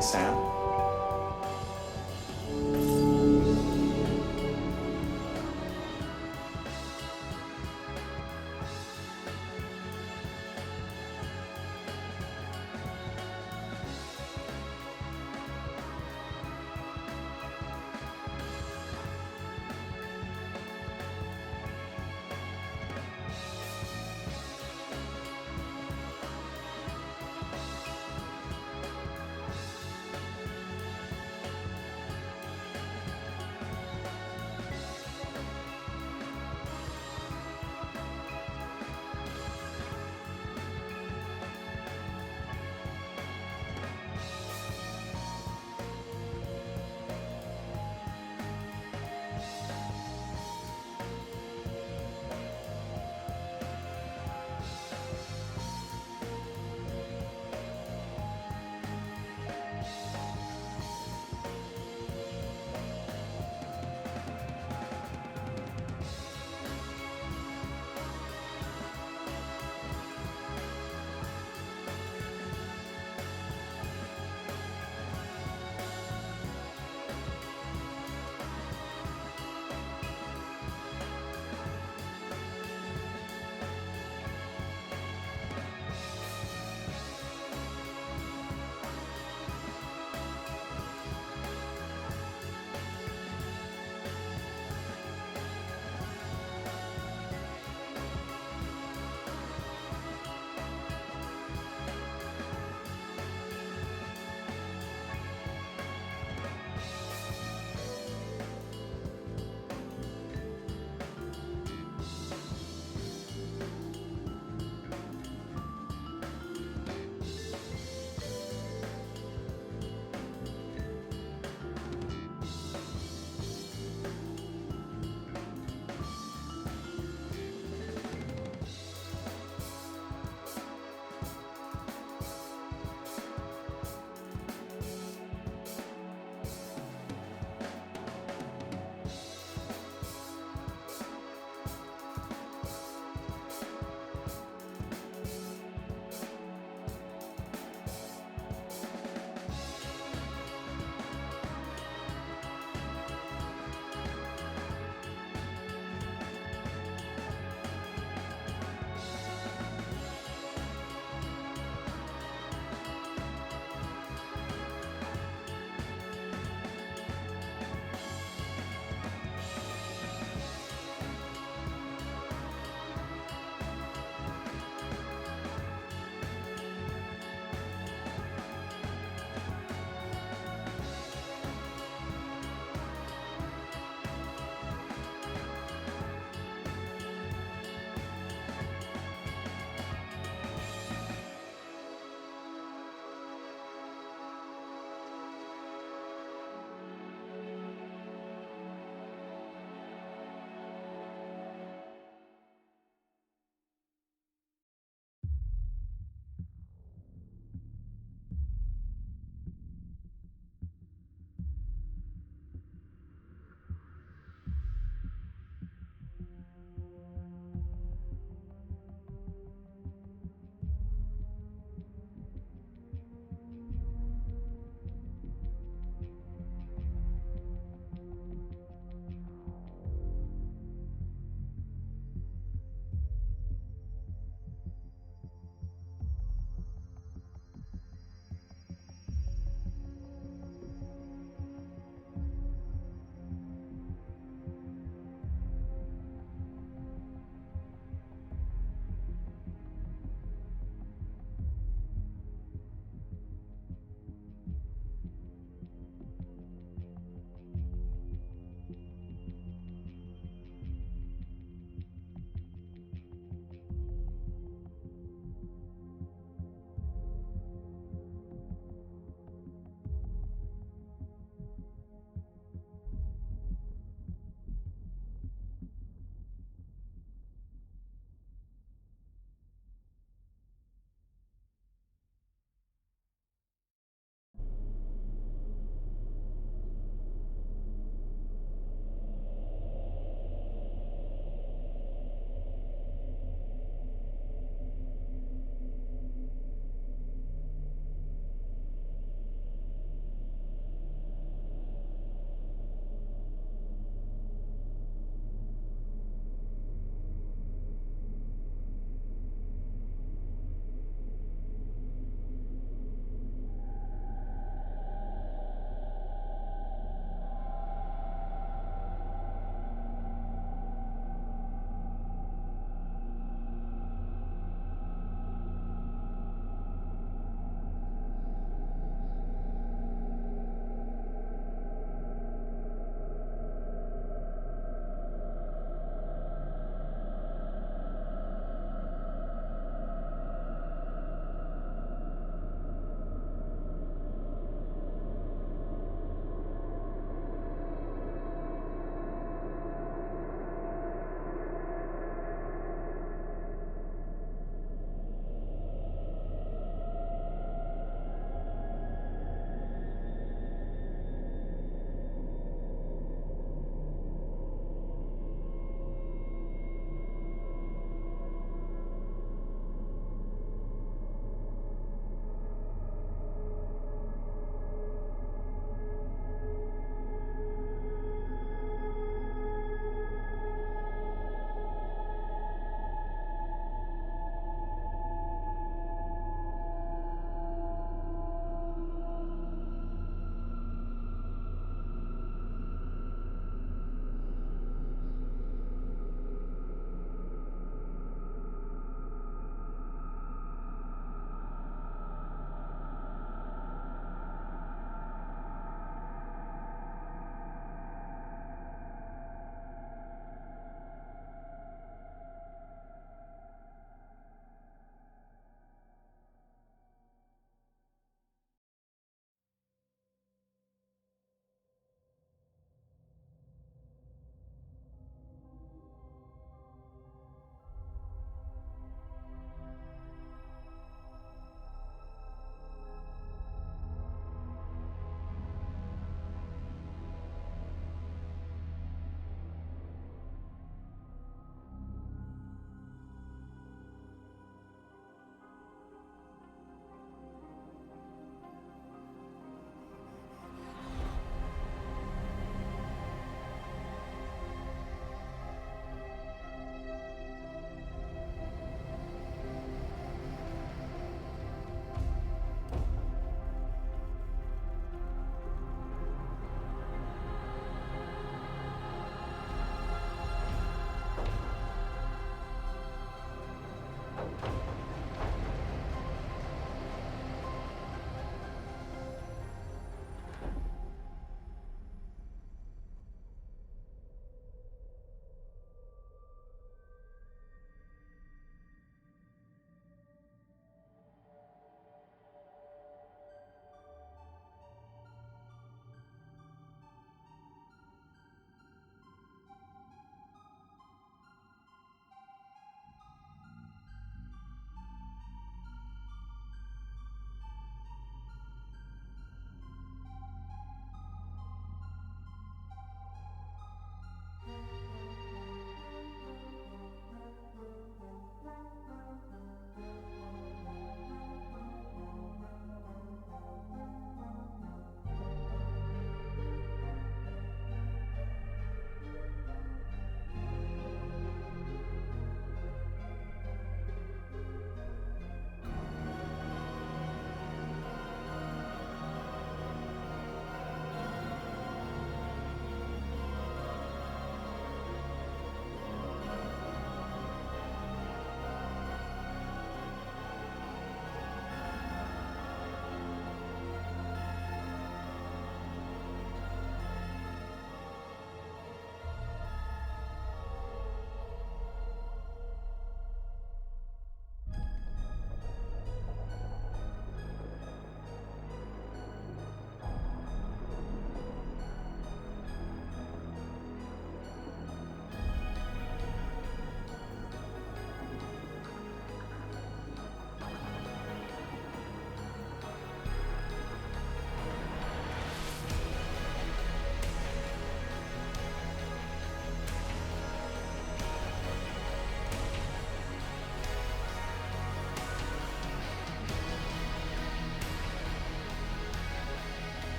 Thanks, Sam.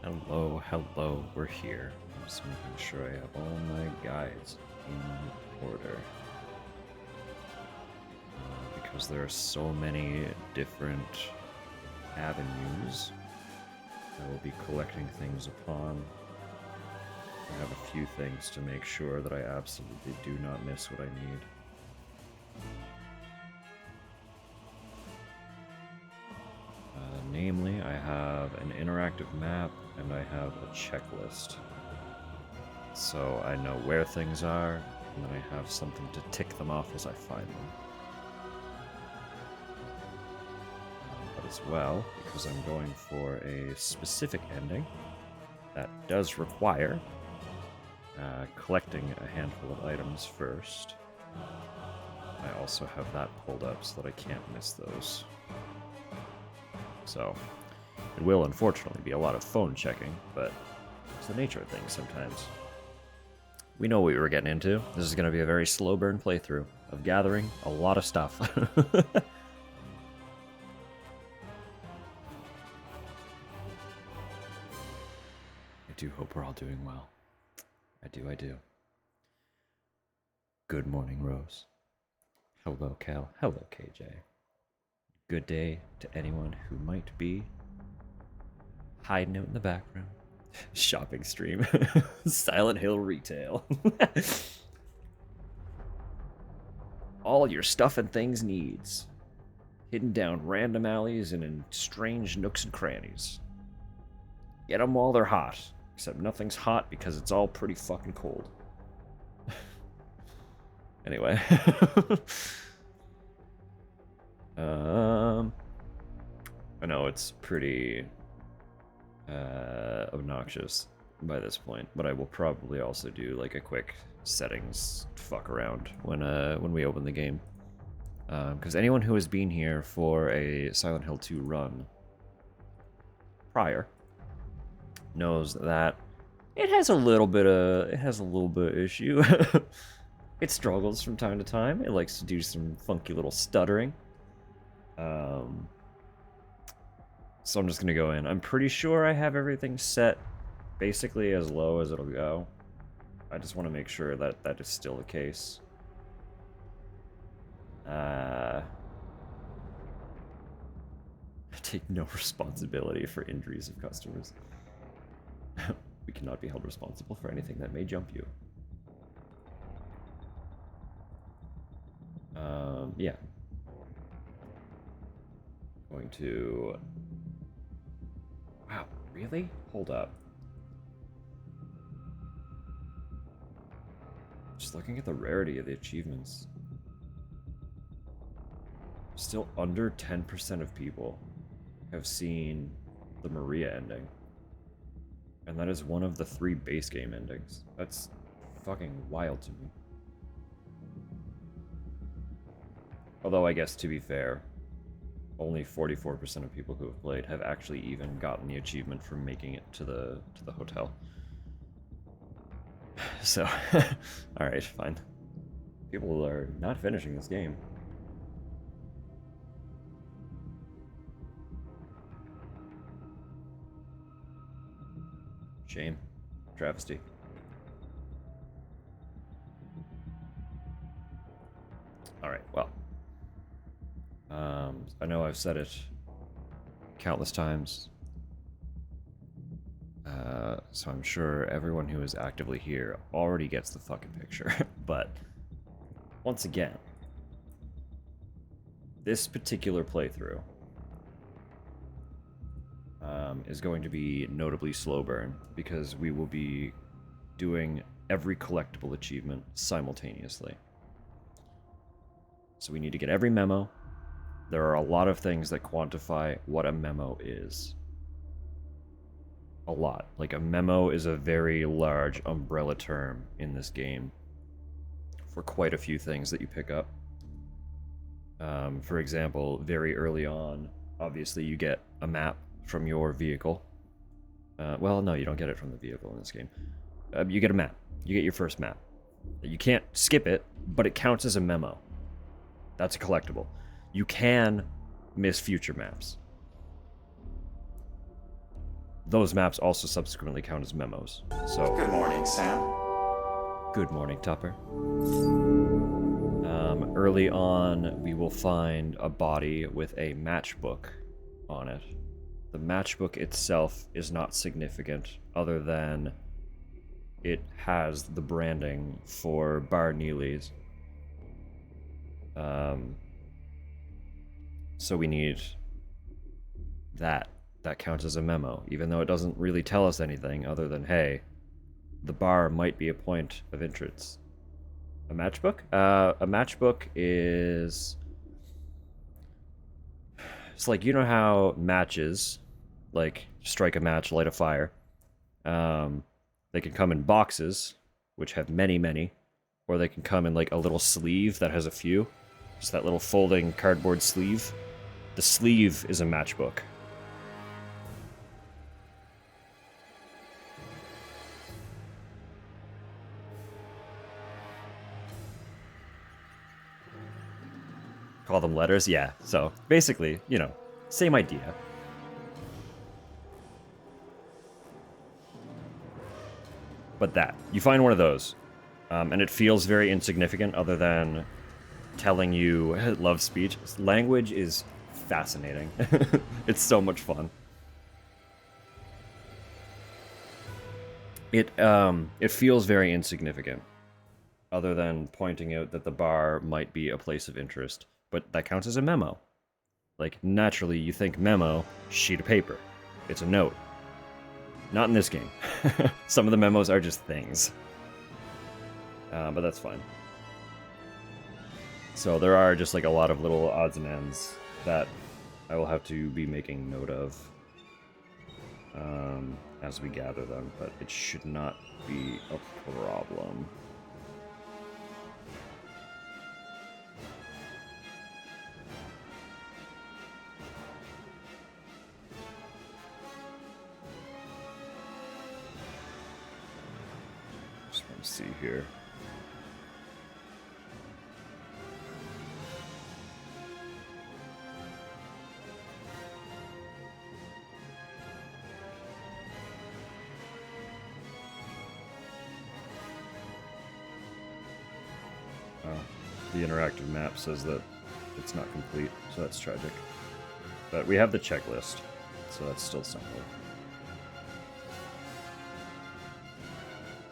Hello, hello, we're here. I'm just making sure I have all my guides in order. Because there are so many different avenues I will be collecting things upon. I have a few things to make sure that I absolutely do not miss what I need. Namely, I have an interactive map and I have a checklist. So I know where things are, and then I have something to tick them off as I find them. But as well, because I'm going for a specific ending that does require collecting a handful of items first, I also have that pulled up so that I can't miss those. So, it will unfortunately be a lot of phone checking, but it's the nature of things sometimes. We know what we were getting into. This is going to be a very slow burn playthrough of gathering a lot of stuff. I do hope we're all doing well. I do. Good morning, Rose. Hello, Cal. Hello, KJ. Good day to anyone who might be hiding out in the background. Shopping stream. Silent Hill retail. All your stuff and things needs. Hidden down random alleys and in strange nooks and crannies. Get them while they're hot. Except nothing's hot because it's all pretty fucking cold. Anyway. I know it's pretty obnoxious by this point, but I will probably also do like a quick settings fuck around when we open the game. Because anyone who has been here for a Silent Hill 2 run prior knows that it has a little bit of issue. It struggles from time to time. It likes to do some funky little stuttering. So I'm just gonna go in. I'm pretty sure I have everything set basically as low as it'll go. I just want to make sure that that is still the case. I take no responsibility for injuries of customers. We cannot be held responsible for anything that may jump you. Yeah. Going to... Wow, really? Hold up. Just looking at the rarity of the achievements. Still under 10% of people have seen the Maria ending. And that is one of the 3 base game endings. That's fucking wild to me. Although I guess to be fair, only 44% of people who have played have actually even gotten the achievement for making it to the hotel. So, alright, fine. People are not finishing this game. Shame. Travesty. Alright, well. I know I've said it countless times. So I'm sure everyone who is actively here already gets the fucking picture. But, once again, this particular playthrough is going to be notably slow burn because we will be doing every collectible achievement simultaneously. So we need to get every memo. There are a lot of things that quantify what a memo is. A lot. Like, a memo is a very large umbrella term in this game for quite a few things that you pick up. For example, very early on, obviously you get a map from your vehicle. Well, no, you don't get it from the vehicle in this game. You get a map. You get your first map. You can't skip it, but it counts as a memo. That's a collectible. You can miss future maps. those maps also subsequently count as memos. So Good morning, Sam. good morning, Tupper. Early on, we will find a body with a matchbook on it. The matchbook itself is not significant, other than it has the branding for Bar Neely's. So we need that. That counts as a memo, even though it doesn't really tell us anything other than, hey, the bar might be a point of interest. A matchbook? A matchbook is... It's like, you know how matches, like, strike a match, light a fire, they can come in boxes, which have many, many, or they can come in, like, a little sleeve that has a few. Just that little folding cardboard sleeve. The sleeve is a matchbook. Call them letters? Yeah, so basically, you know, same idea. But that. You find one of those, and it feels very insignificant other than telling you love speech. Language is fascinating. It's so much fun. It feels very insignificant, other than pointing out that the bar might be a place of interest. But that counts as a memo. Like, naturally, you think memo, sheet of paper. It's a note. Not in this game. Some of the memos are just things. But that's fine. So there are just like a lot of little odds and ends that I will have to be making note of as we gather them, but it should not be a problem. Just want to see here. The interactive map says that it's not complete, so that's tragic. But we have the checklist, so that's still something.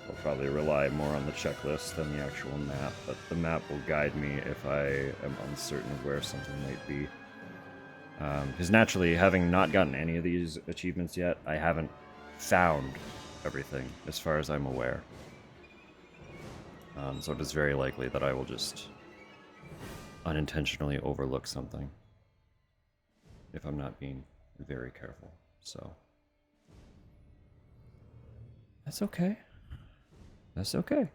I'll probably rely more on the checklist than the actual map, but the map will guide me if I am uncertain of where something might be. Because naturally, having not gotten any of these achievements yet, I haven't found everything, as far as I'm aware. So it is very likely that I will just unintentionally overlook something if I'm not being very careful. So that's okay. That's okay.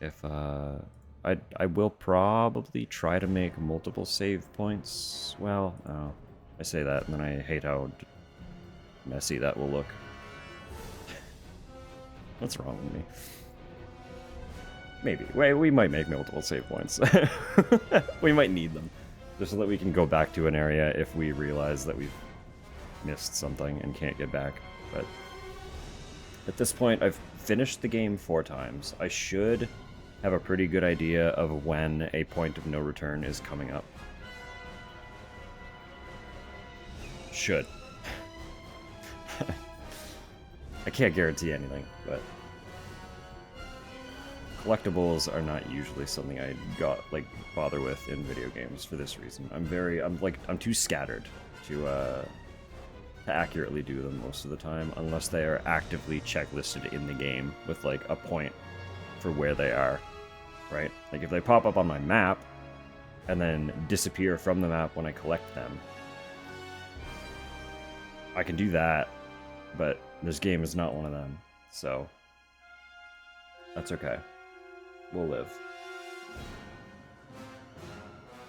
If I will probably try to make multiple save points. Well, I say that and then I hate how messy that will look. What's wrong with me? Maybe. Wait, we might make multiple save points. We might need them. Just so that we can go back to an area if we realize that we've missed something and can't get back. But at this point, I've finished the game 4 times. I should have a pretty good idea of when a point of no return is coming up. Should. I can't guarantee anything, but collectibles are not usually something I bother with in video games for this reason. I'm too scattered to accurately do them most of the time, unless they are actively checklisted in the game with like a point for where they are, right? Like if they pop up on my map and then disappear from the map when I collect them, I can do that, but this game is not one of them, so that's okay. We'll live.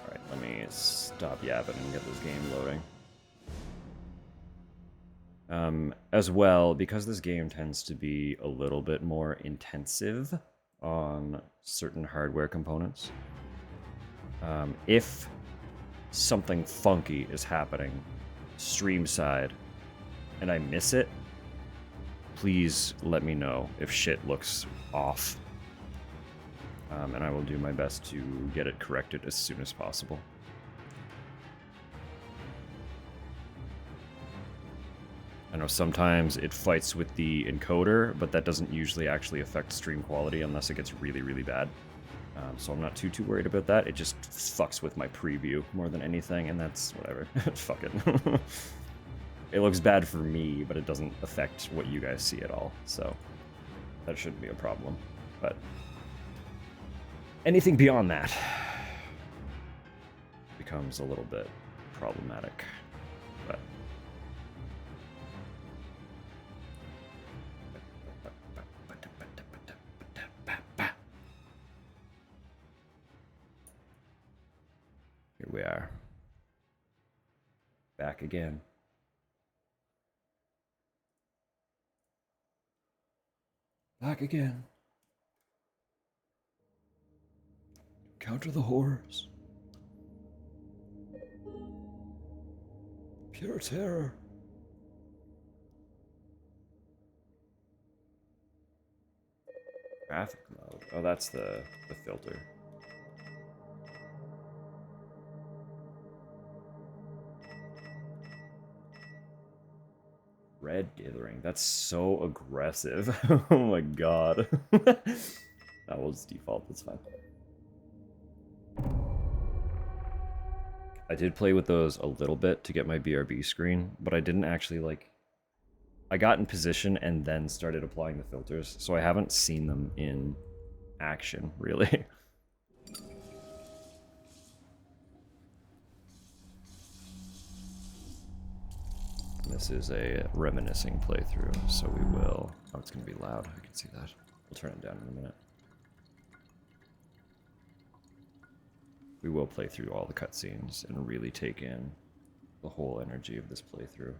Alright, let me stop yapping and get this game loading. As well, because this game tends to be a little bit more intensive on certain hardware components, if something funky is happening stream side and I miss it, please let me know if shit looks off. And I will do my best to get it corrected as soon as possible. I know sometimes it fights with the encoder, but that doesn't usually actually affect stream quality unless it gets really, really bad. So I'm not too worried about that. It just fucks with my preview more than anything, and that's whatever. Fuck it. It looks bad for me, but it doesn't affect what you guys see at all, so that shouldn't be a problem. But anything beyond that becomes a little bit problematic. But here we are. Back again. Back again. Counter the horrors. Pure terror. Graphic mode. Oh, that's the filter. Red dithering. That's so aggressive. Oh my god. That was default. That's fine. I did play with those a little bit to get my BRB screen, but I didn't actually, like... I got in position and then started applying the filters, so I haven't seen them in action, really. This is a reminiscing playthrough, so we will... Oh, it's going to be loud. I can see that. We'll turn it down in a minute. We will play through all the cutscenes and really take in the whole energy of this playthrough.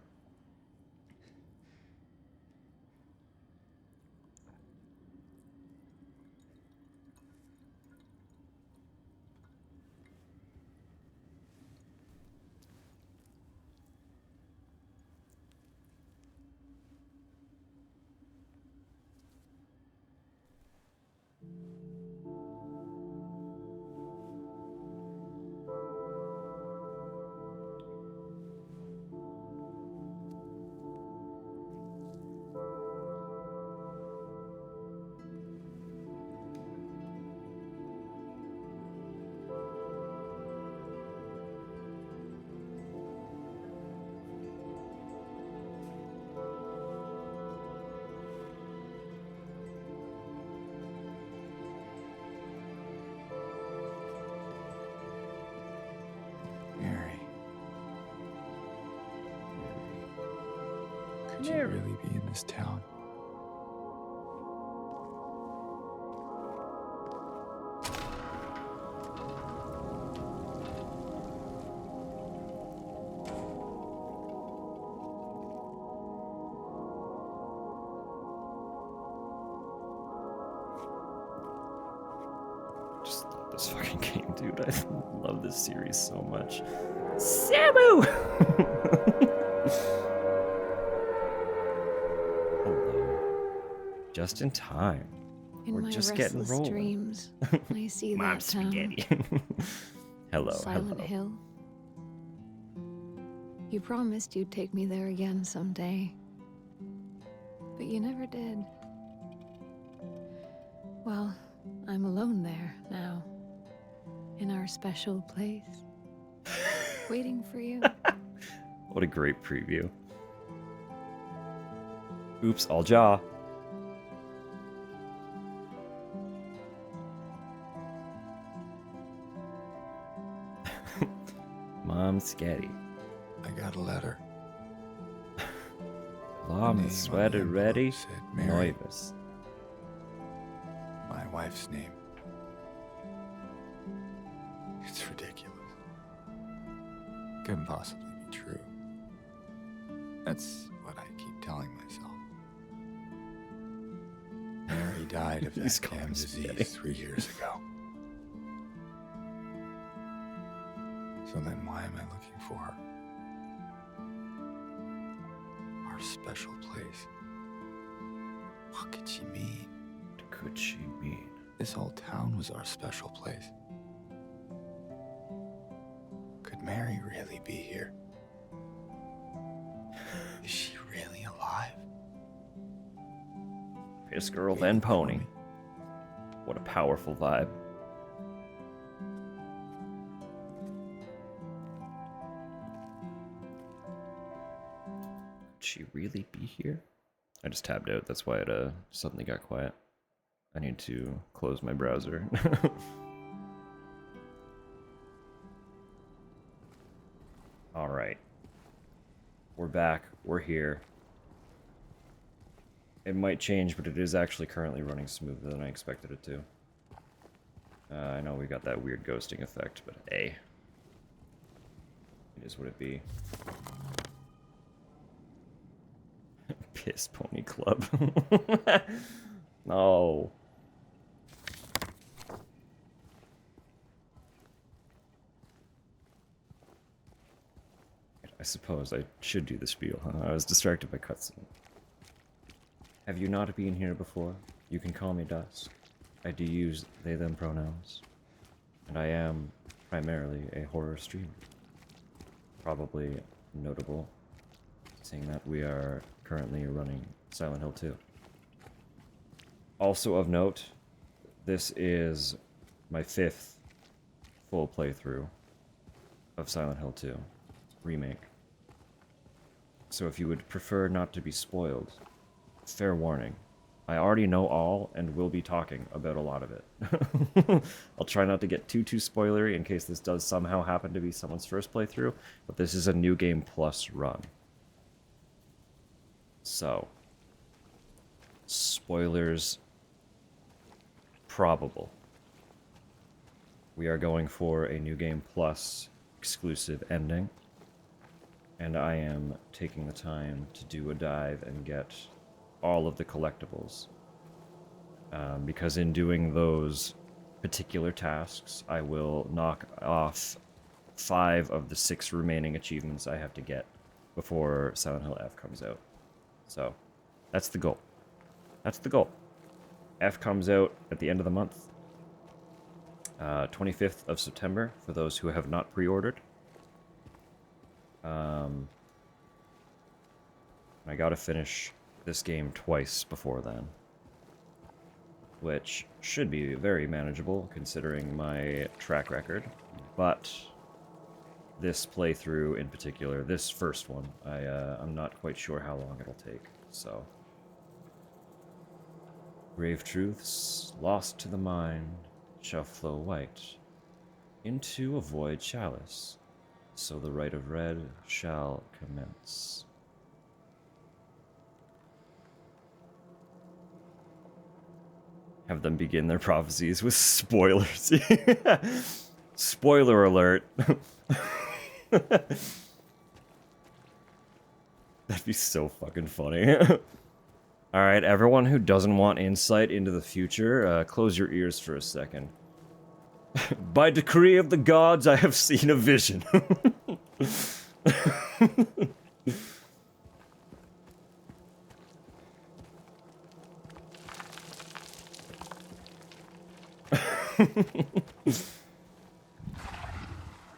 Could you really be in this town? Just love this fucking game, dude. I love this series so much. Samu! Just in time. We're just getting rolling. Dreams, I see Mom that town. spaghetti. Hello, Silent hello. Hill. You promised you'd take me there again someday, but you never did. Well, I'm alone there now, in our special place, waiting for you. What a great preview. Oops, all jaw. Mom's scary. I got a letter. Alarm is sweater ready. Said Mary, Nervous. my wife's name. It's ridiculous. Couldn't possibly be true. That's what I keep telling myself. Mary died of that damn disease 3 years ago. So then why am I looking for her? place. What could she mean? What could she mean? This whole town was our special place. Could Mary really be here? Is she really alive? Piss girl, then pony. What a powerful vibe. Could she really be here? I just tabbed out, that's why it suddenly got quiet. I need to close my browser. Alright. We're back, we're here. It might change, but it is actually currently running smoother than I expected it to. I know we got that weird ghosting effect, but hey. It is what it be. Piss Pony Club. No. I suppose I should do the spiel, huh? I was distracted by cutscene. Have you not been here before? You can call me Dusk. I do use they-them pronouns. And I am primarily a horror streamer. Probably notable, seeing that we are currently running Silent Hill 2. Also of note, this is my 5th full playthrough of Silent Hill 2 Remake. So if you would prefer not to be spoiled, fair warning. I already know all and will be talking about a lot of it. I'll try not to get too spoilery in case this does somehow happen to be someone's first playthrough, but this is a New Game Plus run. So, spoilers probable. We are going for a New Game Plus exclusive ending, and I am taking the time to do a dive and get all of the collectibles. Because in doing those particular tasks, I will knock off 5 of the 6 remaining achievements I have to get before Silent Hill F comes out. So, that's the goal. That's the goal. F comes out at the end of the month. 25th of September, for those who have not pre-ordered. I gotta finish this game twice before then, which should be very manageable considering my track record, but this playthrough in particular, this first one, I'm not quite sure how long it'll take, so. Grave truths, lost to the mind, shall flow white into a void chalice, so the rite of red shall commence. Have them begin their prophecies with spoilers. Spoiler alert. That'd be so fucking funny. Alright, everyone who doesn't want insight into the future, close your ears for a second. By decree of the gods, I have seen a vision.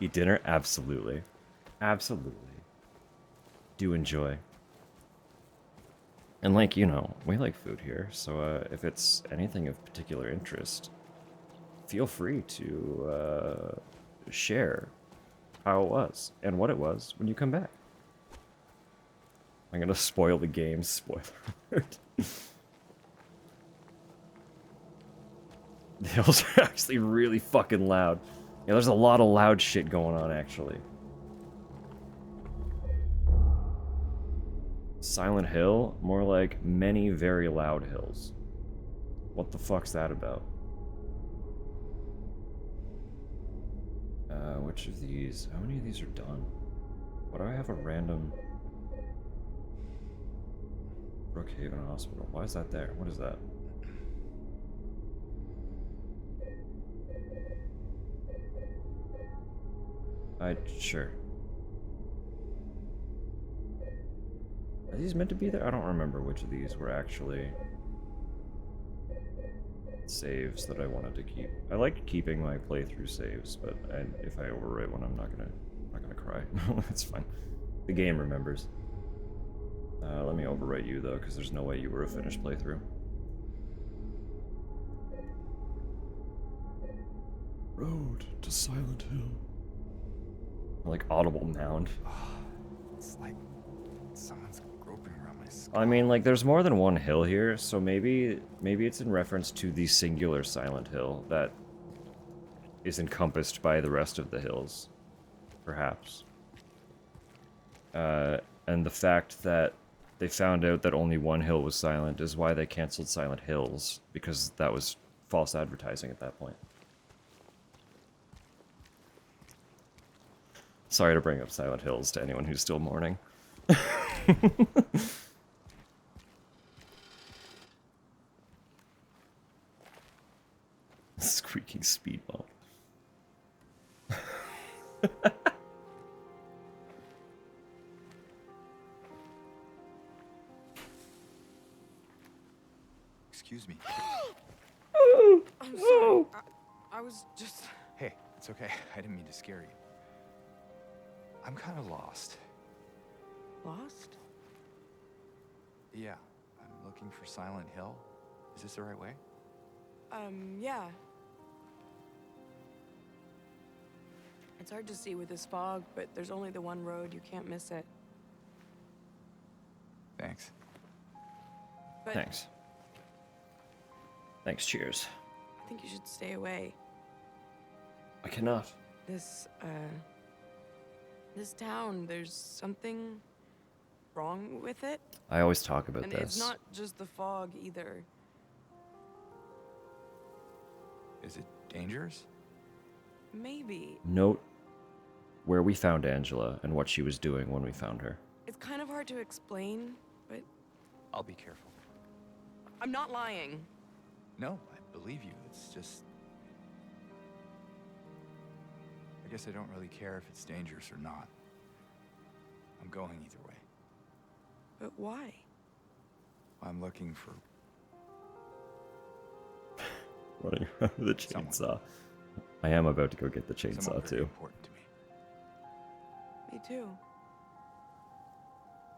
Eat dinner? Absolutely. Absolutely. Do enjoy. And like, you know, we like food here, so if it's anything of particular interest, feel free to share how it was and what it was when you come back. I'm gonna spoil the game, spoiler alert. The hills are actually really fucking loud. Yeah, there's a lot of loud shit going on, actually. Silent Hill? More like many very loud hills. What the fuck's that about? Which of these? How many of these are done? Why do I have a random... Brookhaven Hospital. Why is that there? What is that? Sure. Are these meant to be there? I don't remember which of these were actually saves that I wanted to keep. I like keeping my playthrough saves, but if I overwrite one, I'm not gonna cry. That's fine. The game remembers. Let me overwrite you though, because there's no way you were a finished playthrough. Road to Silent Hill. Like audible mound. It's like someone's groping around my skull. I mean, like, there's more than one hill here, so maybe it's in reference to the singular Silent Hill that is encompassed by the rest of the hills, perhaps. And the fact that they found out that only one hill was silent is why they canceled Silent Hills, because that was false advertising at that point. Sorry to bring up Silent Hills to anyone who's still mourning. Squeaking speed bump. Excuse me. I'm sorry. I was just... Hey, it's okay. I didn't mean to scare you. I'm kind of lost. Lost? Yeah, I'm looking for Silent Hill. Is this the right way? Yeah. It's hard to see with this fog, but there's only the one road. You can't miss it. Thanks. But Thanks. Thanks, cheers. I think you should stay away. I cannot. This town, there's something wrong with it. I always talk about And this. it's not just the fog either. Is it dangerous? Maybe. Note where we found Angela and what she was doing when we found her. It's kind of hard to explain, but I'll be careful. I'm not lying. No, I believe you. It's just... I guess I don't really care if it's dangerous or not. I'm going either way. But why? I'm looking for... Running around with the Someone. chainsaw. I am about to go get the someone chainsaw very too. important to me. Me too.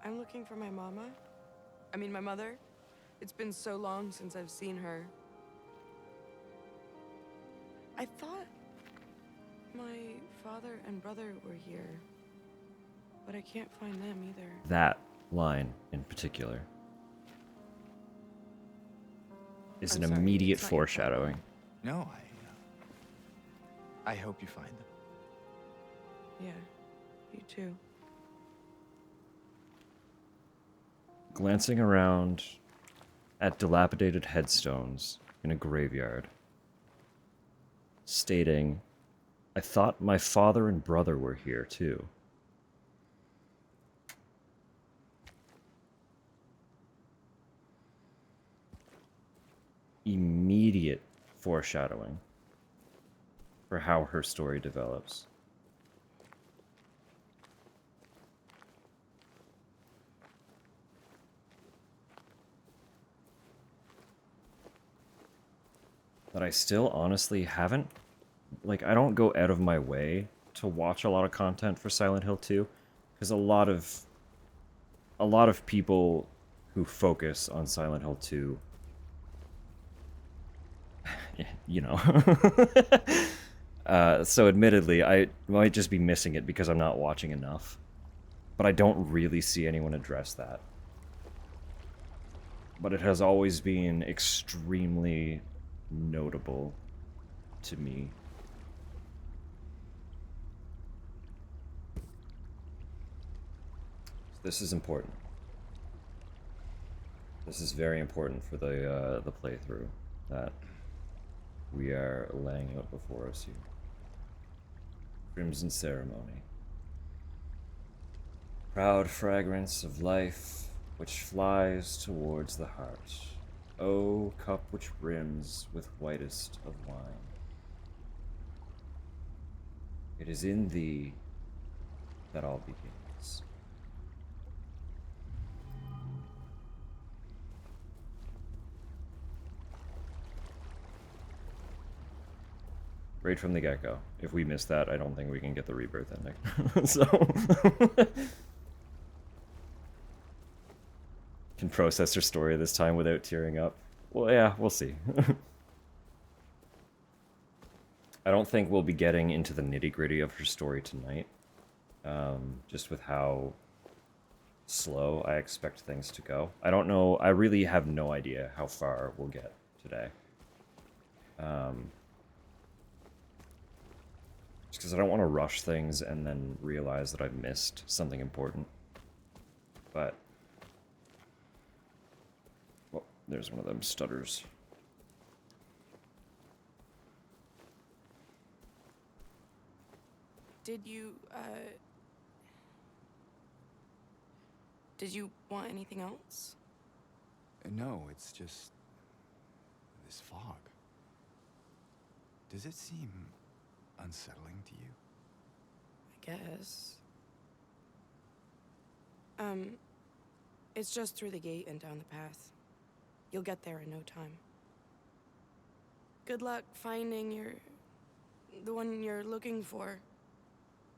I'm looking for my mama. I mean, my mother. It's been so long since I've seen her. I thought my father and brother were here, but I can't find them either. That line in particular is I'm an sorry, immediate it's not your fault. foreshadowing. No, I hope you find them. Yeah, you too. Glancing around at dilapidated headstones in a graveyard, stating, I thought my father and brother were here too. Immediate foreshadowing for how her story develops. But I still honestly haven't, like, I don't go out of my way to watch a lot of content for Silent Hill 2, because a lot of people who focus on Silent Hill 2, you know. So admittedly, I might just be missing it because I'm not watching enough. But I don't really see anyone address that. But it has always been extremely notable to me. This is important. This is very important for the playthrough that we are laying out before us here. Crimson Ceremony. Proud fragrance of life which flies towards the heart. O cup which brims with whitest of wine. It is in thee that all begins. Right from the get-go. If we miss that, I don't think we can get the Rebirth Ending. So... can process her story this time without tearing up. Well, yeah, we'll see. I don't think we'll be getting into the nitty-gritty of her story tonight. Just with how slow I expect things to go. I don't know, I really have no idea how far we'll get today. Just because I don't want to rush things and then realize that I've missed something important. But... well, there's one of them stutters. Did you want anything else? No, it's just this fog. Does it seem unsettling to you? I guess. It's just through the gate and down the path. You'll get there in no time. Good luck finding the one you're looking for.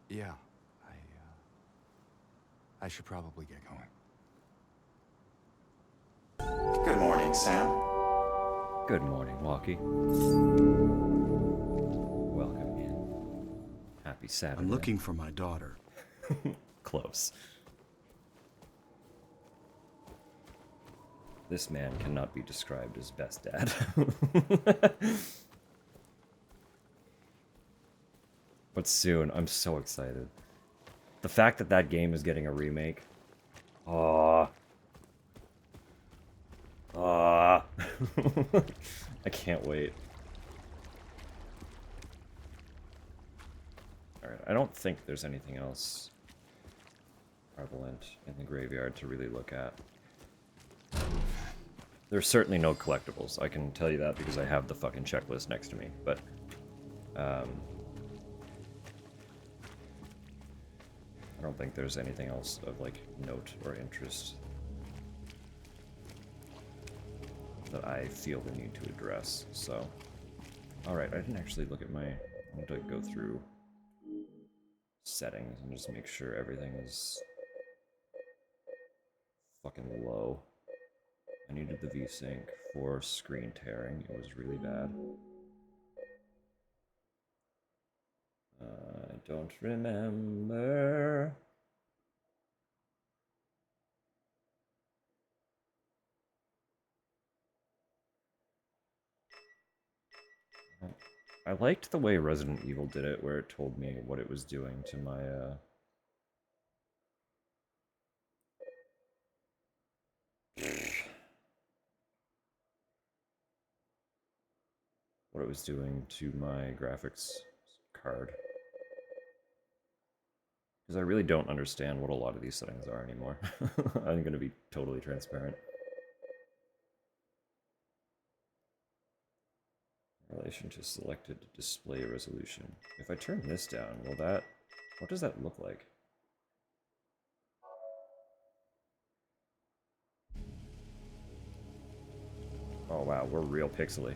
Yeah, I should probably get going. Good morning, Sam. Good morning, Walkie. Welcome in. Happy Saturday. I'm looking for my daughter. Close. This man cannot be described as best dad. But soon, I'm so excited. The fact that that game is getting a remake. I can't wait. Alright, I don't think there's anything else prevalent in the graveyard to really look at. There's certainly no collectibles, I can tell you that because I have the fucking checklist next to me, but... I don't think there's anything else of, like, note or interest that I feel the need to address, so... Alright, I didn't actually look at my... I want to go through settings and just make sure everything is fucking low. I needed the VSync for screen tearing, it was really bad. I don't remember. I liked the way Resident Evil did it, where it told me what it was doing to my, what it was doing to my graphics card. Because I really don't understand what a lot of these settings are anymore. I'm going to be totally transparent. In relation to selected display resolution. If I turn this down, will that... what does that look like? Oh wow, we're real pixely.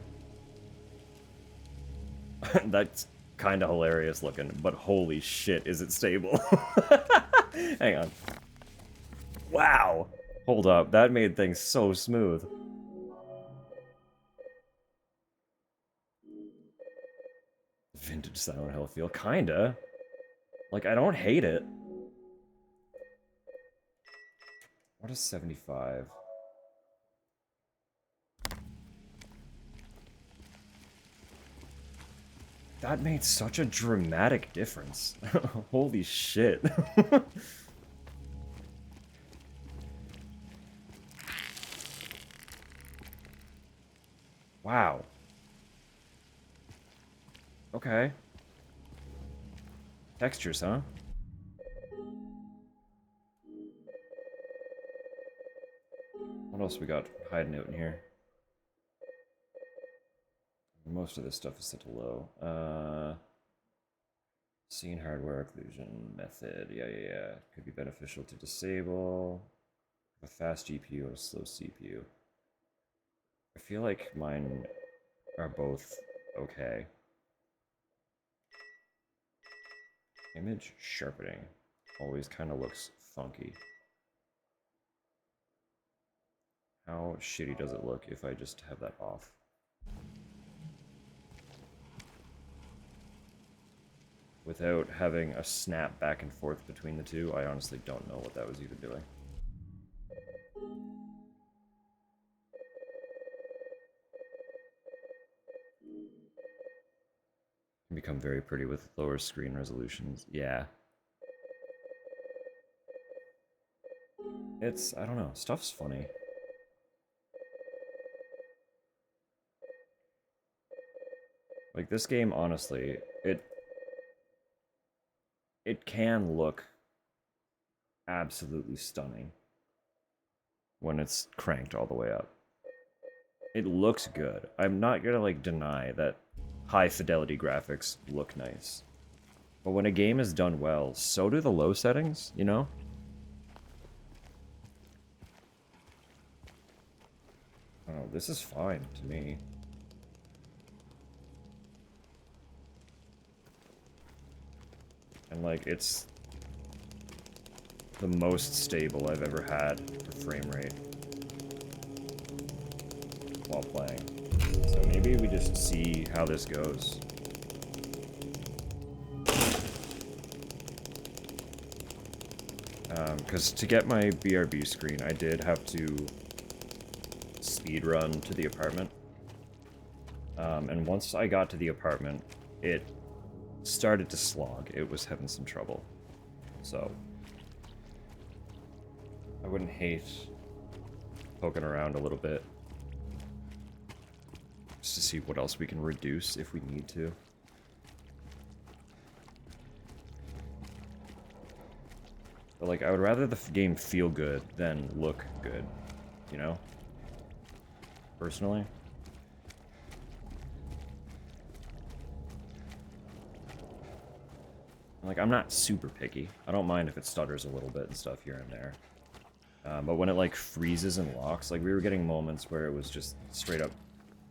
That's kind of hilarious looking, but holy shit, is it stable? Hang on. Wow! Hold up, that made things so smooth. Vintage Silent Hill feel, kinda. Like, I don't hate it. What is 75? That made such a dramatic difference. Holy shit. Wow. Okay. Textures, huh? What else we got hiding out in here? Most of this stuff is set to low. Scene hardware occlusion method. Yeah. Could be beneficial to disable. A fast GPU or a slow CPU. I feel like mine are both okay. Image sharpening always kind of looks funky. How shitty does it look if I just have that off? Without having a snap back and forth between the two, I honestly don't know what that was even doing. Can become very pretty with lower screen resolutions. Yeah. It's, I don't know, stuff's funny. Like, this game, honestly, it can look absolutely stunning when it's cranked all the way up. It looks good. I'm not gonna, like, deny that high fidelity graphics look nice. But when a game is done well, so do the low settings, you know? Oh, this is fine to me. And, like, it's the most stable I've ever had for frame rate while playing. So maybe we just see how this goes. Because to get my BRB screen, I did have to speedrun to the apartment. And once I got to the apartment, it started to slog. It was having some trouble. So I wouldn't hate poking around a little bit just to see what else we can reduce if we need to. But, like, I would rather the game feel good than look good, you know? Personally. Like, I'm not super picky. I don't mind if it stutters a little bit and stuff here and there. But when it, like, freezes and locks, like, we were getting moments where it was just straight up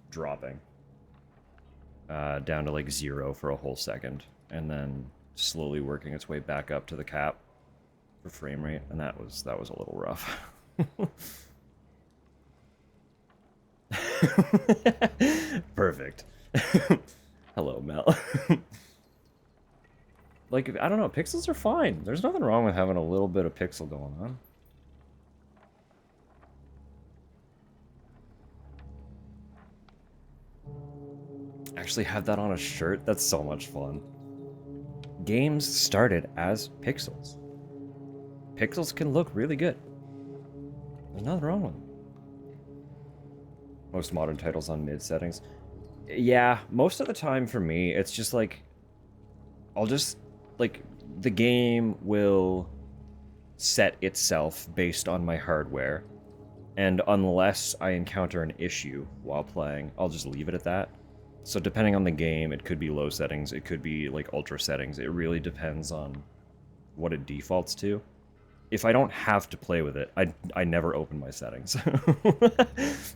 dropping. Down to, like, 0 for a whole second. And then slowly working its way back up to the cap for frame rate. And that was a little rough. Perfect. Hello, Mel. Like, I don't know, pixels are fine. There's nothing wrong with having a little bit of pixel going on. Actually have that on a shirt? That's so much fun. Games started as pixels. Pixels can look really good. There's nothing wrong with them. Most modern titles on mid settings. Yeah, most of the time for me, it's just like, I'll just, like, the game will set itself based on my hardware. And unless I encounter an issue while playing, I'll just leave it at that. So depending on the game, it could be low settings, it could be, like, ultra settings. It really depends on what it defaults to. If I don't have to play with it, I never open my settings.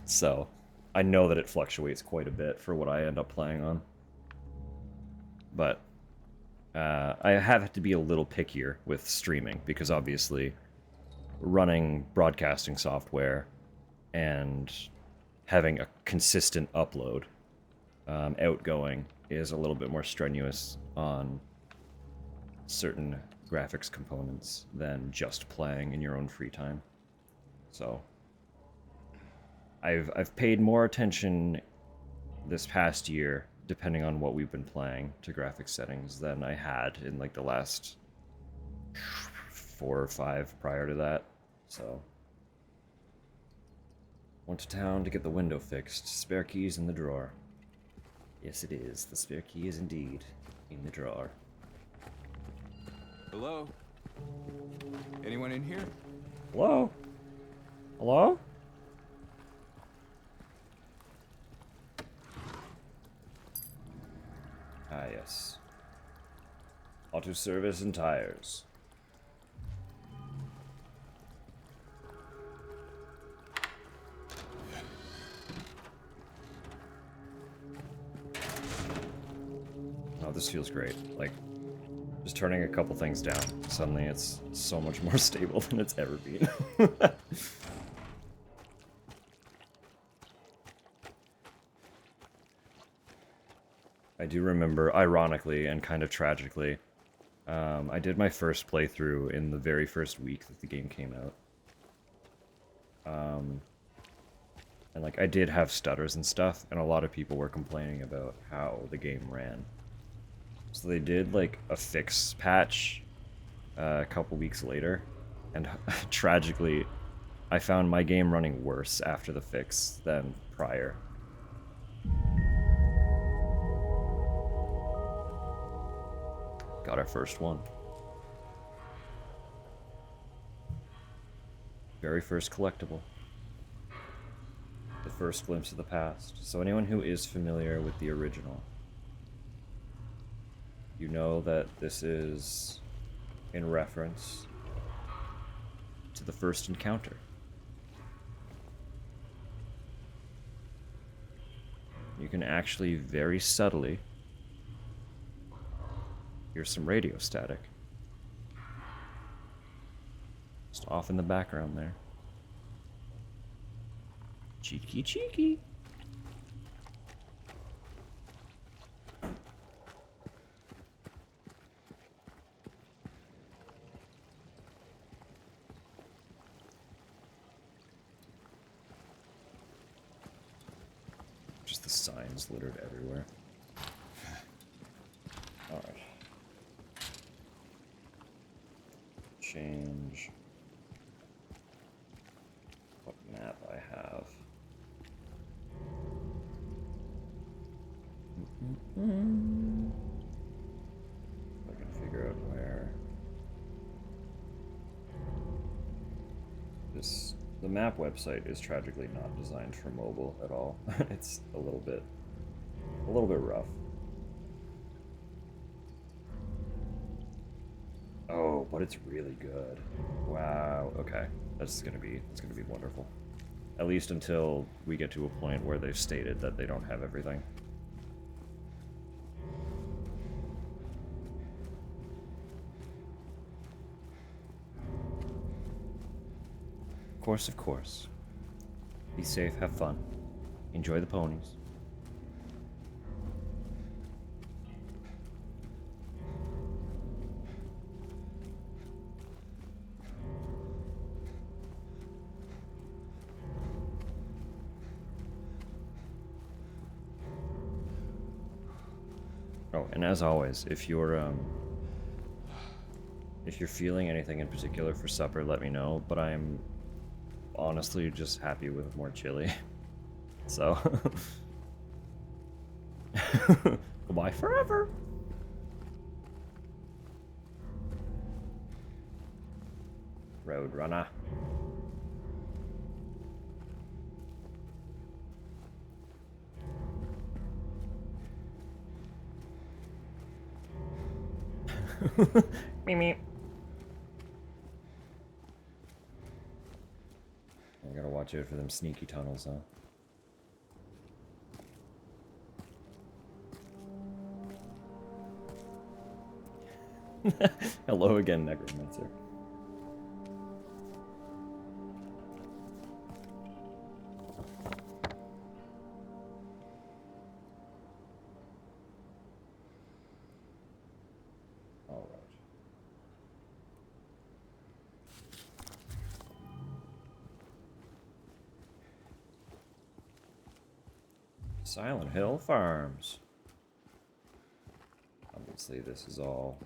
So, I know that it fluctuates quite a bit for what I end up playing on. But I have to be a little pickier with streaming, because obviously running broadcasting software and having a consistent upload outgoing is a little bit more strenuous on certain graphics components than just playing in your own free time. So I've paid more attention this past year, depending on what we've been playing, to graphics settings than I had in, like, the last 4 or 5 prior to that. So went to town to get the window fixed. Spare keys in the drawer. Yes, it is. The spare key is indeed in the drawer. Hello? Anyone in here? Hello? Hello? Ah, yes. Auto service and tires. Oh, this feels great. Like, Just turning a couple things down. Suddenly it's so much more stable than it's ever been. I do remember, ironically and kind of tragically, I did my first playthrough in the very first week that the game came out. And like I did have stutters and stuff, and a lot of people were complaining about how the game ran. So they did like a fix patch a couple weeks later, and tragically, I found my game running worse after the fix than prior. Got our first one. Very first collectible. The first glimpse of the past. So anyone who is familiar with the original, you know that this is in reference to the first encounter. You can actually very subtly hear some radio static. Just off in the background there. Cheeky, cheeky. Just the signs littered everywhere. Alright. Change what map I have. I can figure out where this. The map website is tragically not designed for mobile at all. It's a little bit rough. Oh, but it's really good. Wow. Okay, it's gonna be wonderful. At least until we get to a point where they've stated that they don't have everything. Of course. Be safe, have fun. Enjoy the ponies. Oh, and as always, if you're feeling anything in particular for supper, let me know, but I'm honestly just happy with more chili. So goodbye forever. Roadrunner. Meep. I gotta watch out for them sneaky tunnels, huh? Hello again, Necromancer. All right. Silent Hill Farms. Obviously, this is all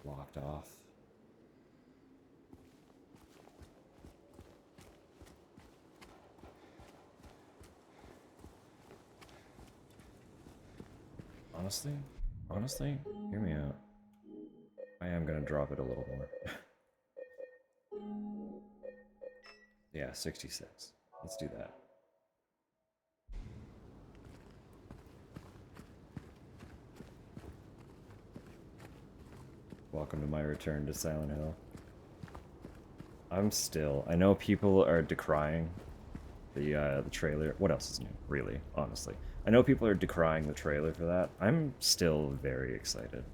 locked off. Honestly, hear me out. I am gonna drop it a little more. Yeah, 66. Let's do that. Welcome to my return to Silent Hill. I know people are decrying the trailer. What else is new, really, honestly? I know people are decrying the trailer for that. I'm still very excited.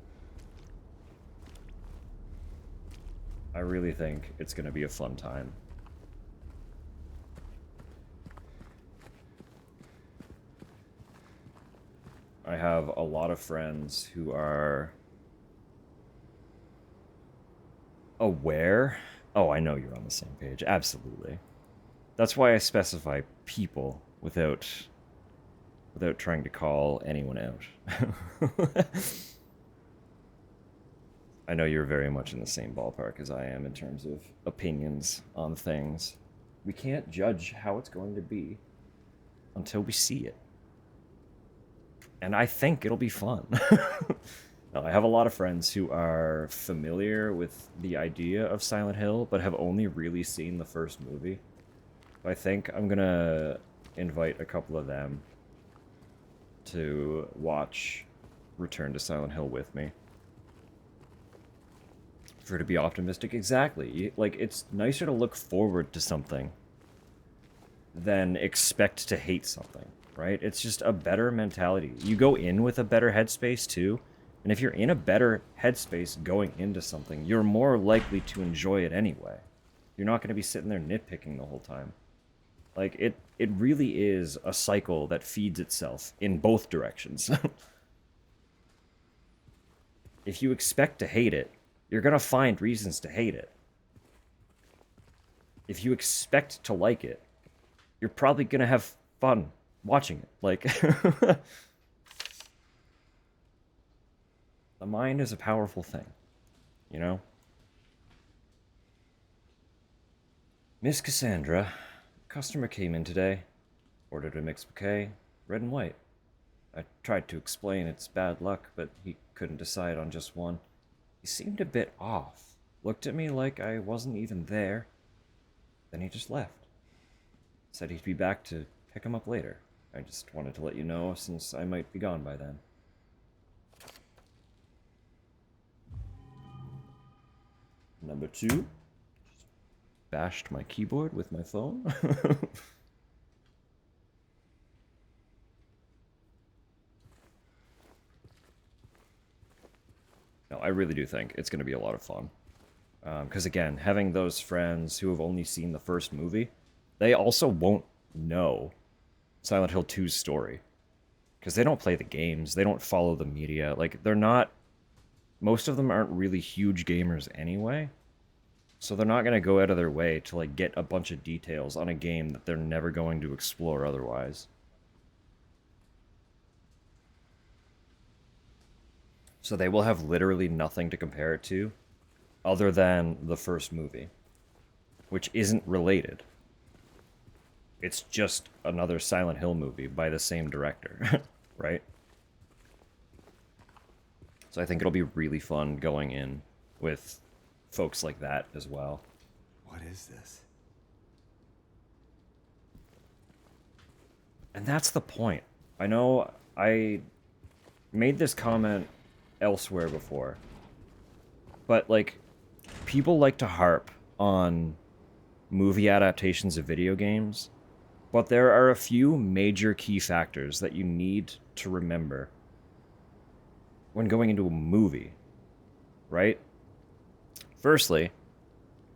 I really think it's going to be a fun time. I have a lot of friends who are aware. Oh, I know you're on the same page. Absolutely. That's why I specify people without trying to call anyone out. I know you're very much in the same ballpark as I am in terms of opinions on things. We can't judge how it's going to be until we see it. And I think it'll be fun. I have a lot of friends who are familiar with the idea of Silent Hill, but have only really seen the first movie. I think I'm gonna invite a couple of them to watch Return to Silent Hill with me. For to be optimistic, exactly. Like, it's nicer to look forward to something than expect to hate something, right? It's just a better mentality. You go in with a better headspace, too, and if you're in a better headspace going into something, you're more likely to enjoy it anyway. You're not going to be sitting there nitpicking the whole time. Like, it really is a cycle that feeds itself in both directions. If you expect to hate it, you're going to find reasons to hate it. If you expect to like it, you're probably going to have fun watching it. Like, the mind is a powerful thing, you know? Miss Cassandra, customer came in today, ordered a mixed bouquet, red and white. I tried to explain it's bad luck, but he couldn't decide on just one. He seemed a bit off, looked at me like I wasn't even there, then he just left. Said he'd be back to pick him up later. I just wanted to let you know, since I might be gone by then. Number 2. Just bashed my keyboard with my phone. No, I really do think it's going to be a lot of fun. Because again, having those friends who have only seen the first movie, they also won't know Silent Hill 2's story. Because they don't play the games, they don't follow the media. Like, they're not... Most of them aren't really huge gamers anyway. So they're not going to go out of their way to, like, get a bunch of details on a game that they're never going to explore otherwise. So they will have literally nothing to compare it to other than the first movie, which isn't related. It's just another Silent Hill movie by the same director, right? So I think it'll be really fun going in with folks like that as well. What is this? And that's the point. I know I made this comment elsewhere before, but, like, people like to harp on movie adaptations of video games, but there are a few major key factors that you need to remember when going into a movie, right? Firstly,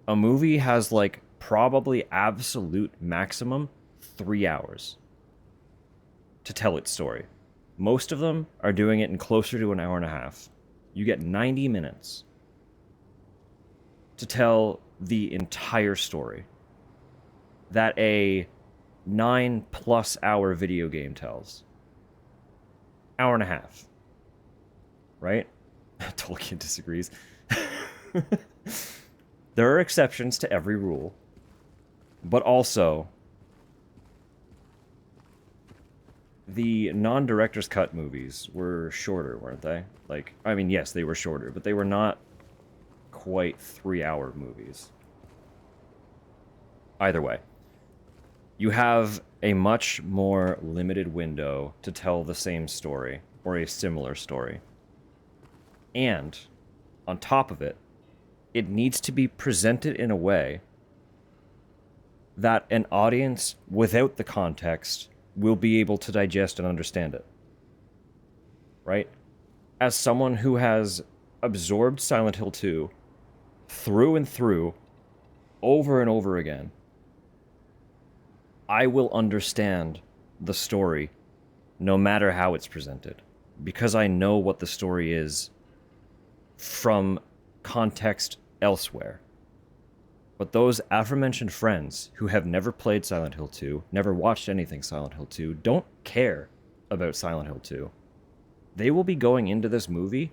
a movie has, like, probably absolute maximum 3 hours to tell its story. Most of them are doing it in closer to an hour and a half. You get 90 minutes to tell the entire story that a 9+ hour video game tells. Hour and a half. Right? Tolkien disagrees. There are exceptions to every rule, but also the non-director's cut movies were shorter, weren't they? Like, I mean, yes, they were shorter, but they were not quite 3-hour movies. Either way, you have a much more limited window to tell the same story, or a similar story. And, on top of it, it needs to be presented in a way that an audience without the context will be able to digest and understand it. Right? As someone who has absorbed Silent Hill 2 through and through, over and over again, I will understand the story no matter how it's presented, because I know what the story is from context elsewhere. But those aforementioned friends who have never played Silent Hill 2, never watched anything Silent Hill 2, don't care about Silent Hill 2. They will be going into this movie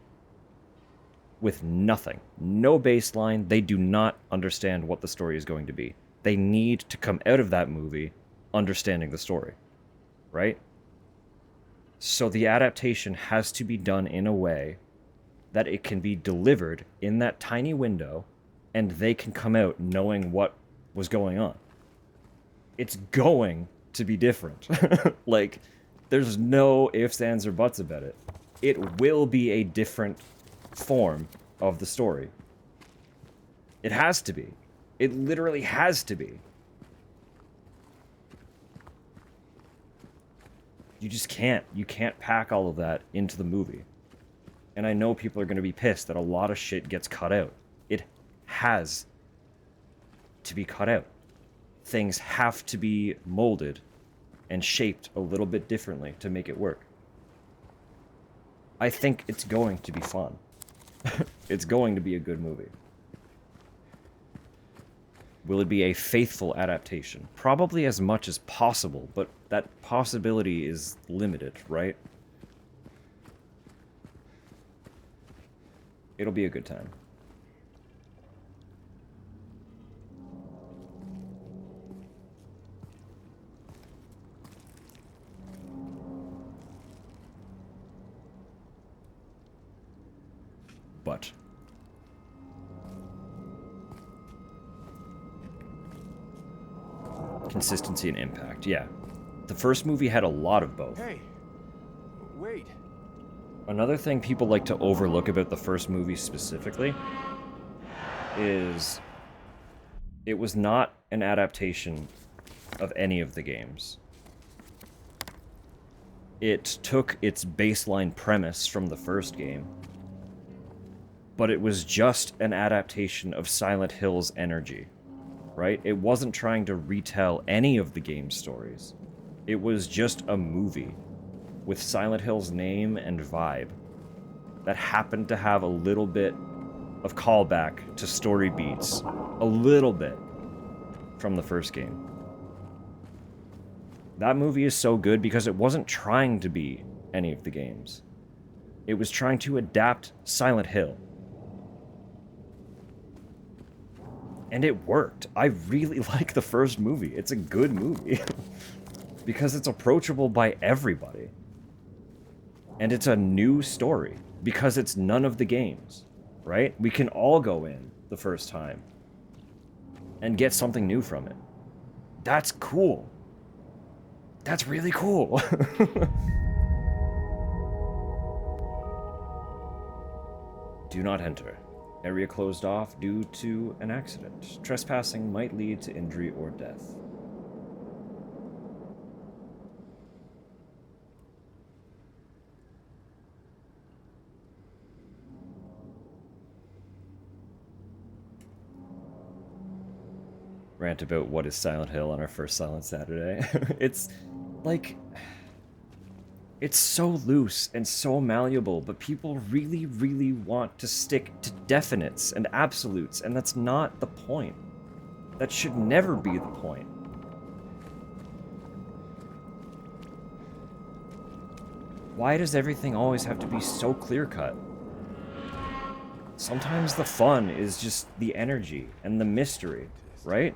with nothing. No baseline. They do not understand what the story is going to be. They need to come out of that movie understanding the story. Right? So the adaptation has to be done in a way that it can be delivered in that tiny window and they can come out knowing what was going on. It's going to be different. Like, there's no ifs, ands, or buts about it. It will be a different form of the story. It has to be. It literally has to be. You just can't. You can't pack all of that into the movie. And I know people are going to be pissed that a lot of shit gets cut out. It has to be cut out. Things have to be molded and shaped a little bit differently to make it work. I think it's going to be fun. It's going to be a good movie. Will it be a faithful adaptation? Probably as much as possible, but that possibility is limited, right? It'll be a good time. But consistency and impact, yeah. The first movie had a lot of both. Hey, wait. Another thing people like to overlook about the first movie specifically is it was not an adaptation of any of the games. It took its baseline premise from the first game, but it was just an adaptation of Silent Hill's energy, right? It wasn't trying to retell any of the game's stories. It was just a movie with Silent Hill's name and vibe that happened to have a little bit of callback to story beats, a little bit, from the first game. That movie is so good because it wasn't trying to be any of the games. It was trying to adapt Silent Hill. And it worked. I really like the first movie. It's a good movie. Because it's approachable by everybody. And it's a new story. Because it's none of the games. Right? We can all go in the first time. And get something new from it. That's cool. That's really cool. Do not enter. Area closed off due to an accident. Trespassing might lead to injury or death. Rant about what is Silent Hill on our first Silent Saturday. It's like... It's so loose and so malleable, but people really, really want to stick to definites and absolutes, and that's not the point. That should never be the point. Why does everything always have to be so clear-cut? Sometimes the fun is just the energy and the mystery, right?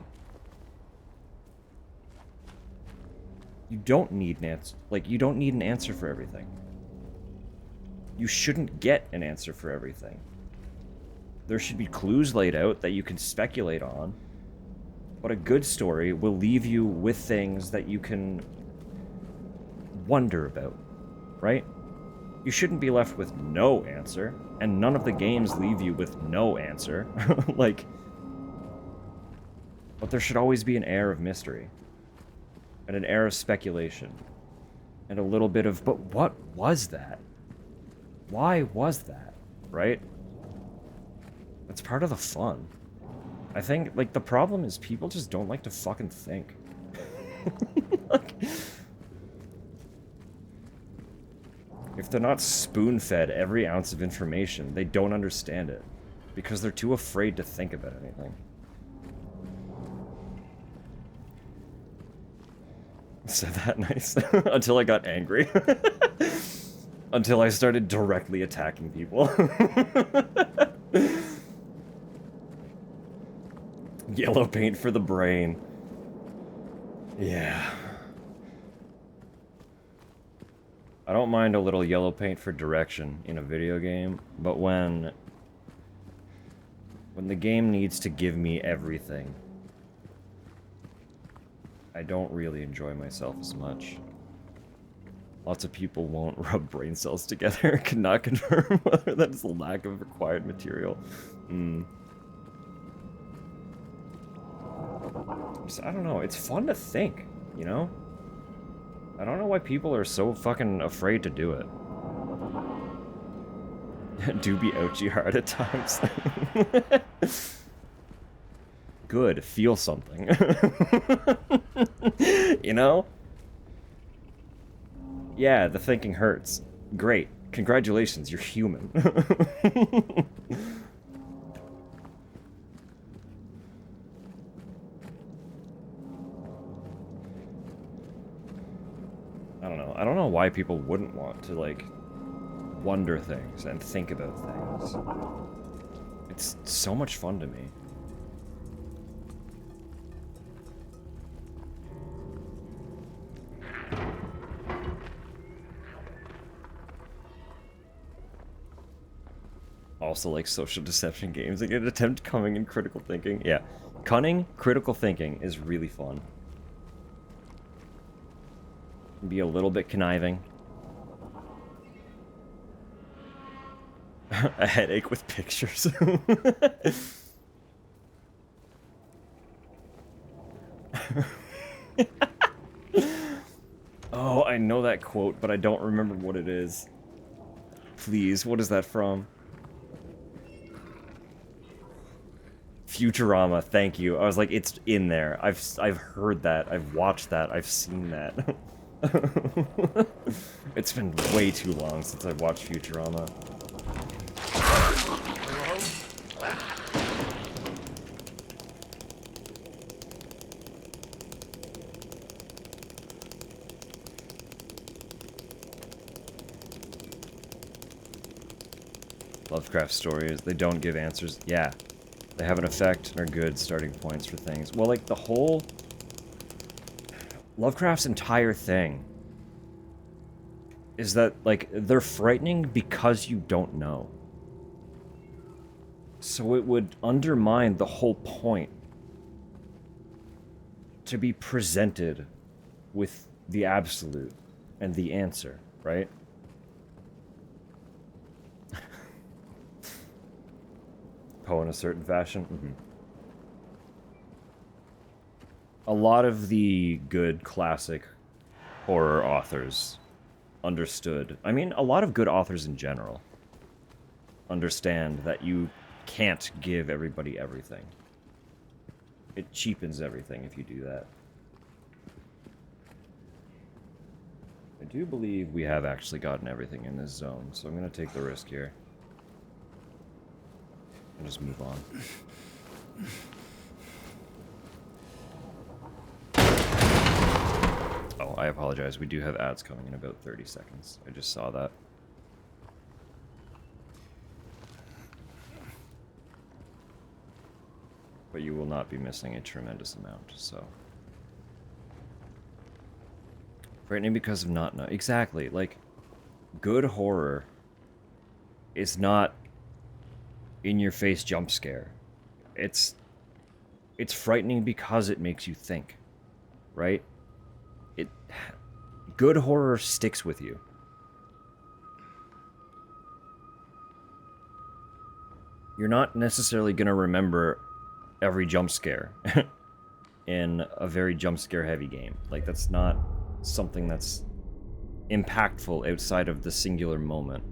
You don't need an answer. Like, you don't need an answer for everything. You shouldn't get an answer for everything. There should be clues laid out that you can speculate on. But a good story will leave you with things that you can wonder about, right? You shouldn't be left with no answer, and none of the games leave you with no answer. Like, but there should always be an air of mystery. And an air of speculation. And a little bit of, but what was that? Why was that? Right? It's part of the fun. I think, like, the problem is people just don't like to fucking think. Like, if they're not spoon-fed every ounce of information, they don't understand it. Because they're too afraid to think about anything. Said that nice. Until I got angry. Until I started directly attacking people. Yellow paint for the brain. Yeah. I don't mind a little yellow paint for direction in a video game, but when the game needs to give me everything, I don't really enjoy myself as much. Lots of people won't rub brain cells together. Cannot confirm whether that is a lack of required material. I don't know. It's fun to think, you know? I don't know why people are so fucking afraid to do it. Do be ouchy hard at times. Good. Feel something. You know? Yeah, the thinking hurts. Great. Congratulations, you're human. I don't know. I don't know why people wouldn't want to, like, wonder things and think about things. It's so much fun to me. Also like social deception games. Like an attempt cunning and critical thinking. Yeah. Cunning, critical thinking is really fun. Be a little bit conniving. A headache with pictures. Oh, I know that quote, but I don't remember what it is. Please, what is that from? Futurama, thank you. I was like, it's in there. I've heard that. I've watched that. I've seen that. It's been way too long since I've watched Futurama. Lovecraft stories, they don't give answers. Yeah. They have an effect and are good starting points for things. Well, like, the whole... Lovecraft's entire thing is that, like, they're frightening because you don't know. So it would undermine the whole point to be presented with the absolute and the answer, right? Poe in a certain fashion. Mm-hmm. A lot of the good classic horror authors understood. I mean, a lot of good authors in general understand that you can't give everybody everything. It cheapens everything if you do that. I do believe we have actually gotten everything in this zone, so I'm going to take the risk here. And just move on. Oh, I apologize. We do have ads coming in about 30 seconds. I just saw that. But you will not be missing a tremendous amount, so. Frightening because of not know. Exactly. Like, good horror is not in-your-face jump scare. It's frightening because it makes you think, right? Good horror sticks with you. You're not necessarily gonna remember every jump scare in a very jump scare heavy game. Like, that's not something that's impactful outside of the singular moment.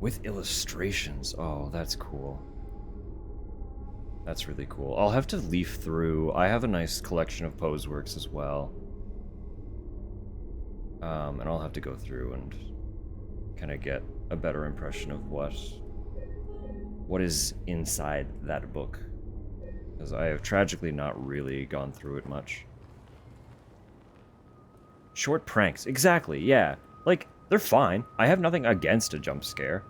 With illustrations. Oh, that's cool. That's really cool. I'll have to leaf through. I have a nice collection of Poe's works as well. And I'll have to go through and kind of get a better impression of what is inside that book. Because I have tragically not really gone through it much. Short pranks. Exactly, yeah. Like, they're fine. I have nothing against a jump scare.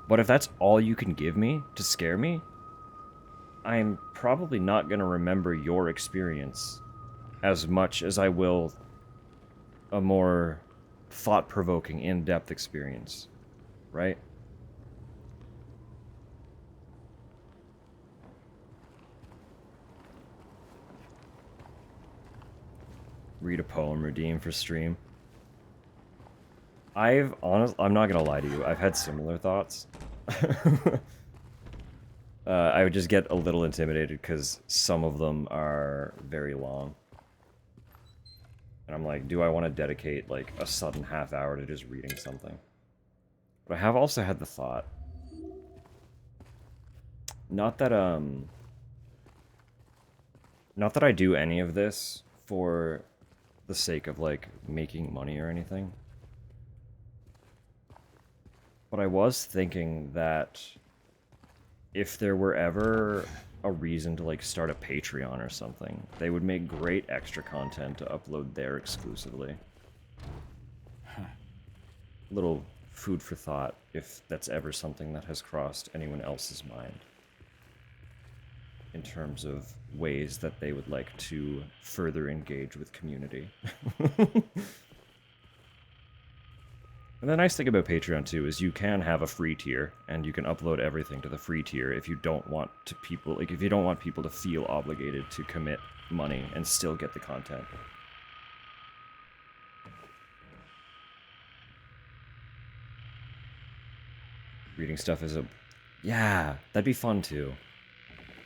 But if that's all you can give me to scare me, I'm probably not going to remember your experience as much as I will a more thought-provoking, in-depth experience, right? Read a poem, redeem for stream. I'm not gonna lie to you, I've had similar thoughts. I would just get a little intimidated because some of them are very long. And I'm like, do I want to dedicate like a sudden half hour to just reading something? But I have also had the thought, not that I do any of this for the sake of like making money or anything. But I was thinking that if there were ever a reason to like start a Patreon or something, they would make great extra content to upload there exclusively. Little food for thought, if that's ever something that has crossed anyone else's mind. In terms of ways that they would like to further engage with community. And the nice thing about Patreon, too, is you can have a free tier, and you can upload everything to the free tier if you don't want to people, like, if you don't want people to feel obligated to commit money and still get the content. Reading stuff is a... Yeah, that'd be fun, too.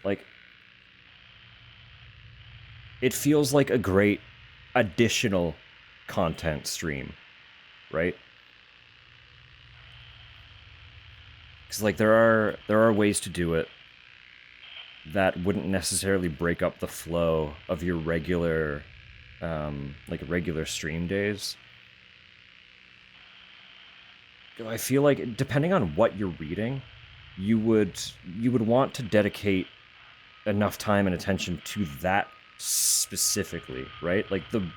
Like, it feels like a great additional content stream, right? Because like there are ways to do it that wouldn't necessarily break up the flow of your regular regular stream days. I feel like depending on what you're reading, you would want to dedicate enough time and attention to that specifically, right? Like the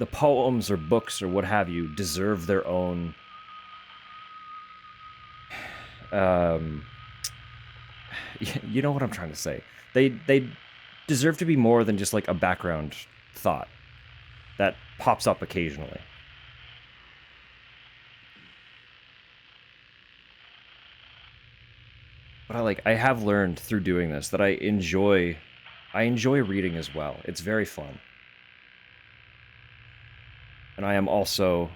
poems or books or what have you deserve their own you know what I'm trying to say. They deserve to be more than just like a background thought that pops up occasionally. But I have learned through doing this that I enjoy reading as well. It's very fun. And I am also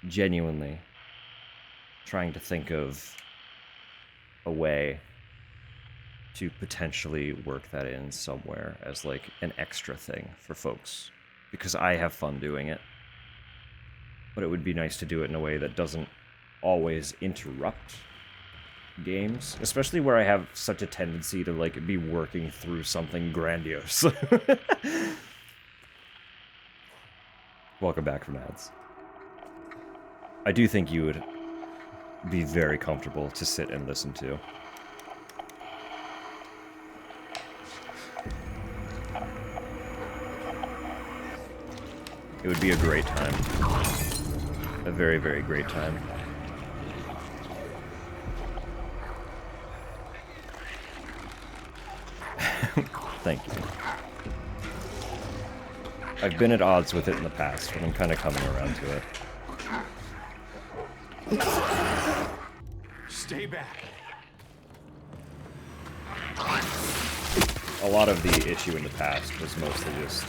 genuinely trying to think of a way to potentially work that in somewhere as like an extra thing for folks, because I have fun doing it. But it would be nice to do it in a way that doesn't always interrupt games, especially where I have such a tendency to like be working through something grandiose. Welcome back from ads. I do think you would be very comfortable to sit and listen to. It would be a great time. A very, very great time. Thank you. I've been at odds with it in the past, but I'm kind of coming around to it. Stay back. A lot of the issue in the past was mostly just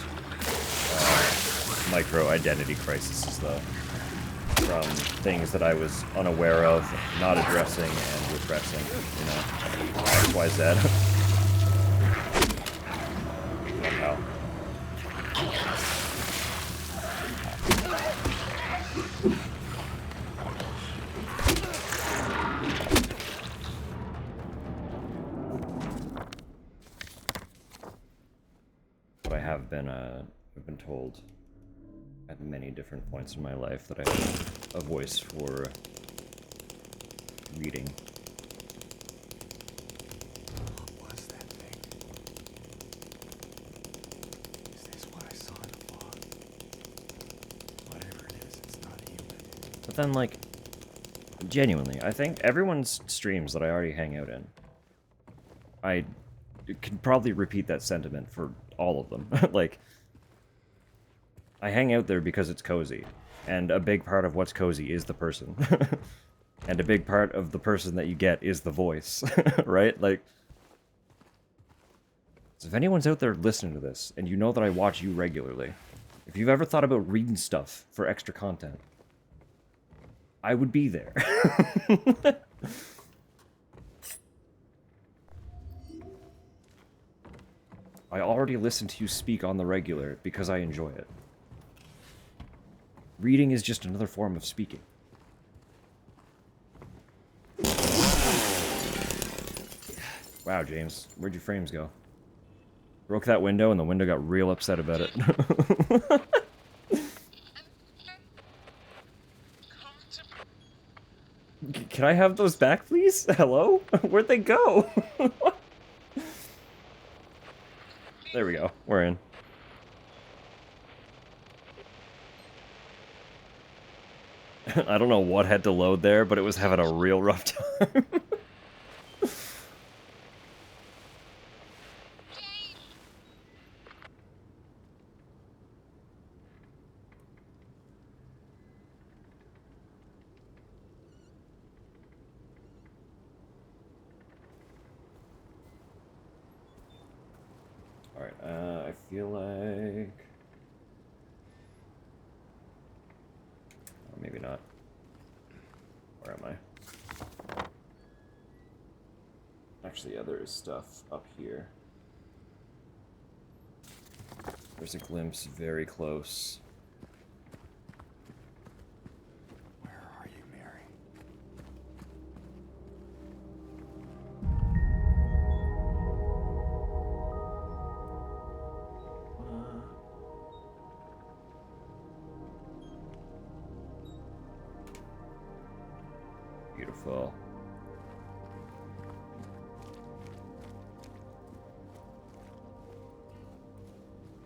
micro-identity crises, though. From things that I was unaware of, not addressing, and repressing, you know. X, Y, Z. Wow. I've been told at many different points in my life that I have a voice for reading. What was that thing? Is this what I saw in the fog? Whatever it is, it's not human. But then, like, genuinely, I think everyone's streams that I already hang out in, I can probably repeat that sentiment for all of them. Like, I hang out there because it's cozy, and a big part of what's cozy is the person. And a big part of the person that you get is the voice, right? Like, so if anyone's out there listening to this, and you know that I watch you regularly, if you've ever thought about reading stuff for extra content, I would be there. I already listen to you speak on the regular because I enjoy it. Reading is just another form of speaking. Wow, James, where'd your frames go? Broke that window and the window got real upset about it. Can I have those back, please? Hello? Where'd they go? There we go. We're in. I don't know what had to load there, but it was having a real rough time. Alright, I feel like... Or maybe not. Where am I? Actually, yeah, there is stuff up here. There's a glimpse very close. Where are you, Mary? Beautiful.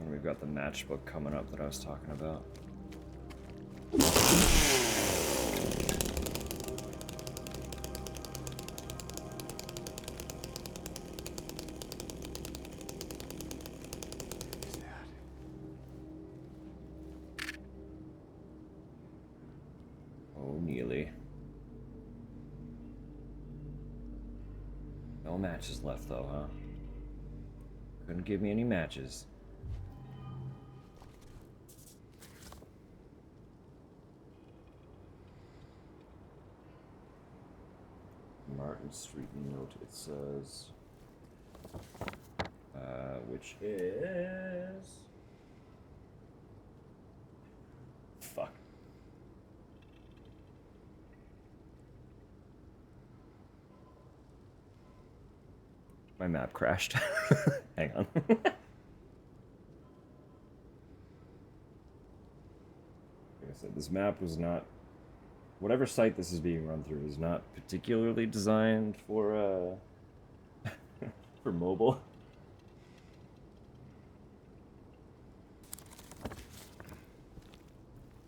And we've got the matchbook coming up that I was talking about. Who's that? Oh, Neely. No matches left, though, huh? Couldn't give me any matches. Martin Street note, it says... which is... Fuck. My map crashed. Hang on. Like I said, this map was not... Whatever site this is being run through is not particularly designed for, for mobile.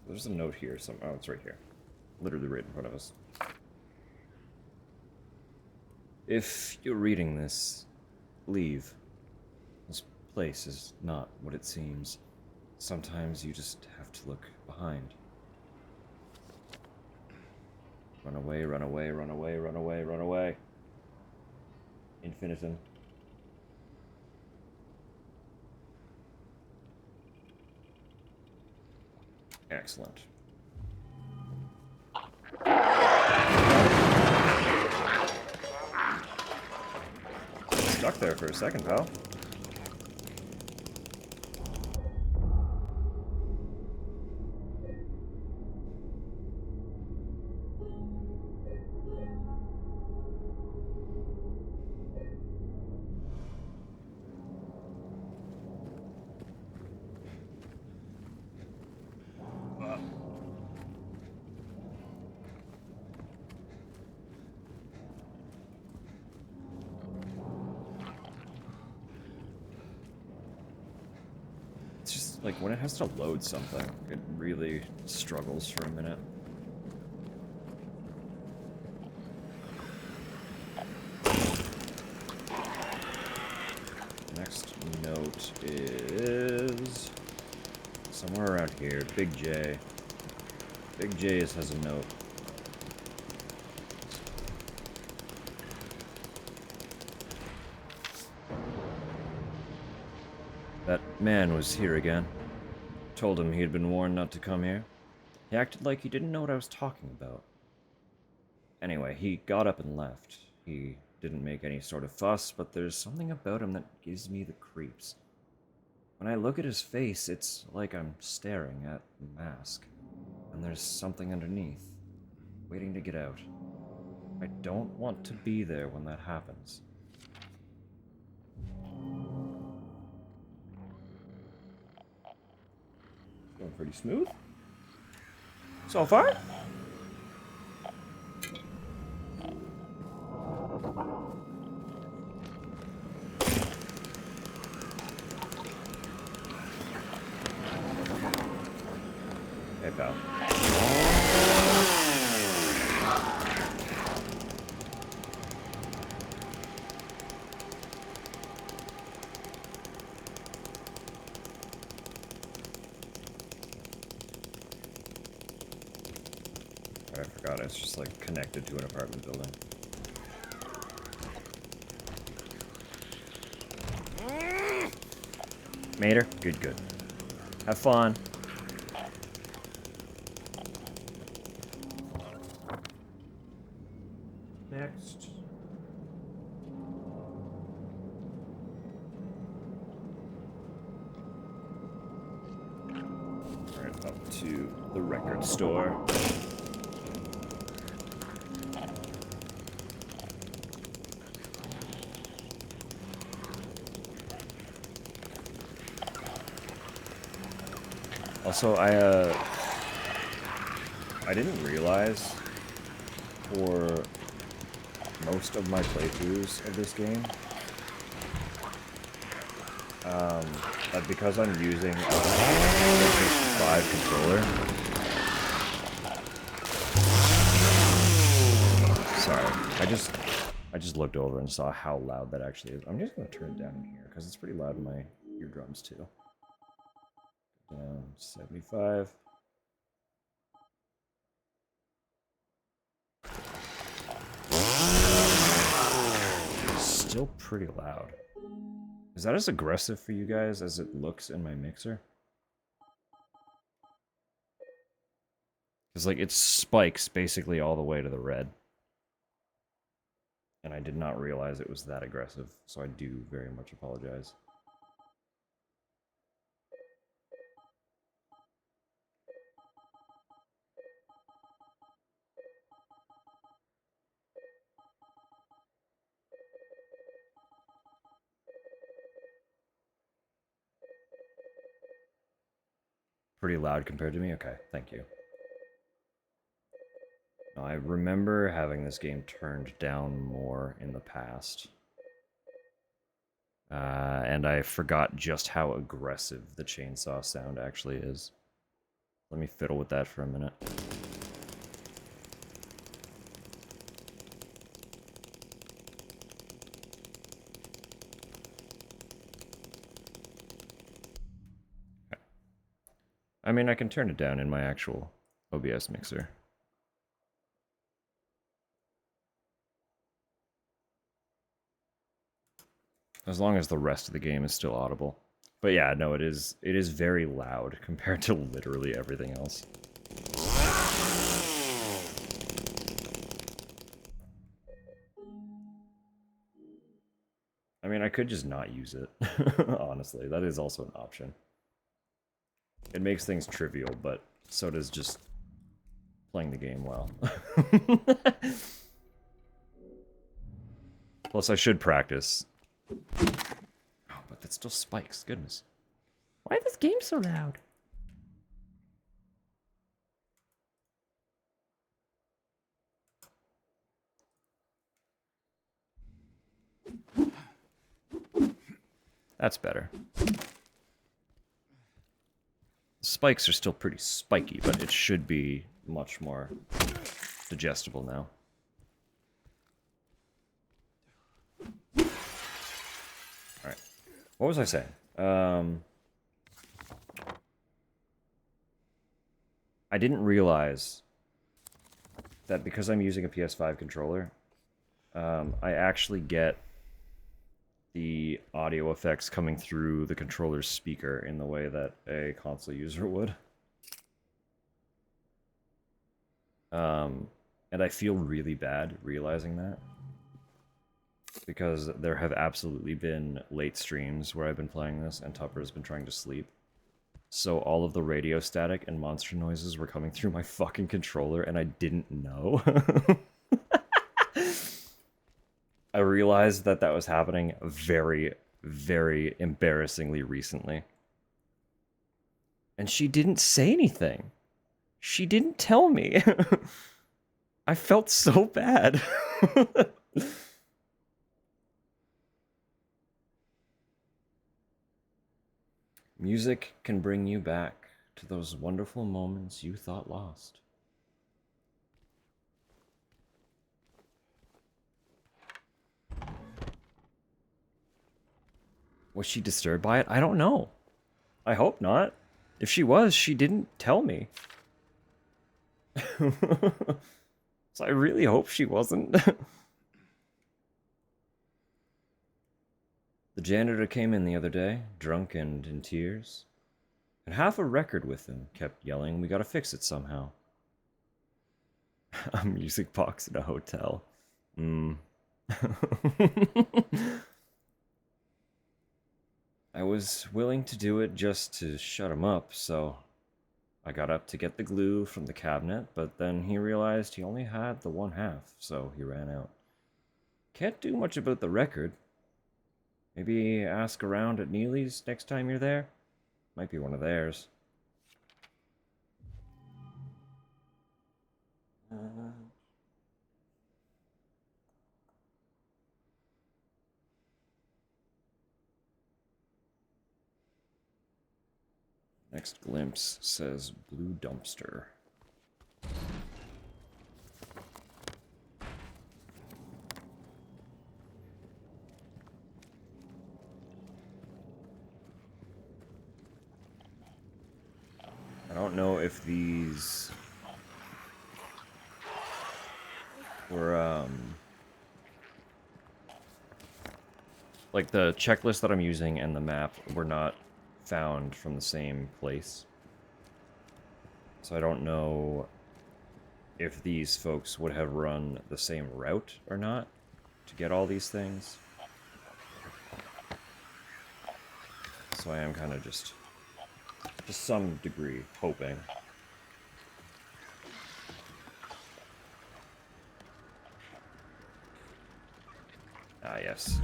There's a note here. Oh, it's right here. Literally right in front of us. If you're reading this, leave. This place is not what it seems. Sometimes you just have to look behind. Run away, run away, run away, run away, run away. Infinitum. Excellent. Stuck there for a second, pal. It's just like when it has to load something, it really struggles for a minute. Next note is somewhere around here. Big J. Big J has a note. That man was here again. Told him he had been warned not to come here. He acted like he didn't know what I was talking about. Anyway, he got up and left. He didn't make any sort of fuss, but there's something about him that gives me the creeps. When I look at his face, it's like I'm staring at a mask. And there's something underneath, waiting to get out. I don't want to be there when that happens. Going pretty smooth so far. Hey, pal. I forgot it's just like connected to an apartment building. Mater? Good, good. Have fun. Next. Right up to the record store. Also, I didn't realize for most of my playthroughs of this game that because I'm using a PlayStation 5 controller. Sorry, I just looked over and saw how loud that actually is. I'm just gonna turn it down in here because it's pretty loud in my eardrums too. Down 75. Still pretty loud. Is that as aggressive for you guys as it looks in my mixer? Because, like, it spikes basically all the way to the red. And I did not realize it was that aggressive, so I do very much apologize. Pretty loud compared to me? Okay, thank you. No, I remember having this game turned down more in the past. And I forgot just how aggressive the chainsaw sound actually is. Let me fiddle with that for a minute. I mean, I can turn it down in my actual OBS mixer. As long as the rest of the game is still audible. But yeah, no, it is very loud compared to literally everything else. I mean, I could just not use it. Honestly, that is also an option. It makes things trivial, but so does just playing the game well. Plus, I should practice. Oh, but that still spikes. Goodness. Why is this game so loud? That's better. spikes are still pretty spiky, but it should be much more digestible now. Alright. What was I saying? I didn't realize that because I'm using a PS5 controller, I actually get the audio effects coming through the controller's speaker in the way that a console user would. And I feel really bad realizing that. Because there have absolutely been late streams where I've been playing this and Tupper has been trying to sleep. So all of the radio static and monster noises were coming through my fucking controller and I didn't know. I realized that that was happening very, very embarrassingly recently. And she didn't say anything. She didn't tell me. I felt so bad. Music can bring you back to those wonderful moments you thought lost. Was she disturbed by it? I don't know. I hope not. If she was, she didn't tell me. So I really hope she wasn't. The janitor came in the other day, drunk and in tears. And half a record with him, kept yelling, we gotta fix it somehow. A music box in a hotel. I was willing to do it just to shut him up, so I got up to get the glue from the cabinet, but then he realized he only had the one half, so he ran out. Can't do much about the record. Maybe ask around at Neely's next time you're there? Might be one of theirs. Next glimpse says blue dumpster. I don't know if these were, like the checklist that I'm using and the map were not found from the same place. So I don't know if these folks would have run the same route or not to get all these things. So I am kind of just to some degree hoping. Ah, yes.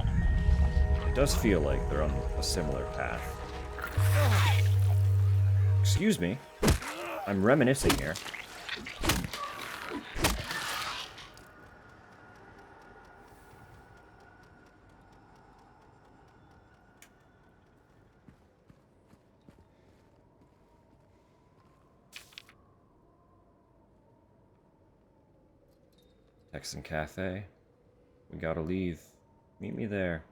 It does feel like they're on a similar path. Excuse me. I'm reminiscing here. Texan Cafe. We gotta leave. Meet me there.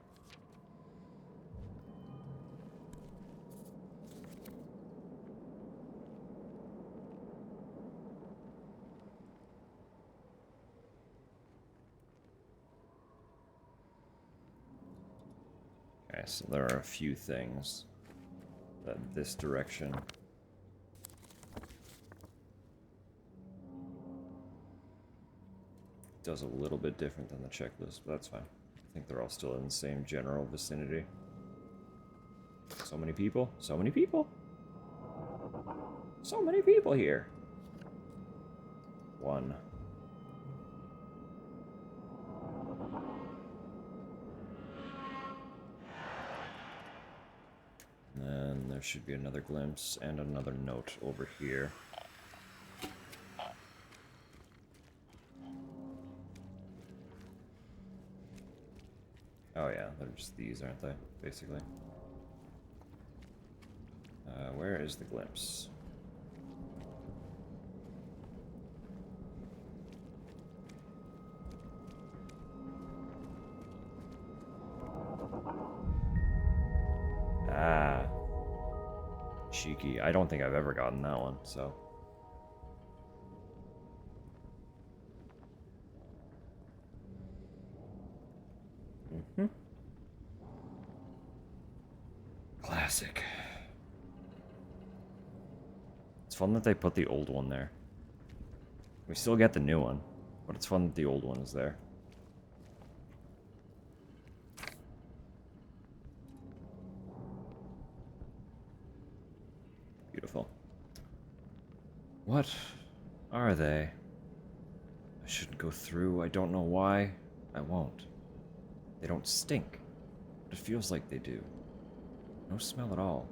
Okay, so there are a few things that this direction does a little bit different than the checklist, but that's fine. I think they're all still in the same general vicinity. So many people. So many people. So many people here. One. And then there should be another glimpse and another note over here. Oh yeah, they're just these, aren't they? Basically. Where is the glimpse? cheeky. I don't think I've ever gotten that one, so. Classic. It's fun that they put the old one there. We still get the new one, but it's fun that the old one is there. Beautiful. What are they? I shouldn't go through. I don't know why. I won't. They don't stink, but it feels like they do. No smell at all.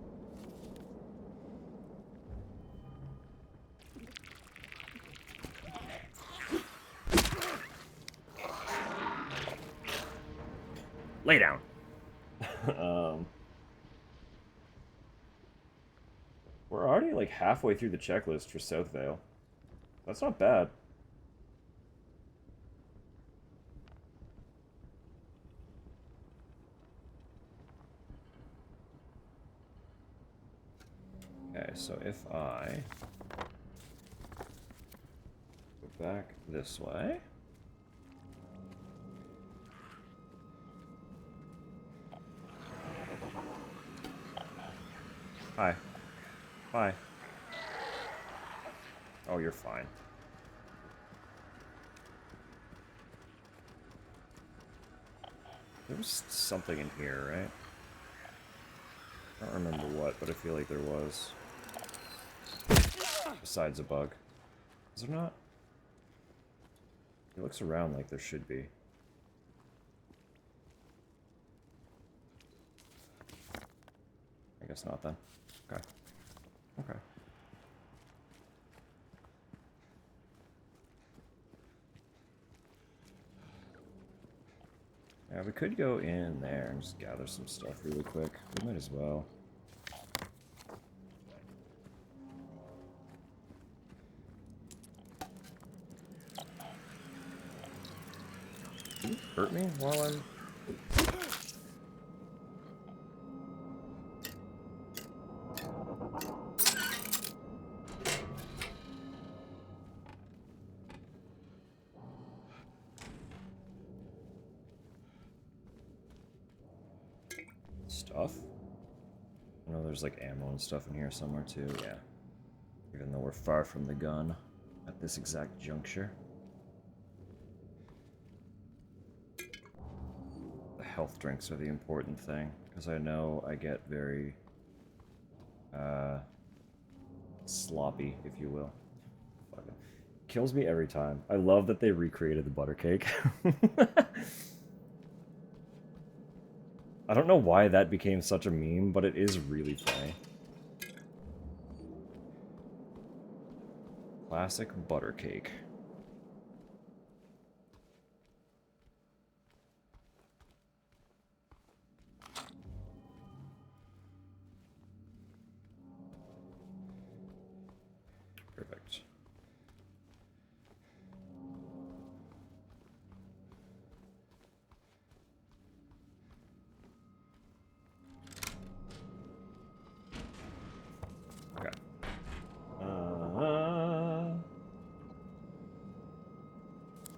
Lay down. We're already like halfway through the checklist for South Vale. That's not bad. Okay, so if I go back this way. Hi. Hi. Oh, you're fine. There was something in here, right? I don't remember what, but I feel like there was. Besides a bug. Is there not? It looks around like there should be. I guess not then. Okay. Okay. Yeah, we could go in there and just gather some stuff really quick. We might as well. Can you hurt me while I'm... Stuff? I know there's like ammo and stuff in here somewhere too, yeah. Even though we're far from the gun at this exact juncture. The health drinks are the important thing, because I know I get very sloppy, if you will. Fucking kills me every time. I love that they recreated the butter cake. I don't know why that became such a meme, but it is really funny. Classic butter cake. Perfect. Okay.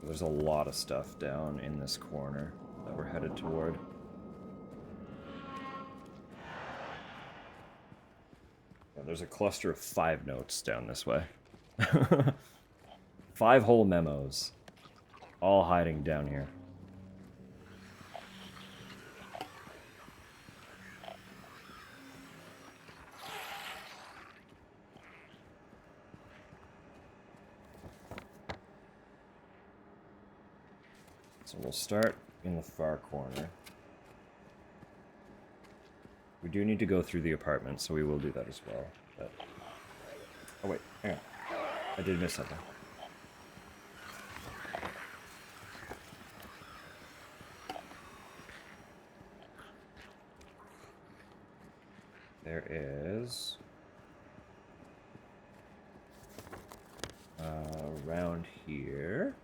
There's a lot of stuff down in this corner that we're headed toward. Yeah, there's a cluster of 5 notes down this way. 5 whole memos. All hiding down here. So we'll start in the far corner. We do need to go through the apartment, so we will do that as well. But... oh wait, hang on. I did miss something. There is... around here...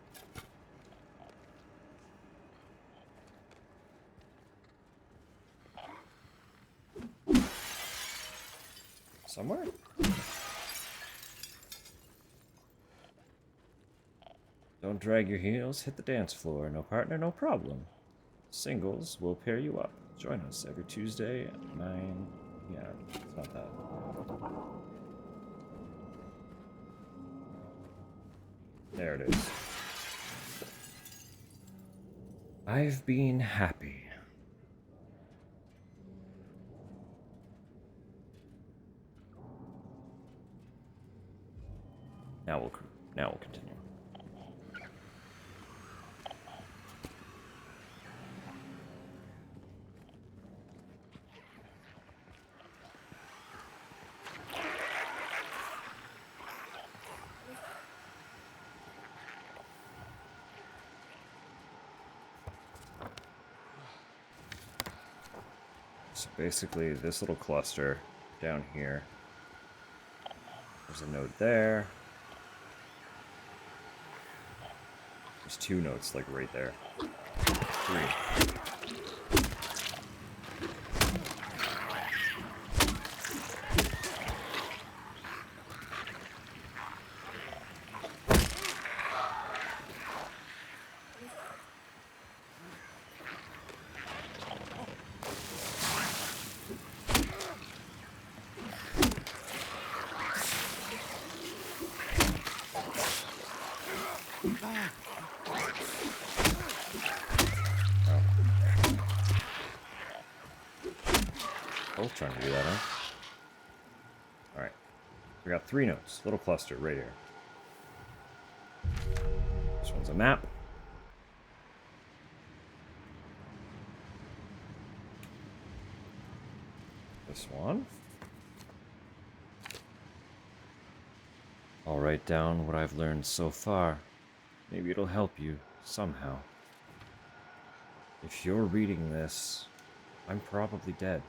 somewhere? Don't drag your heels, hit the dance floor. No partner, no problem. Singles will pair you up. Join us every Tuesday at 9. Yeah, it's not that. There it is. I've been happy. Now we'll continue. So basically, this little cluster down here. There's a node there. There's 2 nodes, like, right there. 3. Both trying to do that, huh? Alright. We got 3 nodes. Little cluster right here. This one's a map. This one. I'll write down what I've learned so far. Maybe it'll help you somehow. If you're reading this, I'm probably dead.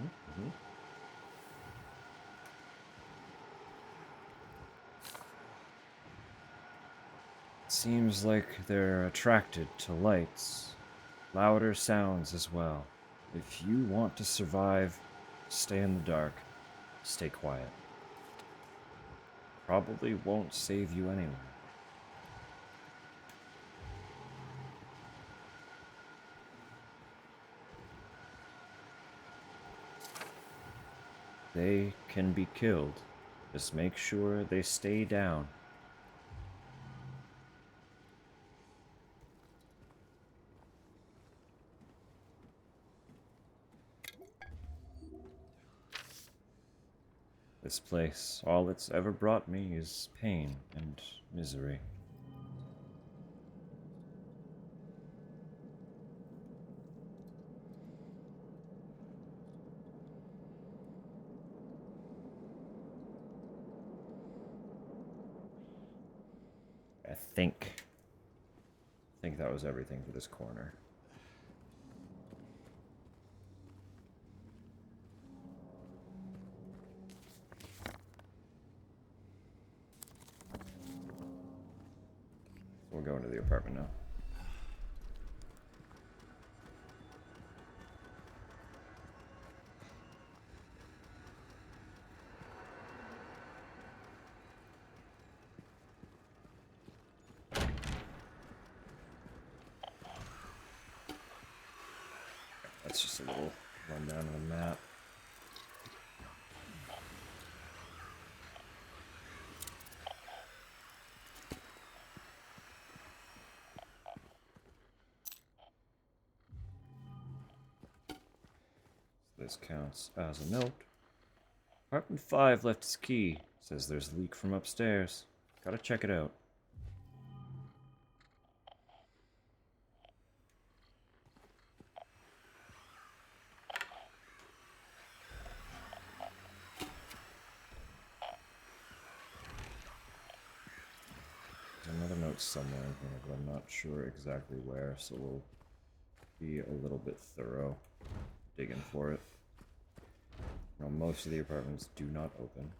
Mm-hmm. Seems like they're attracted to lights, louder sounds as well. If you want to survive, stay in the dark, stay quiet. Probably won't save you anyway. They can be killed. Just make sure they stay down. This place, all it's ever brought me is pain and misery. I think that was everything for this corner. We'll go into the apartment now. That's just a little rundown of the map. This counts as a note. Apartment 5 left its key. Says there's a leak from upstairs. Gotta check it out. There's another note somewhere in here, but I'm not sure exactly where, so we'll be a little bit thorough digging for it. Now, most of the apartments do not open.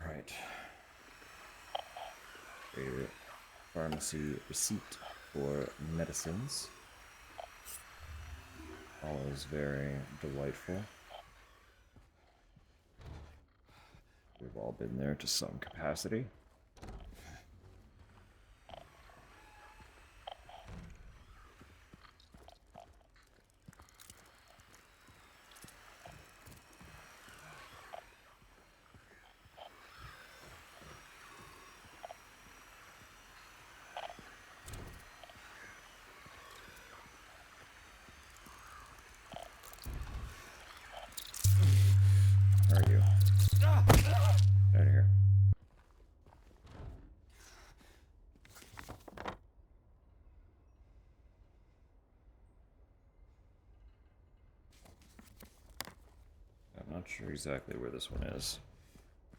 Right. a pharmacy receipt for medicines. All is very delightful. We've all been there to some capacity. Where are you? Out of here. I'm not sure exactly where this one is.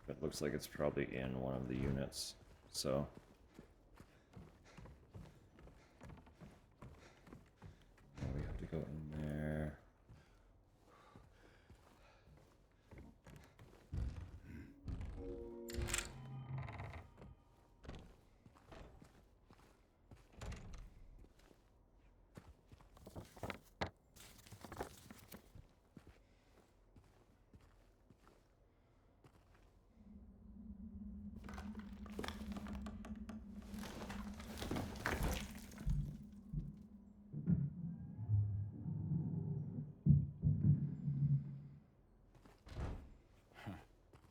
It looks like it's probably in one of the units, so... we have to go in there.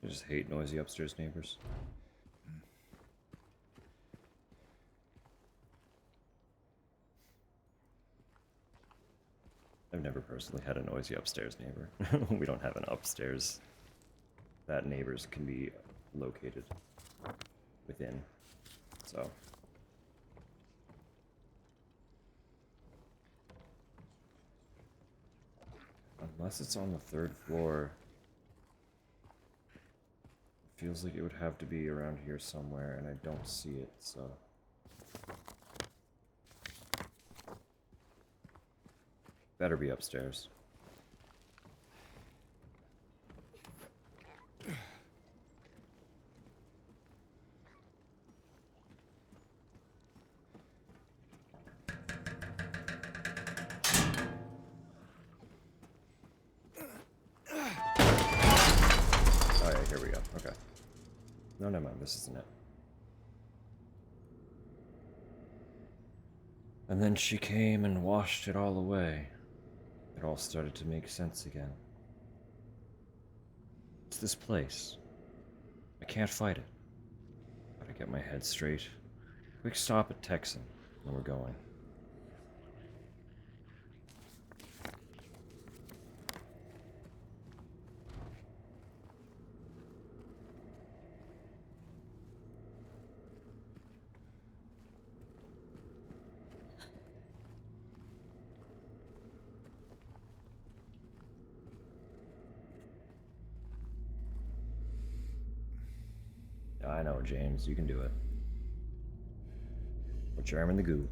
I just hate noisy upstairs neighbors. I've never personally had a noisy upstairs neighbor. We don't have an upstairs that neighbors can be located within, so... Unless it's on the third floor, it feels like it would have to be around here somewhere, and I don't see it, so... Better be upstairs. Oh yeah, here we go. Okay. No, never mind. This isn't it. And then she came and washed it all away. It all started to make sense again. It's this place. I can't fight it. Gotta get my head straight. Quick stop at Texan, where we're going. I know, James, you can do it. Put your arm in the goo.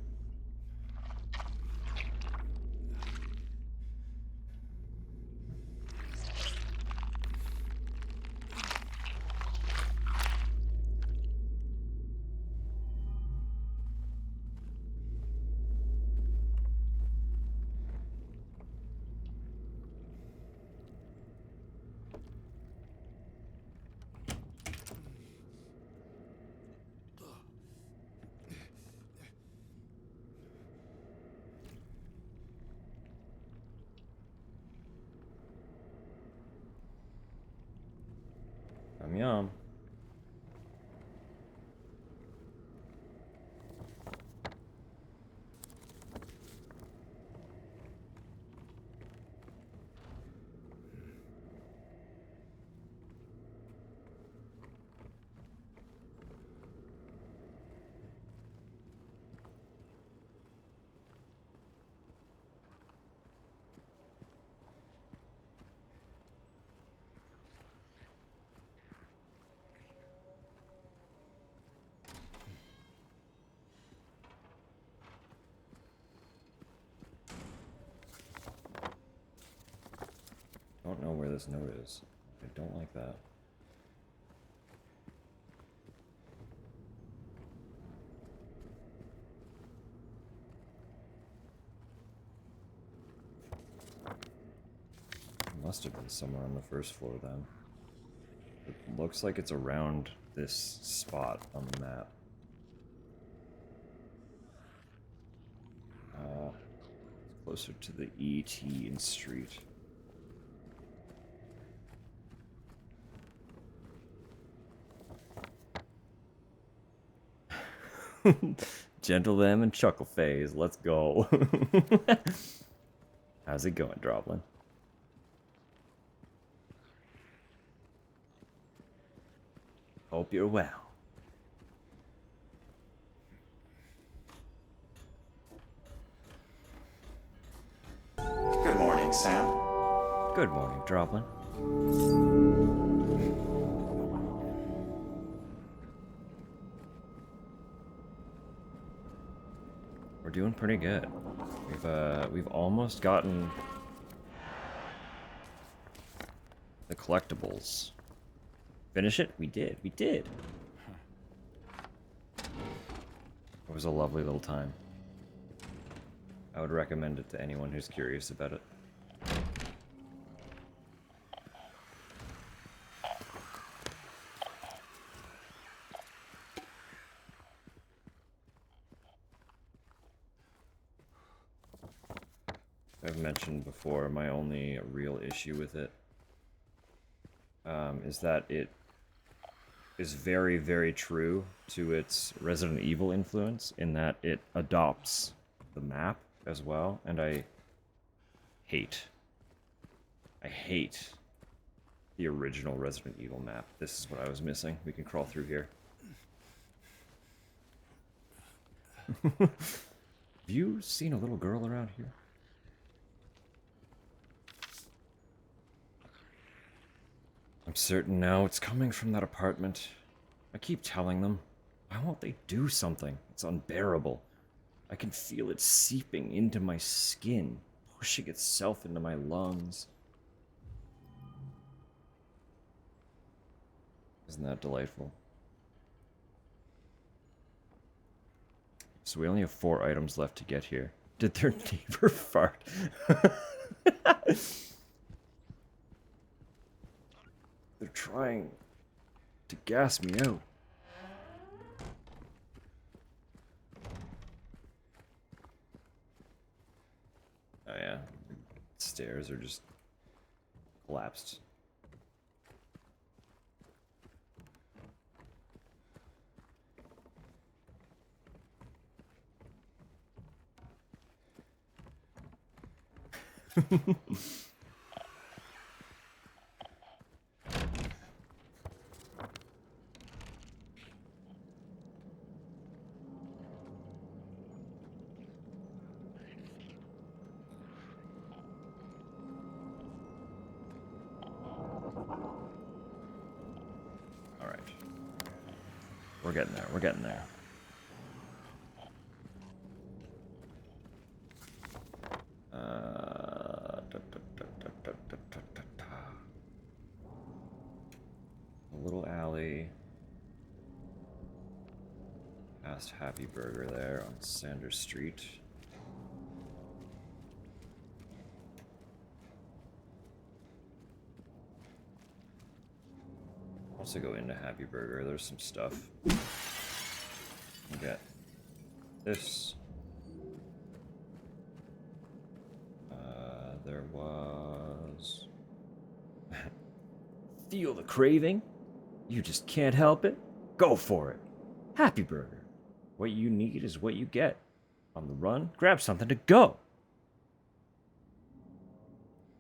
Yum yum. Don't know where this note is. I don't like that. Must have been somewhere on the first floor then. It looks like it's around this spot on the map. It's closer to the ET in street. Gentle them and chuckle phase. Let's go. How's it going, Droblin? Hope you're well. Good morning, Sam. Good morning, Droblin. We're doing pretty good. We've almost gotten the collectibles. Finish it? We did. We did. It was a lovely little time. I would recommend it to anyone who's curious about it. I've mentioned before, my only real issue with it is that it is very, very true to its Resident Evil influence in that it adopts the map as well, and I hate the original Resident Evil map. This is what I was missing. We can crawl through here. Have you seen a little girl around here? I'm certain now it's coming from that apartment. I keep telling them. Why won't they do something? It's unbearable. I can feel it seeping into my skin, pushing itself into my lungs. Isn't that delightful? So we only have 4 items left to get here. Did their neighbor fart? They're trying to gas me out. Oh yeah, stairs are just collapsed. Alright. We're getting there, we're getting there. A little alley. Past Happy Burger there on Sanders Street. Also go into Happy Burger, there's some stuff. You get this. There was... Feel the craving? You just can't help it? Go for it. Happy Burger. What you need is what you get. On the run, grab something to go.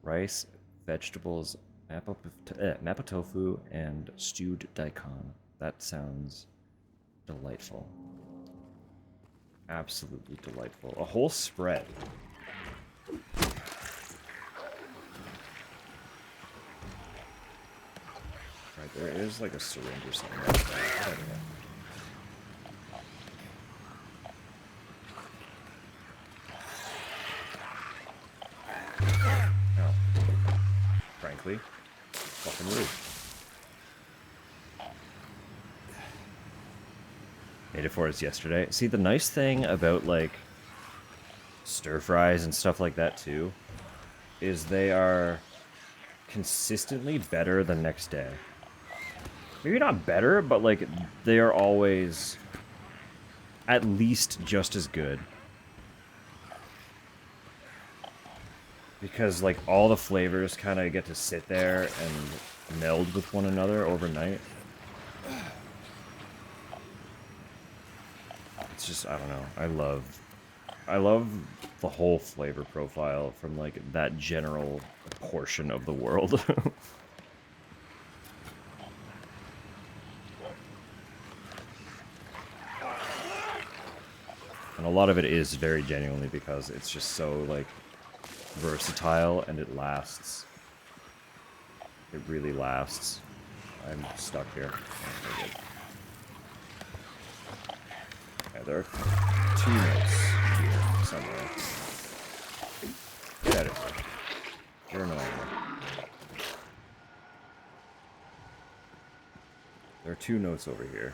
Rice, vegetables, mapo tofu, and stewed daikon. That sounds delightful. Absolutely delightful. A whole spread. Right, there is like a syringe or something like that. Oh. Frankly, fucking rude. Made it for us yesterday. See, the nice thing about like stir fries and stuff like that too is they are consistently better the next day. Maybe not better, but like they are always at least just as good. Because like all the flavors kind of get to sit there and meld with one another overnight. It's just, I don't know. I love the whole flavor profile from like that general portion of the world. And a lot of it is very genuinely because it's just so like versatile and it lasts. It really lasts. I'm stuck here. Okay, good. Okay, there are 2 notes here somewhere. Get out of here. You're annoying me. There are 2 notes over here.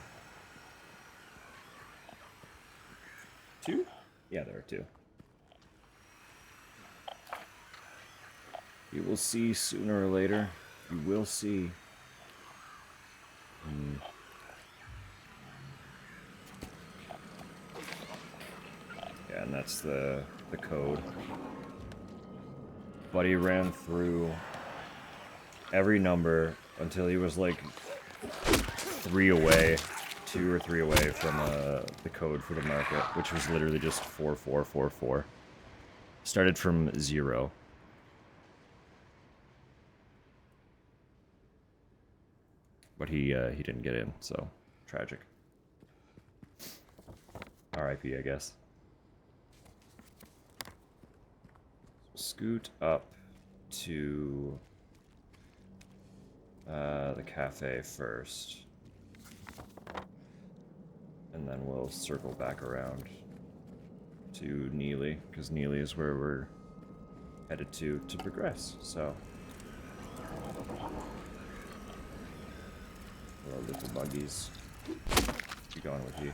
2? Yeah, there are 2. You will see sooner or later. You will see. Yeah, and that's the code. Buddy ran through every number until he was like 3 away, 2 or 3 away from the code for the market, which was literally just 4444. Started from 0. But he didn't get in, so tragic. R.I.P. I guess. Scoot up to the cafe first, and then we'll circle back around to Neely, because Neely is where we're headed to progress. So. Hello, little buggies. Be going with you.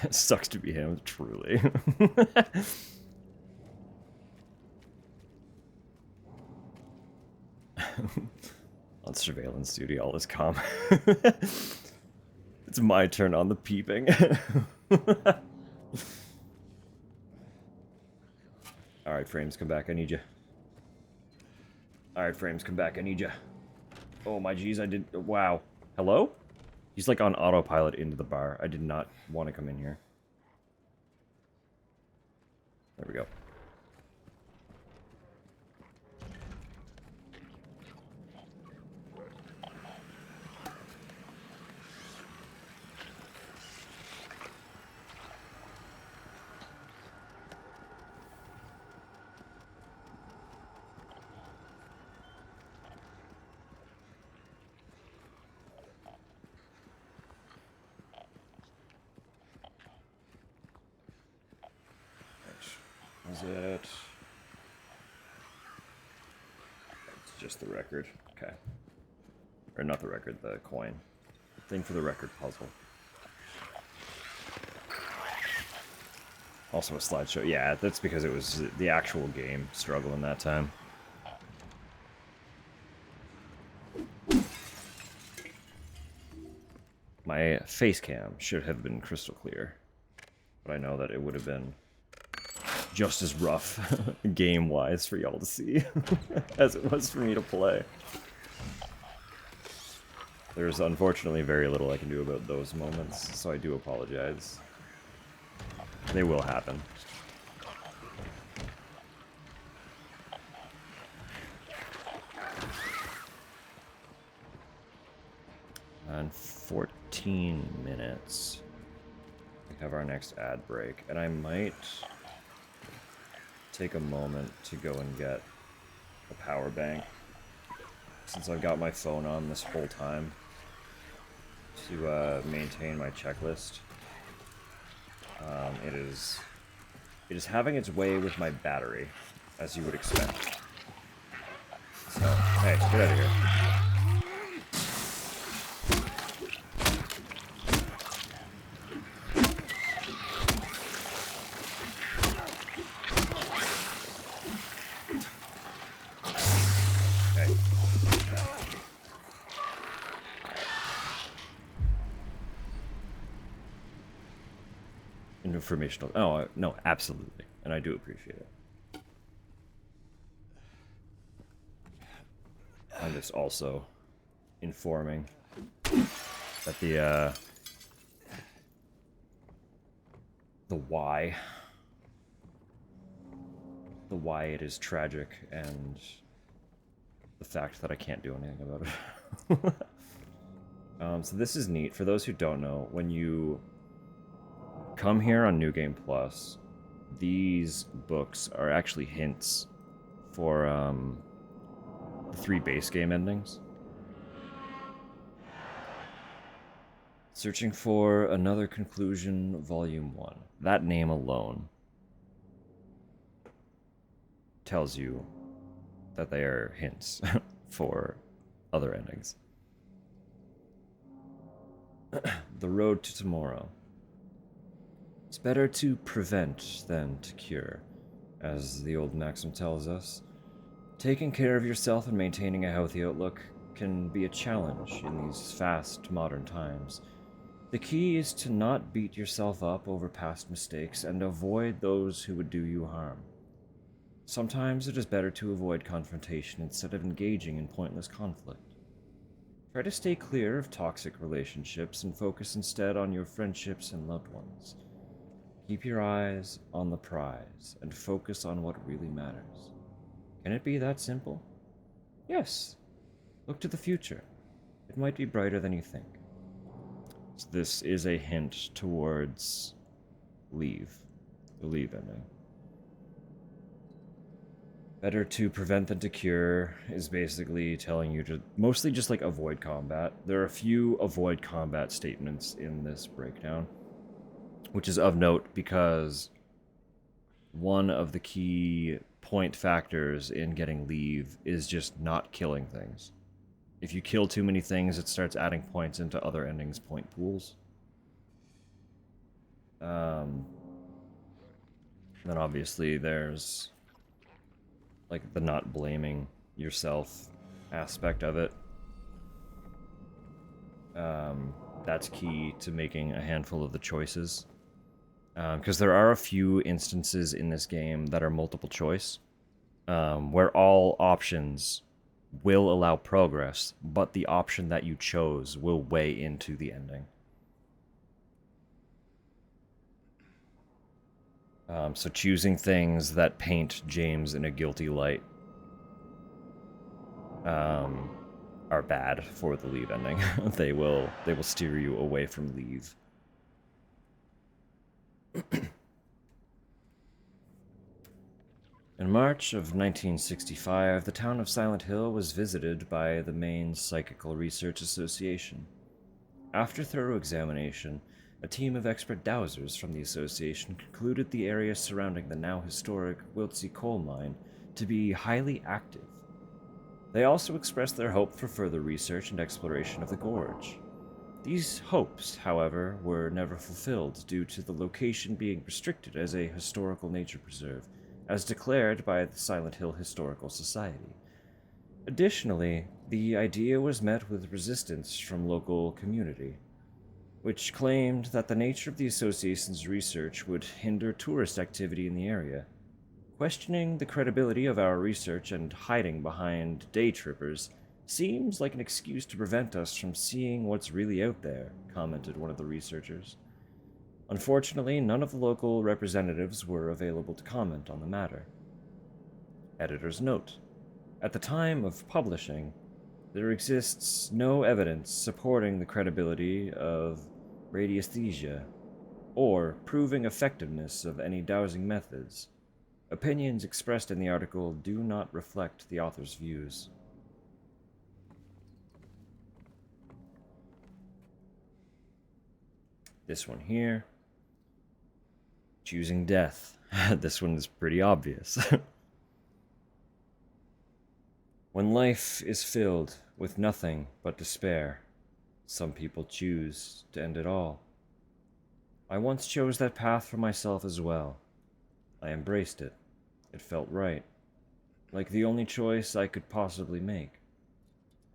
It sucks to be him, truly. On surveillance duty, all is calm. It's my turn on the peeping. Alright, Frames, come back. I need you. Alright, Frames, come back. I need you. Oh my jeez, I did. Wow. Hello? He's like on autopilot into the bar. I did not want to come in here. There we go. Is it? It's just the record. Okay. Or not the record, the coin. Thing for the record puzzle. Also a slideshow. Yeah, that's because it was the actual game struggling that time. My face cam should have been crystal clear. But I know that it would have been just as rough game-wise for y'all to see as it was for me to play. There's unfortunately very little I can do about those moments, so I do apologize. They will happen. And 14 minutes. We have our next ad break, and I might take a moment to go and get a power bank, since I've got my phone on this whole time to maintain my checklist. It is having its way with my battery, as you would expect. So, hey, get out of here. informational. Oh, no, absolutely. And I do appreciate it. I'm just also informing that the why it is tragic and the fact that I can't do anything about it. So this is neat. For those who don't know, when you come here on New Game Plus, these books are actually hints for the 3 base game endings. Searching for Another Conclusion, Volume 1. That name alone tells you that they are hints for other endings. The Road to Tomorrow. It's better to prevent than to cure, as the old maxim tells us. Taking care of yourself and maintaining a healthy outlook can be a challenge in these fast modern times. The key is to not beat yourself up over past mistakes and avoid those who would do you harm. Sometimes it is better to avoid confrontation instead of engaging in pointless conflict. Try to stay clear of toxic relationships and focus instead on your friendships and loved ones. Keep your eyes on the prize and focus on what really matters. Can it be that simple? Yes. Look to the future. It might be brighter than you think. So this is a hint towards Leave. The Leave ending. Better to prevent than to cure is basically telling you to mostly just like avoid combat. There are a few avoid combat statements in this breakdown, which is of note because one of the key point factors in getting leave is just not killing things. If you kill too many things, it starts adding points into other endings' point pools. Then obviously there's like the not blaming yourself aspect of it. That's key to making a handful of the choices. Because there are a few instances in this game that are multiple choice, where all options will allow progress, but the option that you chose will weigh into the ending. So choosing things that paint James in a guilty light are bad for the Leave ending. They will steer you away from Leave. In March of 1965, the town of Silent Hill was visited by the Maine Psychical Research Association. After thorough examination, a team of expert dowsers from the association concluded the area surrounding the now historic Wiltsey coal mine to be highly active. They also expressed their hope for further research and exploration of the gorge. These hopes, however, were never fulfilled due to the location being restricted as a historical nature preserve, as declared by the Silent Hill Historical Society. Additionally, the idea was met with resistance from local community, which claimed that the nature of the association's research would hinder tourist activity in the area. Questioning the credibility of our research and hiding behind day trippers seems like an excuse to prevent us from seeing what's really out there, commented one of the researchers. Unfortunately, none of the local representatives were available to comment on the matter. Editor's note: at the time of publishing, there exists no evidence supporting the credibility of radiesthesia or proving effectiveness of any dowsing methods. Opinions expressed in the article do not reflect the author's views. This one here. Choosing death. This one is pretty obvious. When life is filled with nothing but despair, some people choose to end it all. I once chose that path for myself as well. I embraced it. It felt right, like the only choice I could possibly make.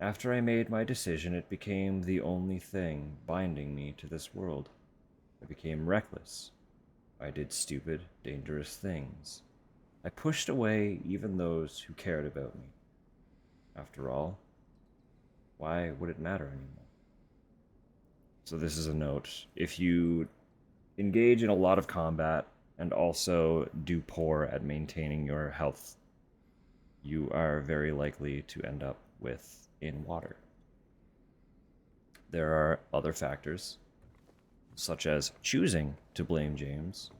After I made my decision, it became the only thing binding me to this world. I became reckless, I did stupid, dangerous things. I pushed away even those who cared about me. After all, why would it matter anymore? So this is a note. If you engage in a lot of combat and also do poor at maintaining your health, you are very likely to end up in water. There are other factors, such as choosing to blame James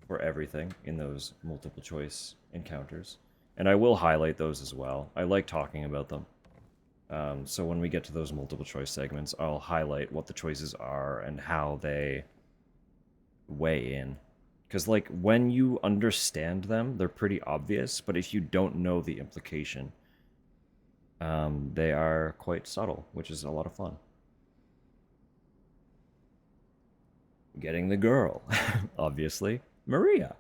for everything in those multiple choice encounters. And I will highlight those as well. I like talking about them. So when we get to those multiple choice segments, I'll highlight what the choices are and how they weigh in. Because, like, when you understand them, they're pretty obvious, but if you don't know the implication, they are quite subtle, which is a lot of fun. Getting the girl, obviously. Maria.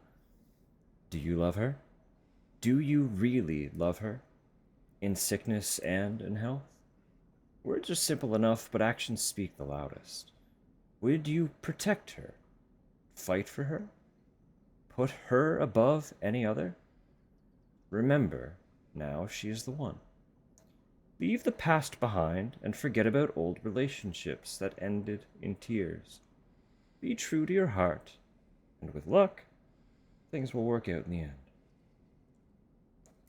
Do you love her? Do you really love her? In sickness and in health? Words are simple enough, but actions speak the loudest. Would you protect her? Fight for her? Put her above any other? Remember, now she is the one. Leave the past behind and forget about old relationships that ended in tears. Be true to your heart, and with luck, things will work out in the end.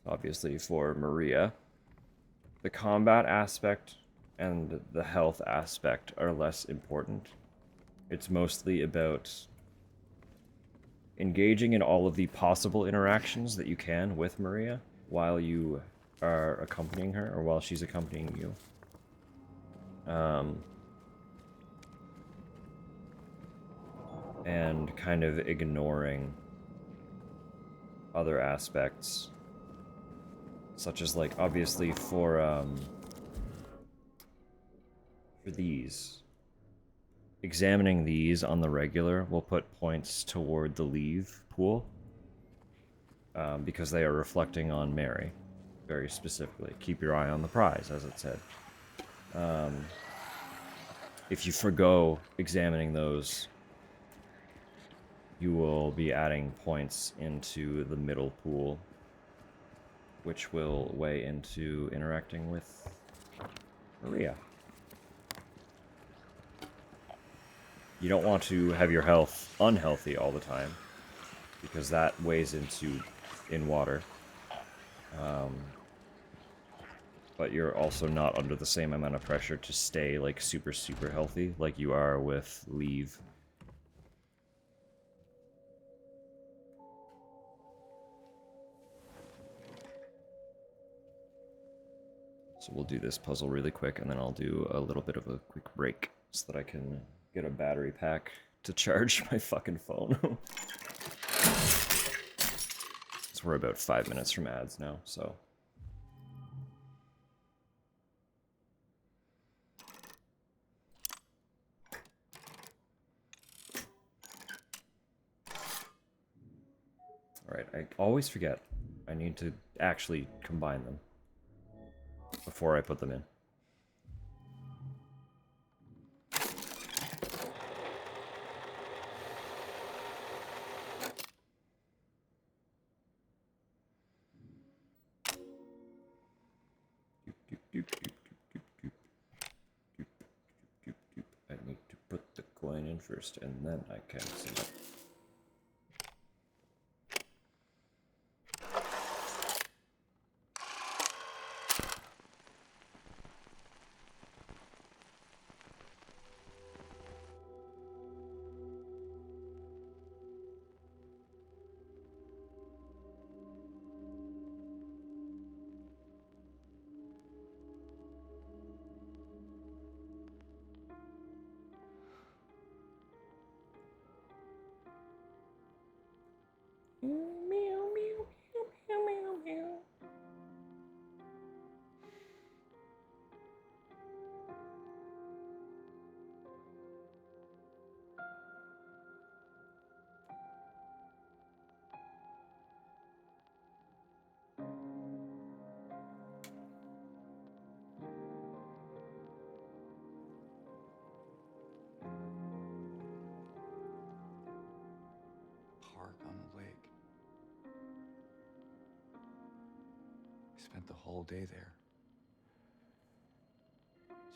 Obviously, for Maria, the combat aspect and the health aspect are less important. It's mostly about engaging in all of the possible interactions that you can with Maria while you are accompanying her, or while she's accompanying you. And kind of ignoring other aspects, such as, like, obviously for these, examining these on the regular will put points toward the leave pool, because they are reflecting on Mary, very specifically. Keep your eye on the prize, as it said. If you forgo examining those, you will be adding points into the middle pool, which will weigh into interacting with Maria. You don't want to have your health unhealthy all the time, because that weighs in water. But you're also not under the same amount of pressure to stay, like, super, super healthy like you are with leave. So we'll do this puzzle really quick, and then I'll do a little bit of a quick break so that I can get a battery pack to charge my fucking phone. So we're about 5 minutes from ads now, so... Alright, I always forget. I need to actually combine them before I put them in. I need to put the coin in first, and then I can see it. spent the whole day there.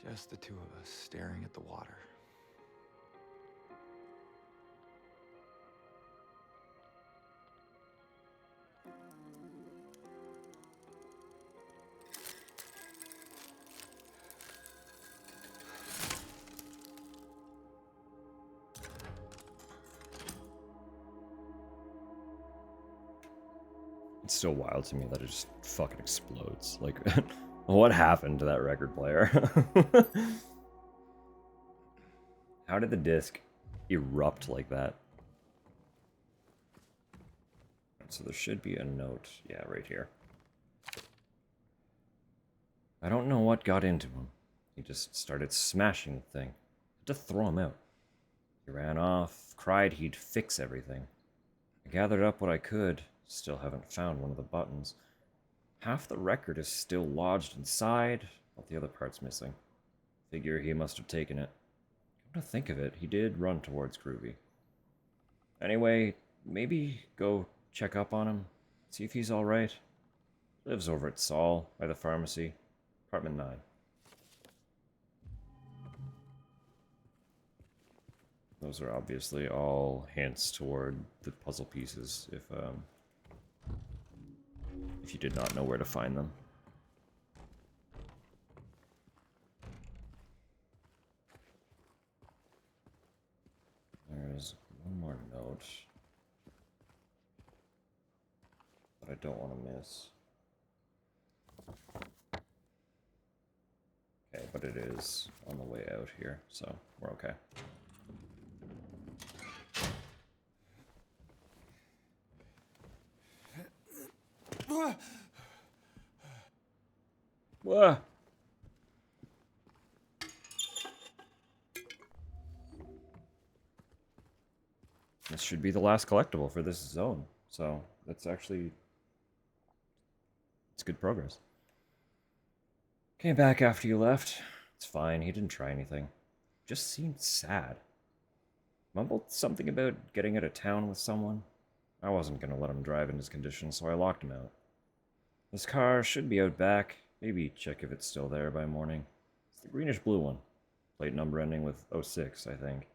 Just the two of us staring at the water. It's still wild to me that it just fucking explodes. Like, what happened to that record player? How did the disc erupt like that? So there should be a note. Yeah, right here. I don't know what got into him. He just started smashing the thing. Had to throw him out. He ran off, cried he'd fix everything. I gathered up what I could. Still haven't found one of the buttons. Half the record is still lodged inside, but the other part's missing. Figure he must have taken it. Come to think of it, he did run towards Groovy. Anyway, maybe go check up on him, see if he's alright. Lives over at Saul, by the pharmacy. Apartment 9. Those are obviously all hints toward the puzzle pieces, if you did not know where to find them. There's one more note that I don't want to miss. Okay, but it is on the way out here, so we're okay. Whoa! This should be the last collectible for this zone, so that's actually... it's good progress. Came back after you left. It's fine, he didn't try anything. Just seemed sad. Mumbled something about getting out of town with someone. I wasn't gonna let him drive in his condition, so I locked him out. His car should be out back. Maybe check if it's still there by morning. It's the greenish-blue one. Plate number ending with 06, I think.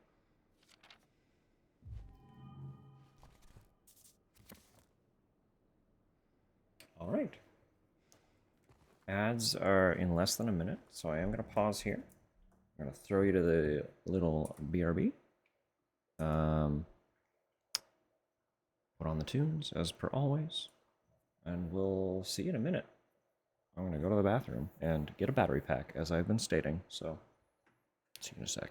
Alright. Ads are in less than a minute, so I am going to pause here. I'm going to throw you to the little BRB. Put on the tunes, as per always. And we'll see you in a minute. I'm going to go to the bathroom and get a battery pack, as I've been stating, so see you in a sec.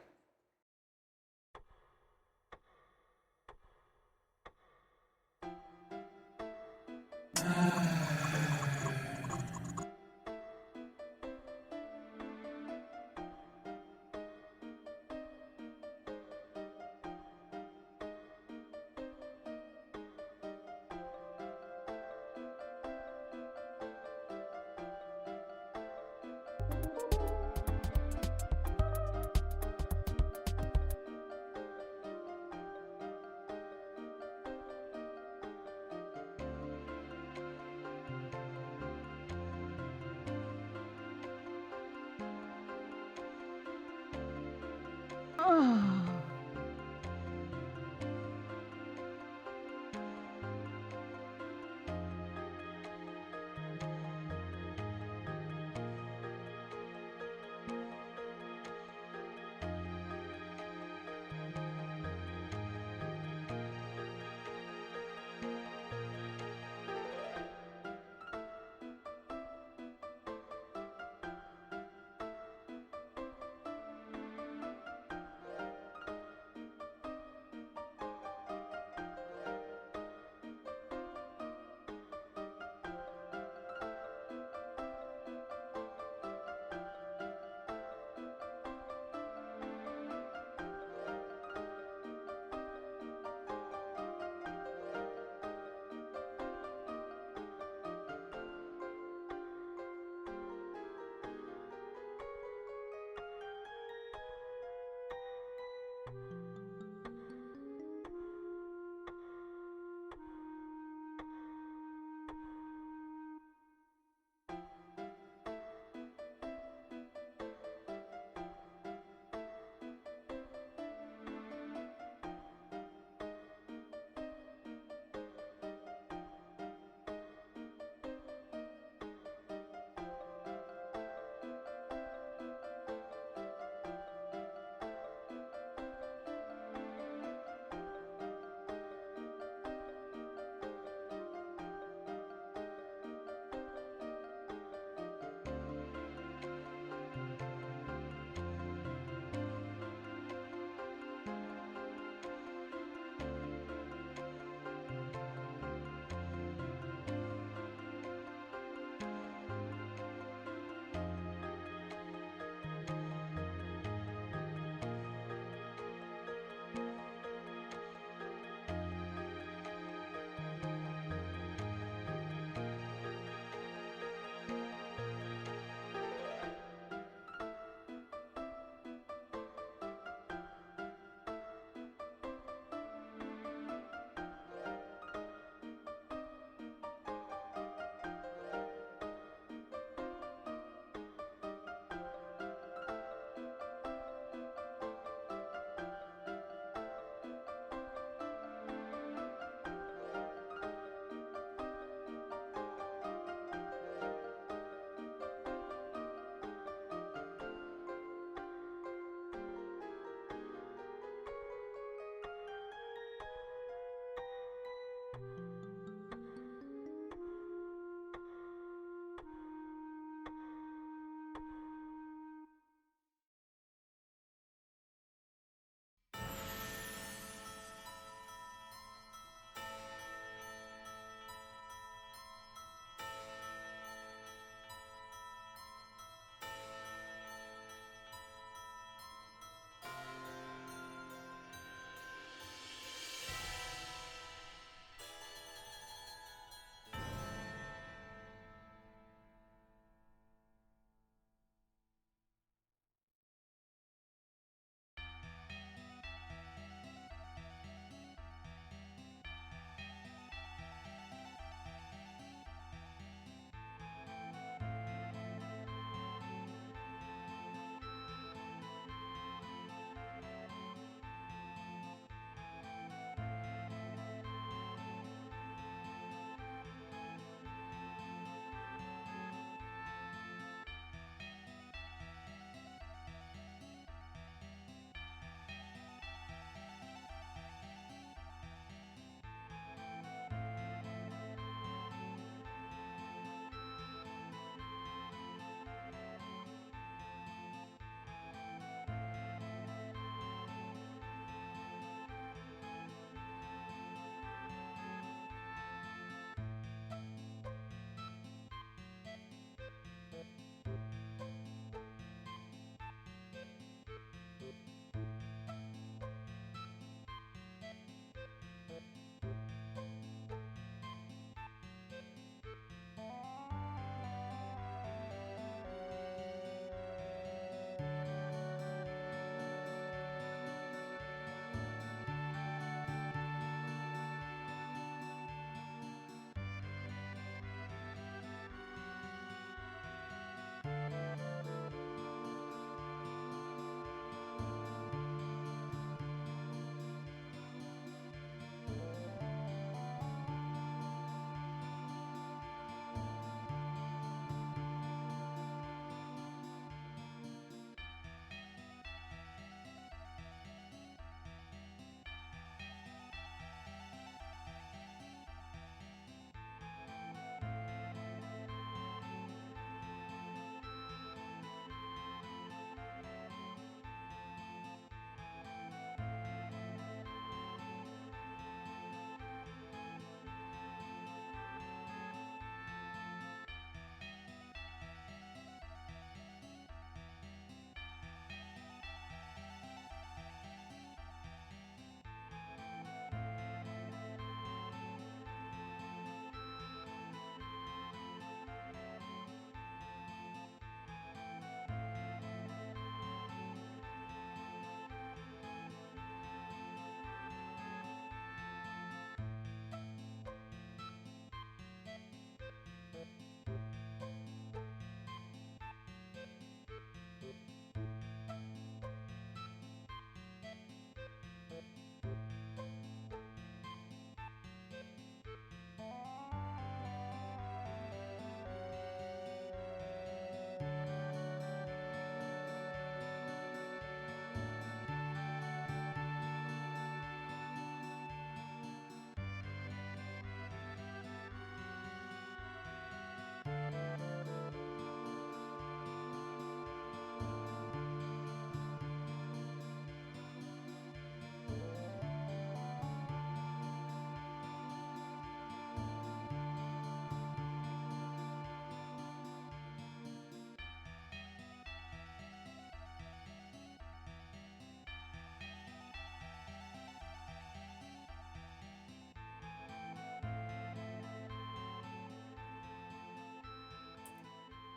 Oh.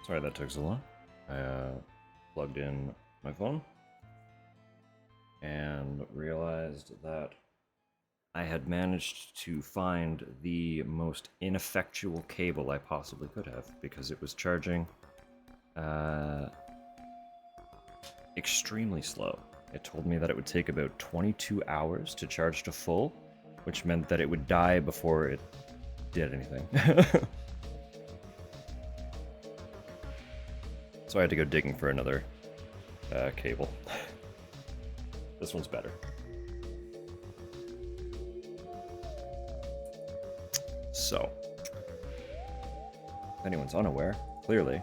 Sorry that took so long. I plugged in my phone and realized that I had managed to find the most ineffectual cable I possibly could have because it was charging extremely slow. It told me that it would take about 22 hours to charge to full, which meant that it would die before it did anything. So I had to go digging for another cable. This one's better. So, if anyone's unaware, clearly,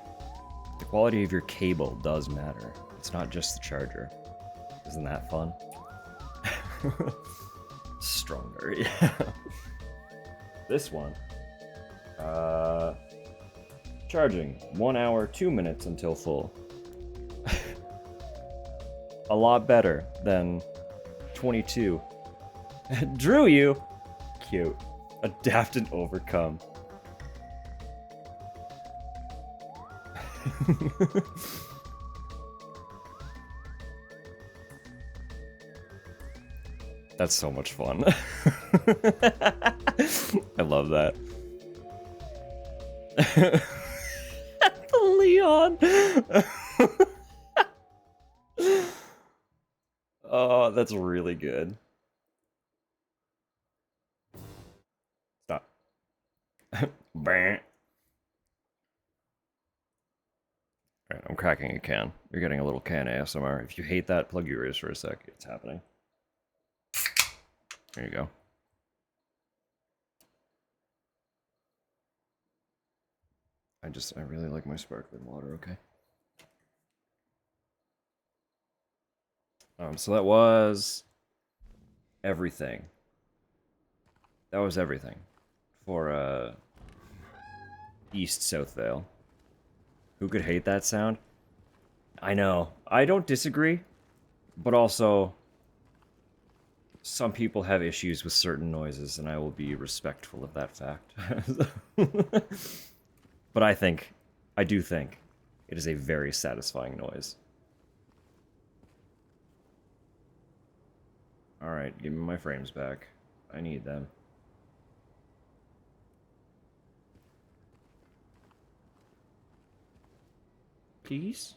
the quality of your cable does matter. It's not just the charger. Isn't that fun? Stronger, yeah. This one, charging 1 hour, 2 minutes until full. A lot better than 22. Drew you! Cute. Adapt and overcome. That's so much fun. I love that. Leon! Oh, that's really good. Stop. Alright, I'm cracking a can. You're getting a little can ASMR. If you hate that, plug your ears for a sec. It's happening. There you go. I really like my sparkling water, okay? So that was everything. That was everything for East South Vale. Who could hate that sound? I know. I don't disagree, but also some people have issues with certain noises, and I will be respectful of that fact. But I do think, it is a very satisfying noise. Alright, give me my frames back. I need them. Please?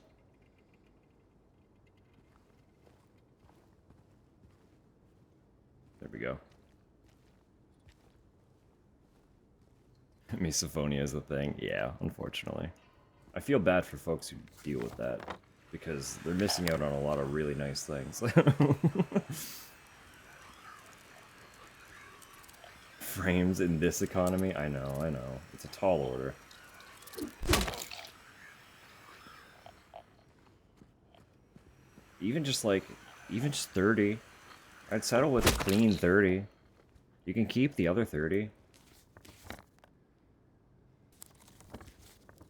There we go. Misophonia is the thing. Yeah, unfortunately. I feel bad for folks who deal with that, because they're missing out on a lot of really nice things. Frames in this economy? I know. It's a tall order. Even just 30. I'd settle with a clean 30. You can keep the other 30.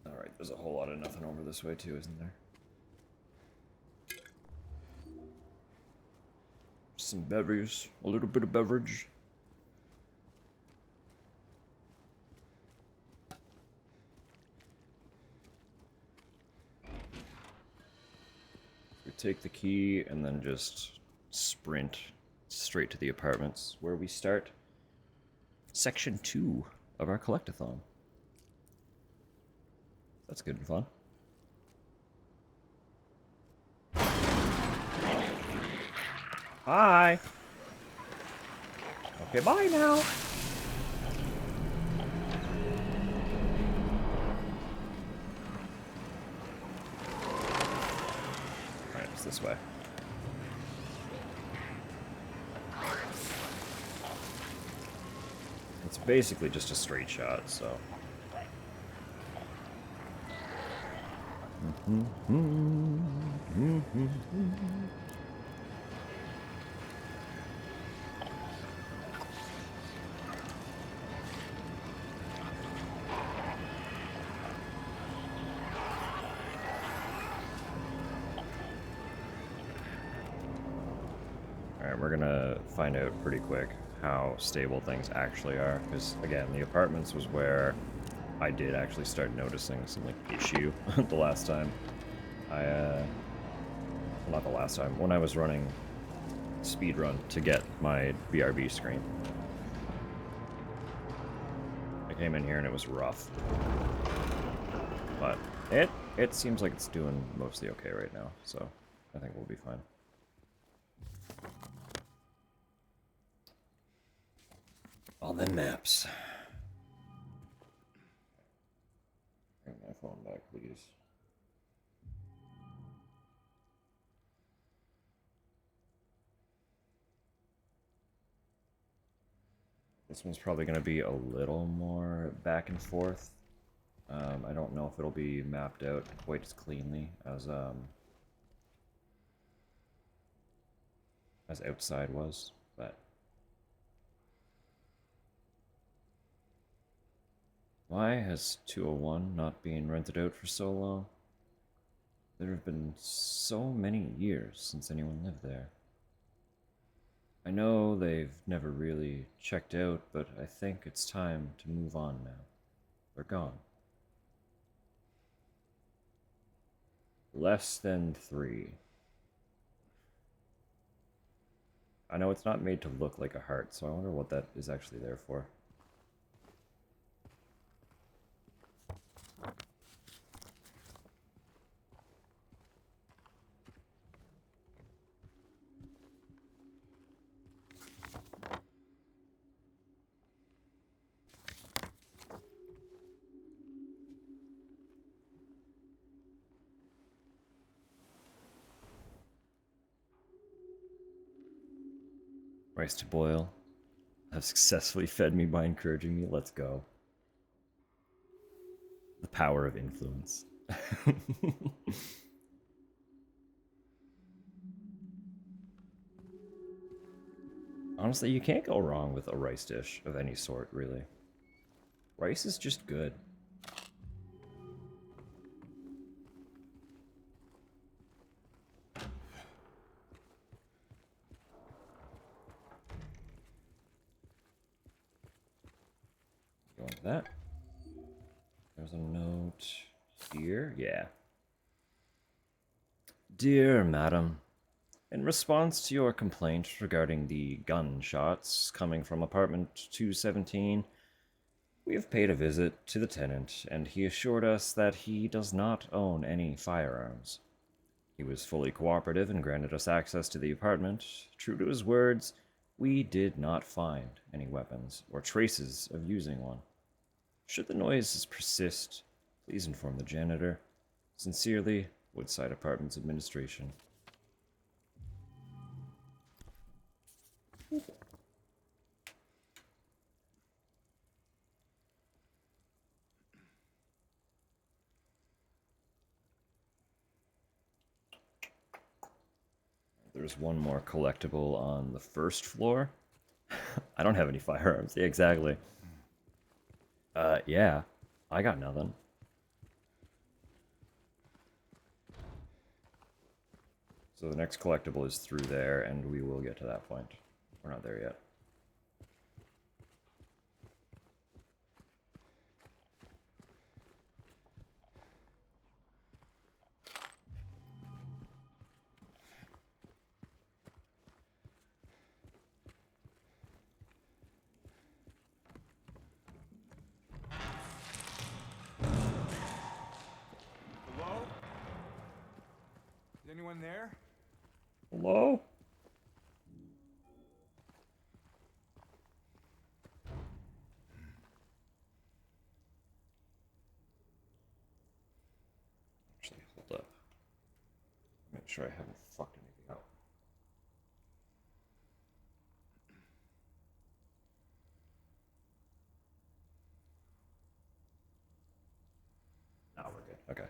Alright, there's a whole lot of nothing over this way too, isn't there? Some beverage, a little bit of beverage. We take the key and then just sprint straight to the apartments, where we start section 2 of our collectathon. That's good and fun. Hi! Okay, bye now! Alright, it's this way. It's basically just a straight shot, so... Alright, we're gonna find out pretty quick how stable things actually are, because, again, the apartments was where I did actually start noticing some like issue the last time. Well, not the last time, when I was running speedrun to get my BRB screen. I came in here and it was rough. But it seems like it's doing mostly okay right now, so I think we'll be fine. All the maps. Bring my phone back, please. This one's probably going to be a little more back and forth. I don't know if it'll be mapped out quite as cleanly as outside was, but why has 201 not been rented out for so long? There have been so many years since anyone lived there. I know they've never really checked out, but I think it's time to move on now. They're gone. Less than 3. I know it's not made to look like a heart, so I wonder what that is actually there for. Rice to boil. Have successfully fed me by encouraging me. Let's go. The power of influence. Honestly, you can't go wrong with a rice dish of any sort, really. Rice is just good. Go into that. There's a note here. Yeah. Dear Madam, in response to your complaint regarding the gunshots coming from apartment 217, we have paid a visit to the tenant, and he assured us that he does not own any firearms. He was fully cooperative and granted us access to the apartment. True to his words, we did not find any weapons or traces of using one. Should the noises persist, please inform the janitor. Sincerely, Woodside Apartments Administration. There's one more collectible on the first floor. I don't have any firearms. Yeah, exactly. Yeah. I got nothing. So the next collectible is through there, and we will get to that point. We're not there yet. Hello? Is anyone there? Hello? Actually, hold up. Make sure I haven't fucked anything up. No, we're good. Okay.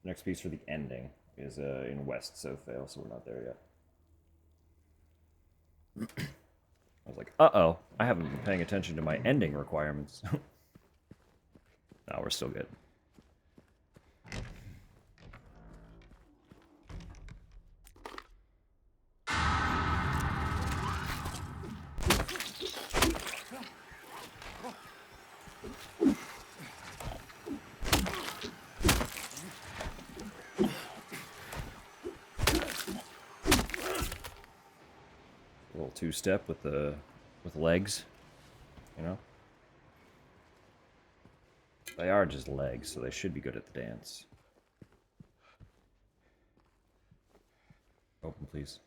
Next piece for the ending is in West Southdale, so we're not there yet. I was like, uh-oh, I haven't been paying attention to my ending requirements. No, we're still good. A little two-step with the legs, you know? They are just legs, so they should be good at the dance. Open, please.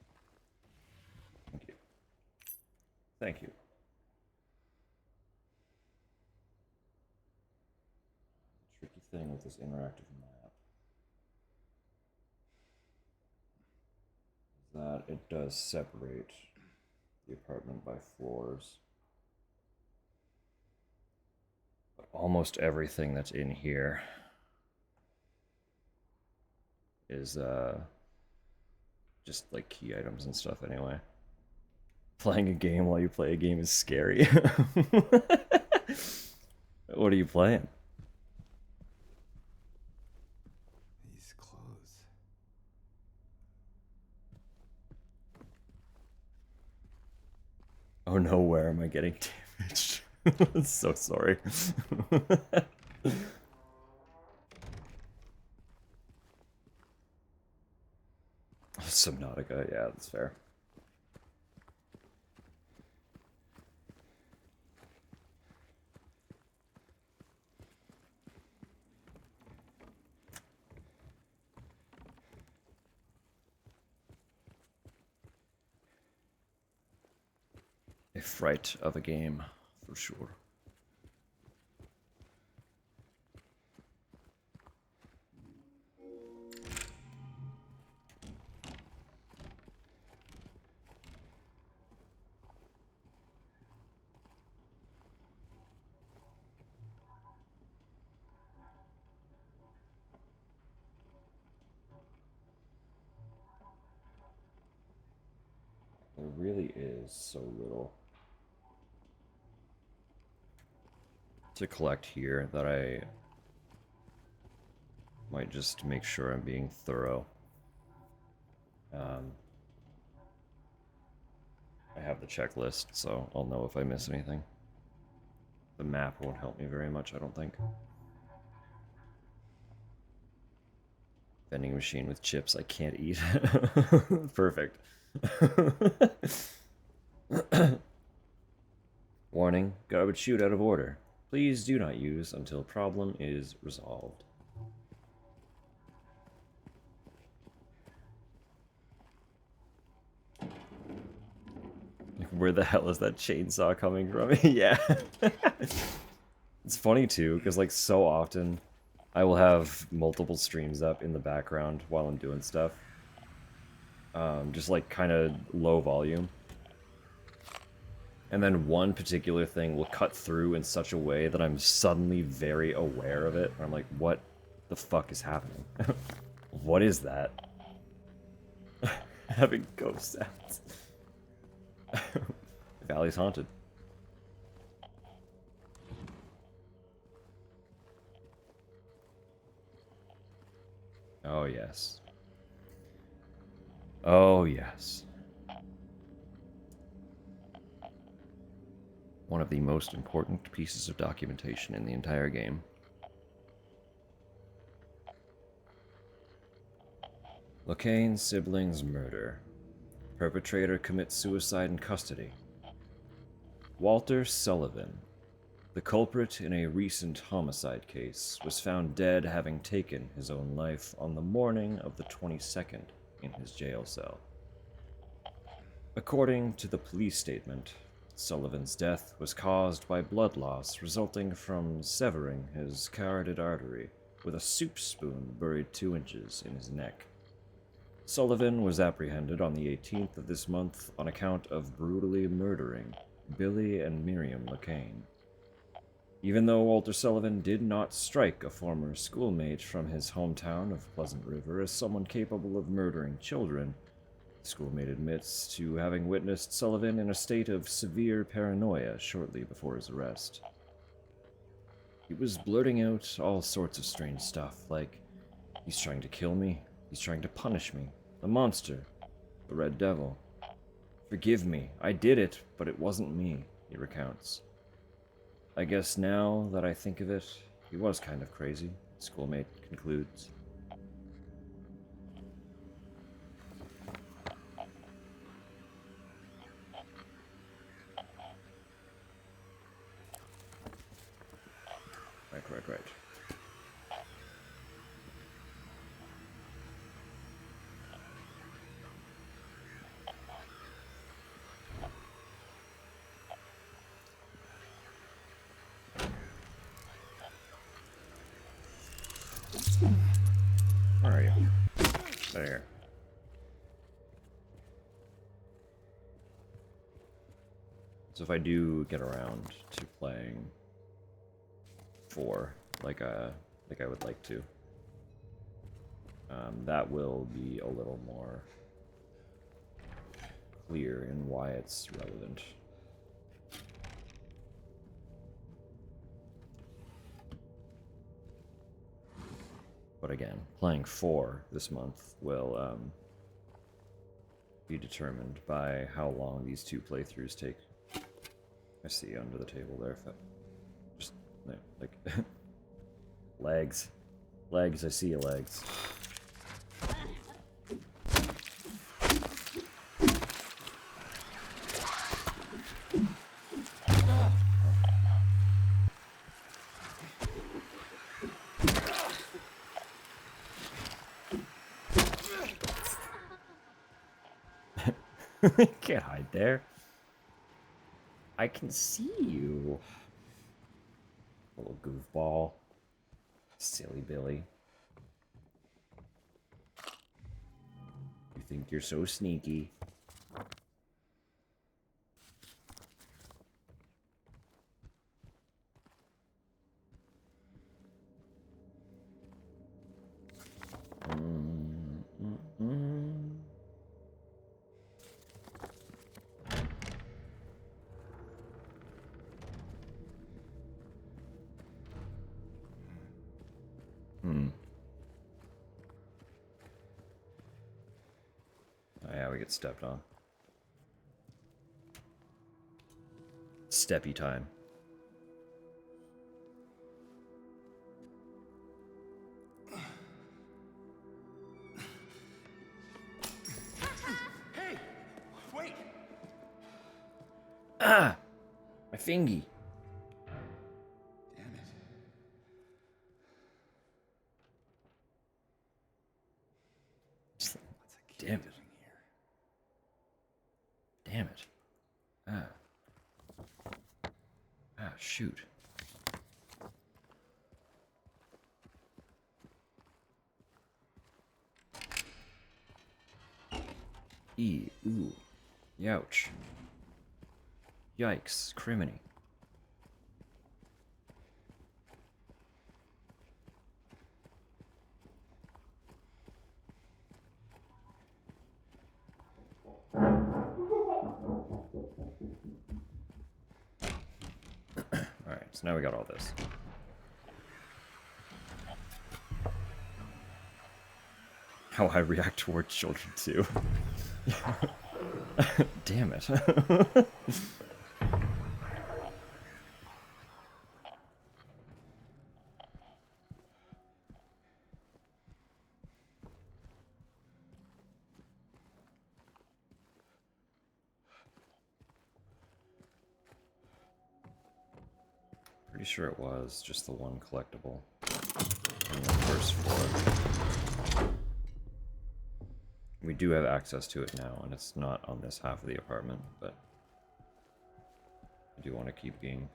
Thank you. Thank you. Tricky thing with this interactive map is that it does separate the apartment by floors. But almost everything that's in here is just like key items and stuff anyway. Playing a game while you play a game is scary. What are you playing? These clothes. Oh no, where am I getting damaged? So sorry. Subnautica, yeah, that's fair. A fright of a game, for sure. There really is so little to collect here that I might just make sure I'm being thorough. I have the checklist, so I'll know if I miss anything. The map won't help me very much, I don't think. Vending machine with chips I can't eat. Perfect. Warning, garbage chute out of order. Please do not use until problem is resolved. Where the hell is that chainsaw coming from? Yeah. It's funny too, because like so often I will have multiple streams up in the background while I'm doing stuff. Just like kind of low volume. And then one particular thing will cut through in such a way that I'm suddenly very aware of it. And I'm like, what the fuck is happening? What is that? Having ghost sounds. The valley's haunted. Oh, yes. Oh, yes. One of the most important pieces of documentation in the entire game. Locane siblings murder. Perpetrator commits suicide in custody. Walter Sullivan, the culprit in a recent homicide case, was found dead having taken his own life on the morning of the 22nd in his jail cell. According to the police statement, Sullivan's death was caused by blood loss resulting from severing his carotid artery with a soup spoon buried 2 inches in his neck. Sullivan was apprehended on the 18th of this month on account of brutally murdering Billy and Miriam Locane. Even though Walter Sullivan did not strike a former schoolmate from his hometown of Pleasant River as someone capable of murdering children, the schoolmate admits to having witnessed Sullivan in a state of severe paranoia shortly before his arrest. He was blurting out all sorts of strange stuff, like, he's trying to kill me, he's trying to punish me, the monster, the Red Devil. Forgive me, I did it, but it wasn't me, he recounts. I guess now that I think of it, he was kind of crazy, schoolmate concludes. Right. Where are you? There. So if I do get around to playing 4, like I would like to, that will be a little more clear in why it's relevant. But again, playing 4 this month will be determined by how long these 2 playthroughs take. I see under the table there. If I just like legs, legs. I see your legs. Can't hide there. I can see you. Little goofball. Silly Billy. You think you're so sneaky. Oh yeah, we get stepped on. Steppy time. Hey! Wait! Ah! My fingy. Damn it. What's a kid Damn it. doing here? Damn it. Ah. Ah, shoot. Ooh. Youch. Yikes. Criminy. Alright, so now we got all this. How I react towards children too. Damn it. Pretty sure it was just the one collectible in the first floor. We do have access to it now, and it's not on this half of the apartment, but I do want to keep being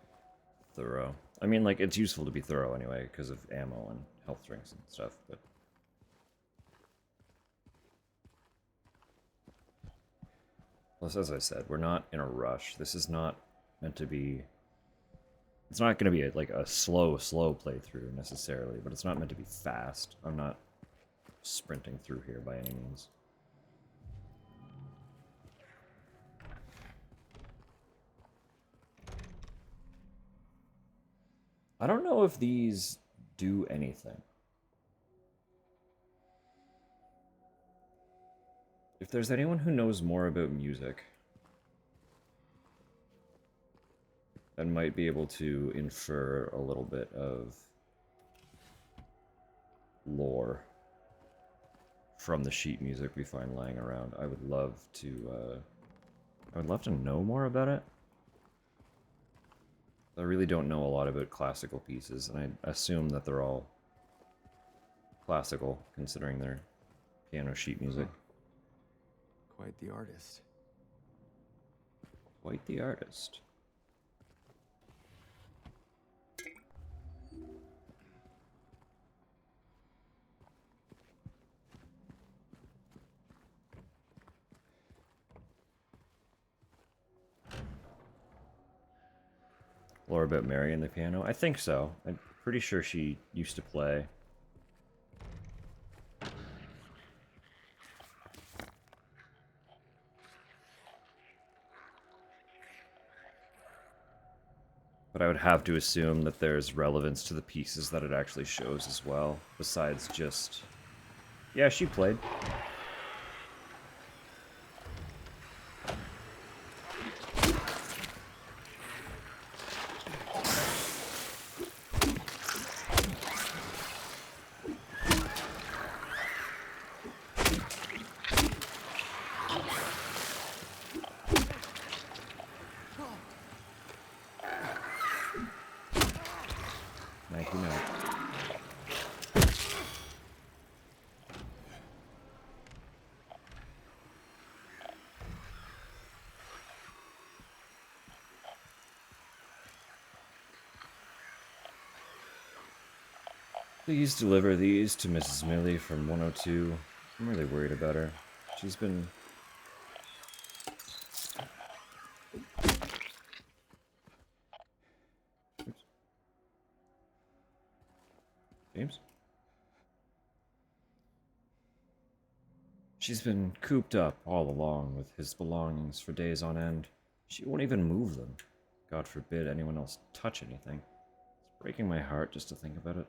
thorough. I mean, like, it's useful to be thorough anyway, because of ammo and health drinks and stuff, but... Plus, as I said, we're not in a rush. This is not meant to be... It's not going to be like a slow playthrough, necessarily, but it's not meant to be fast. I'm not sprinting through here by any means. I don't know if these do anything. If there's anyone who knows more about music and might be able to infer a little bit of lore from the sheet music we find lying around, I would love to know more about it. I really don't know a lot about classical pieces, and I assume that they're all classical, considering their piano sheet music. Quite the artist. Quite the artist. Lore about Mary and the piano? I think so. I'm pretty sure she used to play. But I would have to assume that there's relevance to the pieces that it actually shows as well, besides just... Yeah, she played. Nighty night. Please deliver these to Mrs. Millie from 102. I'm really worried about her. She's been... Oops. James? She's been cooped up all along with his belongings for days on end. She won't even move them. God forbid anyone else touch anything. It's breaking my heart just to think about it.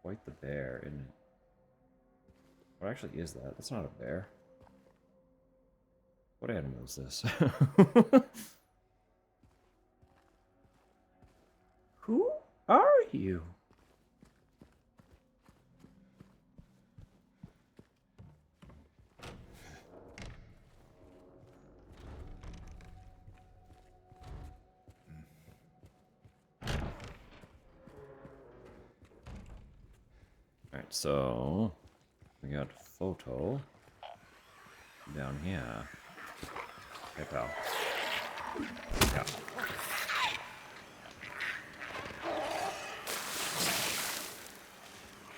Quite the bear, isn't it? What actually is that? That's not a bear. What animal is this? Who are you? Alright, so we got photo down here. Hey, pal. Yeah.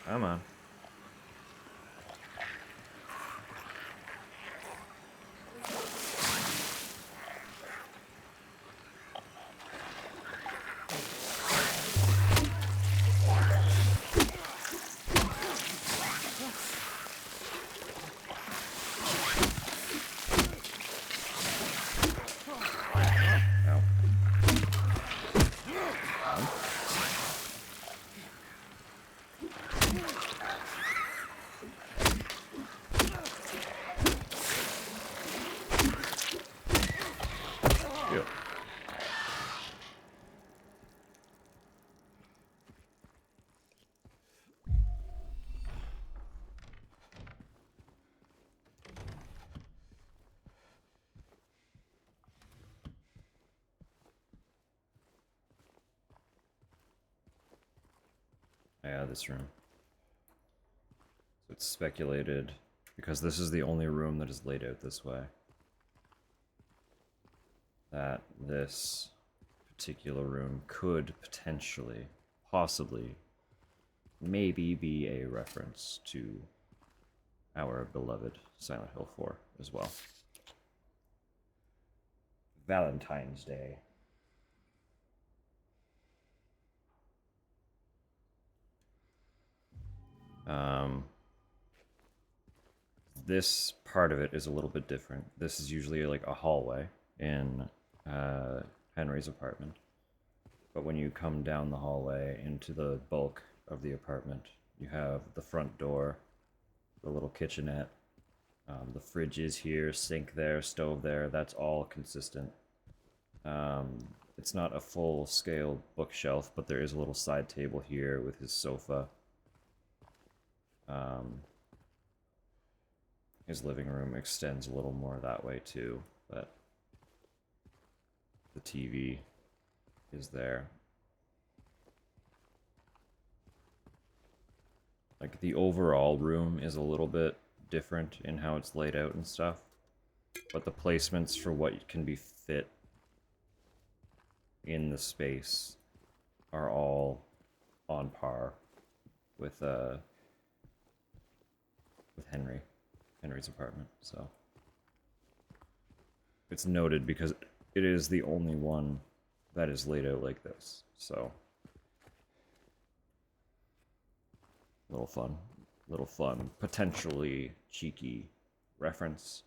Come on. Yeah, this room. So it's speculated, because this is the only room that is laid out this way, that this particular room could potentially, possibly, maybe be a reference to our beloved Silent Hill 4 as well. Valentine's Day. This part of it is a little bit different. This is usually like a hallway in Henry's apartment. But when you come down the hallway into the bulk of the apartment, You have the front door, the little kitchenette. The fridge is here, sink there, stove there. That's all consistent. It's not a full-scale bookshelf, but there is a little side table here with his sofa. His living room extends a little more that way too, but the TV is there. Like, the overall room is a little bit different in how it's laid out and stuff, but the placements for what can be fit in the space are all on par with Henry's apartment. So it's noted because it is the only one that is laid out like this. So little fun, potentially cheeky reference.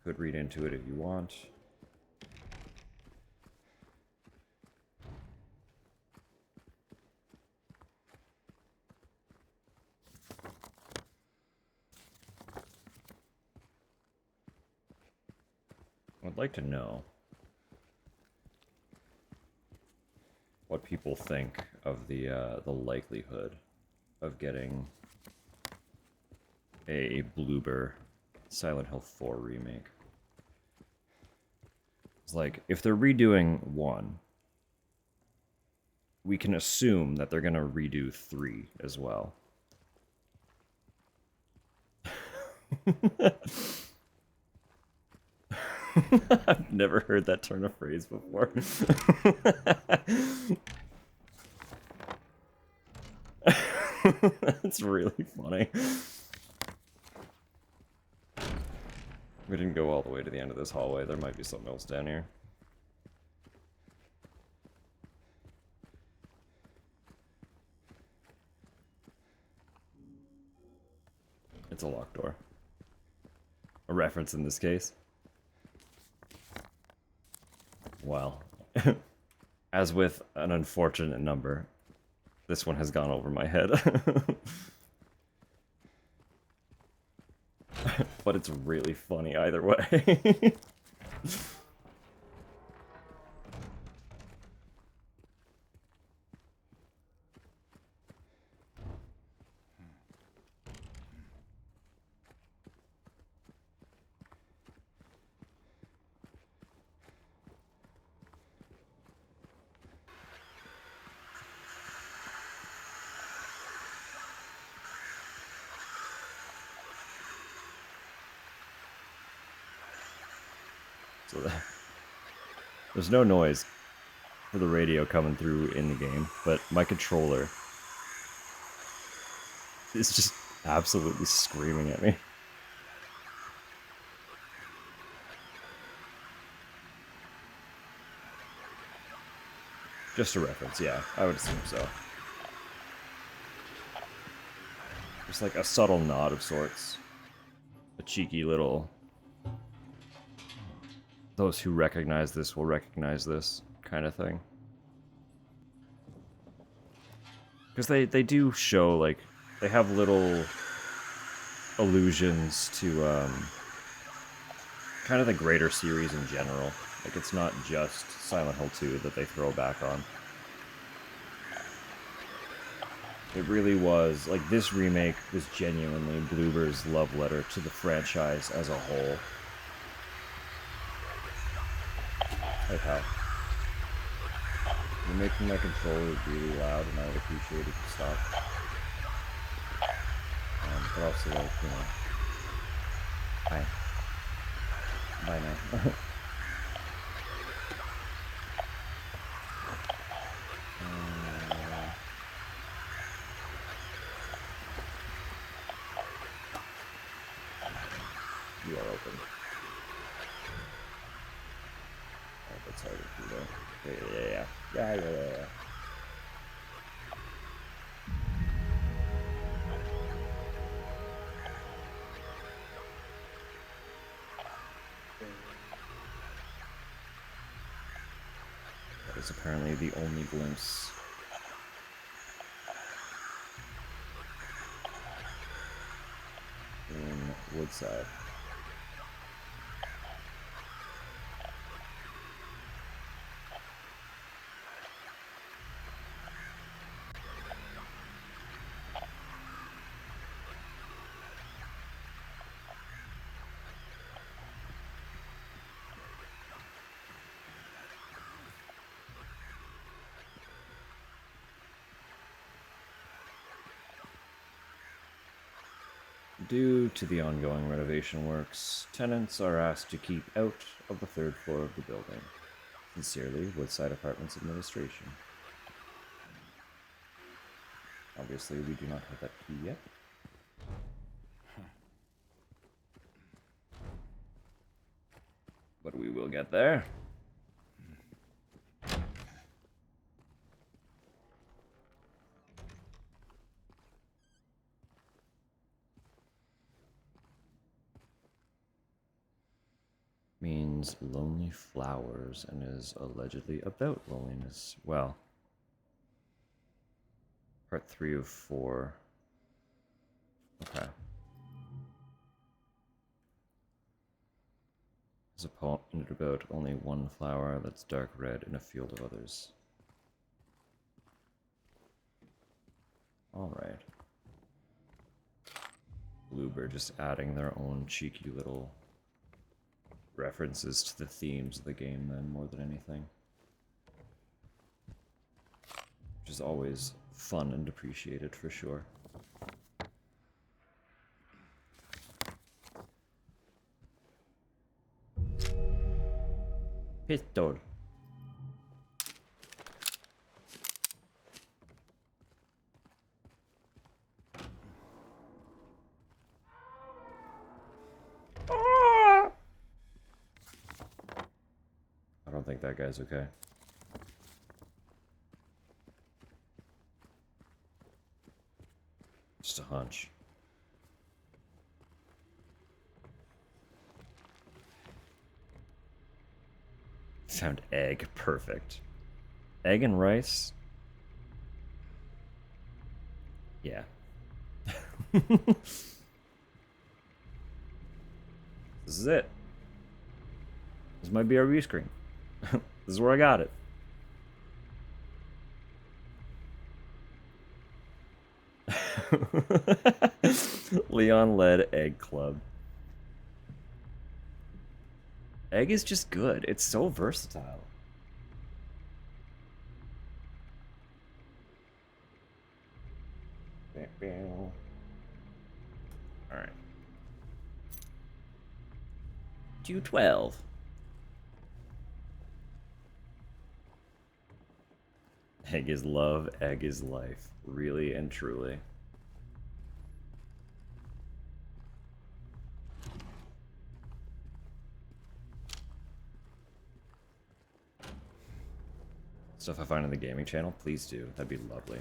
Could read into it if you want. I'd like to know what people think of the likelihood of getting a Bloober Silent Hill 4 remake. It's like, if they're redoing 1, we can assume that they're gonna redo 3 as well. I've never heard that turn of phrase before. That's really funny. We didn't go all the way to the end of this hallway. There might be something else down here. It's a locked door. A reference in this case. Well, as with an unfortunate number, this one has gone over my head. But it's really funny either way. So there's no noise for the radio coming through in the game, but my controller is just absolutely screaming at me. Just a reference, yeah, I would assume so. Just like a subtle nod of sorts. A cheeky little... Those who recognize this will recognize this kind of thing. Because they do show, like, they have little allusions to kind of the greater series in general. Like, it's not just Silent Hill 2 that they throw back on. It really was, like, this remake was genuinely Bloober's love letter to the franchise as a whole. Hey, pal. You're making my controller really loud, and I would appreciate it if you stop. But also, like, you know... Bye. Bye now. You are open. Oh, that's harder to do though. Yeah. That is apparently the only glimpse Woodside. Due to the ongoing renovation works, tenants are asked to keep out of the third floor of the building. Sincerely, Woodside Apartments Administration. Obviously, we do not have that key yet. But we will get there. Means lonely flowers and is allegedly about loneliness. Well, part 3 of 4. Okay. There's a poem about only one flower that's dark red in a field of others. Alright. Bluebird just adding their own cheeky little references to the themes of the game then, more than anything. Which is always fun and appreciated for sure. Pistol. I don't think that guy's okay. Just a hunch. Found egg. Perfect. Egg and rice? Yeah. This is it. This might be our view screen. This is where I got it. Leon led Egg Club. Egg is just good. It's so versatile. Alright. 212. Egg is love, egg is life. Really and truly. Stuff I find on the gaming channel, please do. That'd be lovely.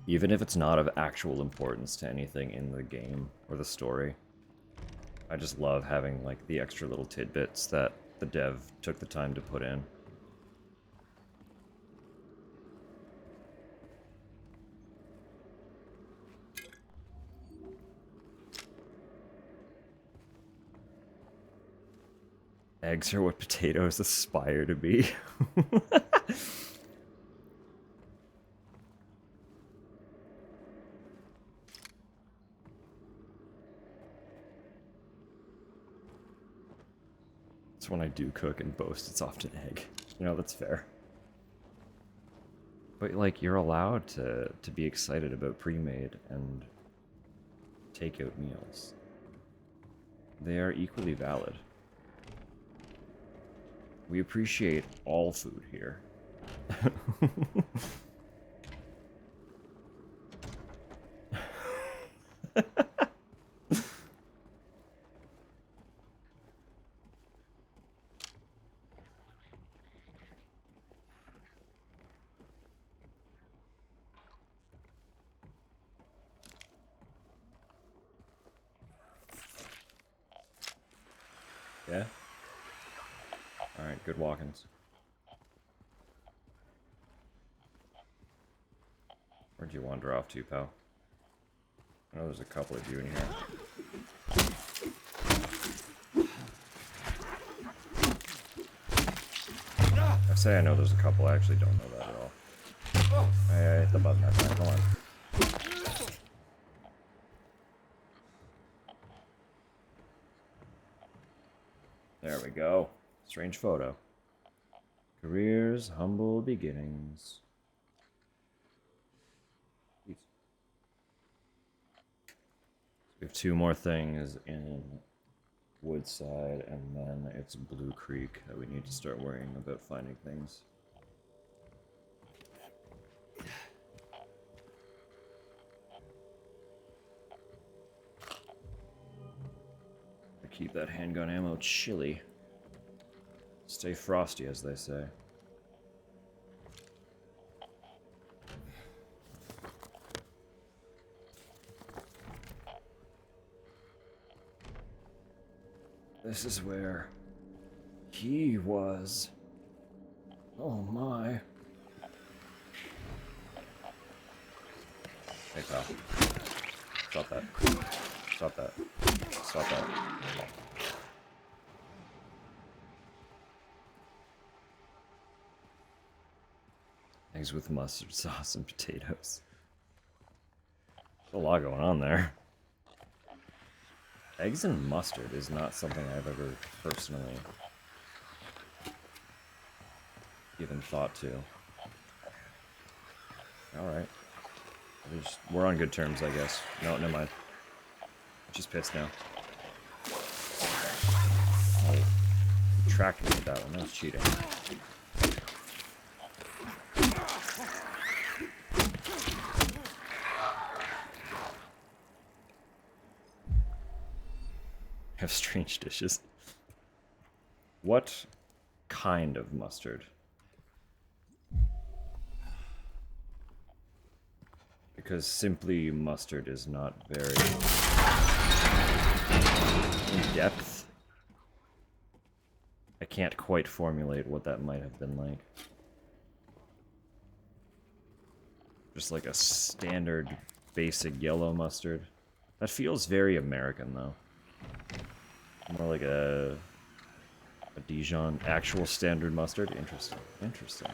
Even if it's not of actual importance to anything in the game or the story. I just love having, like, the extra little tidbits that the dev took the time to put in. Eggs are what potatoes aspire to be. It's when I do cook and boast, it's often egg. You know, that's fair. But, like, you're allowed to be excited about pre-made and takeout meals. They are equally valid. We appreciate all food here. Yeah? Alright, good walkings. Where'd you wander off to, pal? I know there's a couple of you in here. I say I know there's a couple, I actually don't know that at all. Hey, I hit the button that time, come on. There we go. Strange photo. Careers, humble beginnings. We have 2 more things in Woodside, and then it's Blue Creek that we need to start worrying about finding things. Keep that handgun ammo chilly. Stay frosty, as they say. This is where he was. Oh my. Hey pal. Stop that. Stop that. Stop that. Eggs with mustard sauce and potatoes. There's a lot going on there. Eggs and mustard is not something I've ever personally given thought to. Alright. We're on good terms, I guess. No, never mind. Just pissed now. Oh, you tracked me with that one. That was cheating. Have strange dishes. What kind of mustard? Because simply mustard is not very in depth. I can't quite formulate what that might have been like. Just like a standard basic yellow mustard. That feels very American though. More like a Dijon actual standard mustard. Interesting. Interesting.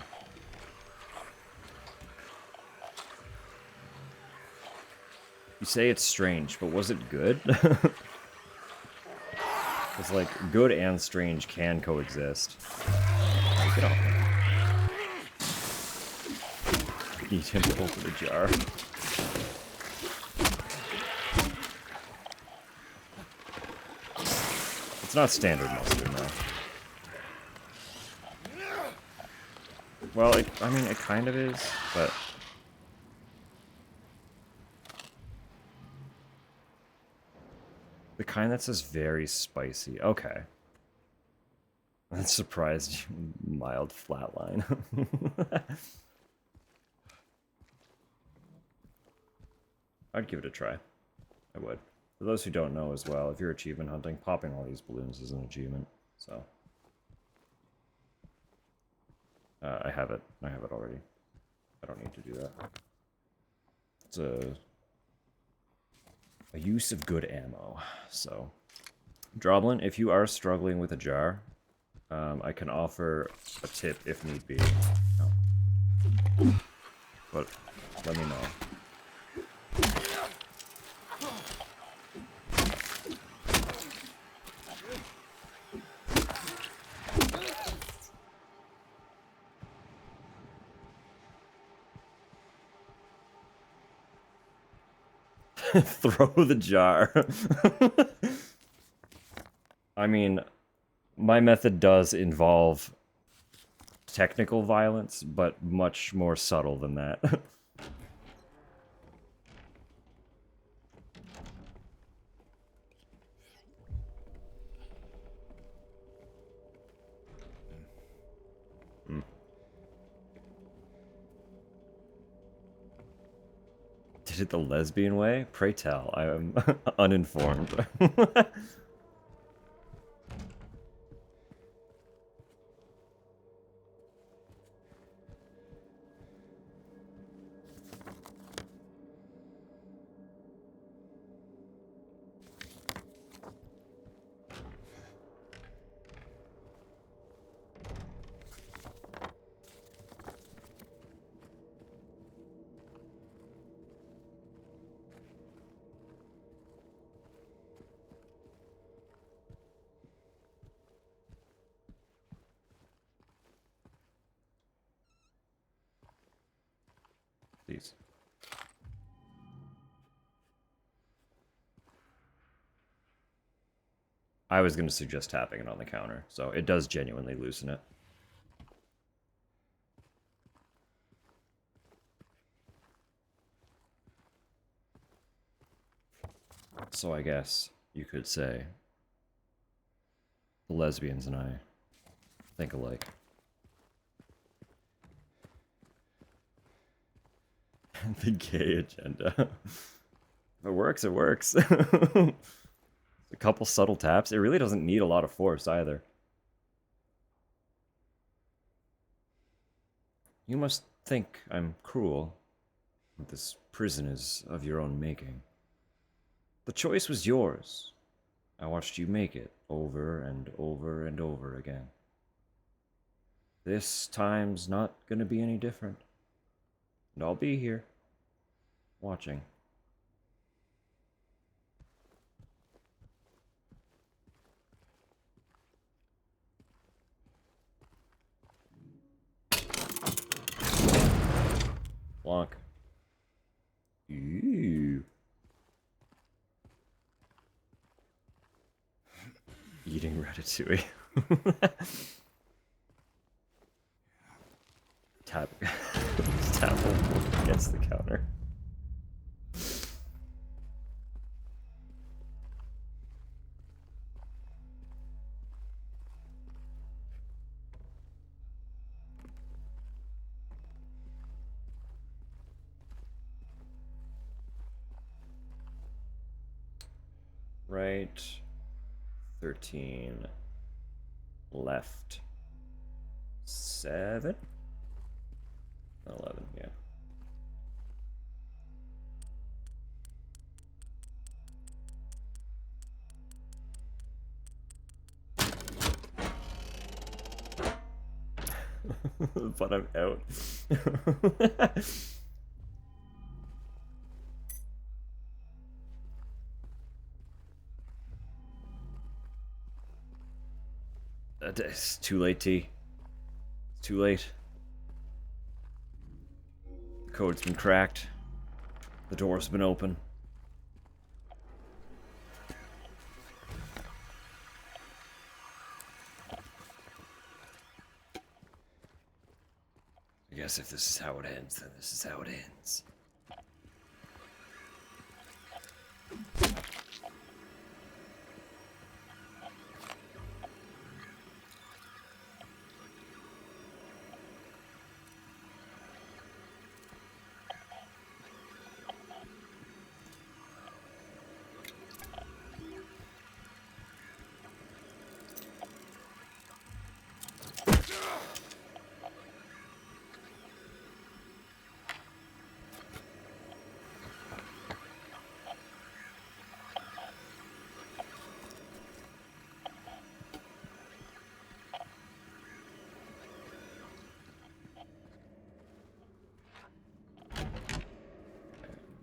You say it's strange, but was it good? It's like good and strange can coexist. Get off me. Need him to open the jar. It's not standard mustard, no. Well, I mean, it kind of is, but... The kind that says very spicy. Okay. That surprised you. Mild flatline. I'd give it a try. I would. For those who don't know as well, if you're achievement hunting, popping all these balloons is an achievement. So. I have it. I have it already. I don't need to do that. It's a use of good ammo. So, Droblin, if you are struggling with a jar, I can offer a tip if need be. Oh. But let me know. Throw the jar. I mean, my method does involve technical violence, but much more subtle than that. Did it the lesbian way? Pray tell, I am uninformed. Please. I was going to suggest tapping it on the counter, so it does genuinely loosen it. So I guess you could say the lesbians and I think alike. The gay agenda. If it works, it works. A couple subtle taps. It really doesn't need a lot of force either. You must think I'm cruel. This prison is of your own making. The choice was yours. I watched you make it over and over and over again. This time's not gonna be any different. And I'll be here, watching. Blanc. Ew. Eating ratatouille. Tap. Tap against the counter. Right. 13. Left. 7? 11, yeah. But I'm out. It's too late, T. It's too late. The code's been cracked. The door's been open. I guess if this is how it ends, then this is how it ends.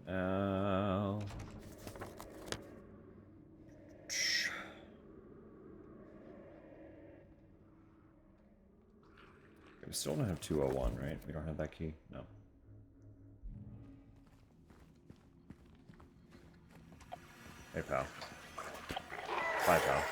Now... We still don't have 201, right? We don't have that key? No. Hey, pal. Bye, pal.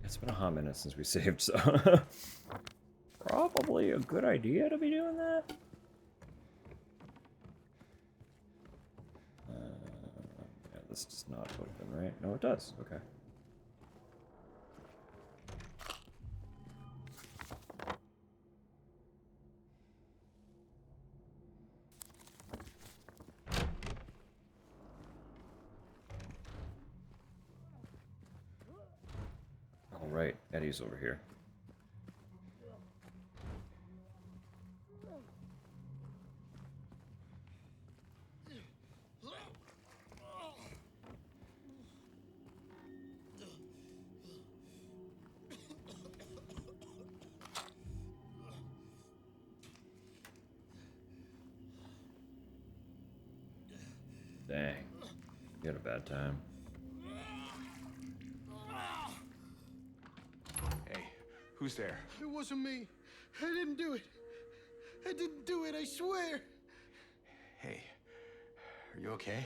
It's been a hot minute since we saved, so... Probably a good idea to be doing that. Yeah, this does not open, right? No, it does. Okay. All right, Eddie's over here. Dang. You had a bad time. Hey, who's there? It wasn't me. I didn't do it. I didn't do it, I swear. Hey, are you okay?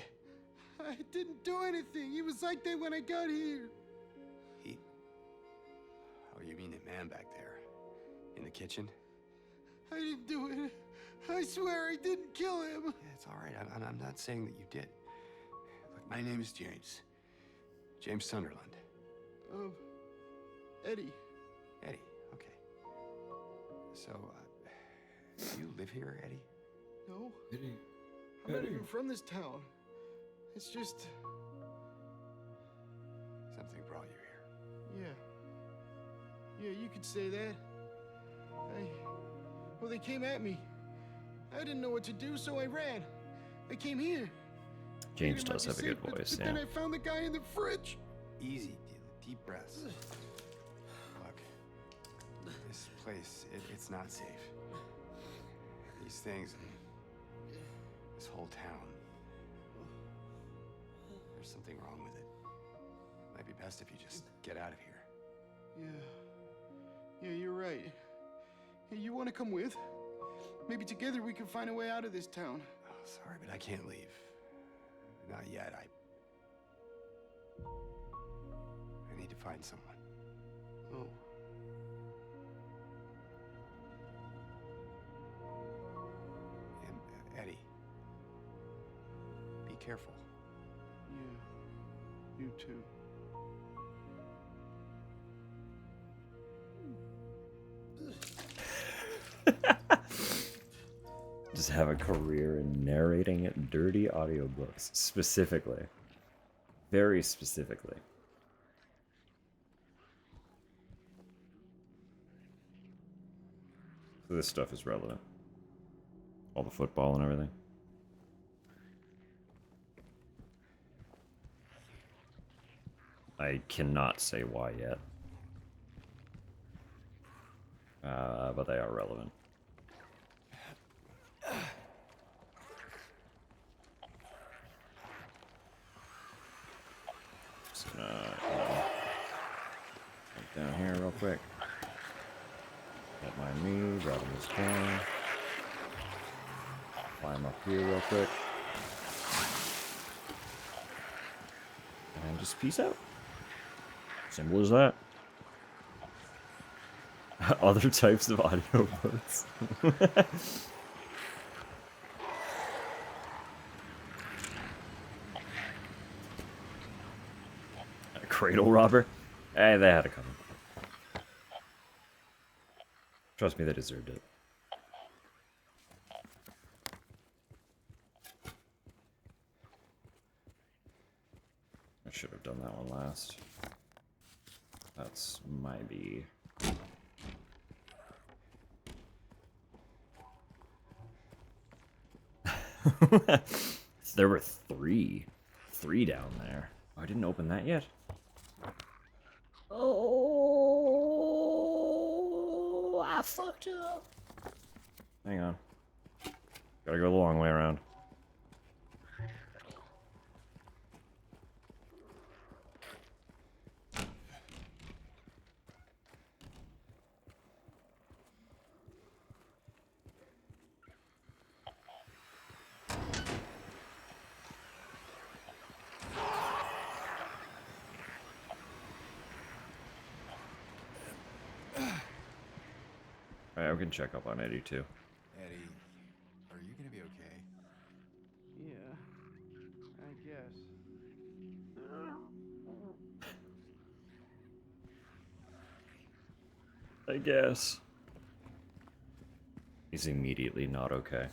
I didn't do anything. He was like that when I got here. He... Oh, you mean the man back there? In the kitchen? I didn't do it. I swear I didn't kill him. Yeah, it's all right. I'm not saying that you did. Look, my name is James. James Sunderland. Eddie. Eddie, okay. So, do you live here, Eddie? No, Eddie. I'm not even from this town. It's just... Something brought you here. Yeah, you could say that. Well, they came at me. I didn't know what to do, so I ran. I came here. James Figured it does might have a be good safe, voice, but yeah. then I found the guy in the fridge. Easy, deep breaths. Look, this place, it's not safe. These things, this whole town, there's something wrong with it. Might be best if you just get out of here. Yeah, you're right. Hey, you want to come with? Maybe together we can find a way out of this town. Oh, sorry, but I can't leave. Not yet. I need to find someone. Oh. And Eddie, be careful. Yeah, you too. Just have a career in narrating dirty audiobooks, specifically. Very specifically. So this stuff is relevant. All the football and everything. I cannot say why yet. But they are relevant. Just gonna jump down here real quick. Don't mind me, grabbing this coin. Climb up here real quick. And just peace out. Simple as that. Other types of audiobooks. A cradle robber? Hey, they had it coming. Trust me, they deserved it. I should have done that one last. That's my B. There were three down there. Oh, I didn't open that yet. Oh, I fucked up. Hang on. Gotta go the long way around. Alright, we can check up on Eddie too. Eddie, are you gonna be okay? Yeah, I guess. I guess. He's immediately not okay.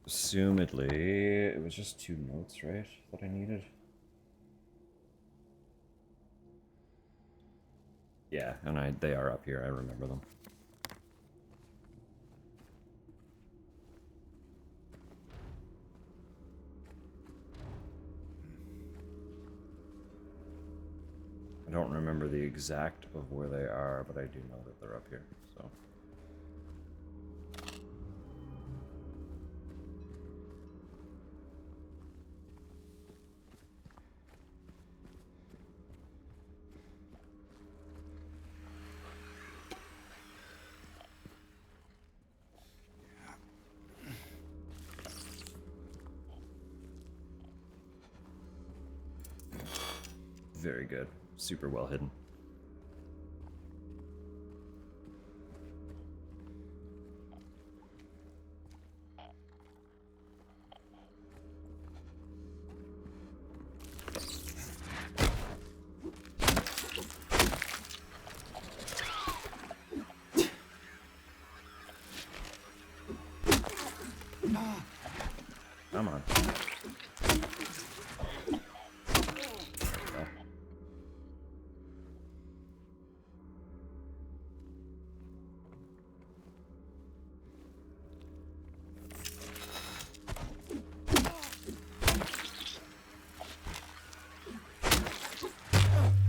Assumedly, it was just 2 notes, right? That I needed. Yeah, and they are up here. I remember them. I don't remember the exact of where they are, but I do know that they're up here, so. Very good. Super well hidden. Come on.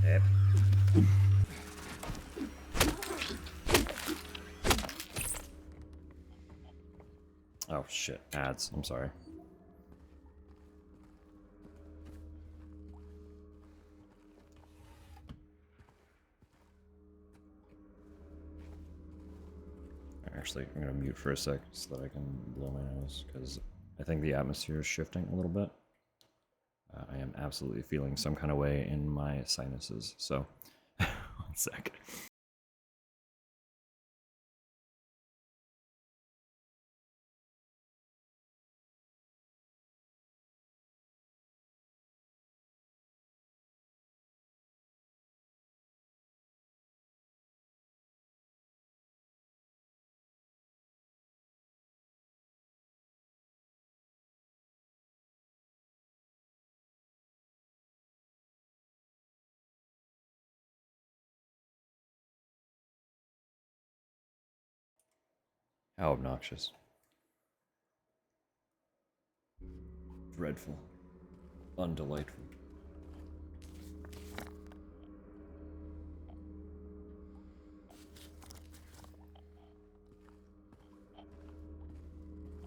Yep. Oh shit, ads. I'm sorry. Actually, I'm gonna mute for a sec so that I can blow my nose, because I think the atmosphere is shifting a little bit. I am absolutely feeling some kind of way in my sinuses, so one sec. How obnoxious. Dreadful. Undelightful.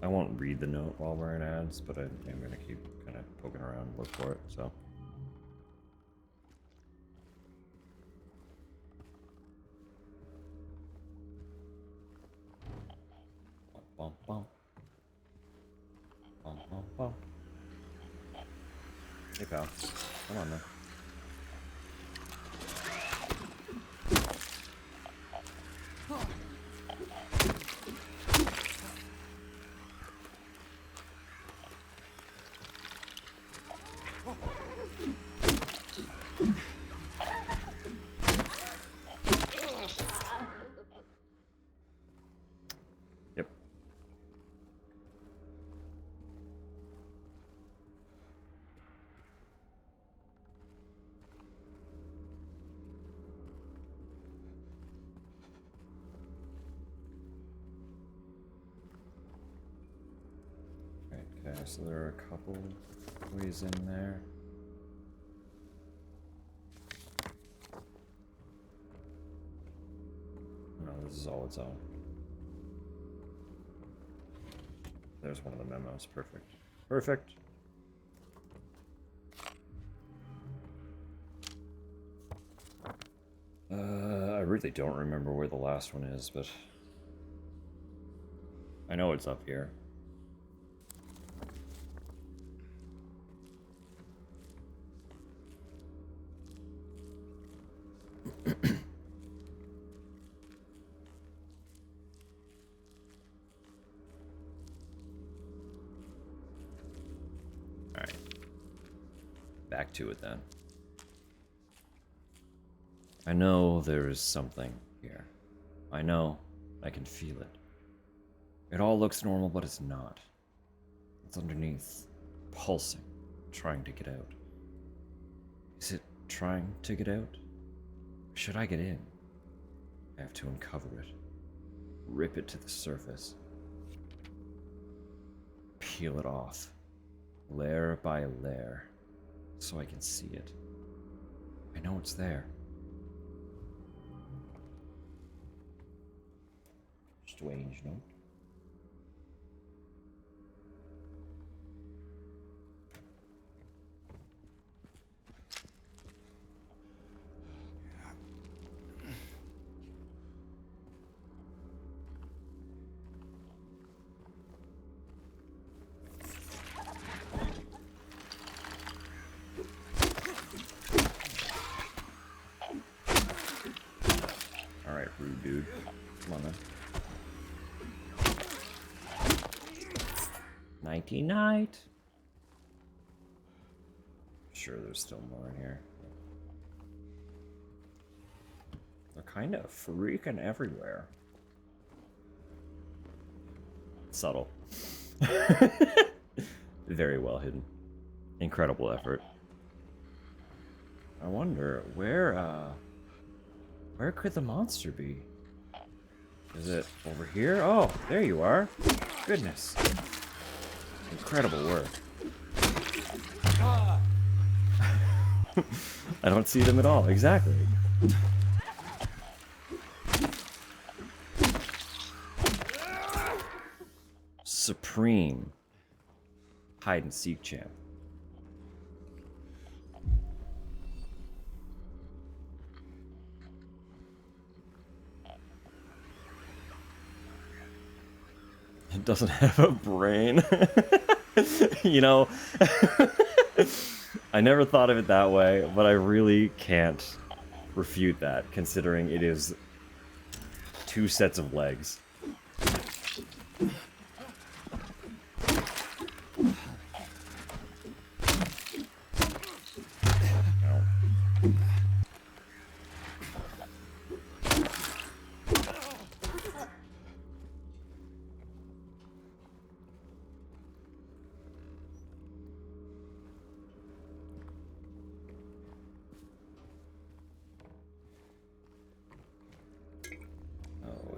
I won't read the note while we're in ads, but I'm gonna keep kind of poking around and look for it, so. Bum, bum. Bum, bum, bum. Hey pal, come on man. Yep. Okay, so there are a couple ways in there. No, this is all its own. There's one of the memos. Perfect. Perfect. I really don't remember where the last one is, but I know it's up here. Alright. Back to it then. I know there is something here. I know. I can feel it. It all looks normal, but it's not. It's underneath, pulsing, trying to get out. Is it trying to get out? Or should I get in? I have to uncover it. Rip it to the surface. Peel it off. Layer by layer. So I can see it. I know it's there. Strange, no? Alright, rude dude. Come on then. Nighty night. Sure, there's still more in here. They're kind of freaking everywhere. Subtle. Very well hidden. Incredible effort. I wonder where could the monster be? Is it over here? Oh, there you are. Goodness. Incredible work. I don't see them at all. Exactly. Supreme hide and seek champ. It doesn't have a brain. You know, I never thought of it that way, but I really can't refute that, considering it is 2 sets of legs.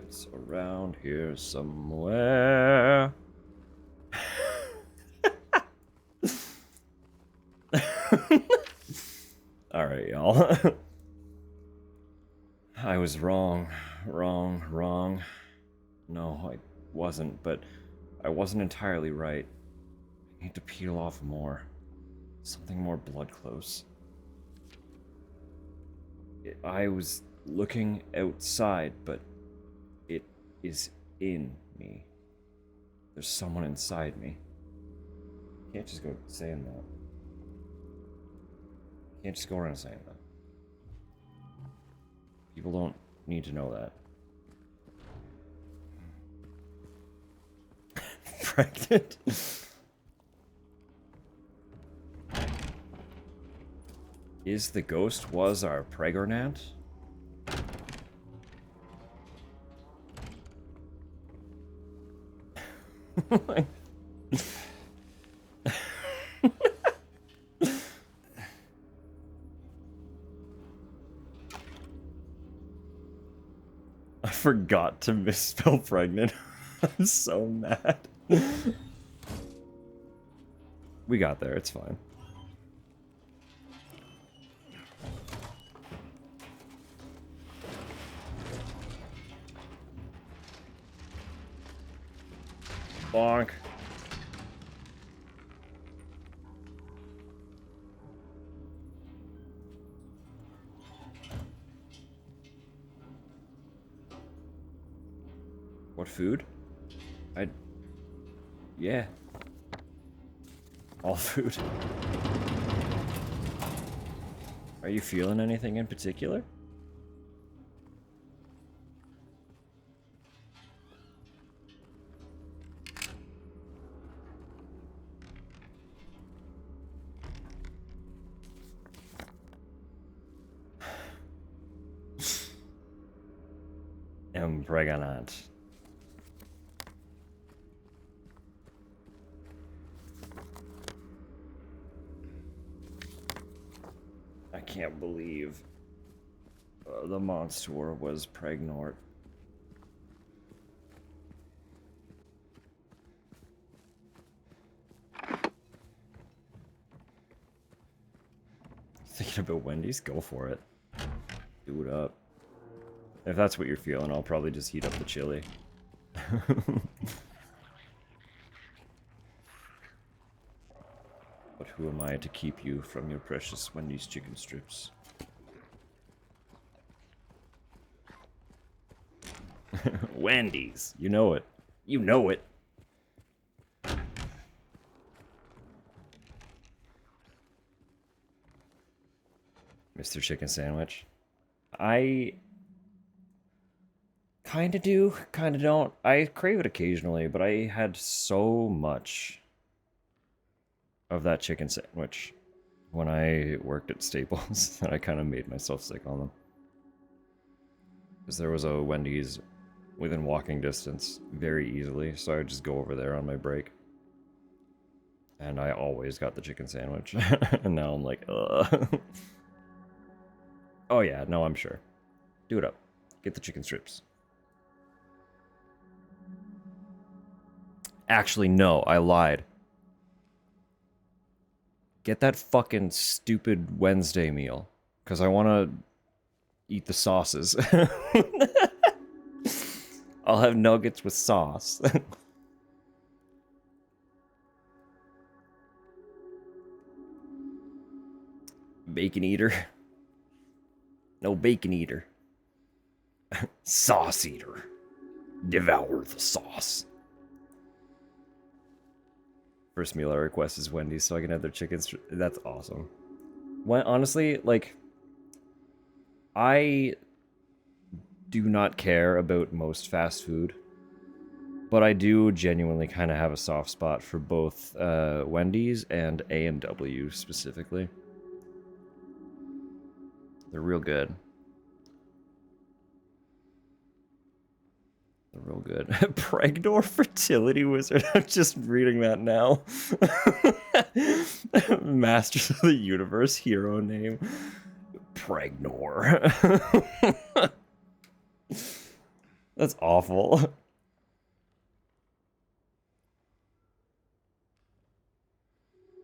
It's around here somewhere. Alright, y'all. I was wrong. No, I wasn't, but I wasn't entirely right. I need to peel off more. Something more blood close. I was looking outside, but it is in me. There's someone inside me. Can't just go saying that. Can't just go around saying that. People don't need to know that. Pregnant? Is the ghost was our pregnant? I forgot to misspell pregnant. I'm so mad. We got there, it's fine. Bonk. What food? Yeah. All food. Are you feeling anything in particular? Am pregnant. I can't believe The monster was pregnant. Thinking about Wendy's? Go for it. Do it up. If that's what you're feeling, I'll probably just heat up the chili. But who am I to keep you from your precious Wendy's chicken strips? Wendy's! You know it. You know it! Mr. Chicken Sandwich. I kinda do, kinda don't. I crave it occasionally, but I had so much of that chicken sandwich when I worked at Staples that I kind of made myself sick on them. Because there was a Wendy's within walking distance very easily, so I would just go over there on my break. And I always got the chicken sandwich. And now I'm like, ugh. Oh yeah, no, I'm sure. Do it up. Get the chicken strips. Actually, no, I lied. Get that fucking stupid Wednesday meal. Because I want to eat the sauces. I'll have nuggets with sauce. Bacon eater. No bacon eater. Sauce eater. Devour the sauce. First meal I request is Wendy's so I can have their chicken. That's awesome. When, honestly, like, I do not care about most fast food, but I do genuinely kind of have a soft spot for both Wendy's and A&W specifically. They're real good. They're real good. Pregnor Fertility Wizard. I'm just reading that now. Masters of the Universe hero name. Pregnor. That's awful.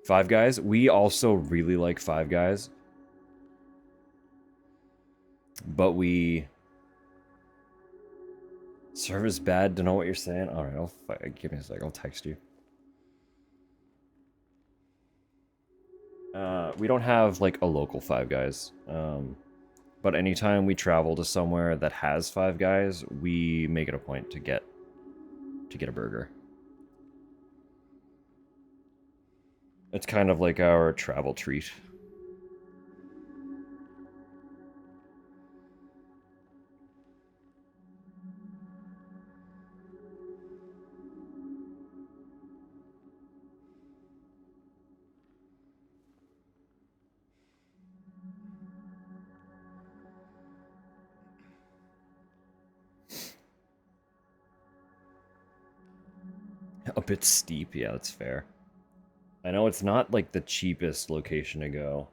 Five Guys. We also really like Five Guys. But we... Service bad to know what you're saying? Alright, give me a sec. I'll text you. We don't have, like, a local Five Guys. But anytime we travel to somewhere that has Five Guys, we make it a point to get a burger. It's kind of like our travel treat. A bit steep, yeah, that's fair. I know it's not, like, the cheapest location to go.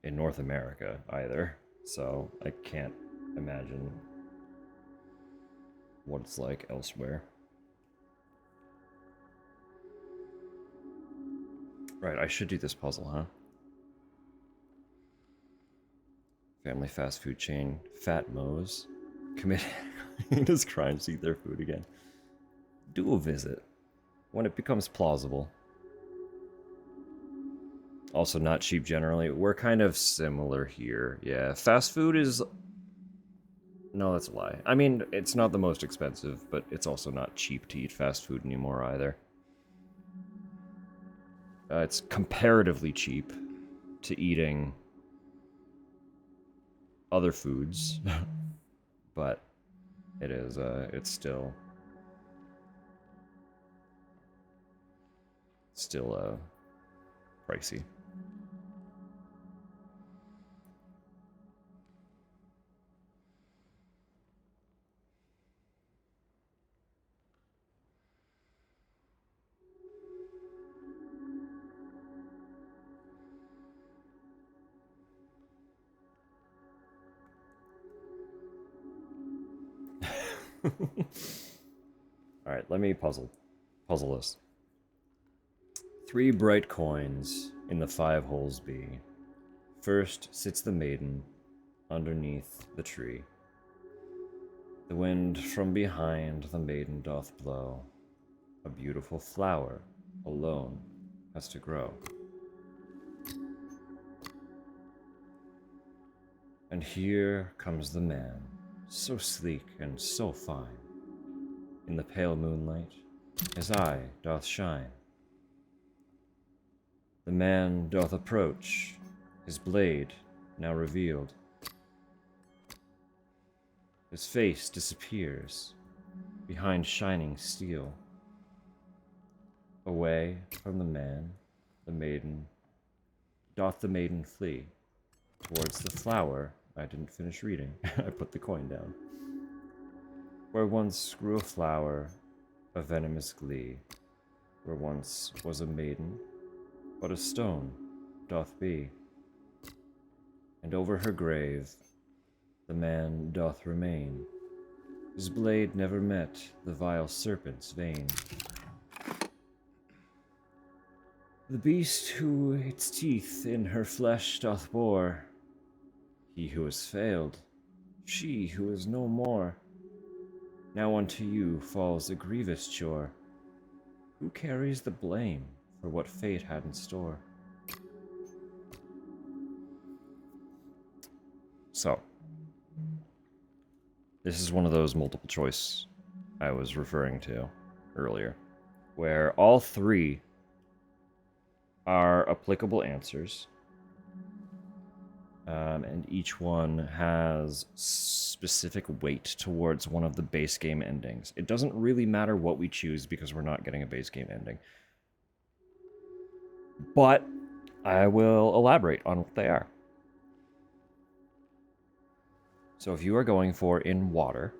In North America, either. So, I can't imagine what it's like elsewhere. Right, I should do this puzzle, huh? Family fast food chain, Fat Moe's. Commit his crimes to eat their food again. Do a visit when it becomes plausible. Also not cheap generally. We're kind of similar here. Yeah, fast food is... No, that's a lie. I mean, it's not the most expensive, but it's also not cheap to eat fast food anymore either. It's comparatively cheap to eating other foods, but it is, it's still pricey. Alright, let me puzzle this. 3 bright coins in the 5 holes be. First sits the maiden underneath the tree. The wind from behind the maiden doth blow. A beautiful flower alone has to grow. And here comes the man, so sleek and so fine. In the pale moonlight, his eye doth shine. The man doth approach, his blade now revealed. His face disappears behind shining steel. Away from the man, the maiden, doth the maiden flee. Towards the flower, I didn't finish reading, I put the coin down. Where once grew a flower, a venomous glee, where once was a maiden, but a stone doth be. And over her grave, the man doth remain. His blade never met the vile serpent's vein. The beast who its teeth in her flesh doth bore, he who has failed, she who is no more. Now unto you falls a grievous chore. Who carries the blame for what fate had in store? So, this is one of those multiple choice I was referring to earlier, where all 3 are applicable answers, and each one has specific weight towards one of the base game endings. It doesn't really matter what we choose because we're not getting a base game ending. But I will elaborate on what they are. So if you are going for in water,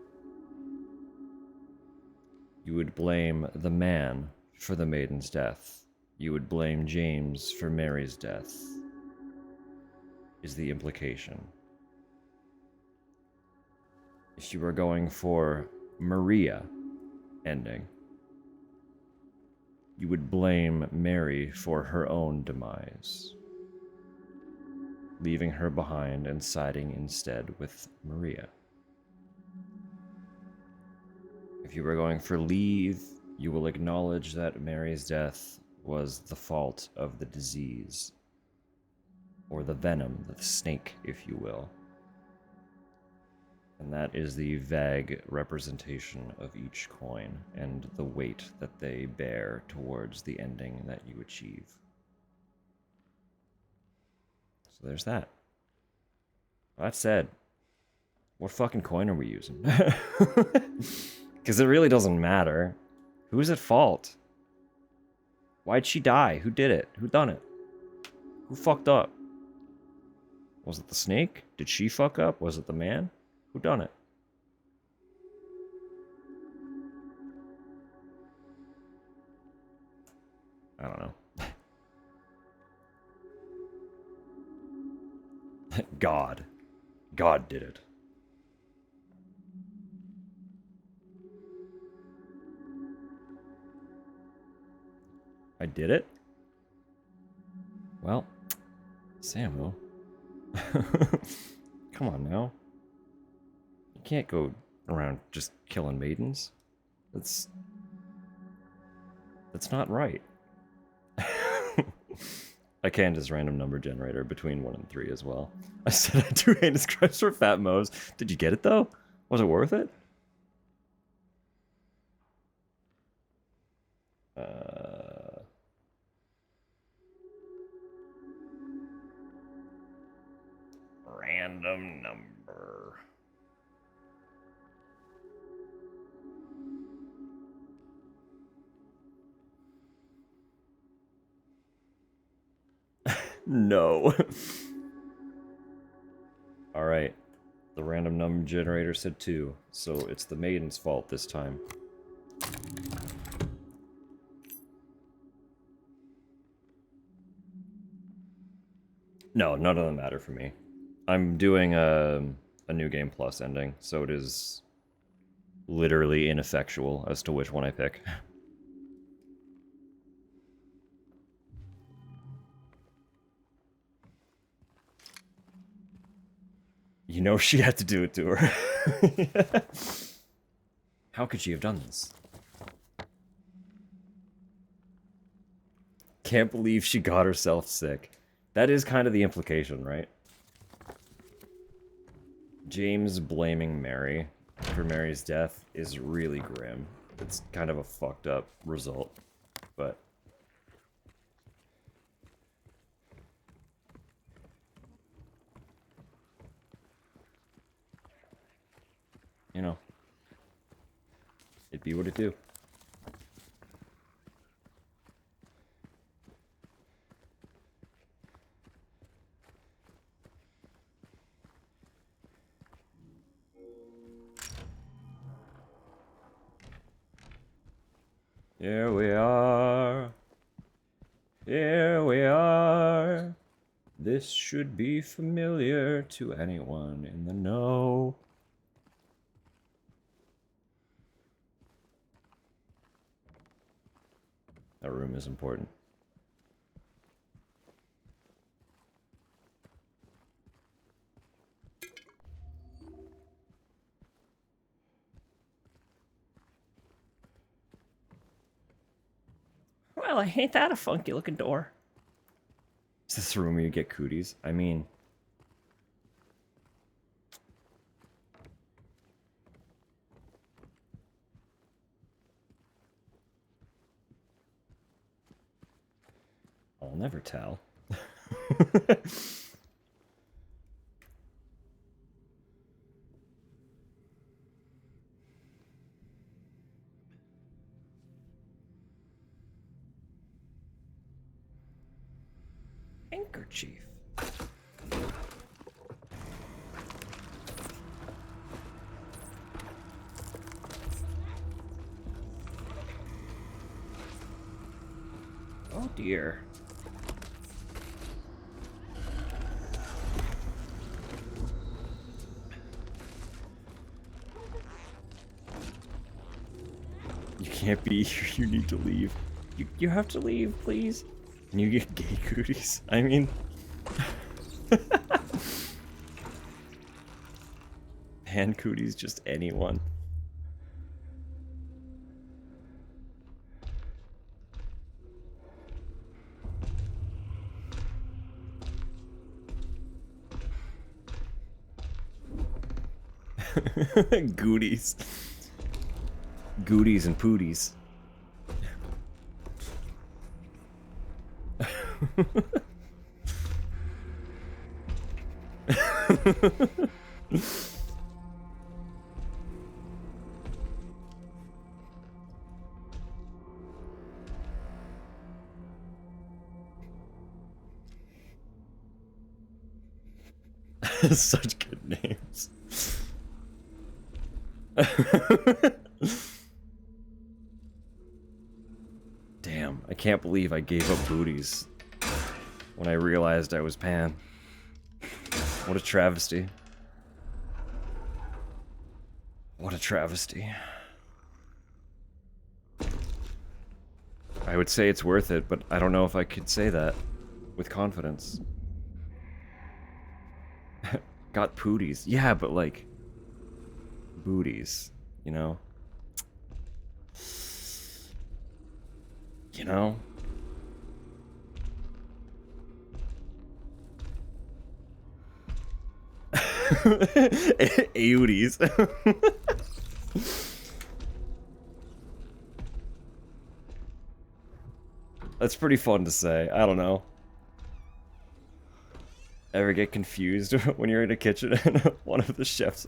you would blame the man for the maiden's death. You would blame James for Mary's death, is the implication. If you are going for Maria ending, you would blame Mary for her own demise, leaving her behind and siding instead with Maria. If you were going for leave, you will acknowledge that Mary's death was the fault of the disease, or the venom, the snake, if you will. And that is the vague representation of each coin and the weight that they bear towards the ending that you achieve. So there's that. That said, what fucking coin are we using? Because it really doesn't matter. Who's at fault? Why'd she die? Who did it? Who done it? Who fucked up? Was it the snake? Did she fuck up? Was it the man? Who done it? I don't know. God. God did it. I did it? Well, Samu. Come on now. You can't go around just killing maidens. That's not right. I canned his random number generator between 1 and 3 as well. I said I do heinous crimes for Fat Mo's. Did you get it though? Was it worth it? Random number. No. All right. The random number generator said 2, so it's the maiden's fault this time. No, none of them matter for me. I'm doing a New Game Plus ending, so it is literally ineffectual as to which one I pick. You know she had to do it to her. How could she have done this? Can't believe she got herself sick. That is kind of the implication, right? James blaming Mary for Mary's death is really grim. It's kind of a fucked up result, but... you know, it'd be what it do. Here we are. Here we are. This should be familiar to anyone in the know. That room is important. Well, ain't that a funky looking door? Is this the room where you get cooties? I mean... I'll never tell. Handkerchief. Oh dear. You can't be here, you need to leave. You have to leave, please. And you get gay cooties. I mean... hand cooties, just anyone. Goodies. Goodies and pooties. Such good names. Damn, I can't believe I gave up booties when I realized I was Pan. What a travesty. What a travesty. I would say it's worth it, but I don't know if I could say that with confidence. Got pooties. Yeah, but like... booties, you know? You know? Auties. That's pretty fun to say. I don't know. Ever get confused when you're in a kitchen and one of the chefs...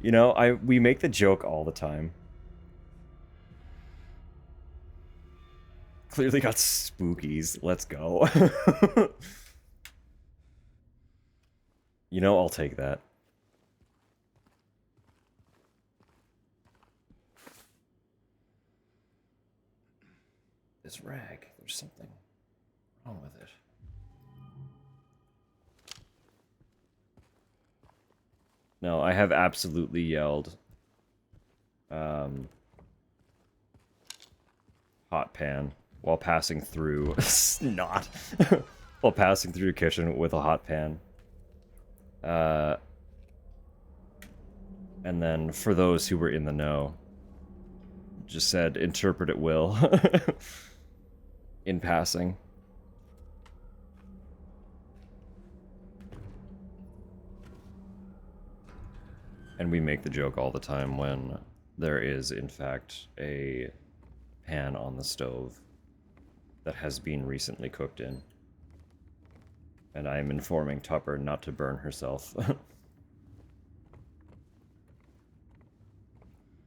You know, we make the joke all the time. Clearly got spookies. Let's go. You know, I'll take that. This rag, there's something wrong with it. No, I have absolutely yelled hot pan while passing through snot while passing through the kitchen with a hot pan. And then for those who were in the know, just said interpret at will in passing. And we make the joke all the time when there is, in fact, a pan on the stove that has been recently cooked in. And I am informing Tupper not to burn herself.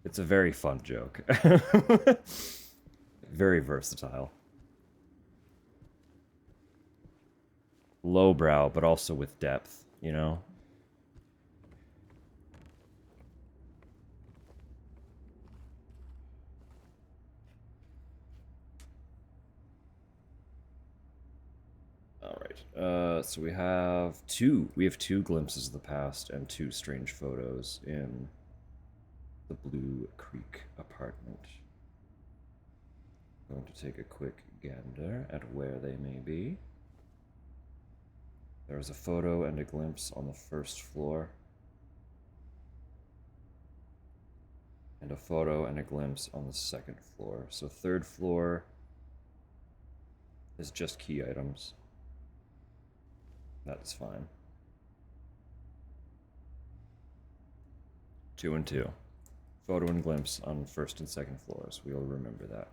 It's a very fun joke. Very versatile. Lowbrow, but also with depth, you know? Alright, so we have two glimpses of the past and 2 strange photos in the Blue Creek apartment. Going to take a quick gander at where they may be. There's a photo and a glimpse on the 1st floor. And a photo and a glimpse on the 2nd floor. So 3rd floor is just key items. That's fine. 2 and 2. Photo and glimpse on 1st and 2nd floors. We'll remember that.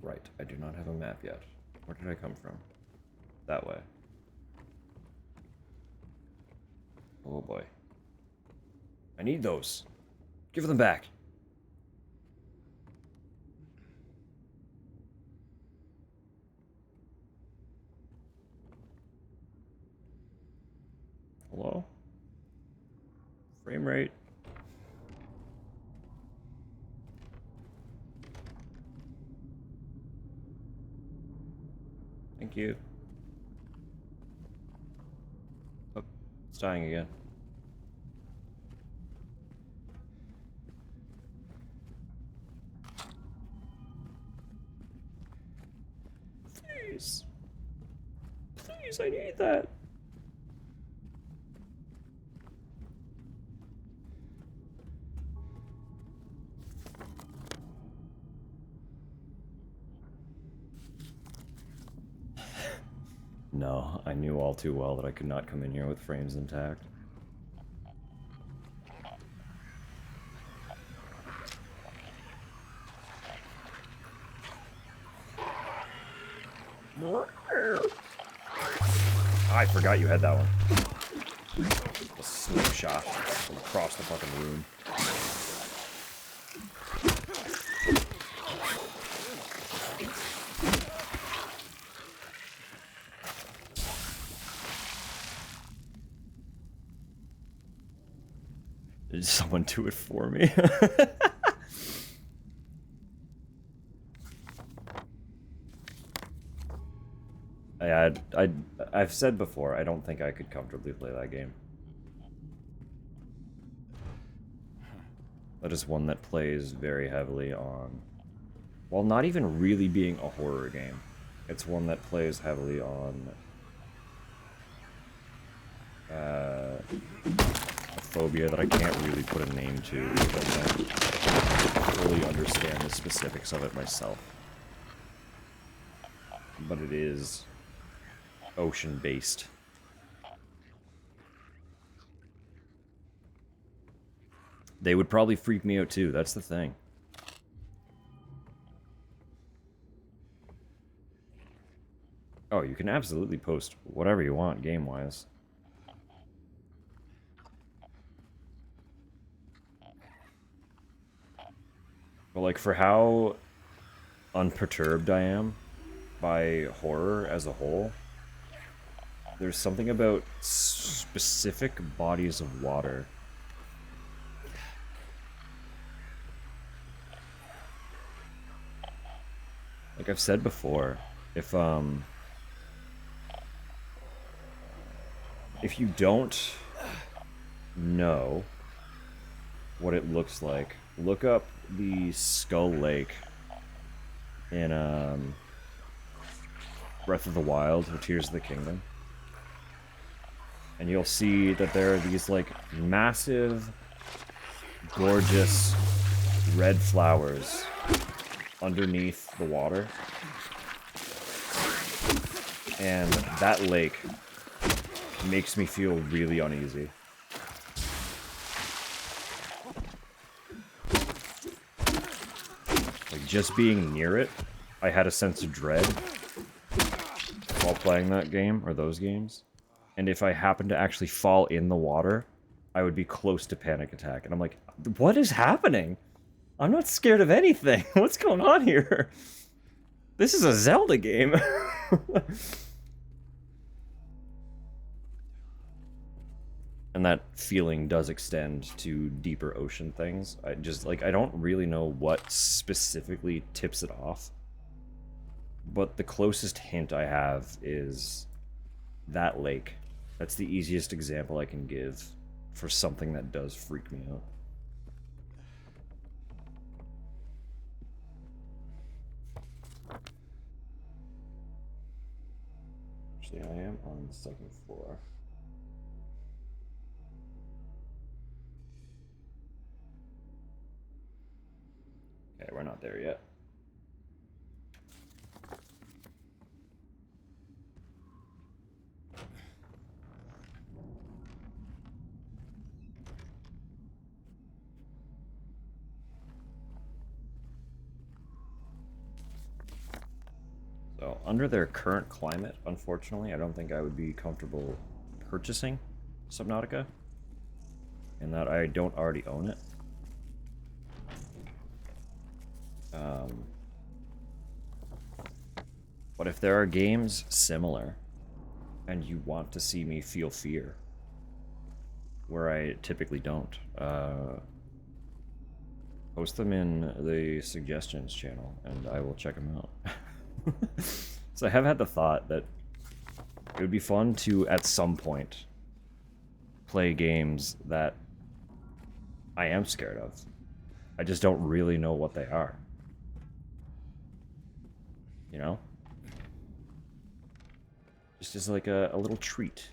Right, I do not have a map yet. Where did I come from? That way. Oh boy. I need those. Give them back. Hello? Frame rate. Thank you. Oh, it's dying again. Please. Please, I need that. No, I knew all too well that I could not come in here with frames intact. I forgot you had that one. A snapshot from across the fucking room. Did someone do it for me? I've said before, I don't think I could comfortably play that game. That is one that plays very heavily on... While not even really being a horror game, it's one that plays heavily on... a phobia that I can't really put a name to because I don't fully understand the specifics of it myself. But it is ocean-based. They would probably freak me out too, that's the thing. Oh, you can absolutely post whatever you want game-wise. But like, for how unperturbed I am by horror as a whole, there's something about specific bodies of water like I've said before, if if you don't know what it looks like, look up the Skull Lake in Breath of the Wild or Tears of the Kingdom. And you'll see that there are these, like, massive, gorgeous red flowers underneath the water. And that lake makes me feel really uneasy. Like, just being near it, I had a sense of dread while playing that game, or those games. And if I happened to actually fall in the water, I would be close to panic attack. And I'm like, what is happening? I'm not scared of anything. What's going on here? This is a Zelda game. And that feeling does extend to deeper ocean things. I don't really know what specifically tips it off. But the closest hint I have is that lake. That's the easiest example I can give for something that does freak me out. Actually, I am on the second floor. Okay, we're not there yet. So, under their current climate, unfortunately, I don't think I would be comfortable purchasing Subnautica, in that I don't already own it. But if there are games similar, and you want to see me feel fear, where I typically don't, post them in the suggestions channel, and I will check them out. So I have had the thought that it would be fun to, at some point, play games that I am scared of. I just don't really know what they are. You know? Just as like a little treat.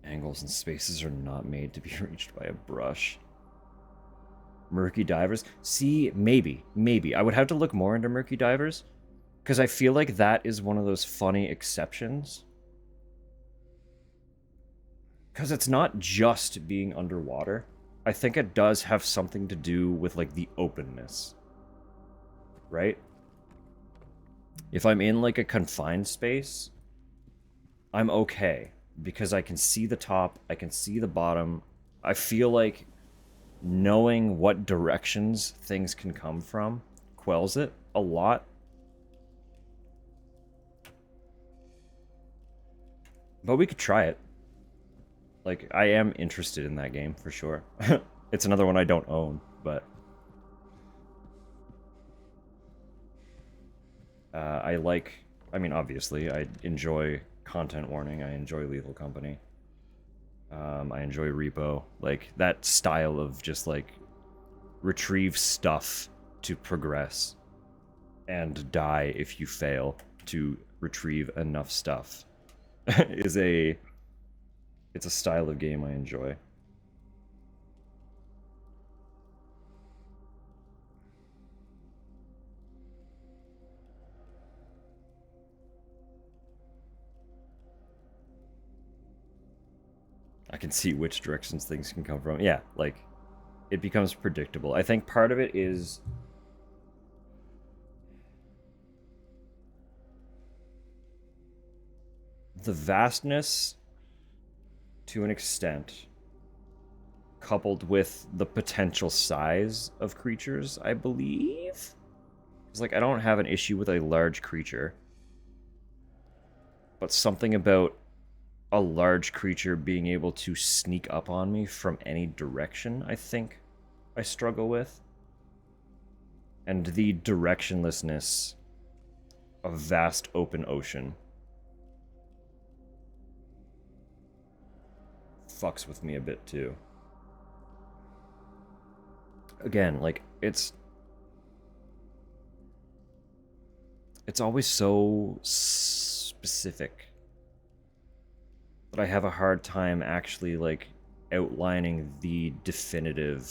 Angles and spaces are not made to be reached by a brush. Murky divers? See, maybe. I would have to look more into murky divers, because I feel like that is one of those funny exceptions. Because it's not just being underwater. I think it does have something to do with, like, the openness. Right? If I'm in, like, a confined space, I'm okay. Because I can see the top, I can see the bottom. I feel like knowing what directions things can come from quells it a lot. But we could try it. Like, I am interested in that game, for sure. It's another one I don't own, but... I mean, obviously, I enjoy content warning, I enjoy Lethal Company. I enjoy Repo. Like, that style of just, like, retrieve stuff to progress. And die if you fail to retrieve enough stuff. It's a style of game I enjoy. I can see which directions things can come from. Yeah, like, it becomes predictable. I think part of it is... the vastness, to an extent, coupled with the potential size of creatures, I believe? It's like, I don't have an issue with a large creature. But something about a large creature being able to sneak up on me from any direction, I think I struggle with. and the directionlessness of vast open ocean fucks with me a bit too. Again, like, it's always so specific that I have a hard time actually, like, outlining the definitive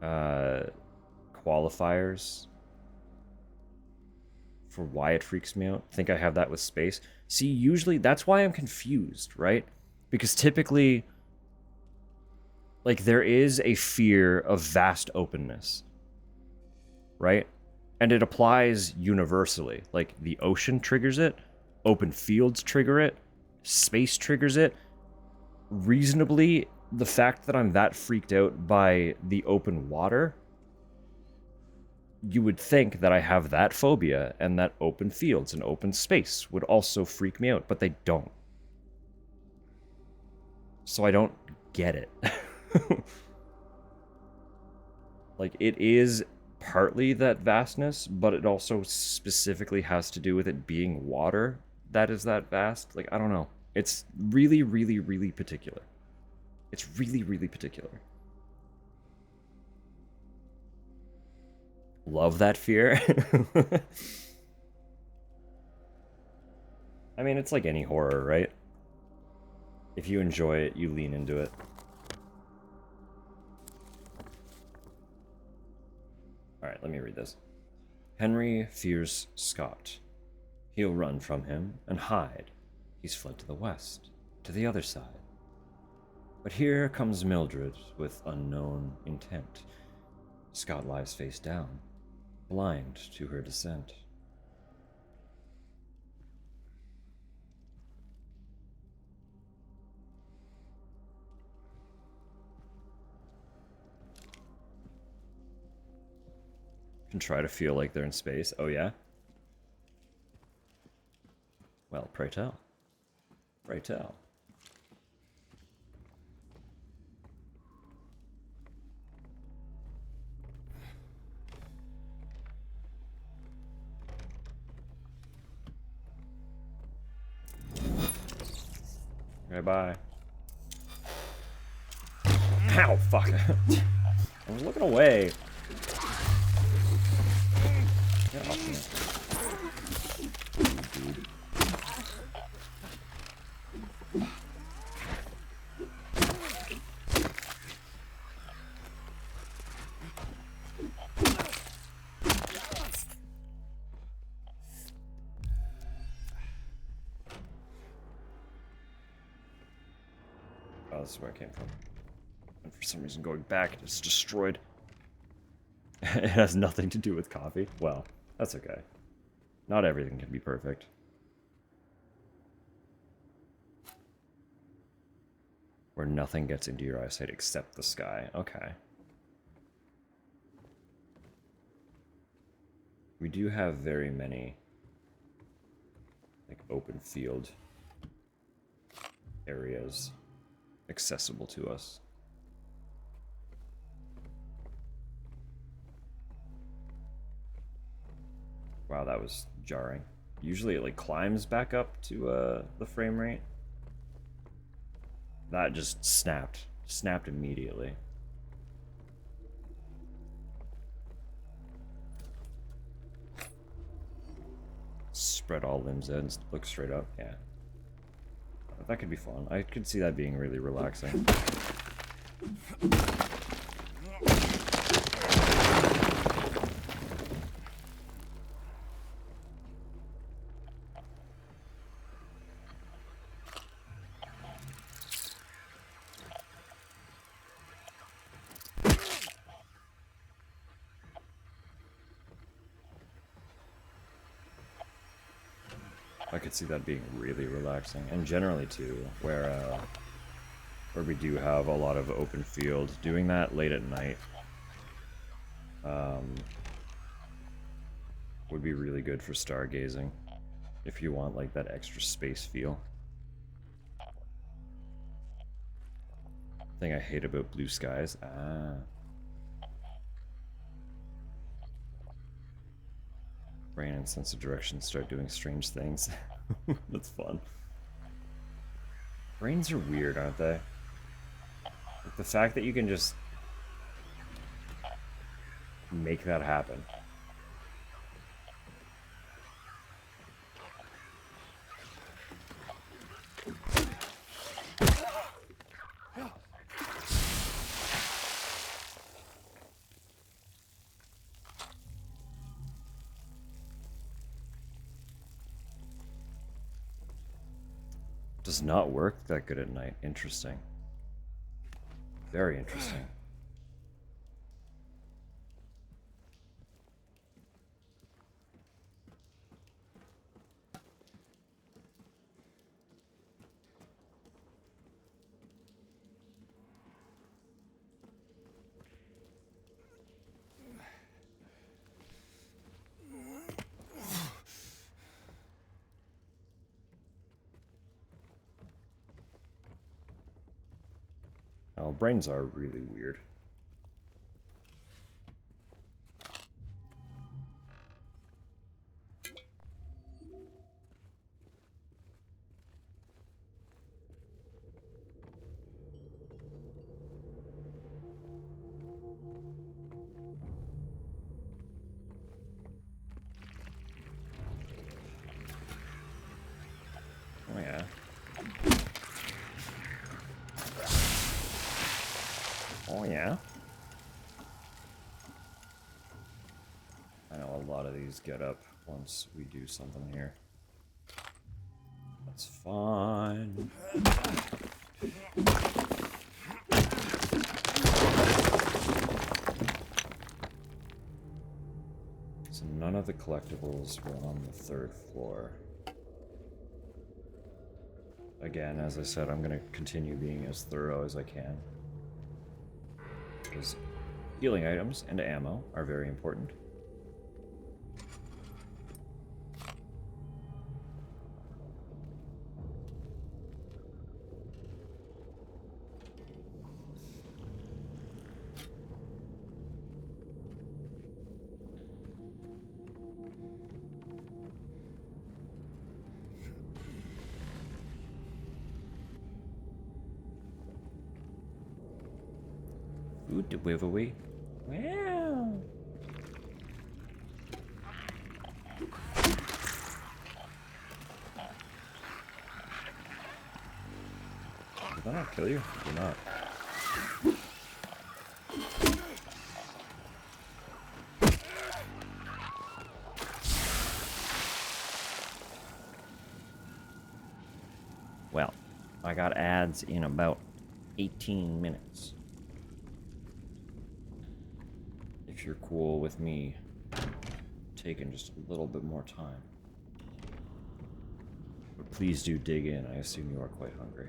qualifiers for why it freaks me out. I think I have that with space. See, usually that's why I'm confused, right? Because typically, like, there is a fear of vast openness, right? And it applies universally. Like, the ocean triggers it, open fields trigger it, space triggers it. Reasonably, the fact that I'm that freaked out by the open water, you would think that I have that phobia and that open fields and open space would also freak me out, but they don't. So I don't get it. Like, it is partly that vastness, but it also specifically has to do with it being water that is that vast. Like, I don't know. It's really, really, really particular. It's really, really particular. Love that fear. I mean, it's like any horror, right? If you enjoy it, you lean into it. Alright, let me read this. Henry fears Scott. He'll run from him and hide. He's fled to the west, to the other side. But here comes Mildred with unknown intent. Scott lies face down, blind to her descent. Can try to feel like they're in space. Oh yeah? Well, pray tell. Pray tell. Okay, bye. Ow, fuck. I was looking away. Get off me. Dude. Oh, this is where I came from. And for some reason going back, it's destroyed. It has nothing to do with coffee. Well, that's okay. Not everything can be perfect. Where nothing gets into your eyesight except the sky. Okay. We do have very many, like, open field areas accessible to us. Wow, that was jarring. Usually it, like, climbs back up to the frame rate. That just snapped. Snapped immediately. Spread all limbs ends, look straight up. Yeah. That could be fun. I could see that being really relaxing. I could see that being really relaxing, and generally too, where we do have a lot of open field. Doing that late at night would be really good for stargazing, if you want, like, that extra space feel. Thing I hate about blue skies. Ah. Brain and sense of direction start doing strange things. That's fun. Brains are weird, aren't they? Like the fact that you can just make that happen. Does not work that good at night. Interesting. Very interesting. Oh, brains are really weird. Oh yeah. Oh yeah. I know a lot of these get up once we do something here. That's fine. So none of the collectibles were on the 3rd floor. Again, as I said, I'm going to continue being as thorough as I can. Because healing items and ammo are very important. Ooh, the wiveaway. Wow. Did that not kill you? Did not. Well, I got ads in about 18 minutes. If you're cool with me taking just a little bit more time. But please do dig in. I assume you are quite hungry.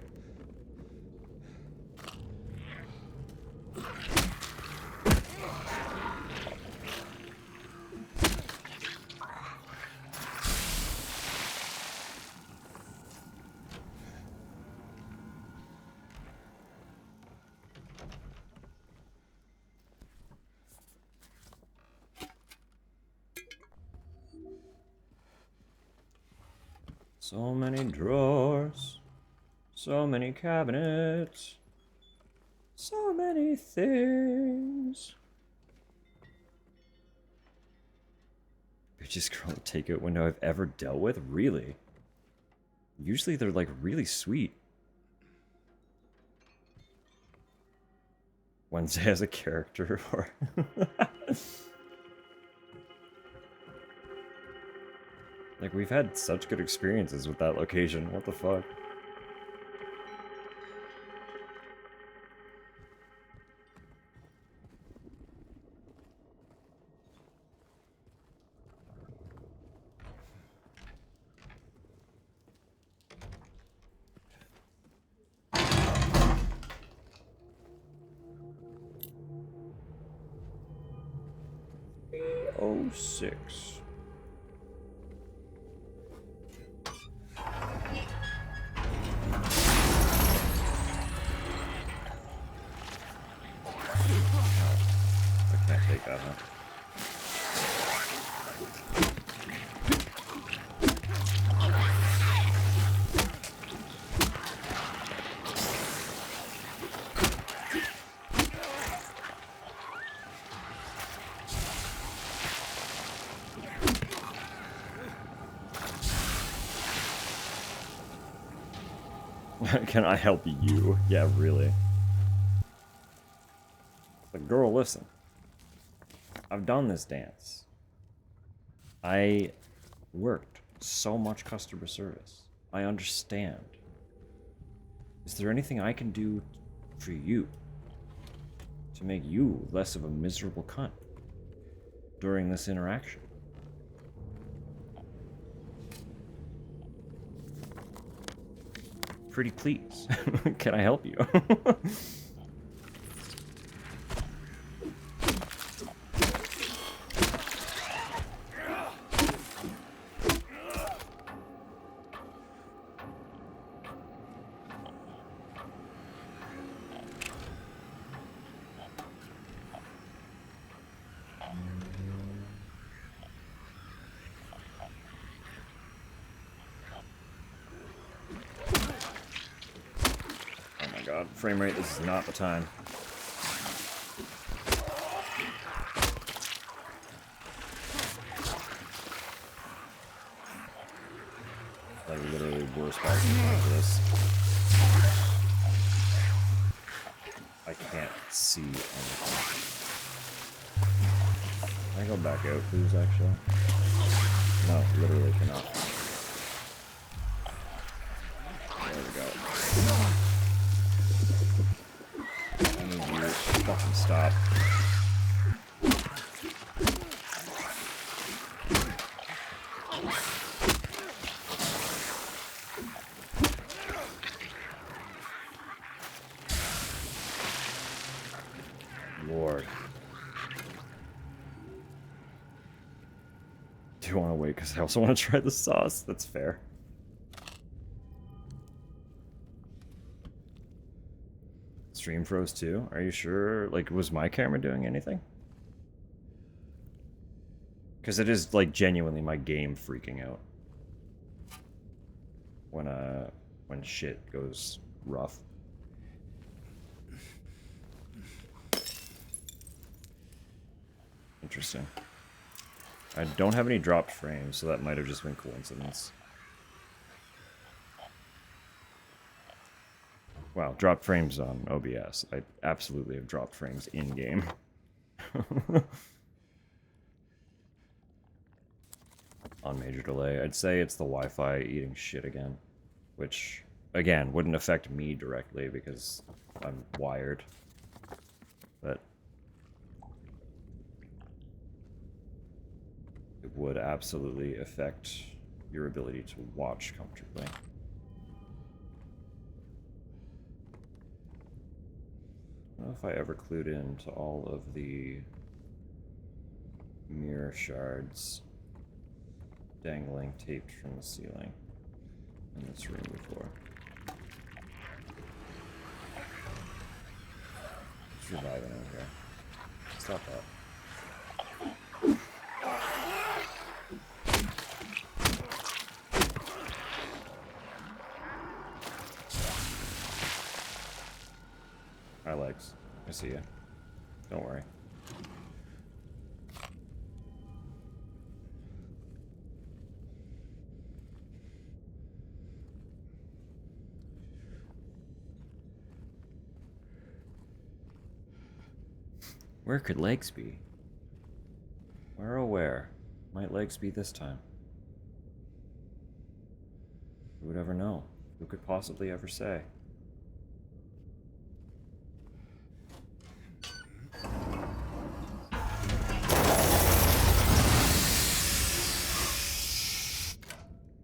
So many drawers, so many cabinets, so many things. Bitches girl takeout window I've ever dealt with? Really? Usually they're like really sweet. Wednesday has a character or like, we've had such good experiences with that location. What the fuck? Oh, 6. I can't take that, huh? Can I help you? Yeah, really. But girl, listen. I've done this dance. I worked so much customer service. I understand. Is there anything I can do for you to make you less of a miserable cunt during this interaction? Pretty please. Can I help you? God, frame rate, this is not the time. Like literally worst possible for this. I can't see anything. Can I go back out, please, actually? No, literally cannot. There we go. I need you to fucking stop. Lord. Do you want to wait? Because I also want to try the sauce. That's fair. Stream froze too? Are you sure? Like, was my camera doing anything? Because it is, like, genuinely my game freaking out. When shit goes rough. Interesting. I don't have any dropped frames, so that might have just been coincidence. Wow, dropped frames on OBS. I absolutely have dropped frames in-game. On major delay. I'd say it's the Wi-Fi eating shit again. Which, again, wouldn't affect me directly because I'm wired. But it would absolutely affect your ability to watch comfortably. I don't know if I ever clued in to all of the mirror shards dangling taped from the ceiling in this room before. It's reviving over here. Stop that. Hi, Legs. I see you. Don't worry. Where could Legs be? Where, oh where might Legs be this time? Who would ever know? Who could possibly ever say?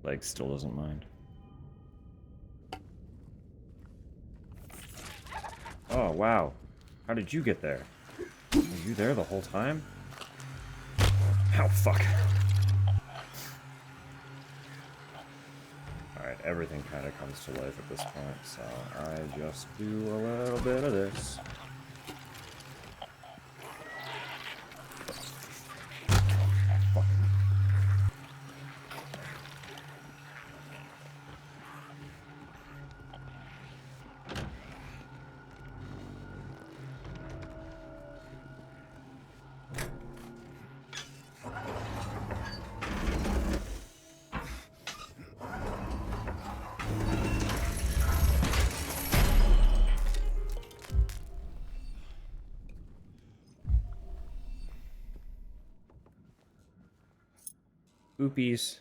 Legs still doesn't mind. Oh, wow. How did you get there? Were you there the whole time? Oh, fuck. Alright, everything kind of comes to life at this point, so I just do a little bit of this. Fuck. Oopies.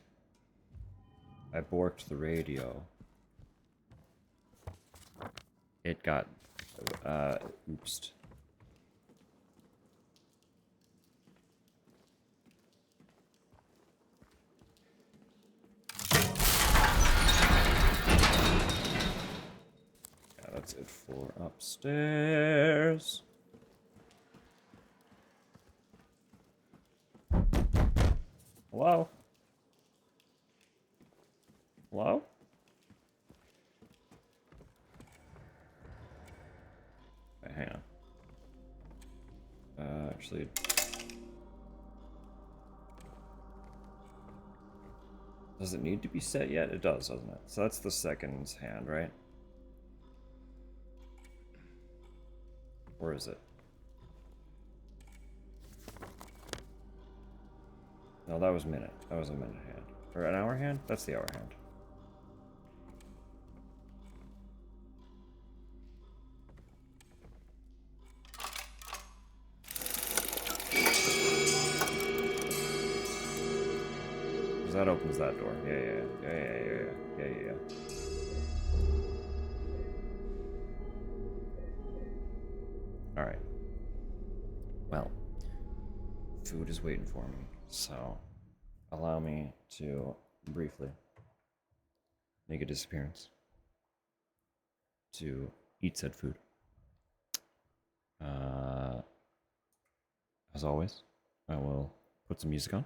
I borked the radio. It got, oopsed. Yeah, that's it for upstairs. Hello? Hello? Wait, hang on. Actually... Does it need to be set yet? It does, doesn't it? So that's the second hand, right? Or is it? No, that was minute. That was a minute hand. Or an hour hand? That's the hour hand. Because that opens that door. Yeah. Alright. Well. Food is waiting for me, so allow me to briefly make a disappearance to eat said food. As always, I will put some music on.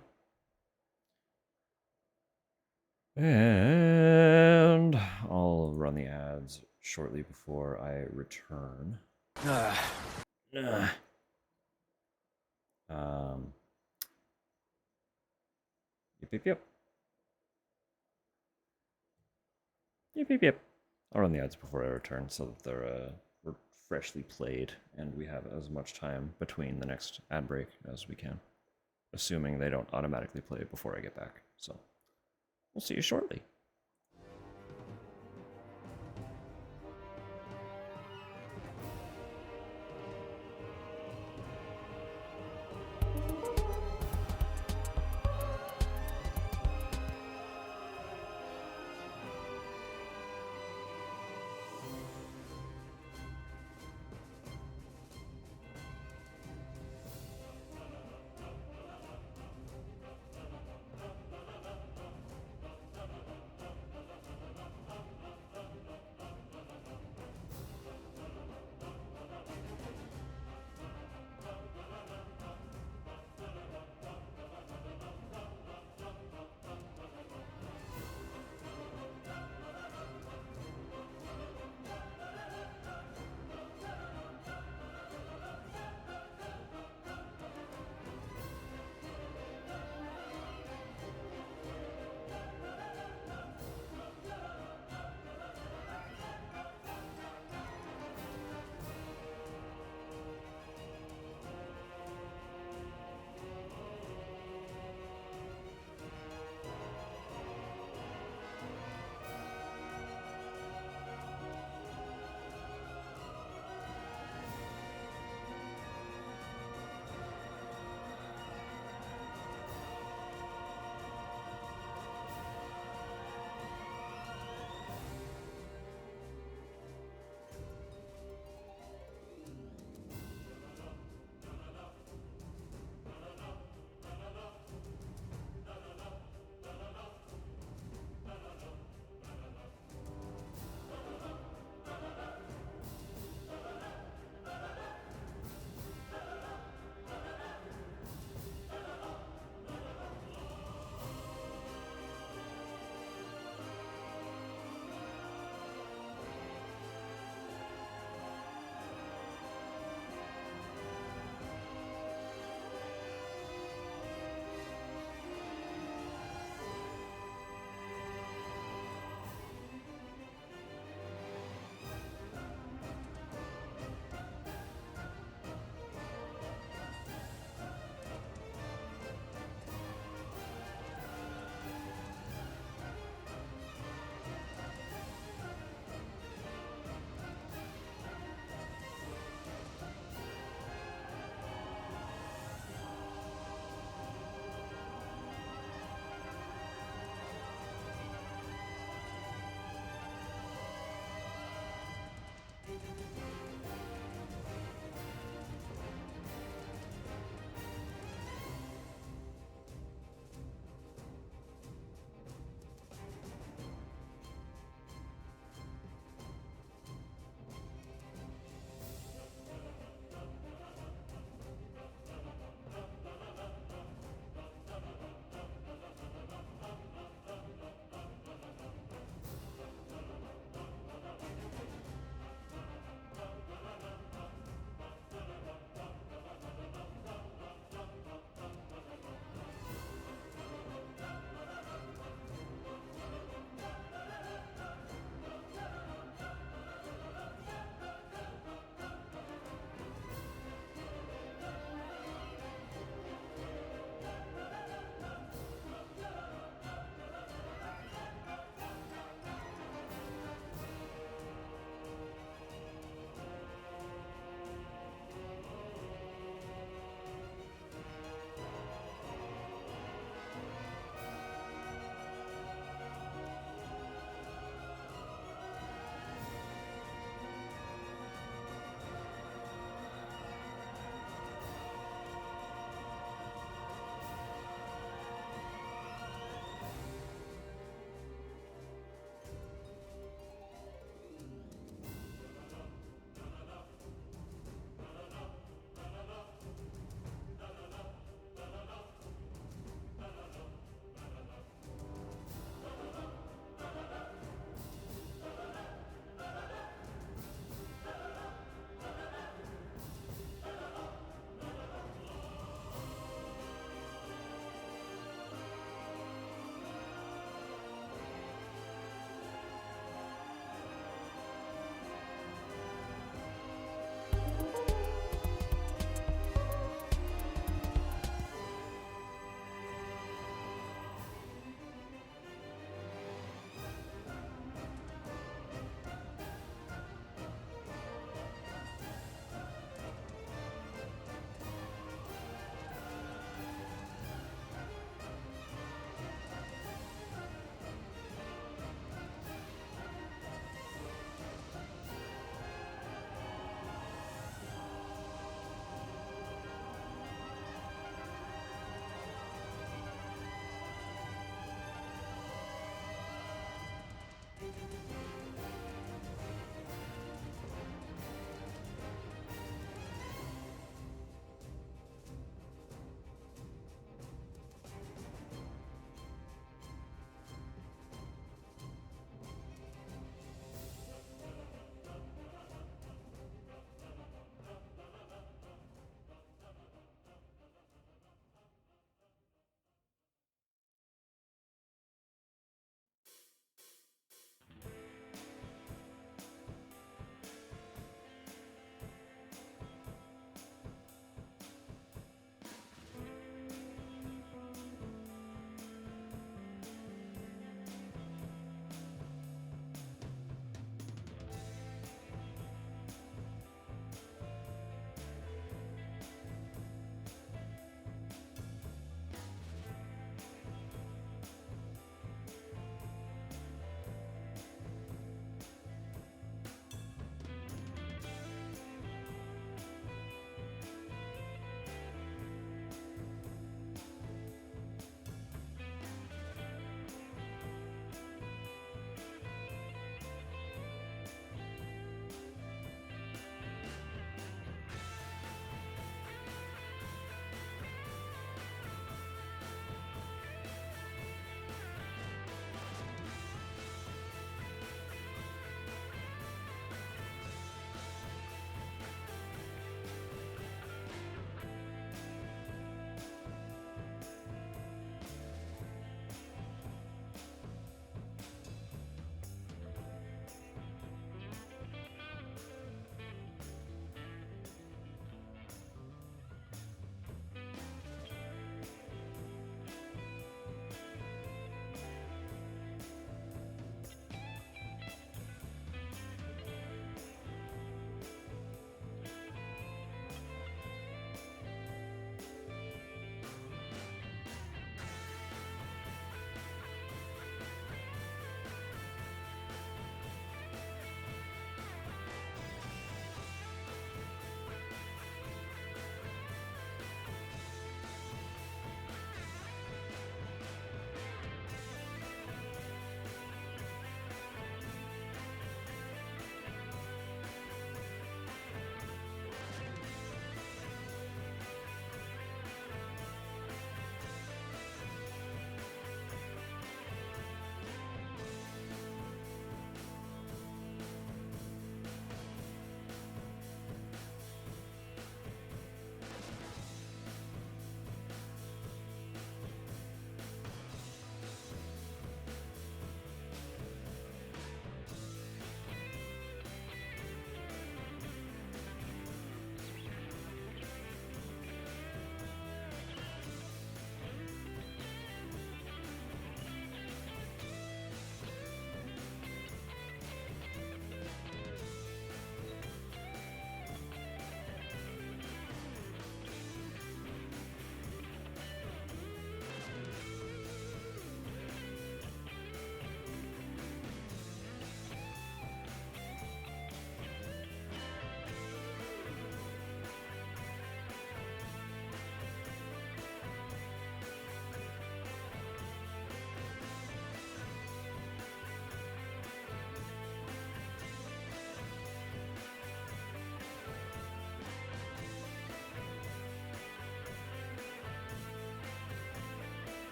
And I'll run the ads shortly before I return. Yep. I'll run the ads before I return so that they're freshly played and we have as much time between the next ad break as we can. Assuming they don't automatically play before I get back. So, we'll see you shortly.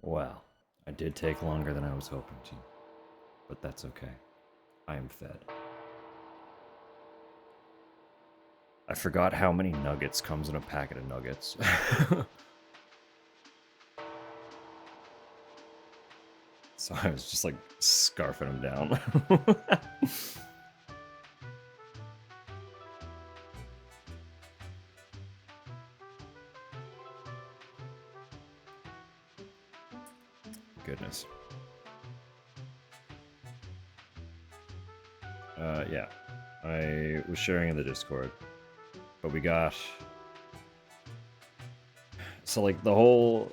Well, I did take longer than I was hoping to, but that's okay. I am fed. I forgot how many nuggets comes in a packet of nuggets. So I was just like scarfing them down. Goodness. Yeah. I was sharing in the Discord, but we got... So like the whole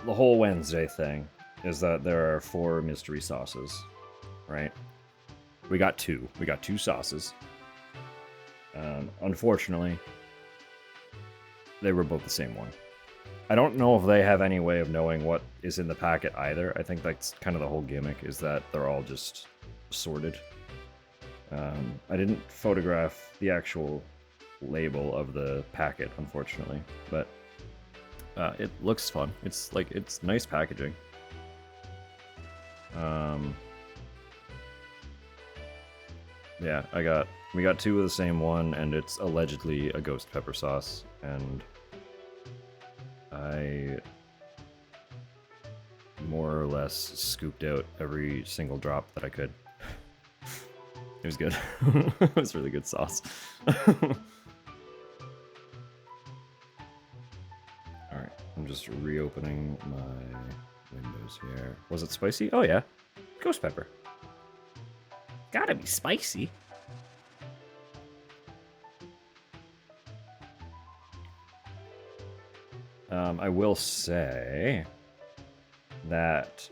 Wednesday thing is that there are 4 mystery sauces, right? We got 2. We got 2 sauces. Unfortunately, they were both the same one. I don't know if they have any way of knowing what is in the packet either. I think that's kind of the whole gimmick, is that they're all just sorted. I didn't photograph the actual label of the packet, unfortunately, but it looks fun. It's like, it's nice packaging. Yeah, we got 2 of the same one, and it's allegedly a ghost pepper sauce, and I more or less scooped out every single drop that I could. It was good. It was really good sauce. Alright, I'm just reopening my windows here. Was it spicy? Oh yeah. Ghost pepper. Gotta be spicy. I will say that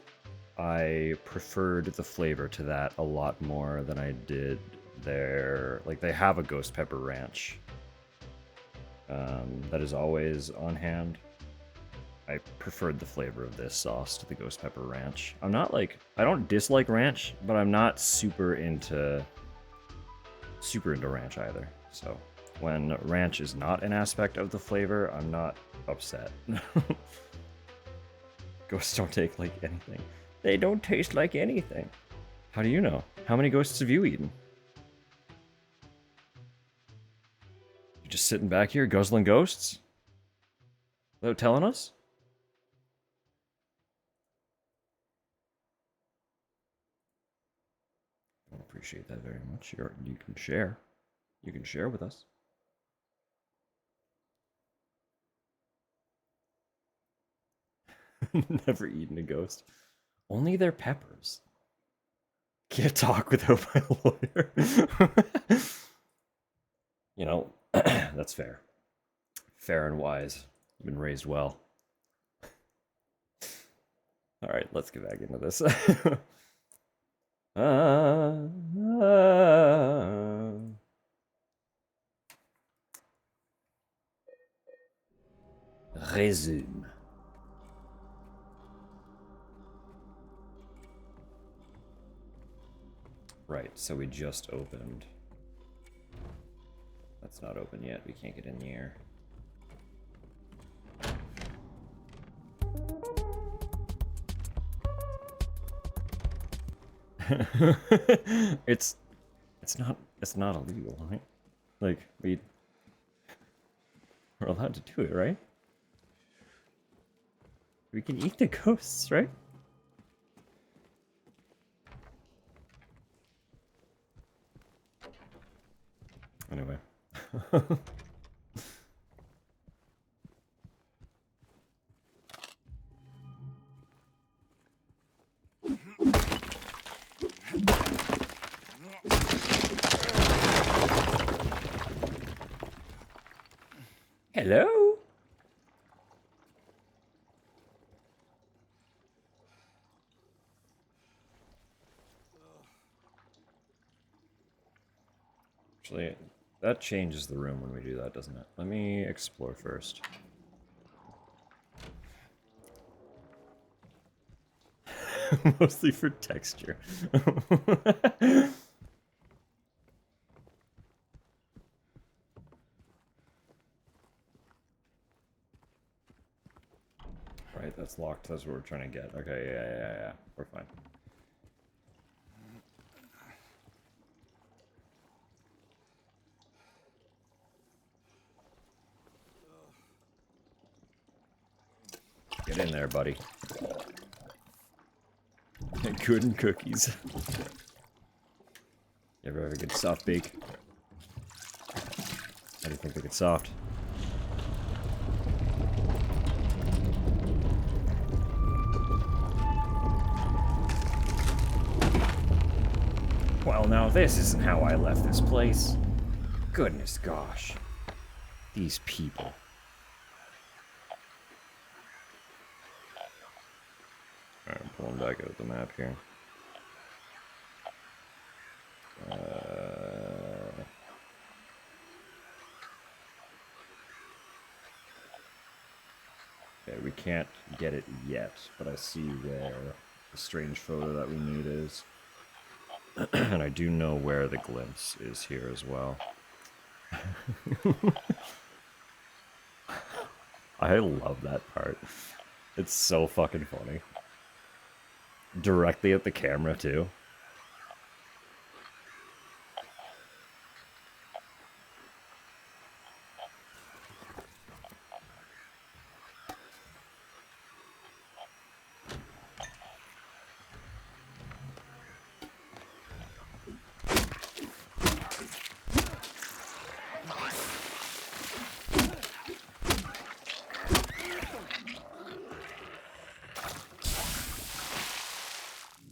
I preferred the flavor to that a lot more than I did their... Like, they have a ghost pepper ranch that is always on hand. I preferred the flavor of this sauce to the ghost pepper ranch. I'm not like... I don't dislike ranch, but I'm not super into ranch either. So when ranch is not an aspect of the flavor, I'm not upset. Ghosts don't take like anything. They don't taste like anything. How do you know? How many ghosts have you eaten? You just sitting back here guzzling ghosts? Without telling us? I appreciate that very much. You can share. You can share with us. Never eaten a ghost. Only their peppers. Can't talk without my lawyer. You know, that's fair. Fair and wise. You've been raised well. Alright, let's get back into this. Resume. Right, so we just opened. That's not open yet. We can't get in the air. It's not illegal, right? Like we're allowed to do it, right? We can eat the ghosts, right? Anyway. Hello? Actually, that changes the room when we do that, doesn't it? Let me explore first. Mostly for texture. Right. Alright, that's locked. That's what we're trying to get. Okay, yeah. We're fine. Get in there, buddy. Good and cookies. You ever have a good soft bake? How do you think they get soft? Well, now this isn't how I left this place. Goodness gosh. These people. Alright, I'm pulling back out the map here. Okay, we can't get it yet, but I see where the strange photo that we need is. And I do know where the glimpse is here as well. I love that part. It's so fucking funny. Directly at the camera, too.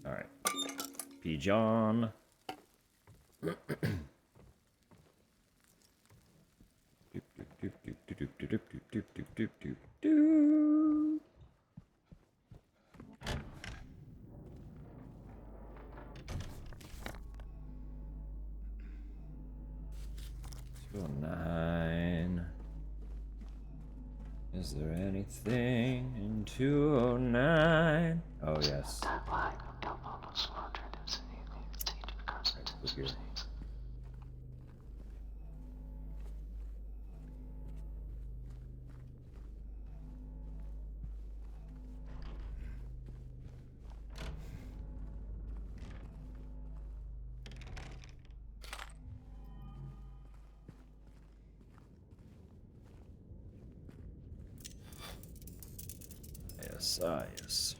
Alright. P. John. Is there anything in 209? Oh, yes. Right, look here. Yes, yes.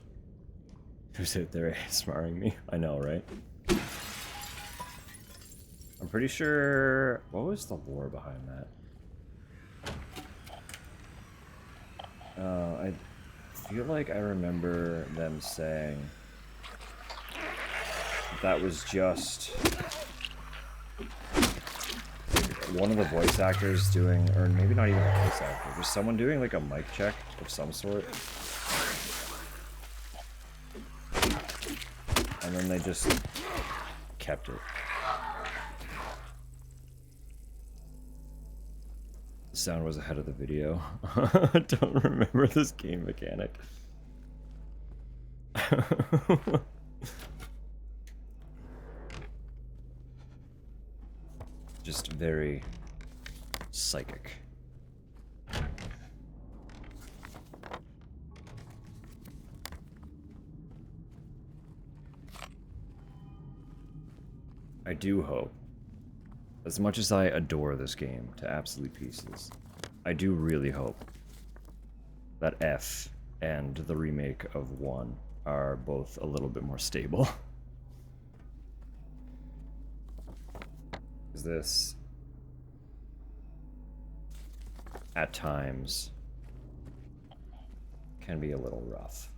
Who's out there ASMRing me? I know, right? I'm pretty sure... What was the lore behind that? I feel like I remember them saying that was just one of the voice actors doing, or maybe not even a voice actor, just someone doing like a mic check of some sort. And then they just kept it. The sound was ahead of the video. I don't remember this game mechanic. Just very psychic. I do hope, as much as I adore this game to absolute pieces, I do really hope that F and the remake of 1 are both a little bit more stable. Because this, at times, can be a little rough.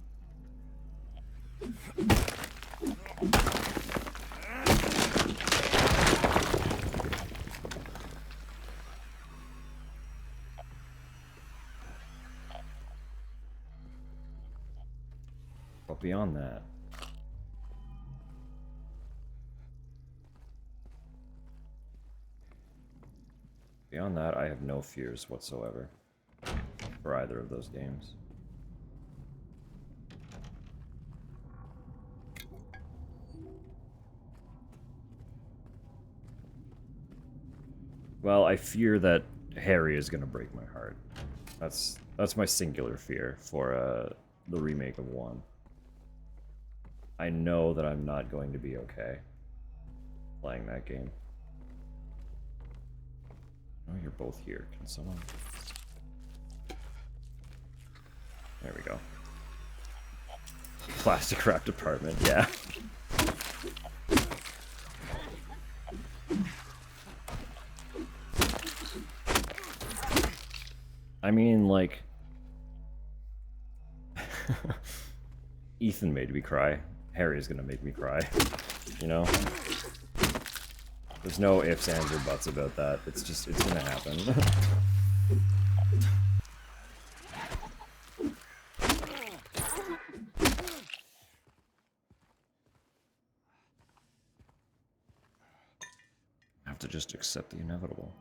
But beyond that, I have no fears whatsoever for either of those games. Well, I fear that Harry is gonna break my heart. That's my singular fear for the remake of 1. I know that I'm not going to be okay playing that game. Oh, you're both here. Can someone... There we go. Plastic wrapped apartment, yeah. I mean, like... Ethan made me cry. Harry's gonna make me cry. You know? There's no ifs, ands, or buts about that. It's just, it's gonna happen. I have to just accept the inevitable.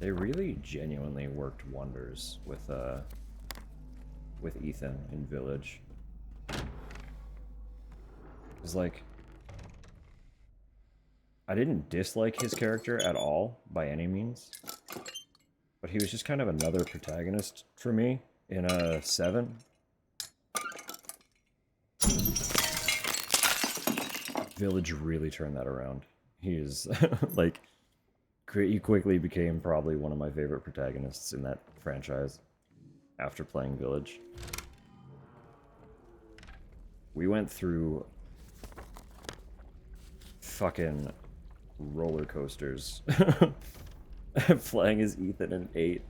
They really genuinely worked wonders with Ethan in Village. It's like, I didn't dislike his character at all by any means, but he was just kind of another protagonist for me in a 7. Village really turned that around. He is like, he quickly became probably one of my favorite protagonists in that franchise after playing Village. We went through fucking roller coasters playing as Ethan in 8.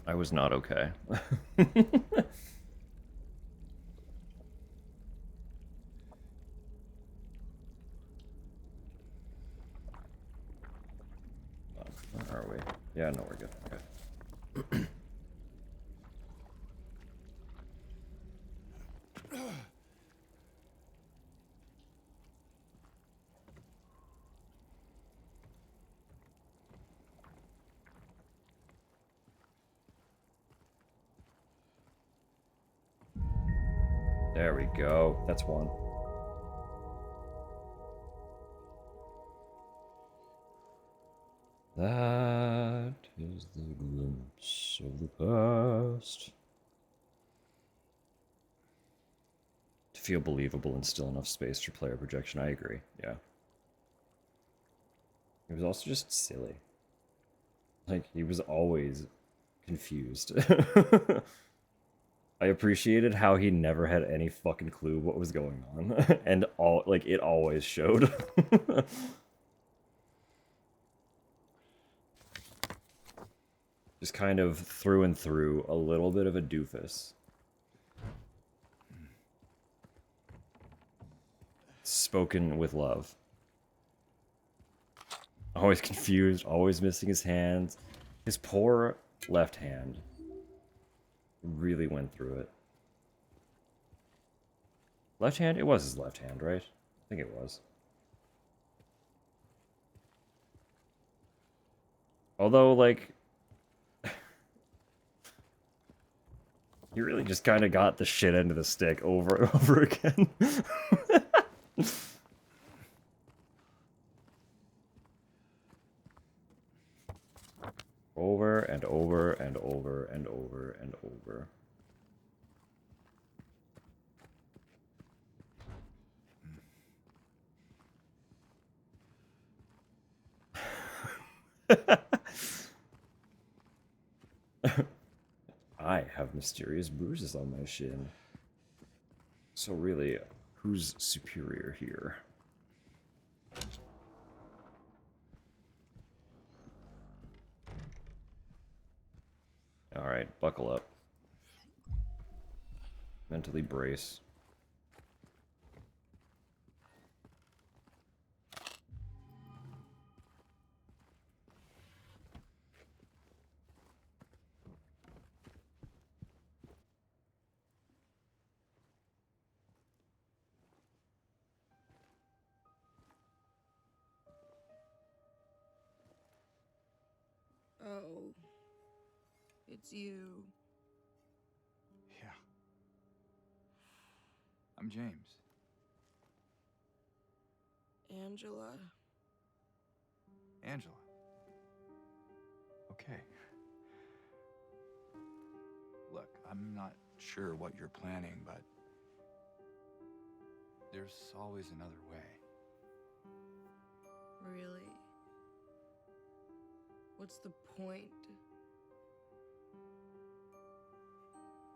I was not okay. Where are we? Yeah, no, we're good. Okay. There we go. That's one. That is the glimpse of the past. To feel believable and still enough space for player projection, I agree, yeah. It was also just silly. Like, he was always confused. I appreciated how he never had any fucking clue what was going on. And it always showed. Just kind of through and through, a little bit of a doofus. Spoken with love. Always confused, always missing his hands. His poor left hand really went through it. Left hand? It was his left hand, right? I think it was. Although, like... he really just kind of got the shit end of the stick over and over again. Over and over and over and over and over. I have mysterious bruises on my shin. So really, who's superior here? Alright, buckle up. Mentally brace. It's you. Yeah. I'm James. Angela. Angela. Okay. Look, I'm not sure what you're planning, but there's always another way. Really? What's the point?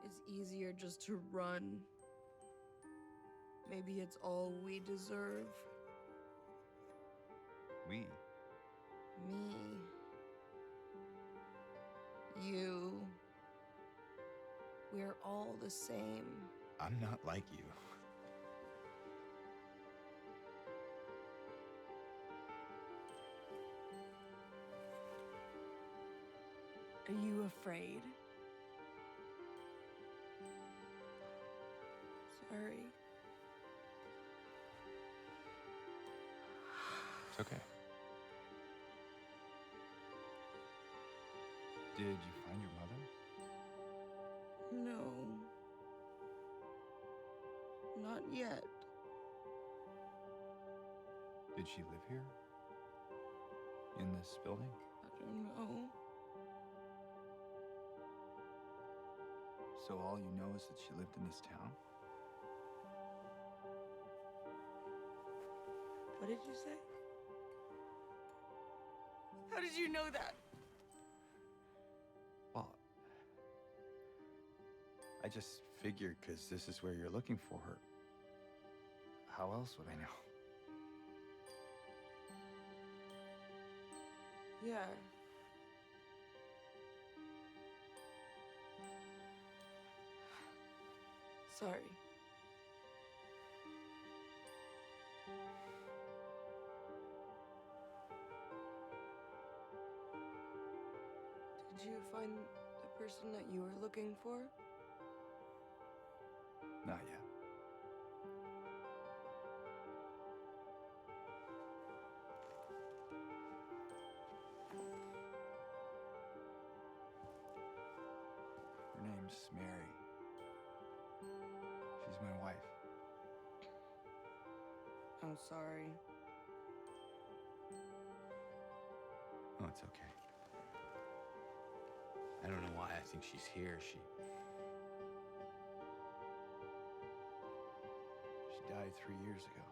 It's easier just to run. Maybe it's all we deserve. We? Me. You. We're all the same. I'm not like you. Are you afraid? Sorry. It's okay. Did you find your mother? No. Not yet. Did she live here? In this building? I don't know. So all you know is that she lived in this town? What did you say? How did you know that? Well, I just figured because this is where you're looking for her. How else would I know? Yeah. Sorry. Did you find the person that you were looking for? Not yet. Her name's Mary. She's my wife. I'm sorry. Oh, it's okay. I don't know why I think she's here. She died 3 years ago.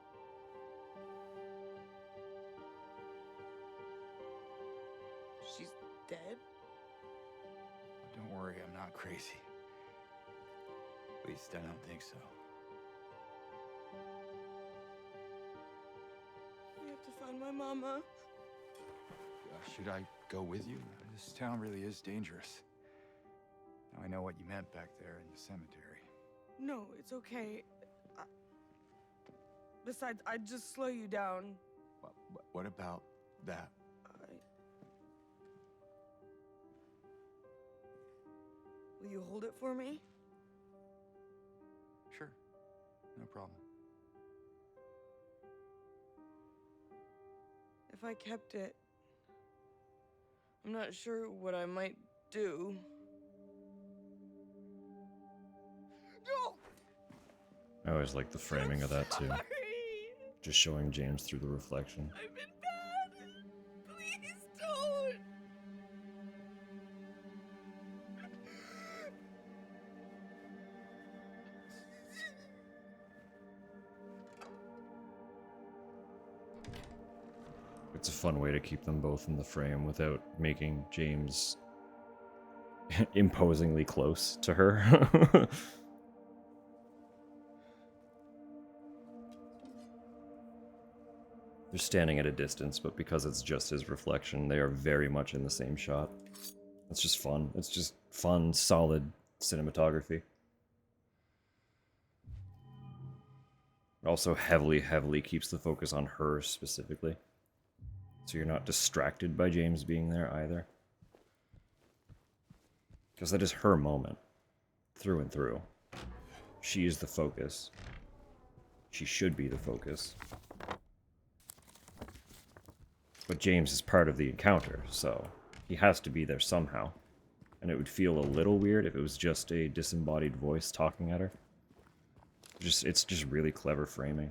She's dead? Don't worry, I'm not crazy. At least I don't think so. We have to find my mama. Should I go with you? This town really is dangerous. Now I know what you meant back there in the cemetery. No, it's okay. Besides, I'd just slow you down. What about that? Will you hold it for me? Sure, no problem. If I kept it, I'm not sure what I might do. No! I always like the framing of that too. Sorry. Just showing James through the reflection. I've been bad. Please don't. It's a fun way to keep them both in the frame without making James imposingly close to her. They're standing at a distance, but because it's just his reflection, they are very much in the same shot. It's just fun. It's just fun, solid cinematography. It also heavily keeps the focus on her specifically. So you're not distracted by James being there either. Because that is her moment. Through and through. She is the focus. She should be the focus. But James is part of the encounter, so he has to be there somehow. and it would feel a little weird if it was just a disembodied voice talking at her. It's just really clever framing.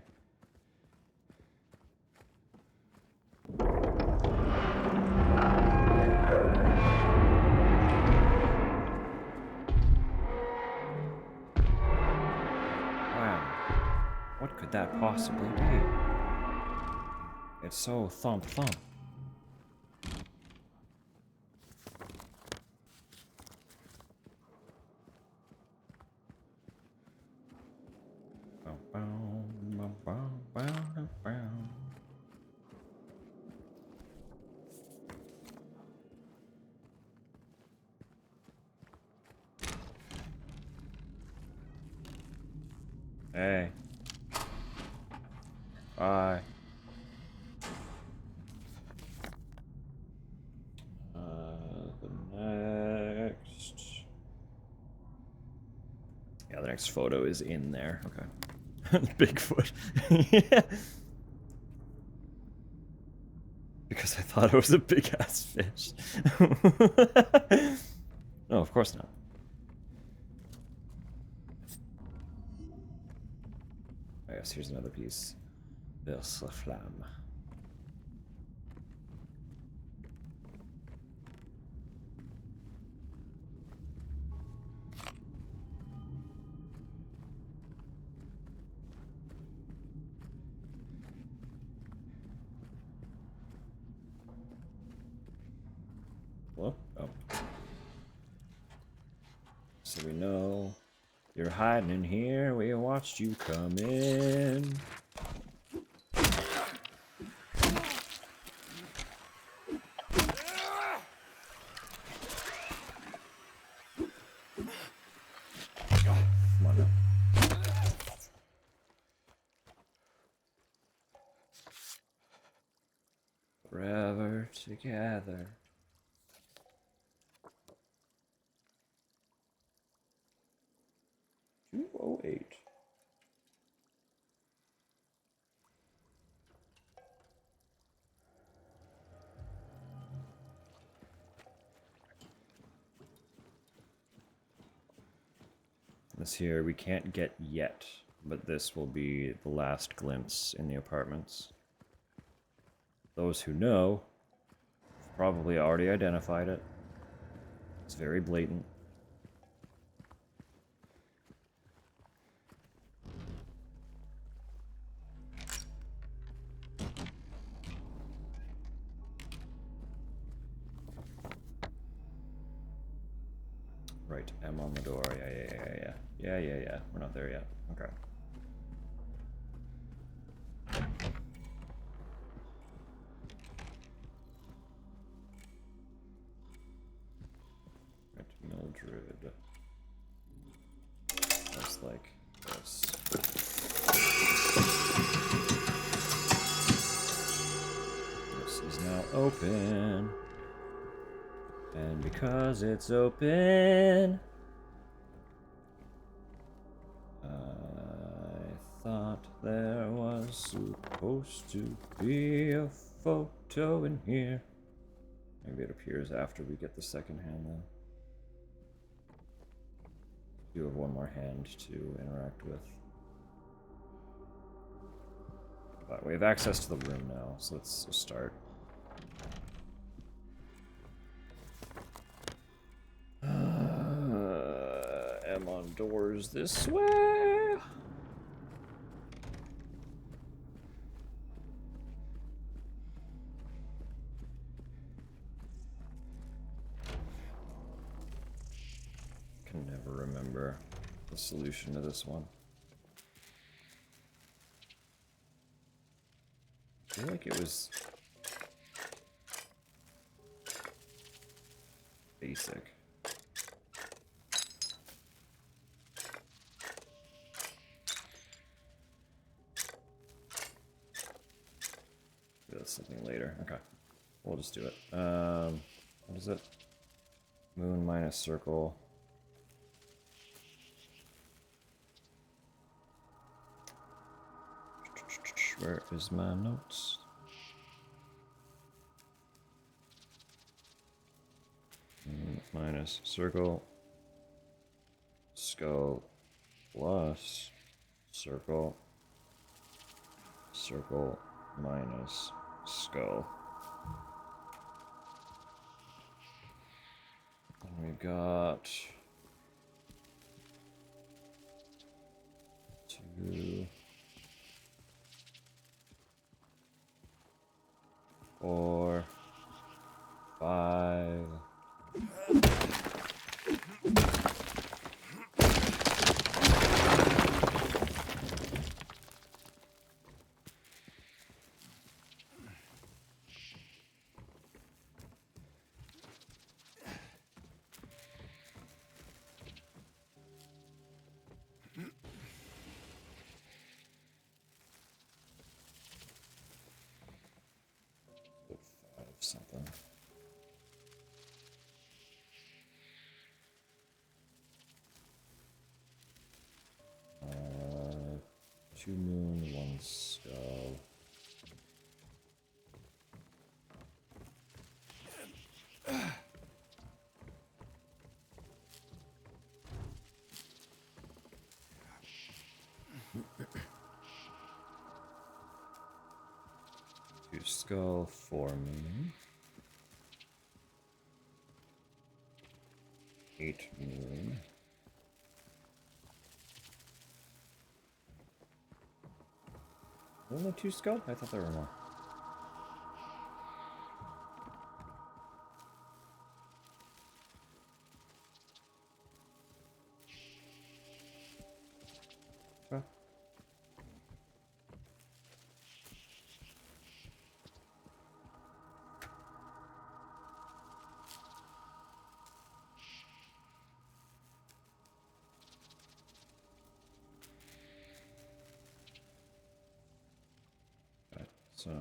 What could that possibly be? It's so thump. Hey. Bye. The next... Yeah, the next photo is in there. Okay. Bigfoot. Yeah. Because I thought it was a big-ass fish. No, of course not. I guess here's another piece. Vers la flamme. Hello? Oh. So we know you're hiding in here. We watched you come in. Come on now. Forever together. $208. This here we can't get yet, but this will be the last glimpse in the apartments. Those who know have probably already identified it. It's very blatant. Right, M on the door. Yeah. We're not there yet. Okay. Right, Mildred. Just like this. This is now open. And because it's open, I thought there was supposed to be a photo in here. Maybe it appears after we get the second hand then. You have one more hand to interact with. But we have access to the room now, so let's start. M on doors this way. Can never remember the solution to this one. I feel like it was basic. That's something later. Okay. We'll just do it. What is it? Moon minus circle. Where is my notes? minus circle, skull plus circle, circle minus skull. And we've got 2, 4, 5. Something. Uh, 2 moon, 1 skull. Two skull, 4 moon. 8 moon. Only 2 skull? I thought there were more. Huh. Okay, so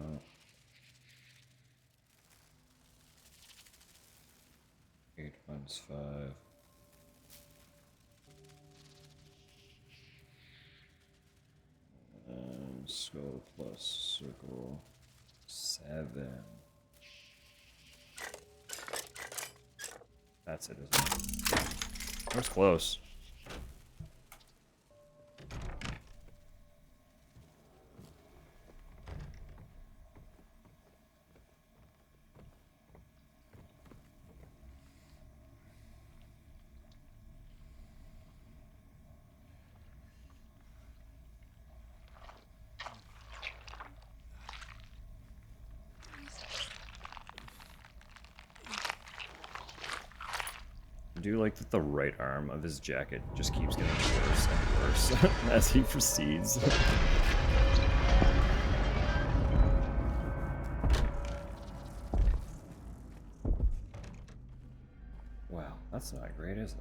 8 minus 5. And skull plus circle 7. That's it, isn't it? That was close. I do like that the right arm of his jacket just keeps getting worse and worse as he proceeds. Wow, that's not great, is it?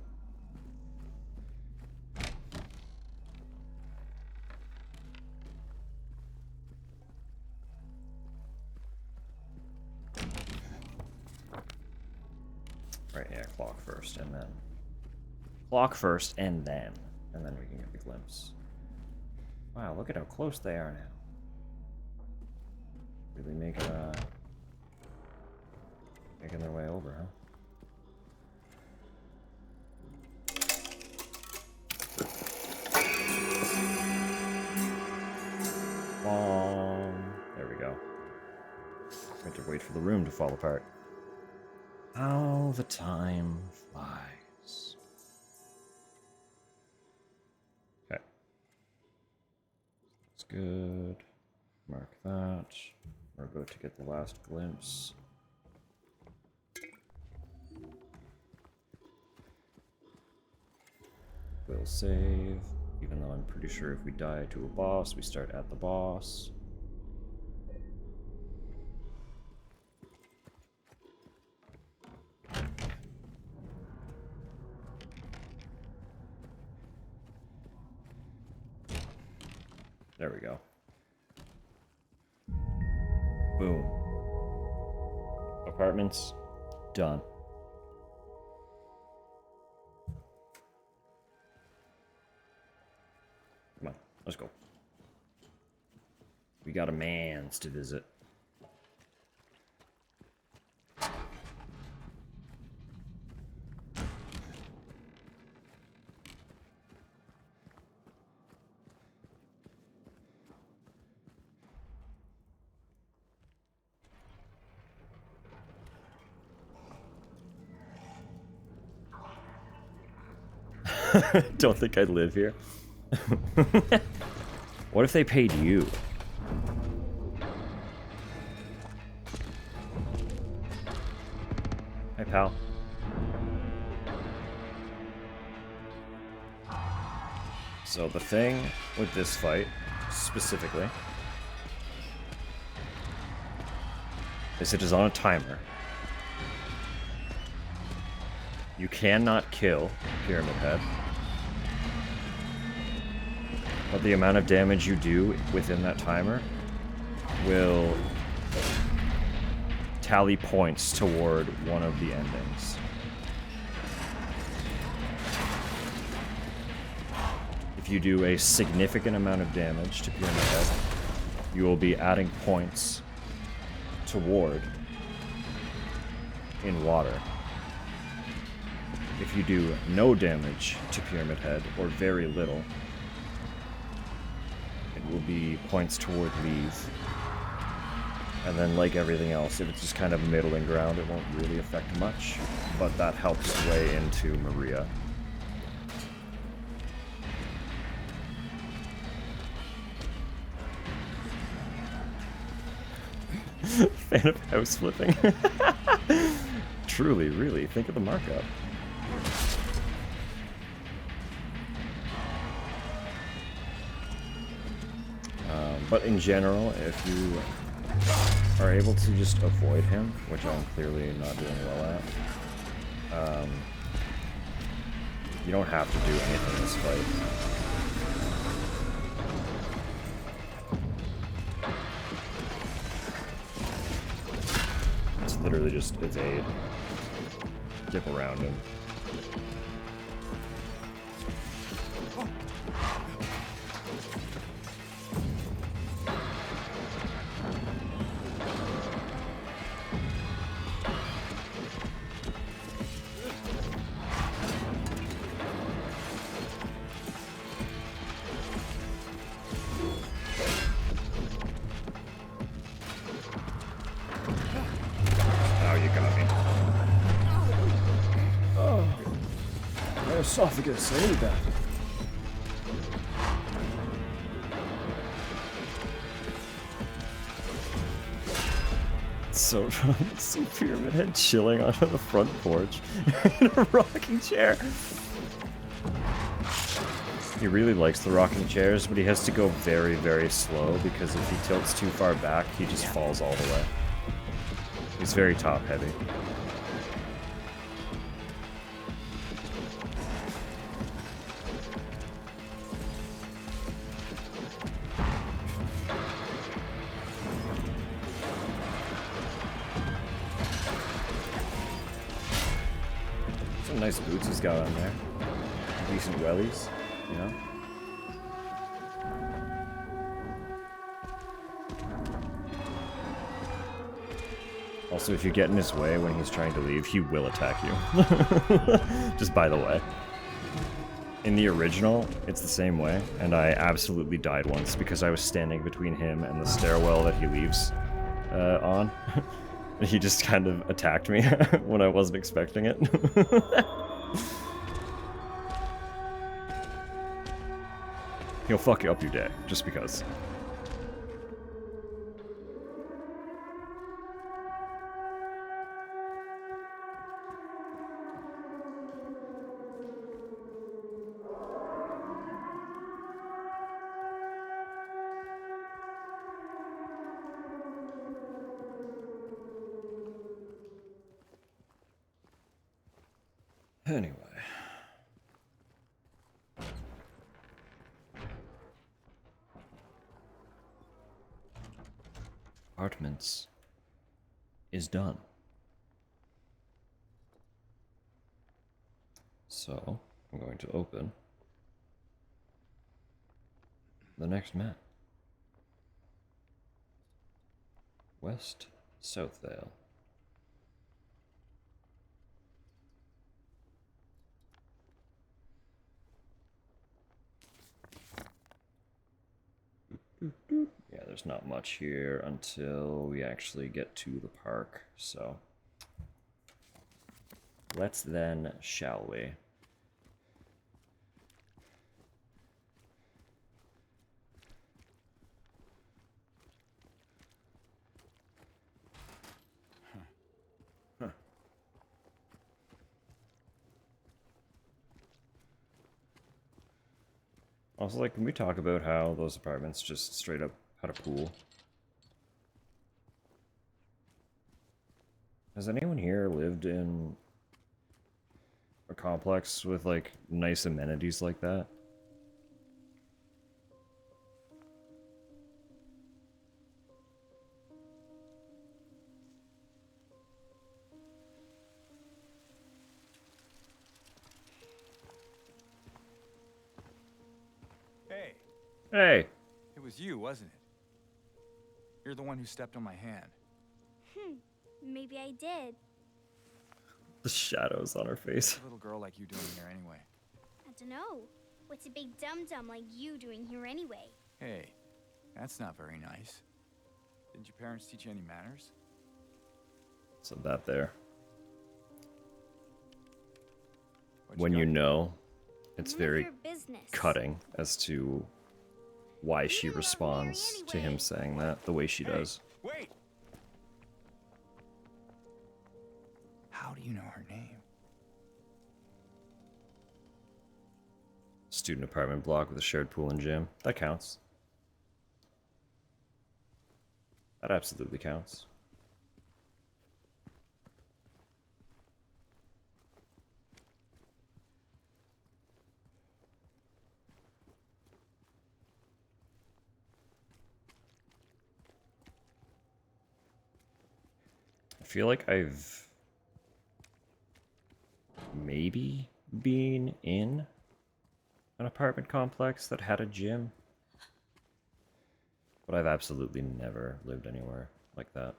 Right, yeah, clock first, and then... Clock first, and then we can get the glimpse. Wow, look at how close they are now. Really making their way over, huh? There we go. We have to wait for the room to fall apart. How the time flies. Okay. That's good. Mark that. We're about to get the last glimpse. We'll save, even though I'm pretty sure if we die to a boss, we start at the boss. There we go. Boom. Apartments, done. Come on, let's go. We got a man's to visit. Don't think I'd live here. What if they paid you? Hey, pal. So the thing with this fight, specifically, is it is on a timer. You cannot kill Pyramid Head. But the amount of damage you do within that timer will tally points toward one of the endings. If you do a significant amount of damage to Pyramid Head, you will be adding points toward in water. If you do no damage to Pyramid Head, or very little, it will be points toward leave. And then, like everything else, if it's just kind of middling ground, it won't really affect much. But that helps way into Maria. Fan of house flipping. Truly, really, think of the markup. But in general, if you are able to just avoid him, which I'm clearly not doing well at, you don't have to do anything in this fight. It's literally just evade. Dip around him. Esophagus, I need that. So wrong. See Pyramid Head chilling on the front porch in a rocking chair. He really likes the rocking chairs, but he has to go very, very slow because if he tilts too far back, he just falls all the way. He's very top heavy. Nice boots he's got on there. Decent wellies, you know? Also, if you get in his way when he's trying to leave, he will attack you. Just by the way. In the original, it's the same way, and I absolutely died once because I was standing between him and the stairwell that he leaves on. He just kind of attacked me when I wasn't expecting it. He'll fuck you up your day, just because. Anyway. Apartments is done. So, I'm going to open the next map. West Southvale. Yeah, there's not much here until we actually get to the park, so let's then, shall we? Also, like, can we talk about how those apartments just straight up had a pool? Has anyone here lived in a complex with, like, nice amenities like that? Hey, Hey! it was you, wasn't it? You're the one who stepped on my hand. Maybe I did. The shadows on her face. What's a little girl like you doing here anyway? I don't know. What's a big dum-dum like you doing here anyway? Hey, that's not very nice. Didn't your parents teach you any manners? So that there. What When you got? know, it's None of very your business. cutting as to why she don't love responds Mary to him anyway. saying that the way she Hey, does. wait! How do you know her name? Student apartment block with a shared pool and gym. That counts. That absolutely counts. I feel like I've maybe been in an apartment complex that had a gym, but I've absolutely never lived anywhere like that.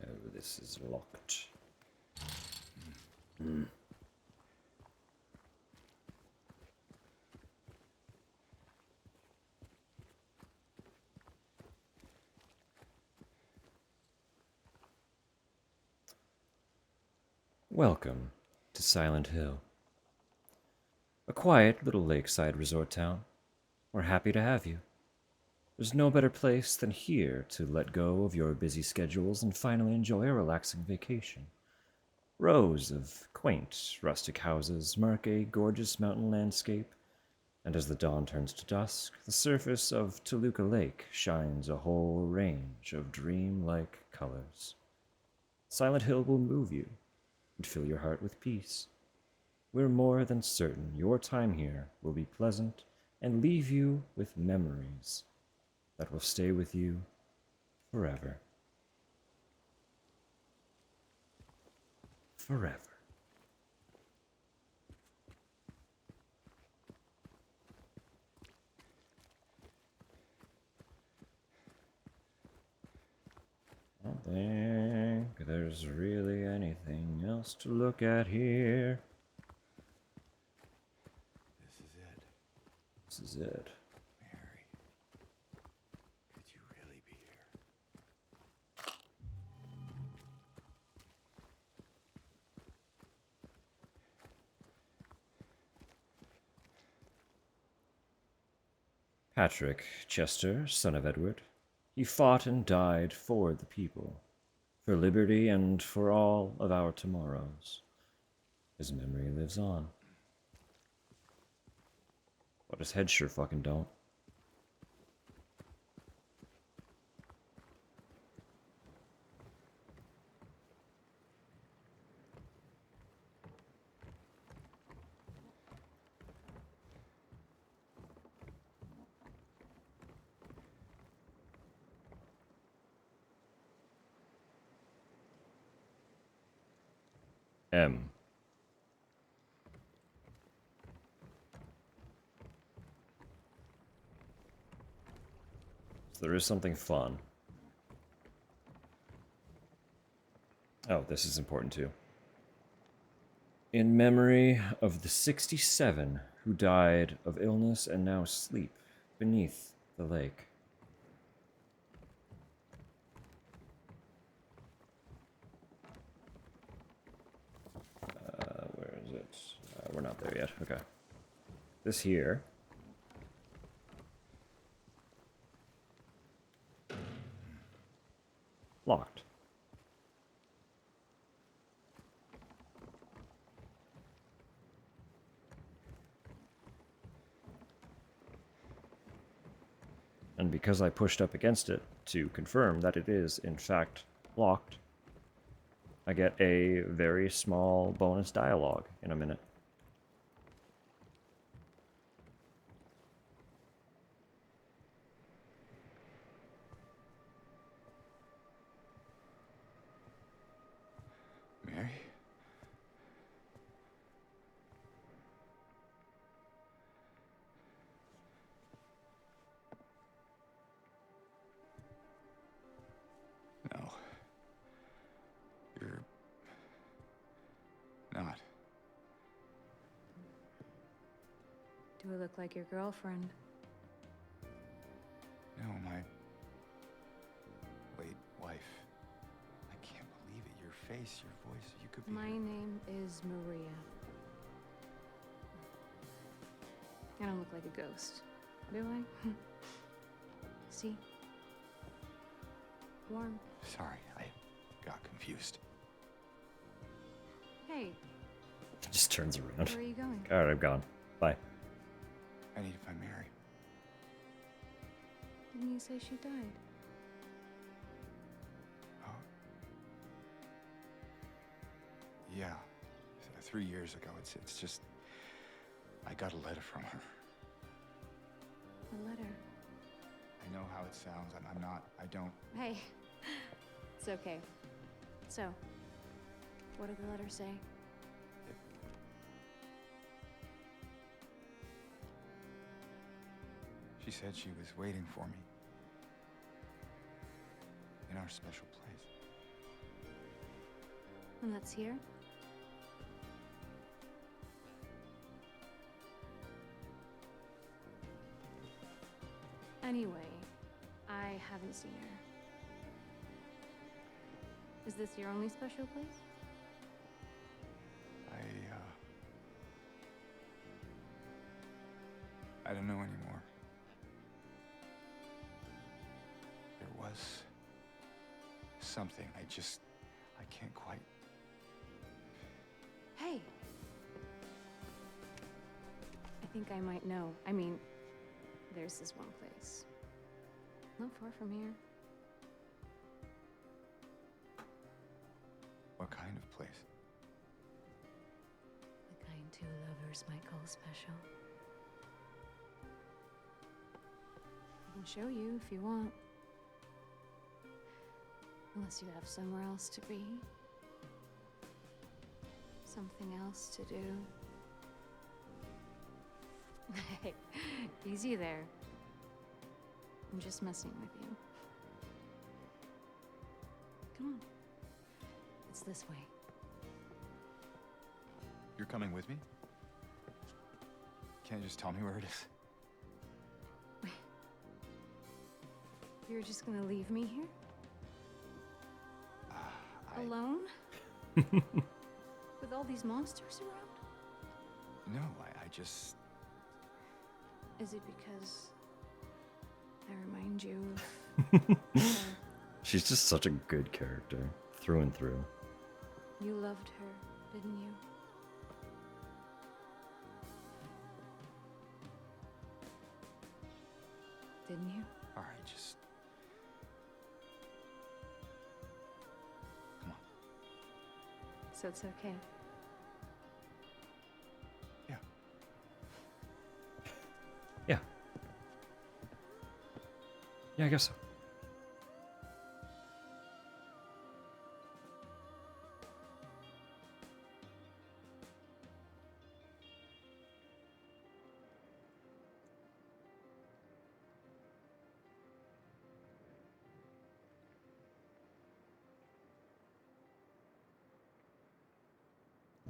Oh, this is locked. Welcome to Silent Hill, a quiet little lakeside resort town. We're happy to have you. There's no better place than here to let go of your busy schedules and finally enjoy a relaxing vacation. Rows of quaint, rustic houses mark a gorgeous mountain landscape, and as the dawn turns to dusk, the surface of Toluca Lake shines a whole range of dream-like colors. Silent Hill will move you and fill your heart with peace. We're more than certain your time here will be pleasant and leave you with memories that will stay with you forever. Forever. I don't think there's really anything else to look at here. This is it. This is it. Mary. Could you really be here? Patrick Chester, son of Edward, he fought and died for the people, for liberty and for all of our tomorrows. His memory lives on. But his head sure fucking don't. M. So there is something fun. Oh, this is important too. In memory of the 67 who died of illness and now sleep beneath the lake. Where is it? We're not there yet. Okay. This here. Locked. And because I pushed up against it to confirm that it is, in fact, locked, I get a very small bonus dialogue in a minute. Mary? No. You're not. Do I look like your girlfriend? No, my late wife. I can't believe it. Your face, your voice, you could be. My name is Maria. I don't look like a ghost, do I? See? Warm. Sorry, I got confused. Hey, Just turns around. where are you going? Alright, I'm gone. Bye. I need to find Mary. Didn't you say she died? Oh. Yeah. 3 years ago. It's just. I got a letter from her. A letter. I know how it sounds. I'm not. I don't. Hey, it's okay. So, what did the letter say? She said she was waiting for me. In our special place. And that's here? Anyway, I haven't seen her. Is this your only special place? I don't know anymore. There was something. I can't quite. Hey! I think I might know. I mean, there's this one place. Not far from here. What kind of place? The kind two lovers might call special. I can show you if you want. Unless you have somewhere else to be. Something else to do. Hey, easy there. I'm just messing with you. Come on. It's this way. You're coming with me? Can't you just tell me where it is? You're just gonna leave me here? Alone? With all these monsters around? No, I just. Is it because I remind you of She's just such a good character, through and through. you loved her, didn't you? Didn't you? All right, just. Come on. So it's okay. Yeah. Yeah. Yeah, I guess so.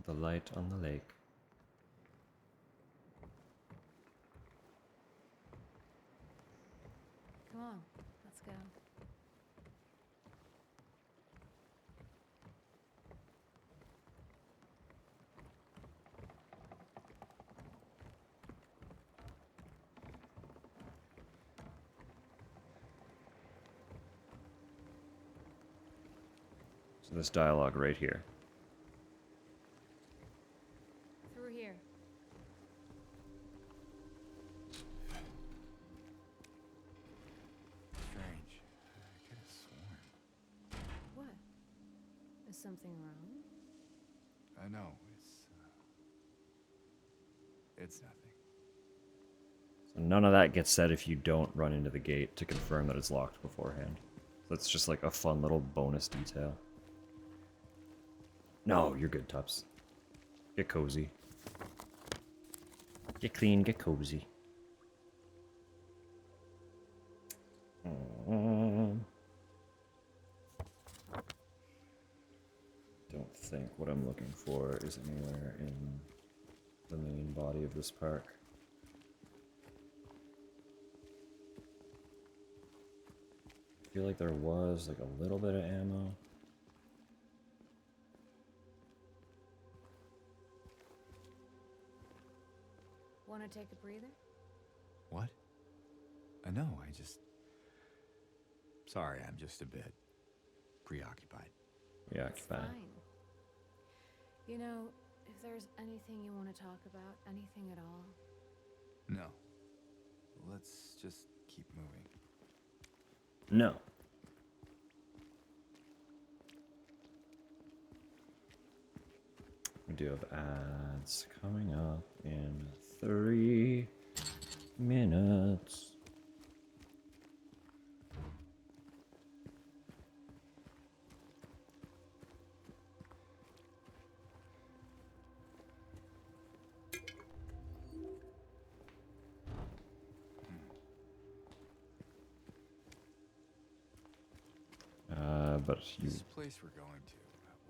The light on the lake. So this dialogue right here. Through here. Strange. I could have sworn. What? Is something wrong? No, it's nothing. So none of that gets said if you don't run into the gate to confirm that it's locked beforehand. So that's just like a fun little bonus detail. No, you're good, Tups. Get cozy. Get clean, get cozy. Don't think what I'm looking for is anywhere in the main body of this park. I feel like there was like a little bit of ammo. Want to take a breather? What? No, I just... Sorry, I'm just a bit preoccupied. Yeah, It's fine. fine. You know, if there's anything you want to talk about, anything at all, No. Let's just keep moving. No. We do have ads coming up in 3 minutes. But you This place we're going to,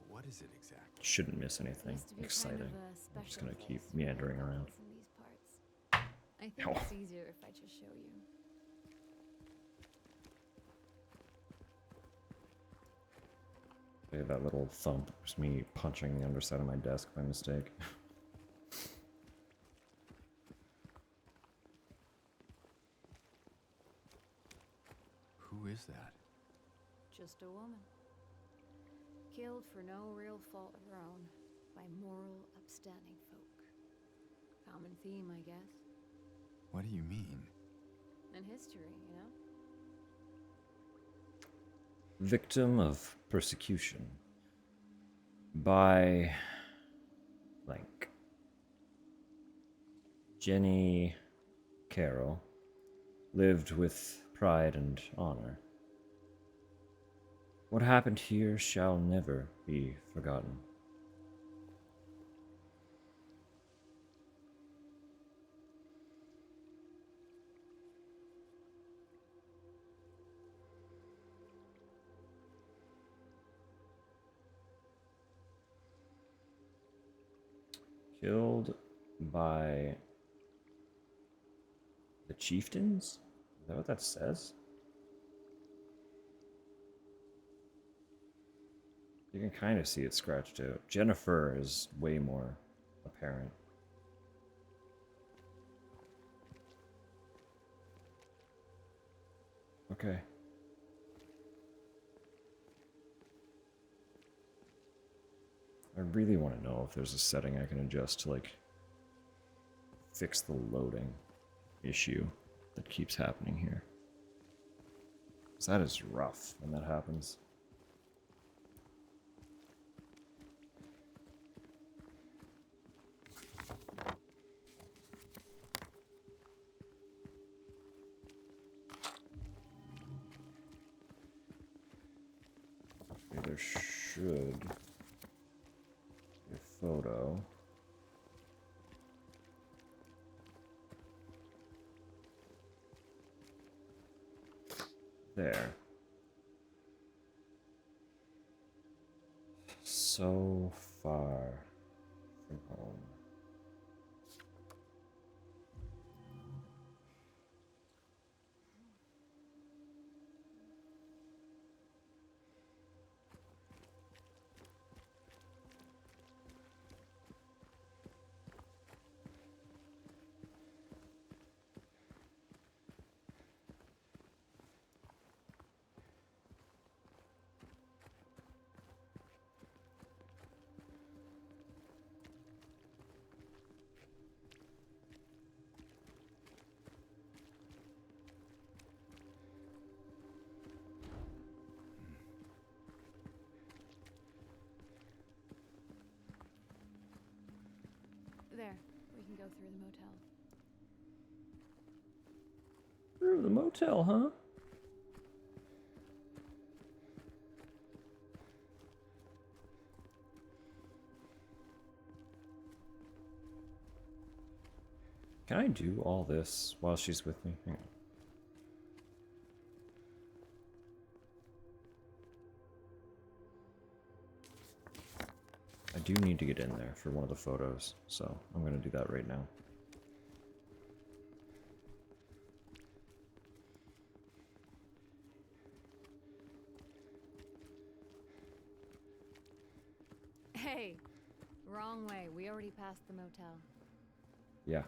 what is it exactly? shouldn't miss anything used to be exciting. kind of a I'm just special gonna keep place for meandering around. locals in these parts. I think Oh. it's easier if I just show you. Okay, that little thump was me punching the underside of my desk by mistake. Who is that? Just a woman. Killed for no real fault of her own by moral, upstanding folk. Common theme, I guess. What do you mean? In history, you know? Victim of persecution by blank. Jenny Carroll lived with pride and honor. What happened here shall never be forgotten. Killed by the chieftains? Is that what that says? You can kind of see it scratched out. Jennifer is way more apparent. Okay. I really want to know if there's a setting I can adjust to, like, fix the loading issue that keeps happening here. 'Cause that is rough when that happens. Okay, there should be a photo. There. So far from home. There, we can go through the motel. Through the motel, huh? Can I do all this while she's with me? Hang on. I do need to get in there for one of the photos, so I'm gonna do that right now. Hey, wrong way. We already passed the motel. Yeah.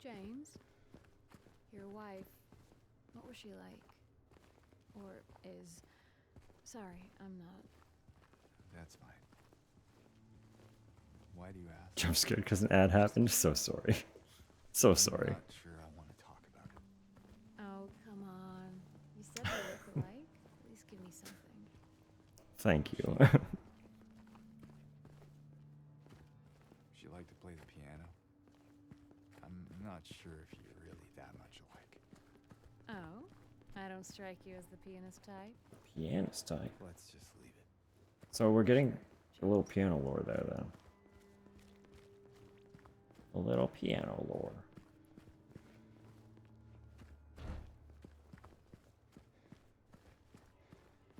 James, your wife, what was she like? Or is... Sorry, I'm not... That's fine. Why do you ask? I'm scared because an ad happened. So sorry. So sorry. I'm not sure I want to talk about it. Oh, come on. You said they look alike. At least give me something. Thank you. She liked to play the piano. I'm not sure if you're really that much alike. Oh? I don't strike you as the pianist type? Pianist type. Let's just leave it. So we're getting a little piano lore there, then. A little piano lore.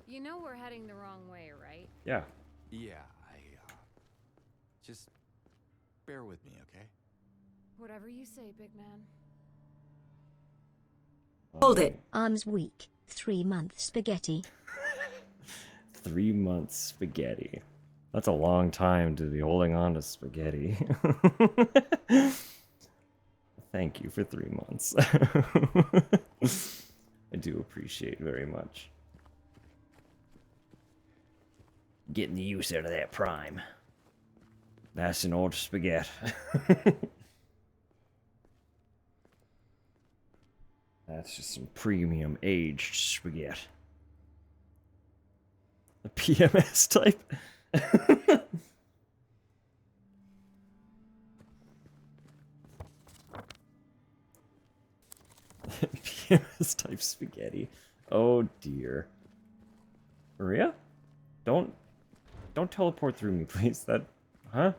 You know we're heading the wrong way, right? Yeah. Yeah, just bear with me, okay? Whatever you say, big man. Hold it. Arms weak. 3 month spaghetti. 3 months spaghetti. That's a long time to be holding on to spaghetti. Thank you for 3 months. I do appreciate very much. Getting the use out of that prime. That's an old spaghetti. That's just some premium aged spaghetti. A PMS type? PMS type spaghetti. Oh dear. Maria? Don't teleport through me, please. That, huh?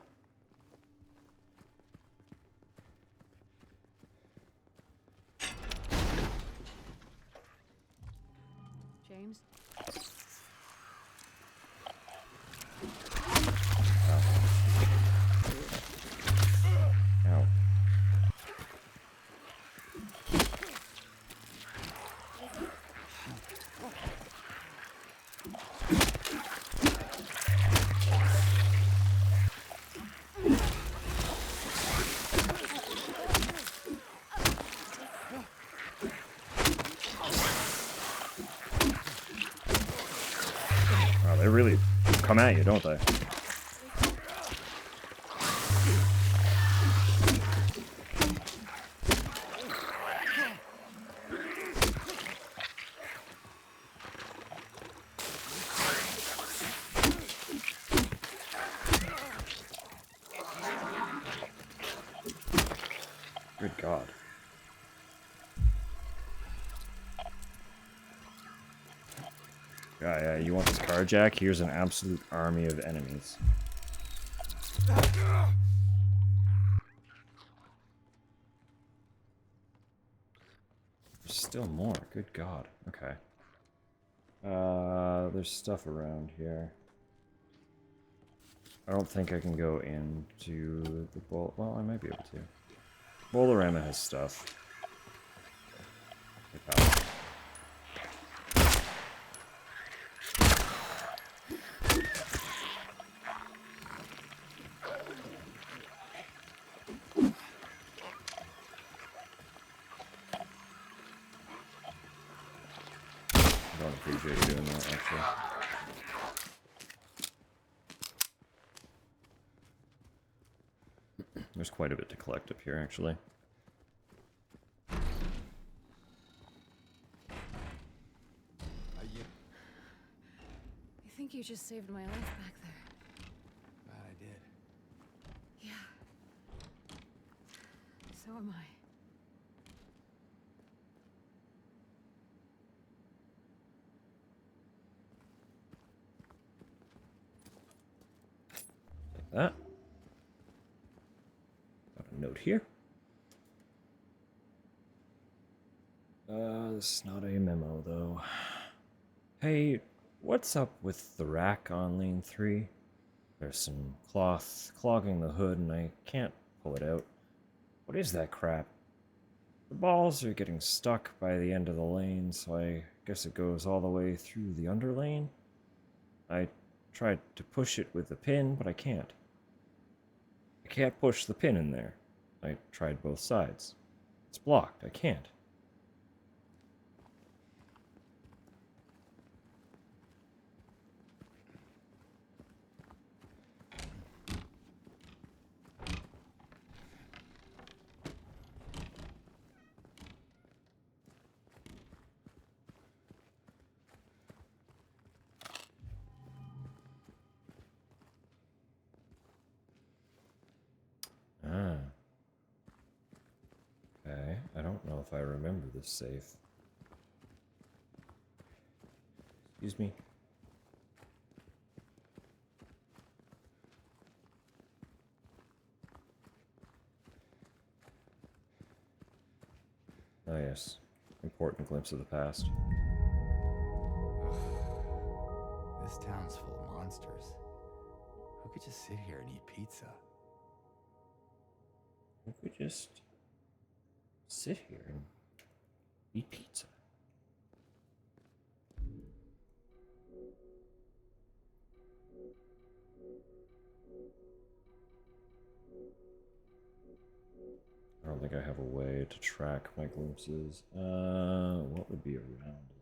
James? Ow. Wow, they really come at you, don't they? Good God. Yeah, you want this car, Jack? Here's an absolute army of enemies. There's still more. Good God. Okay. There's stuff around here. I don't think I can go into the bowl. Well, I might be able to. Bolorama has stuff. Like that. I don't appreciate you doing that, actually. There's quite a bit to collect up here, actually. think you just saved my life back there. Glad I did. Yeah. So am I. Like that. Got a note here. This is not a memo, though. Hey, what's up with the rack on lane 3? There's some cloth clogging the hood and I can't pull it out. What is that crap? The balls are getting stuck by the end of the lane, so I guess it goes all the way through the under lane. I tried to push it with the pin, but I can't. I can't push the pin in there. I tried both sides. It's blocked. I can't. Ah. Okay, I don't know if I remember this safe. Excuse me. Oh yes, important glimpse of the past. This town's full of monsters. Who could just sit here and eat pizza? We could just sit here and eat pizza. I don't think I have a way to track my glimpses. What would be around that?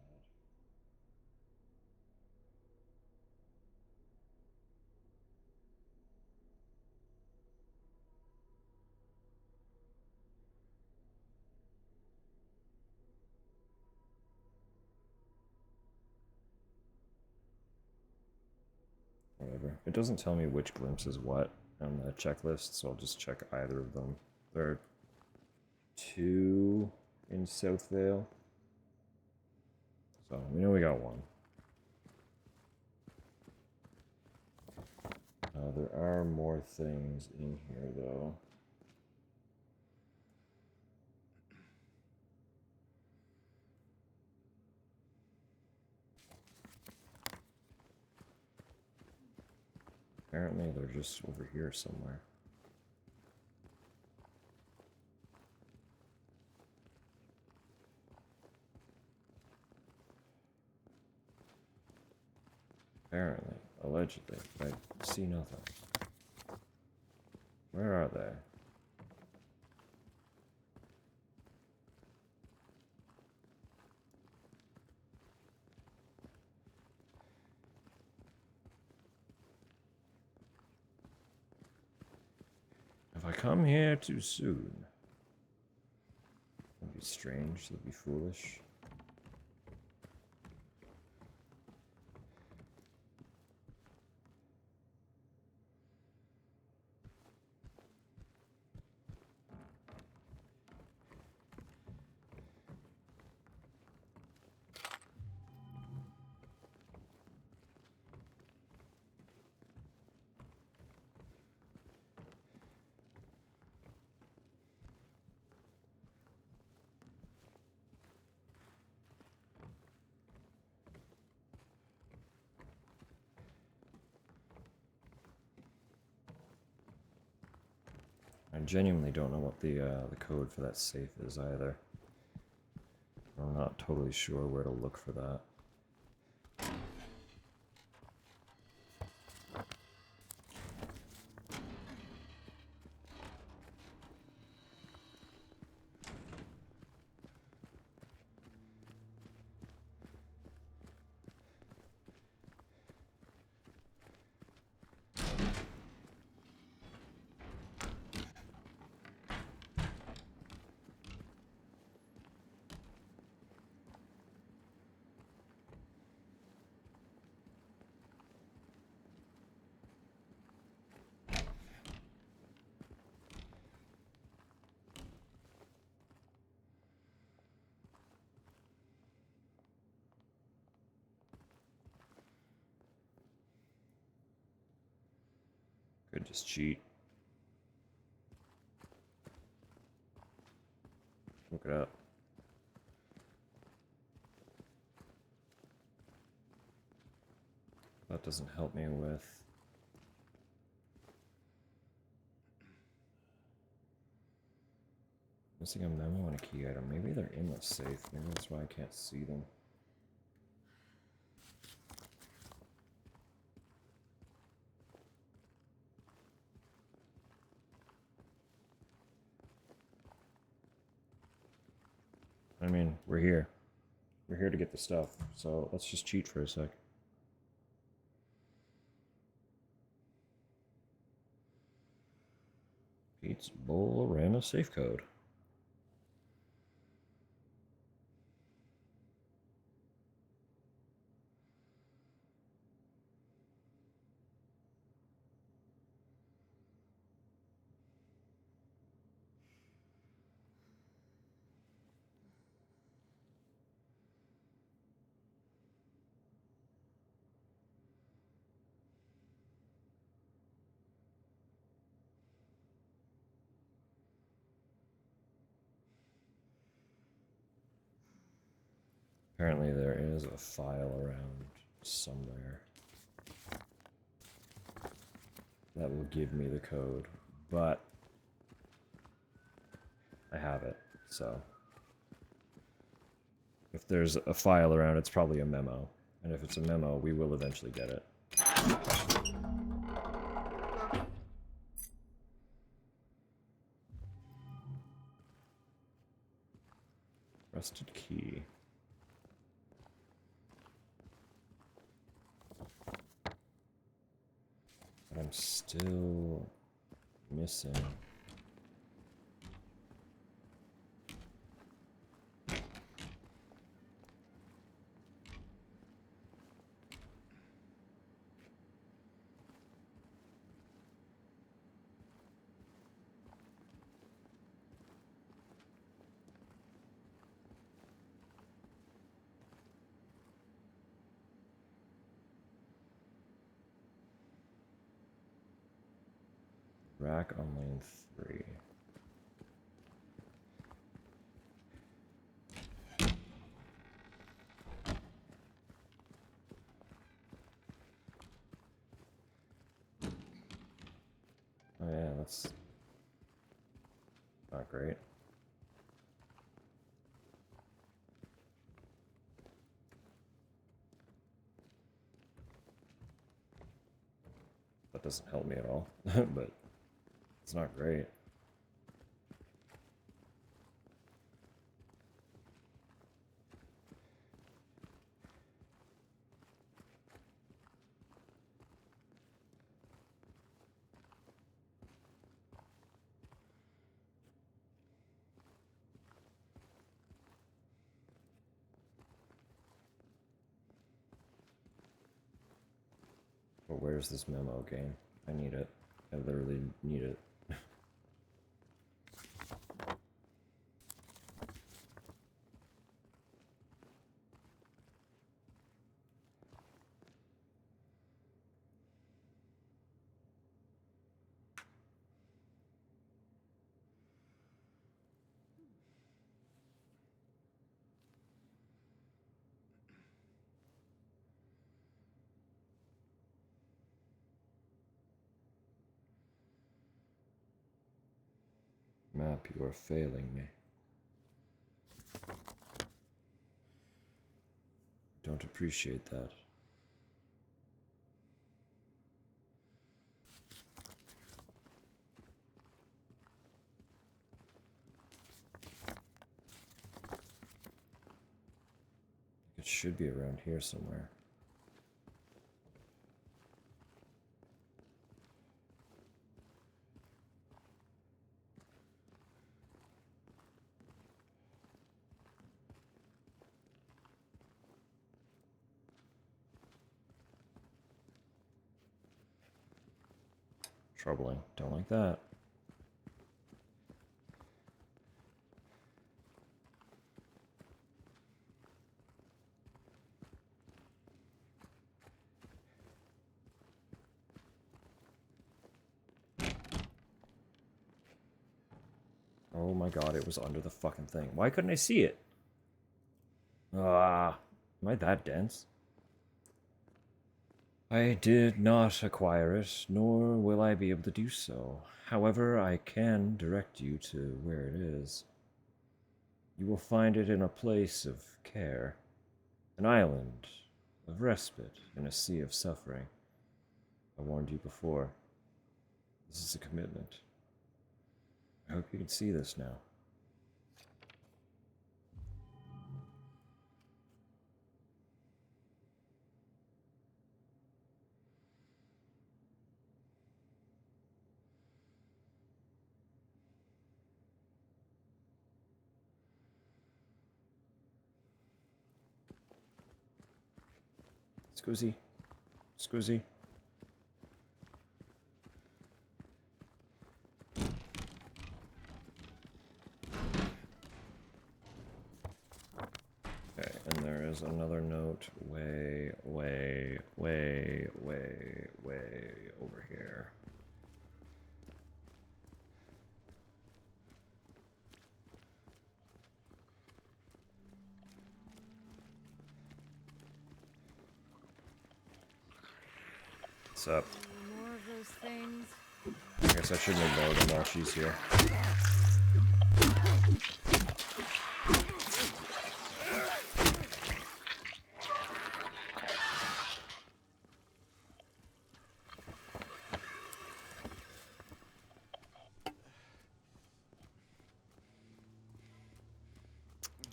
Whatever. It doesn't tell me which glimpse is what on the checklist, so I'll just check either of them. There are 2 in South Vale. So we know we got 1. There are more things in here, though. Apparently, they're just over here somewhere. Apparently, allegedly, but I see nothing. Where are they? If I come here too soon, that'd be strange, that'd be foolish. I genuinely don't know what the code for that safe is either. I'm not totally sure where to look for that. Just cheat. Look it up. That doesn't help me with... Missing a memo and a key item. Maybe they're in the safe. Maybe that's why I can't see them. I mean, we're here. We're here to get the stuff, so let's just cheat for a sec. Pete's Bowl ran a safe code. Apparently there is a file around somewhere that will give me the code, but I have it, so if there's a file around, it's probably a memo, and if it's a memo, we will eventually get it. Rusted key. But I'm still missing. Rack on lane 3. Oh yeah, that's not great. That doesn't help me at all, but it's not great. But where's this memo game? I need it. I literally need it. Map, you are failing me. Don't appreciate that. It should be around here somewhere. Troubling. Don't like that. Oh my god, it was under the fucking thing. Why couldn't I see it? Ah, am I that dense? I did not acquire it, nor will I be able to do so. However, I can direct you to where it is. You will find it in a place of care, an island of respite in a sea of suffering. I warned you before. This is a commitment. I hope you can see this now. Scusi. Scusi. Okay, and there is another note way over here. What's up? More of those things. I guess I shouldn't ignore them while she's here.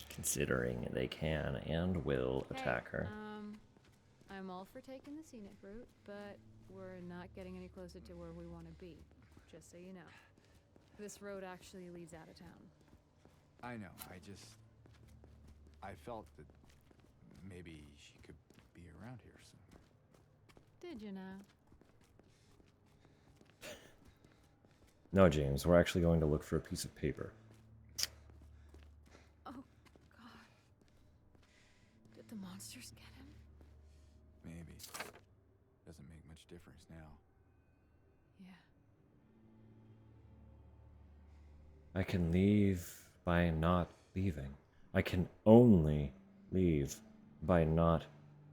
Considering they can and will attack her. I'm all for taking the scenic route, but we're not getting any closer to where we want to be. Just so you know. This road actually leads out of town. I know, I felt that maybe she could be around here somewhere. Did you know? No, James, we're actually going to look for a piece of paper. Oh, God. Did the monsters get him? Maybe. Doesn't make much difference now. Yeah. I can leave by not leaving. I can only leave by not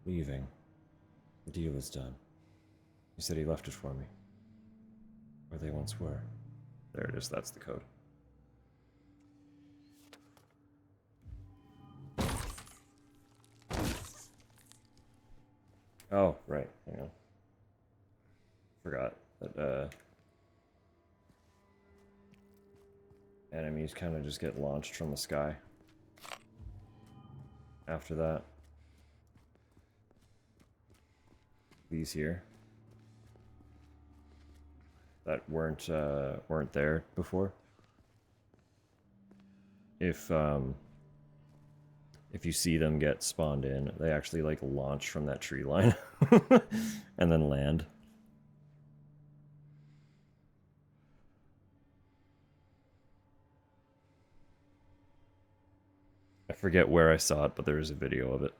leaving. The deal is done. He said he left it for me. Where they once were. There it is, that's the code. Oh, right, hang on. Forgot that, enemies kind of just get launched from the sky. After that. These here. That weren't there before. If you see them get spawned in, they actually like launch from that tree line and then land. I forget where I saw it, but there is a video of it.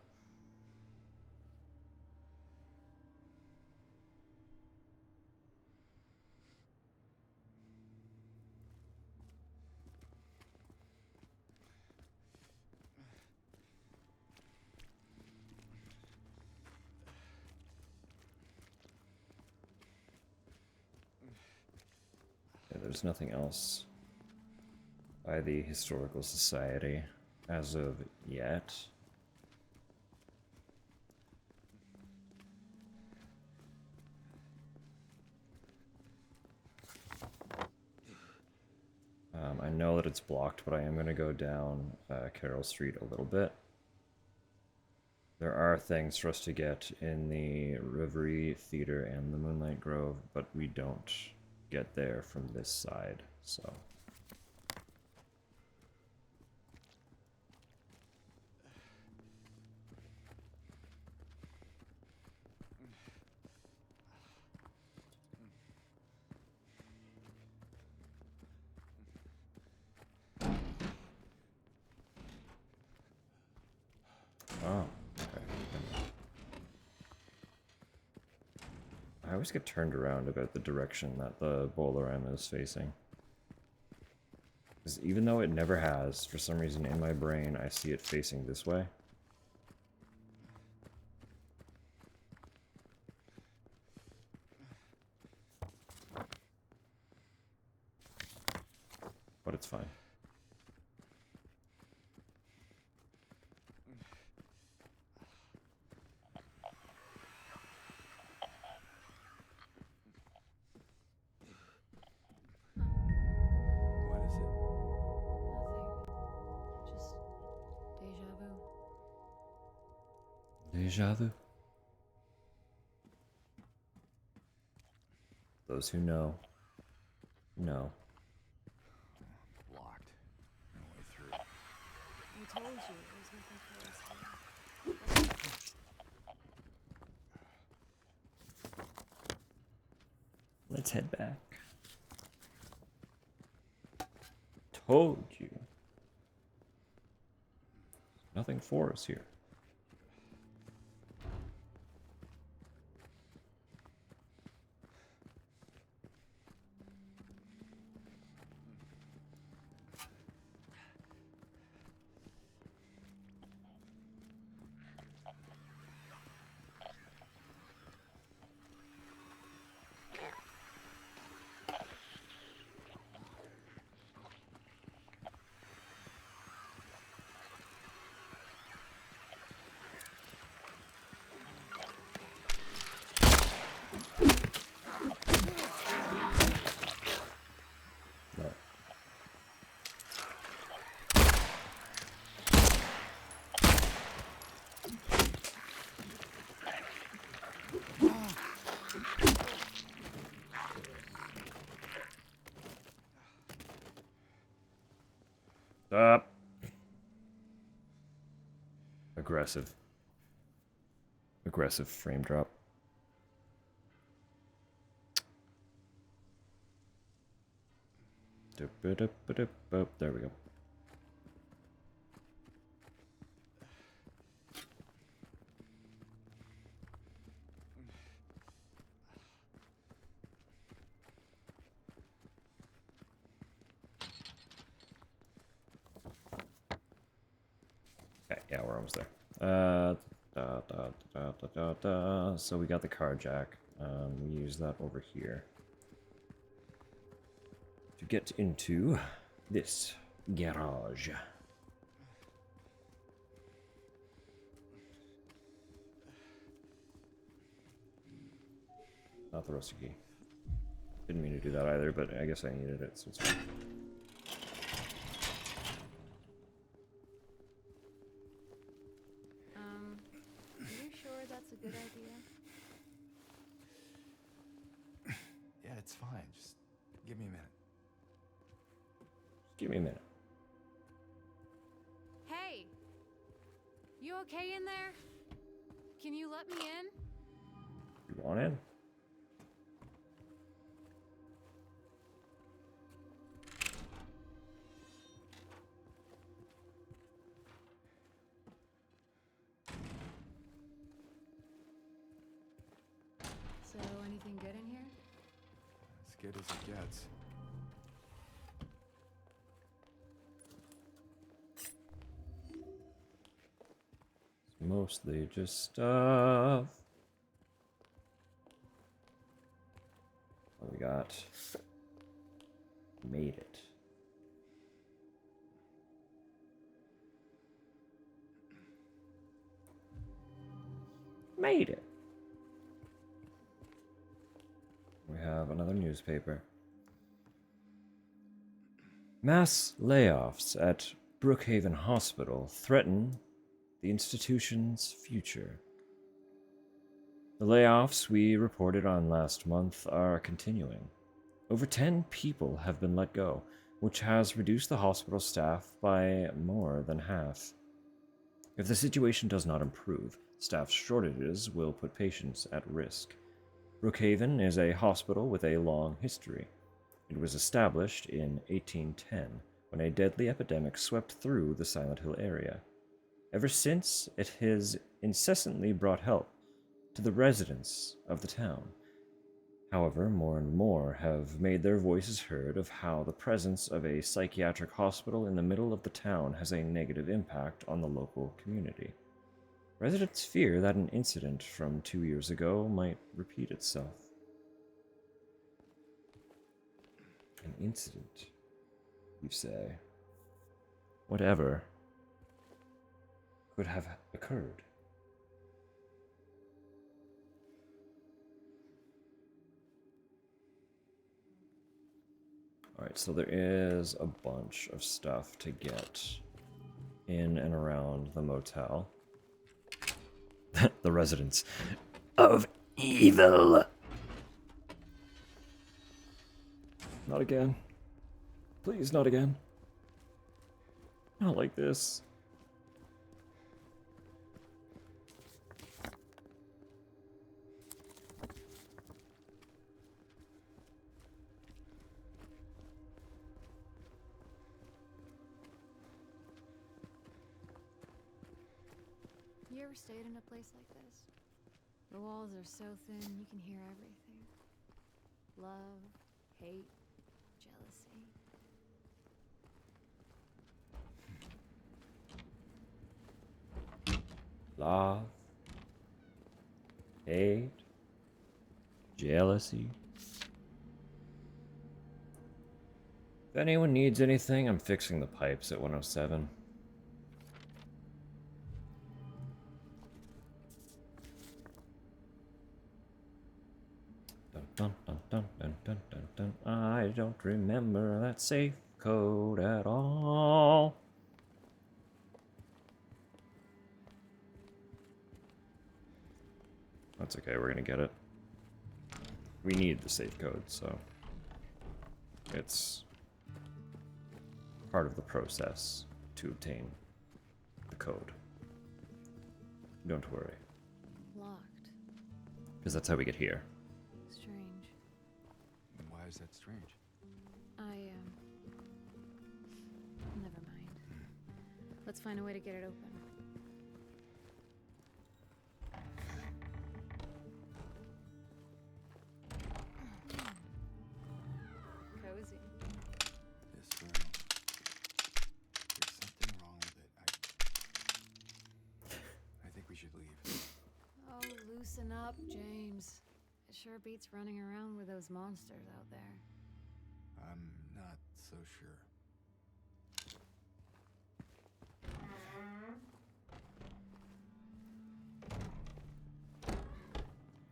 Yeah, there's nothing else by the Historical Society as of yet. I know that it's blocked, but I am going to go down Carroll Street a little bit. There are things for us to get in the Reverie Theater and the Moonlight Grove, but we don't get there from this side, so... Oh, okay. I always get turned around about the direction that the Bolarama is facing. Because even though it never has, for some reason in my brain, I see it facing this way. But it's fine. What is it? Nothing. Just deja vu. Deja vu. Those who know, know. Locked. No way through. I told you there's nothing for us here. Let's head back. Told you. Nothing for us here. No. Stop. Aggressive. Aggressive frame drop. There we go. Okay, yeah, we're almost there. So we got the car jack. We use that over here to get into this garage. Not the rusty key. Didn't mean to do that either, but I guess I needed it, so it's fine. You sure that's a good idea? Yeah, it's fine. Just give me a minute. Give me a minute. Hey! You okay in there? Can you let me in? You want in? So, anything good in here? As good as it gets. Mostly just stuff. What we got? Made it. Made it. We have another newspaper. Mass layoffs at Brookhaven Hospital threaten the institution's future. The layoffs we reported on last month are continuing. Over 10 people have been let go, which has reduced the hospital staff by more than half. If the situation does not improve, staff shortages will put patients at risk. Brookhaven is a hospital with a long history. It was established in 1810 when a deadly epidemic swept through the Silent Hill area. Ever since, it has incessantly brought help to the residents of the town. However, more and more have made their voices heard of how the presence of a psychiatric hospital in the middle of the town has a negative impact on the local community. Residents fear that an incident from 2 years ago might repeat itself. An incident, you say? Whatever could have occurred? Alright, so there is a bunch of stuff to get in and around the motel. The residents of evil. Not again. Please, not again. Not like this. You ever stayed in a place like this? The walls are so thin you can hear everything. Love, hate, jealousy. Love, hate, jealousy. If anyone needs anything, I'm fixing the pipes at 107. Dun, dun, dun, dun, dun, dun, dun. I don't remember that safe code at all. That's okay, we're gonna get it. We need the safe code, so it's part of the process to obtain the code. Don't worry, Locked. because that's how we get here. Strange. Why is that strange? Never mind. Let's find a way to get it open. Cozy. This room. There's something wrong with it. I think we should leave. Oh, loosen up, James. It sure beats running around with those monsters out there. I'm not so sure.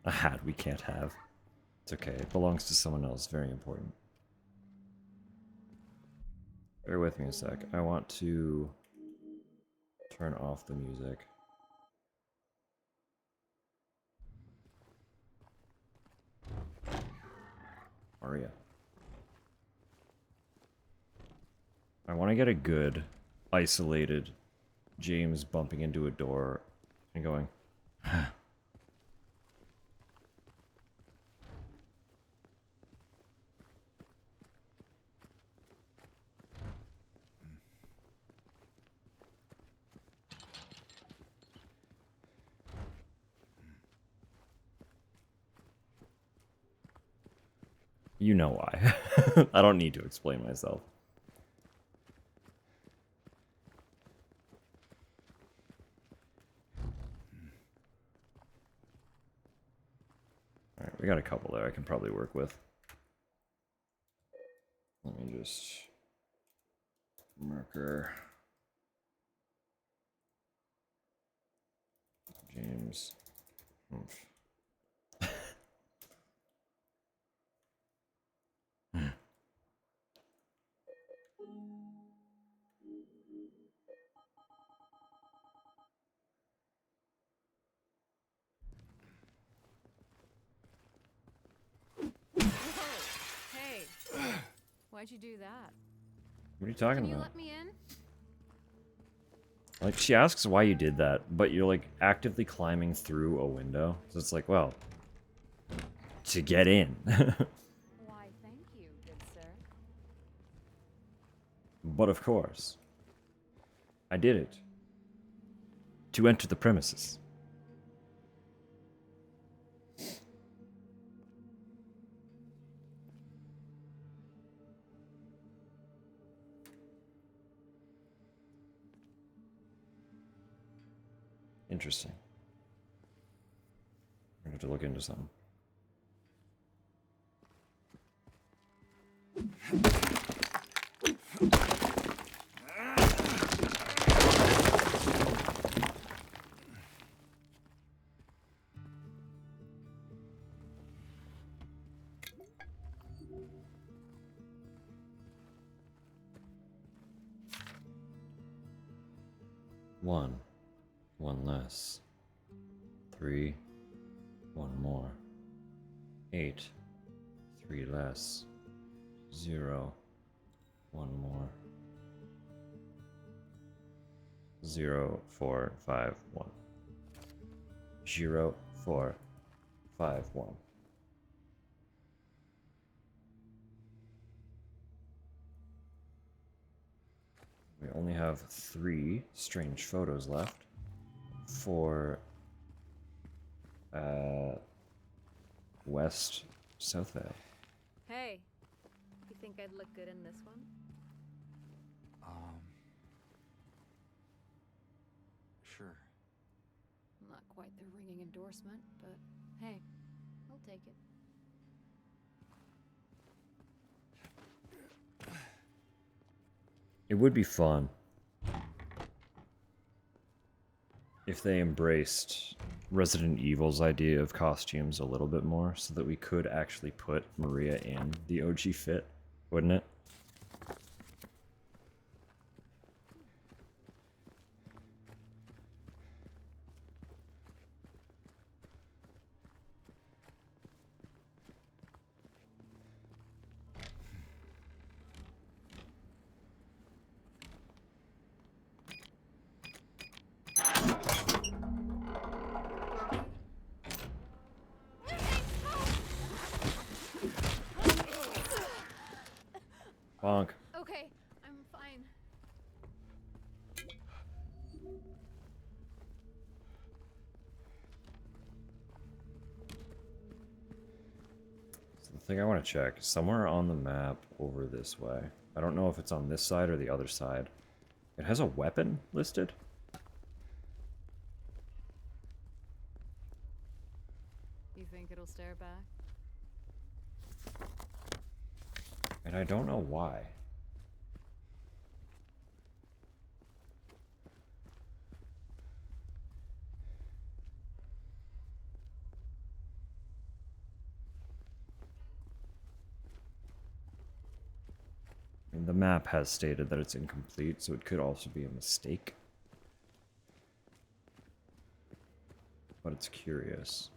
A hat we can't have. It's okay, it belongs to someone else, very important. Bear with me a sec. I want to turn off the music. Aria. I want to get a good, isolated James bumping into a door and going, you know why. I don't need to explain myself. Alright, we got a couple there I can probably work with. Let me just... marker... James... Oomph. Hey, why'd you do that? What are you talking Can you about? let me in? Like, she asks why you did that, but you're, like, actively climbing through a window. So it's like, well, to get in. Why, thank you, good sir. But of course, I did it. To enter the premises. Interesting. I'm gonna have to look into something. One less. 3, 1 more. 8, 3 less. 0, 1 more. 0, 4, 5, 1. 0, 4, 5, 1. We only have 3 strange photos left for West South Vale. Hey, you think I'd look good in this one? Sure. Not quite the ringing endorsement, but hey, I'll take it. It would be fun if they embraced Resident Evil's idea of costumes a little bit more so that we could actually put Maria in the OG fit, wouldn't it? Bonk. Okay, I'm fine. So the thing I want to check, somewhere on the map over this way. I don't know if it's on this side or the other side. It has a weapon listed? You think it'll stare back? And I don't know why. I mean, the map has stated that it's incomplete, so it could also be a mistake. But it's curious.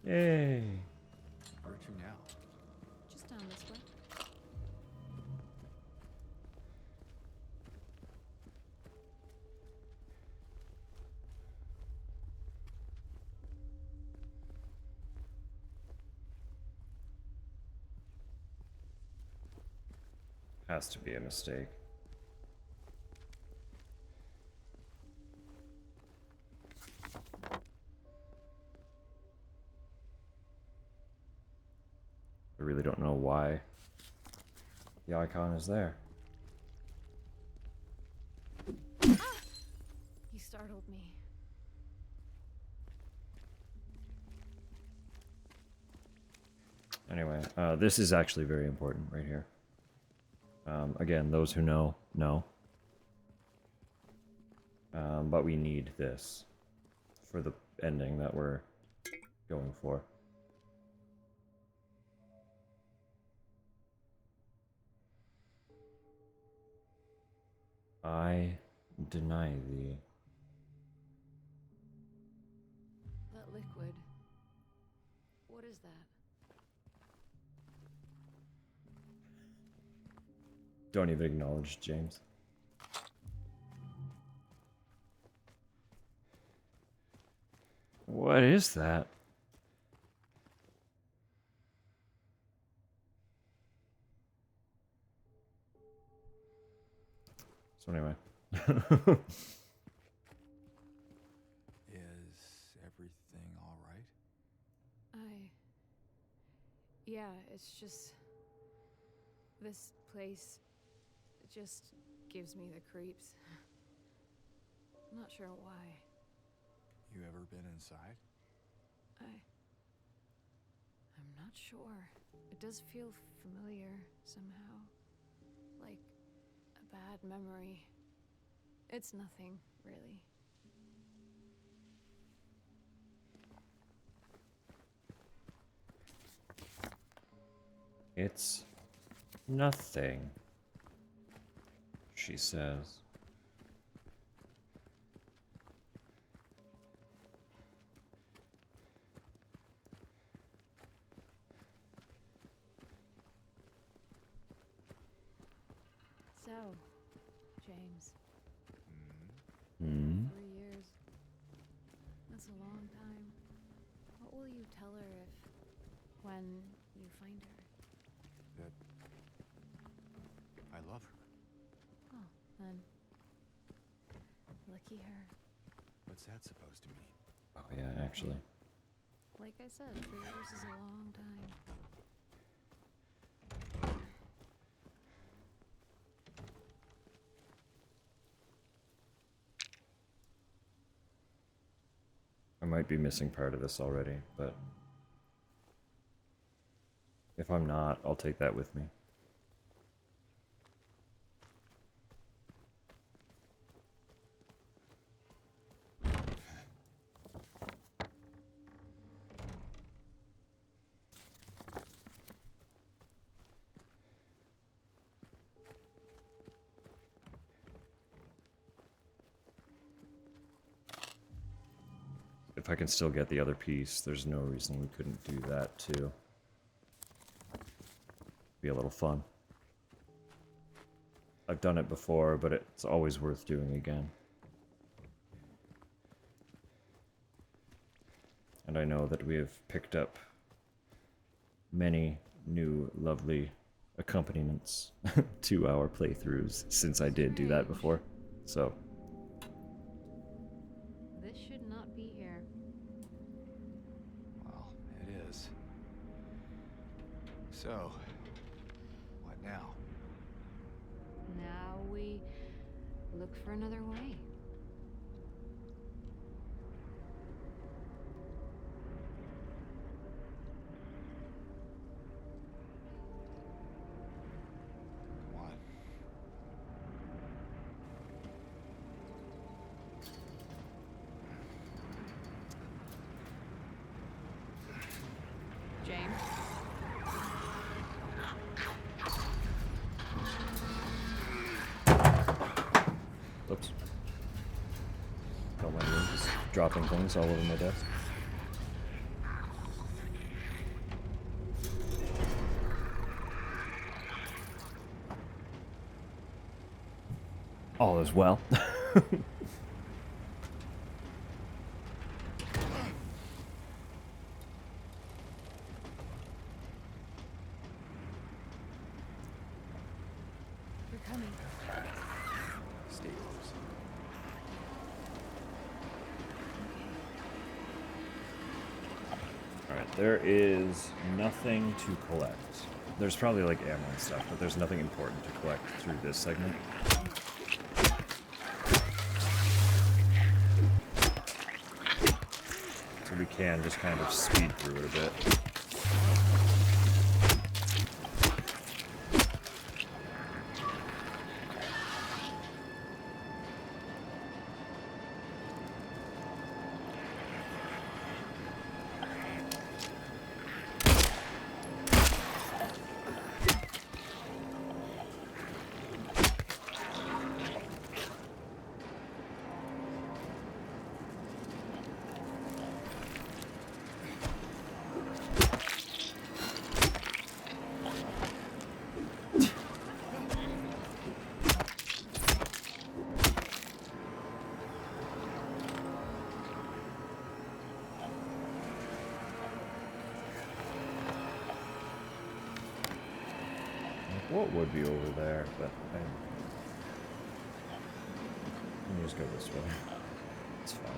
Yay! Yay! Where to now? Just down this way. Has to be a mistake. I really don't know why the icon is there. You startled me. Anyway, this is actually very important right here. Again, those who know, know. But we need this for the ending that we're going for. I deny thee. That liquid. What is that? Don't even acknowledge James. What is that? So anyway. Is everything Yeah, it's just... This place just gives me the creeps. I'm not sure why. You ever been inside? I'm not sure. It does feel familiar somehow. Like a bad memory. It's nothing, really. It's nothing, she says. So, James. Hmm? 3 years. That's a long time. What will you tell her if... when you find her? That I love her. Oh, then... lucky her. What's that supposed to mean? Oh yeah, actually. Like I said, 3 years is a long time. I might be missing part of this already, but if I'm not, I'll take that with me. If I can still get the other piece, there's no reason we couldn't do that too. Be a little fun. I've done it before, but it's always worth doing again. And I know that we have picked up many new lovely accompaniments to our playthroughs since I did do that before. So, This should not be here. Well, it is. So, what now? Now we look for another way. Come on. James? oops. Don't mind me just dropping things all over my desk. All is well. We're coming. Stay close. Alright, there is nothing to collect. There's probably like ammo and stuff, but there's nothing important to collect through this segment. So we can just kind of speed through it a bit. What would be over there, but let me just go this way. It's fine.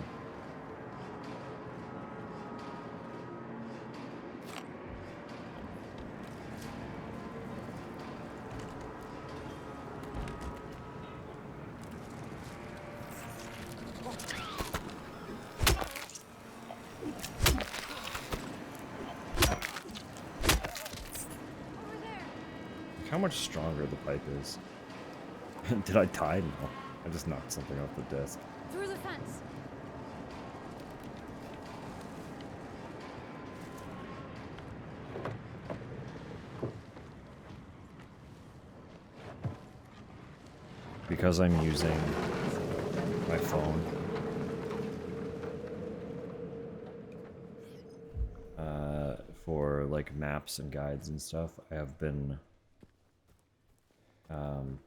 how much stronger the pipe is. Did I die? No. I just knocked something off the desk. Through the fence. Because I'm using my phone, for like maps and guides and stuff, I have been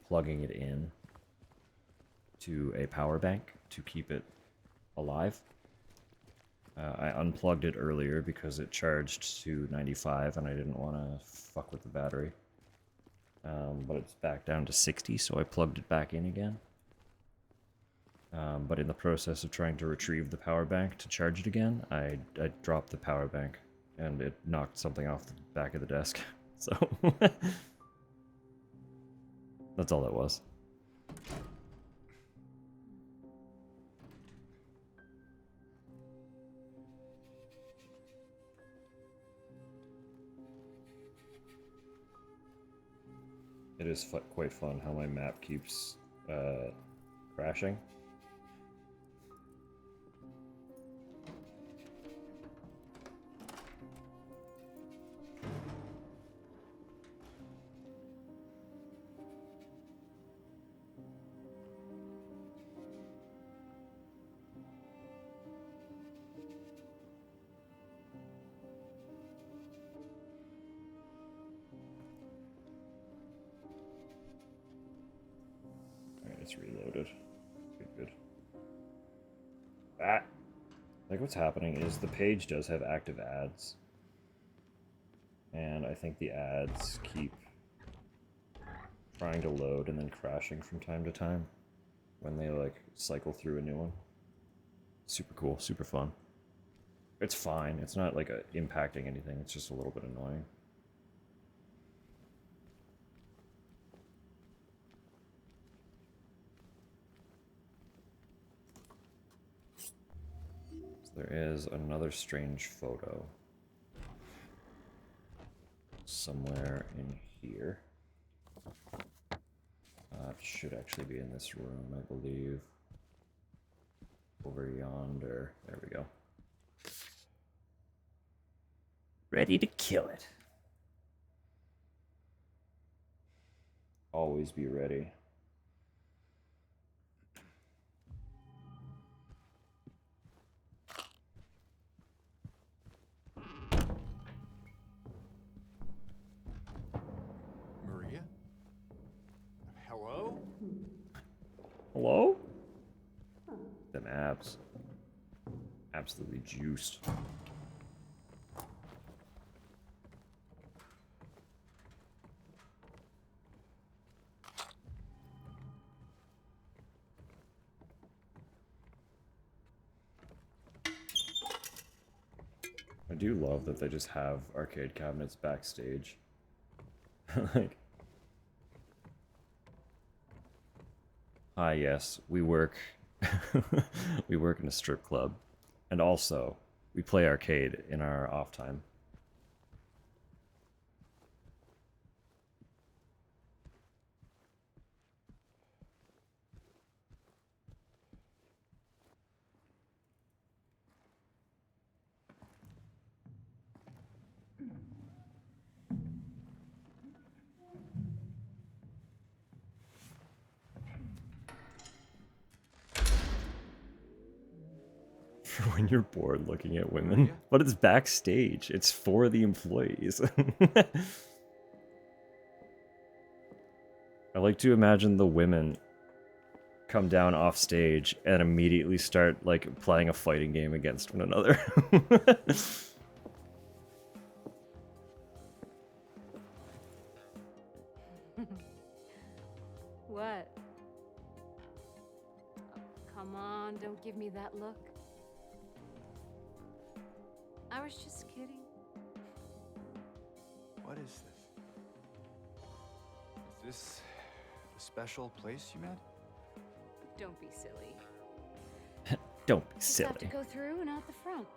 plugging it in to a power bank to keep it alive. I unplugged it earlier because it charged to 95 and I didn't want to fuck with the battery. But it's back down to 60, so I plugged it back in again. But in the process of trying to retrieve the power bank to charge it again, I dropped the power bank, and it knocked something off the back of the desk. So, that's all that was. It is quite fun how my map keeps crashing. It's reloaded. Good. Ah! Like, what's happening is the page does have active ads. And I think the ads keep trying to load and then crashing from time to time when they, like, cycle through a new one. Super cool, super fun. It's fine. It's not, like, impacting anything. It's just a little bit annoying. There is another strange photo somewhere in here. It should actually be in this room, I believe. Over yonder. There we go. Ready to kill it. Always be ready. Hello? Them abs. Absolutely juiced. I do love that they just have arcade cabinets backstage. Like, yes, we work we work in a strip club, and also we play arcade in our off time. For when you're bored looking at women. But it's backstage. It's for the employees. I like to imagine the women come down off stage and immediately start, like, playing a fighting game against one another. What? Oh, come on, don't give me that look. I was just kidding. What is this? Is this a special place you met? Don't be silly. Don't be Just silly. have to go through and out the front.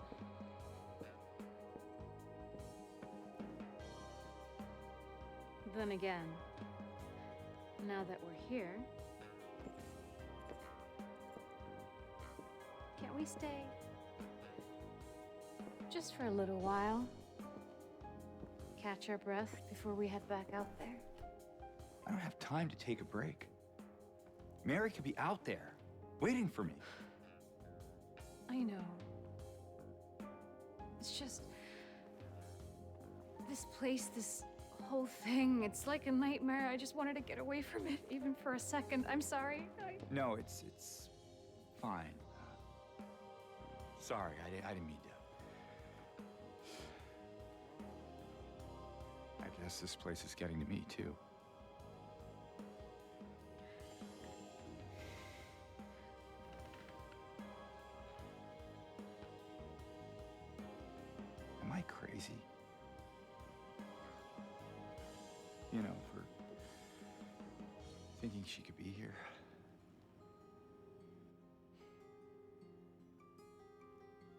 Then again, Now that we're here, can't we stay? Just for a little while. Catch our breath before we head back out there. I don't have time to take a break. Mary could be out there, waiting for me. I know. It's just... this place, this whole thing, it's like a nightmare. I just wanted to get away from it, even for a second. I'm sorry. No, it's fine. Sorry, I didn't mean to. I guess this place is getting to me, too. Am I crazy? You know, for thinking she could be here.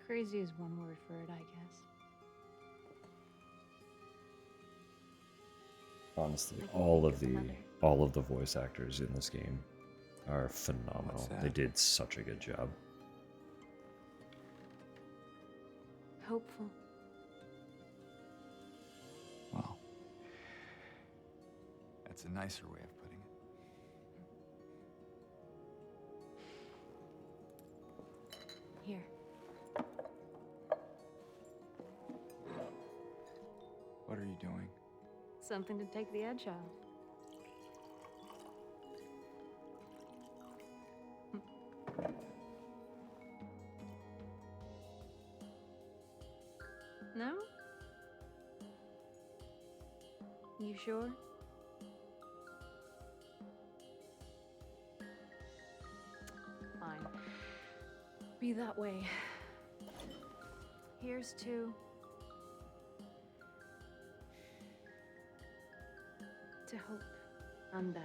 Crazy is one word for it, I guess. Honestly, I can all think of of the another. voice actors in this game are phenomenal. What's that? They did such a good job. Hopeful. Well, that's a nicer way of putting it. Here. What are you doing? Something to take the edge off. No? You sure? Fine. Be that way. Here's to... hope. Undying.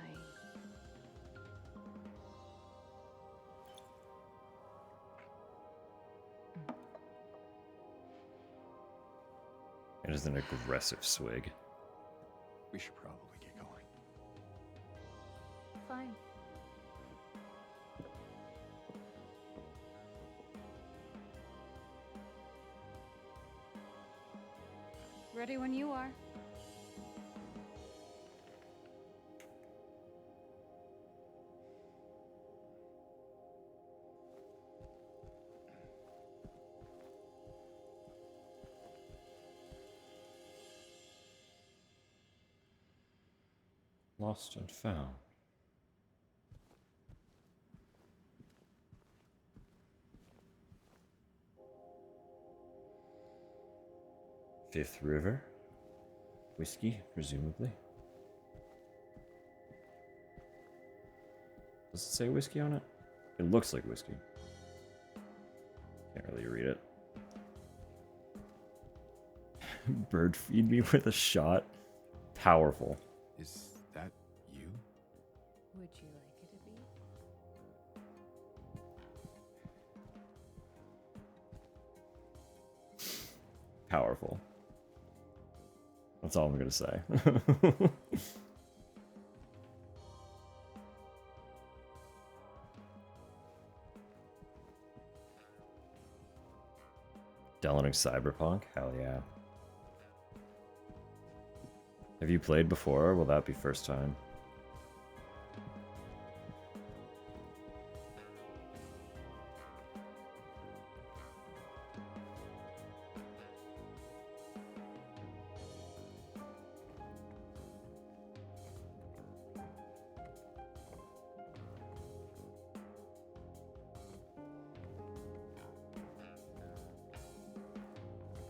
It is an aggressive swig. We should probably get going. Fine. Ready when you are. Lost and found. Fifth River. Whiskey, presumably. Does it say whiskey on it? It looks like whiskey. Can't really read it. Bird feed me with a shot. Powerful. Is that you? Would you like it to be? Powerful. That's all I'm gonna say. Downloading Cyberpunk? Hell yeah. Have you played before, or will that be first time?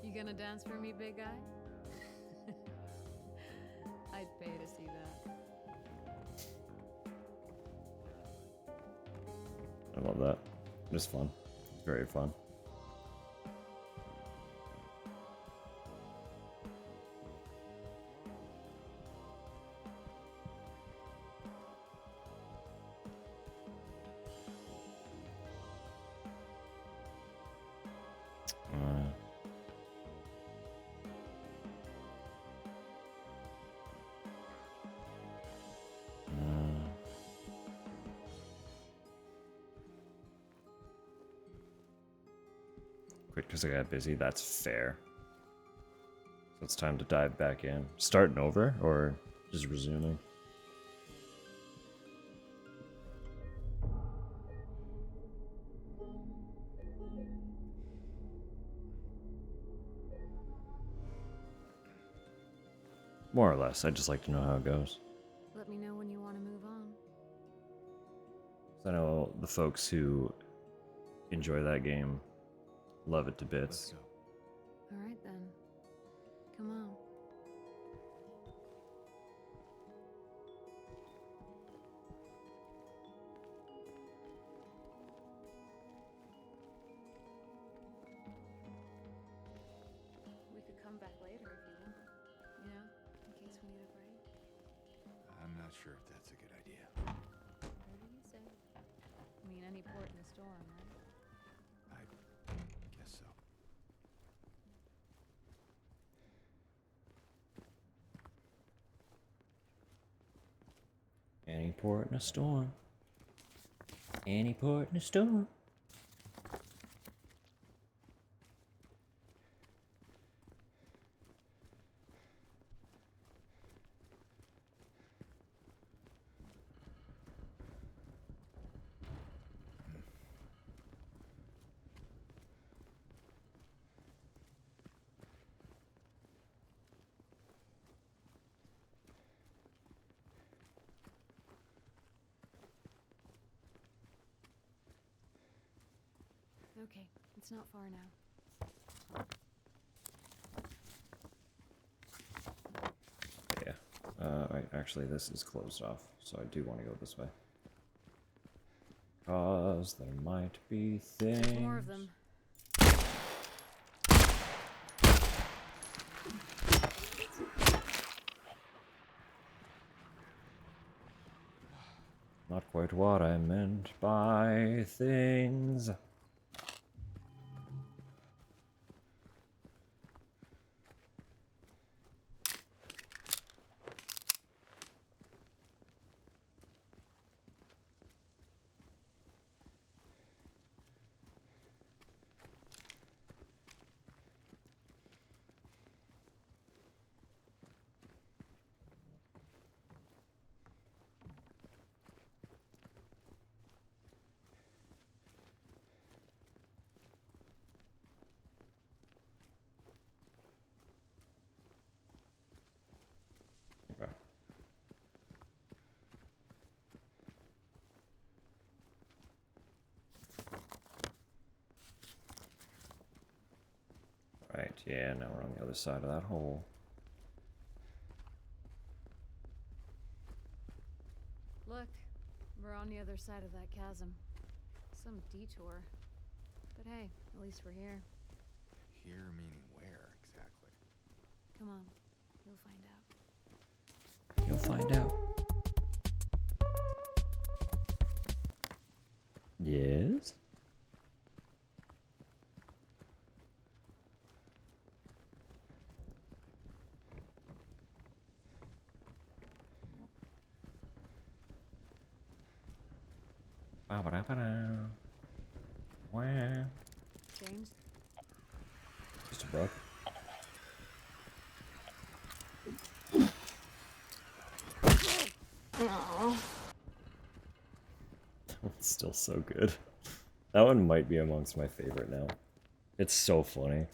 You gonna dance for me, big guy? I'd pay to see that. I love that. It's fun. It's very fun. quit because I got busy. That's fair. So it's time to dive back in. Starting over or just resuming? More or less. I'd just like to know how it goes. Let me know when you want to move on. 'Cause I know the folks who enjoy that game love it to Let's bits. go. All right then. Come on. We could come back later if you want. You know, in case we need a break. I'm not sure if that's a good idea. Whatever you say. I mean, any port in the storm, right? I guess so. Any port in a storm. Any port in a storm. Okay, it's not far now. Yeah. Right, actually, this is closed off, so I do want to go this way. Cause there might be things. More of them. Not quite what I meant by things. Okay. Right, yeah, now we're on the other side of that hole. Look, we're on the other side of that chasm. Some detour. But hey, at least we're here. Here meaning where exactly? Come on, you'll find out. You'll find out. Yes? Ba-ba-da-ba-da. Wow. James? Just a bug. It's still so good. That one might be amongst my favorite now. It's so funny.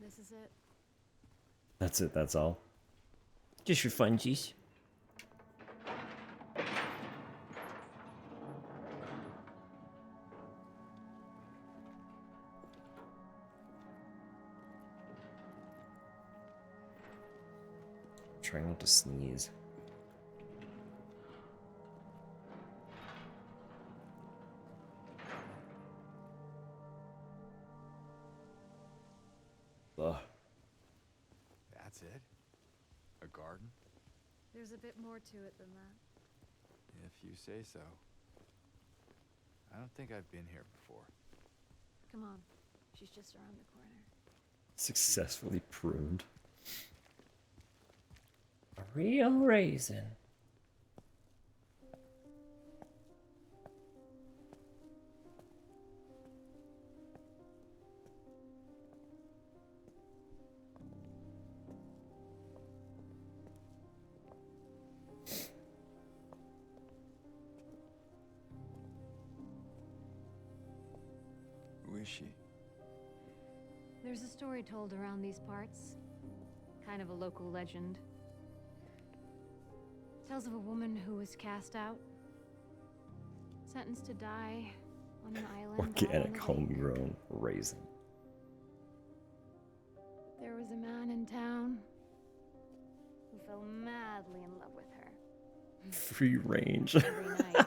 This is it. That's it, that's all. Just for funsies. Trying not to sneeze. Ugh. That's it? A garden? There's a bit more to it than that. If you say so. I don't think I've been here before. Come on, she's just around the corner. Successfully pruned. Real raisin. Who is she? There's a story told around these parts. Kind of a local legend. Tells of a woman who was cast out. Sentenced to die on an island. out on Organic, the lake. homegrown raisin. There was a man in town who fell madly in love with her. Free range. Every night,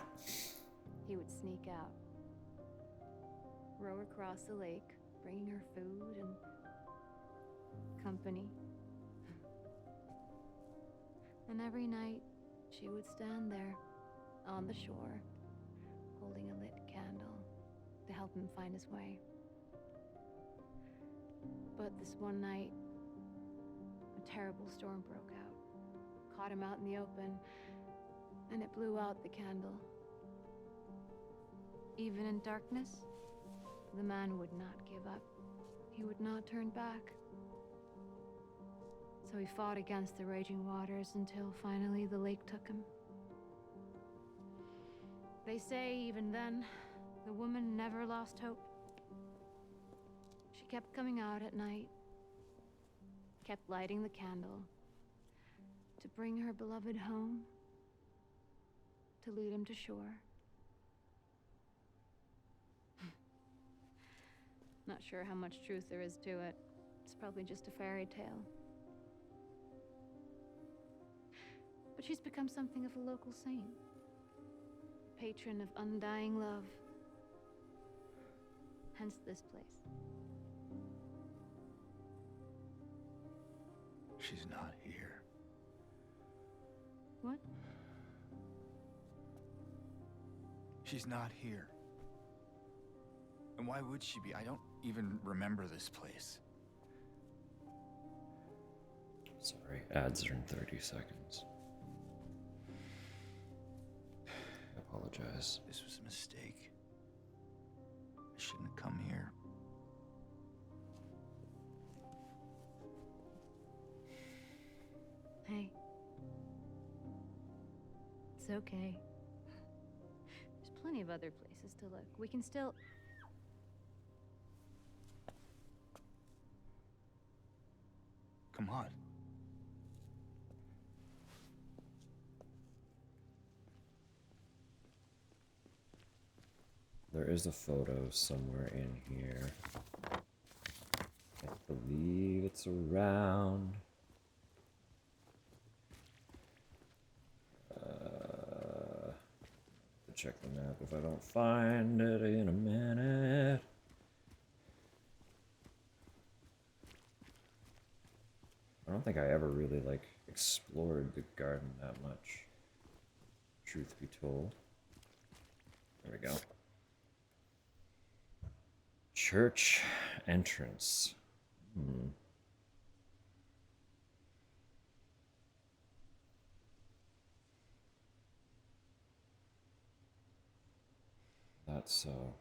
he would sneak out, row across the lake, bringing her food and company. And every night, she would stand there on the shore, holding a lit candle to help him find his way. But this one night, a terrible storm broke out, caught him out in the open, and it blew out the candle. Even in darkness, the man would not give up. He would not turn back. So he fought against the raging waters until finally the lake took him. They say even then, the woman never lost hope. She kept coming out at night, kept lighting the candle to bring her beloved home, to lead him to shore. Not sure how much truth there is to it. It's probably just a fairy tale. But she's become something of a local saint. Patron of undying love. Hence this place. She's not here. What? She's not here. And why would she be? I don't even remember this place. Sorry, ads are in 30 seconds. I apologize. This was a mistake. I shouldn't have come here. Hey. It's okay. There's plenty of other places to look. We can still... Come on. There is a photo somewhere in here. I believe it's around. Check the map if I don't find it in a minute. I don't think I ever really like explored the garden that much, truth be told. There we go. Church entrance. That's so.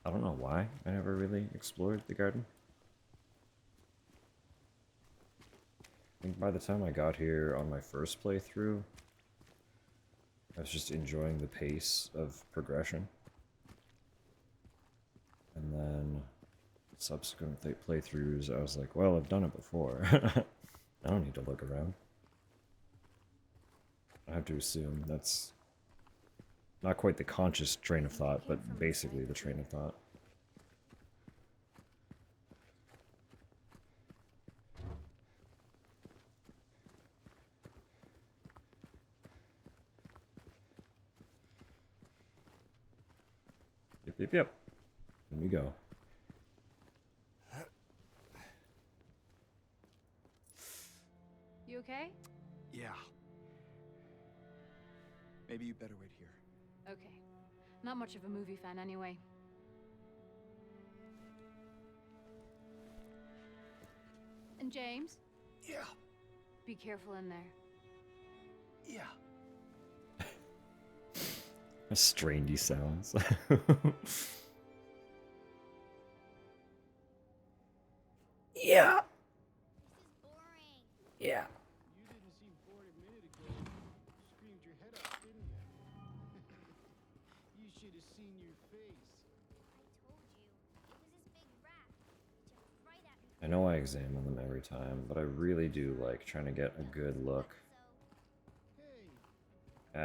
I don't know why I never really explored the garden. I think by the time I got here on my first playthrough, I was just enjoying the pace of progression. And then subsequent playthroughs, I was like, well, I've done it before. I don't need to look around. I have to assume that's not quite the conscious train of thought, but basically the train of thought. Yep, yep. Here we go. You okay? Yeah. Maybe you better wait here. Okay. Not much of a movie fan anyway. And James, Yeah. be careful in there. Yeah. How strange he sounds. Yeah. This is boring. Yeah. You didn't seem bored a minute ago. You screamed your head off, didn't you? You should have seen your face. I told you. It was this big rat. It jumped right at me. I know I examine them every time, but I really do like trying to get a good look So, Hey,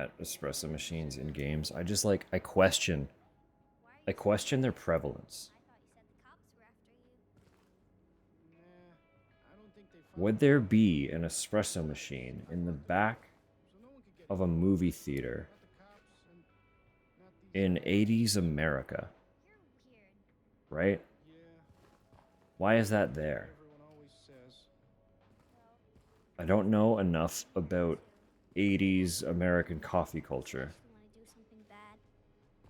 at espresso machines in games. I just like I question why are you their prevalence. I thought you said the cops were after you. nah, I don't think they Would there be an espresso machine in the back so no one could get of a movie theater not the cops and not these in 80s America, You're weird. right? Yeah, Why is that there? everyone always says. Well, I don't know enough about 80s American coffee culture. you want to do something bad.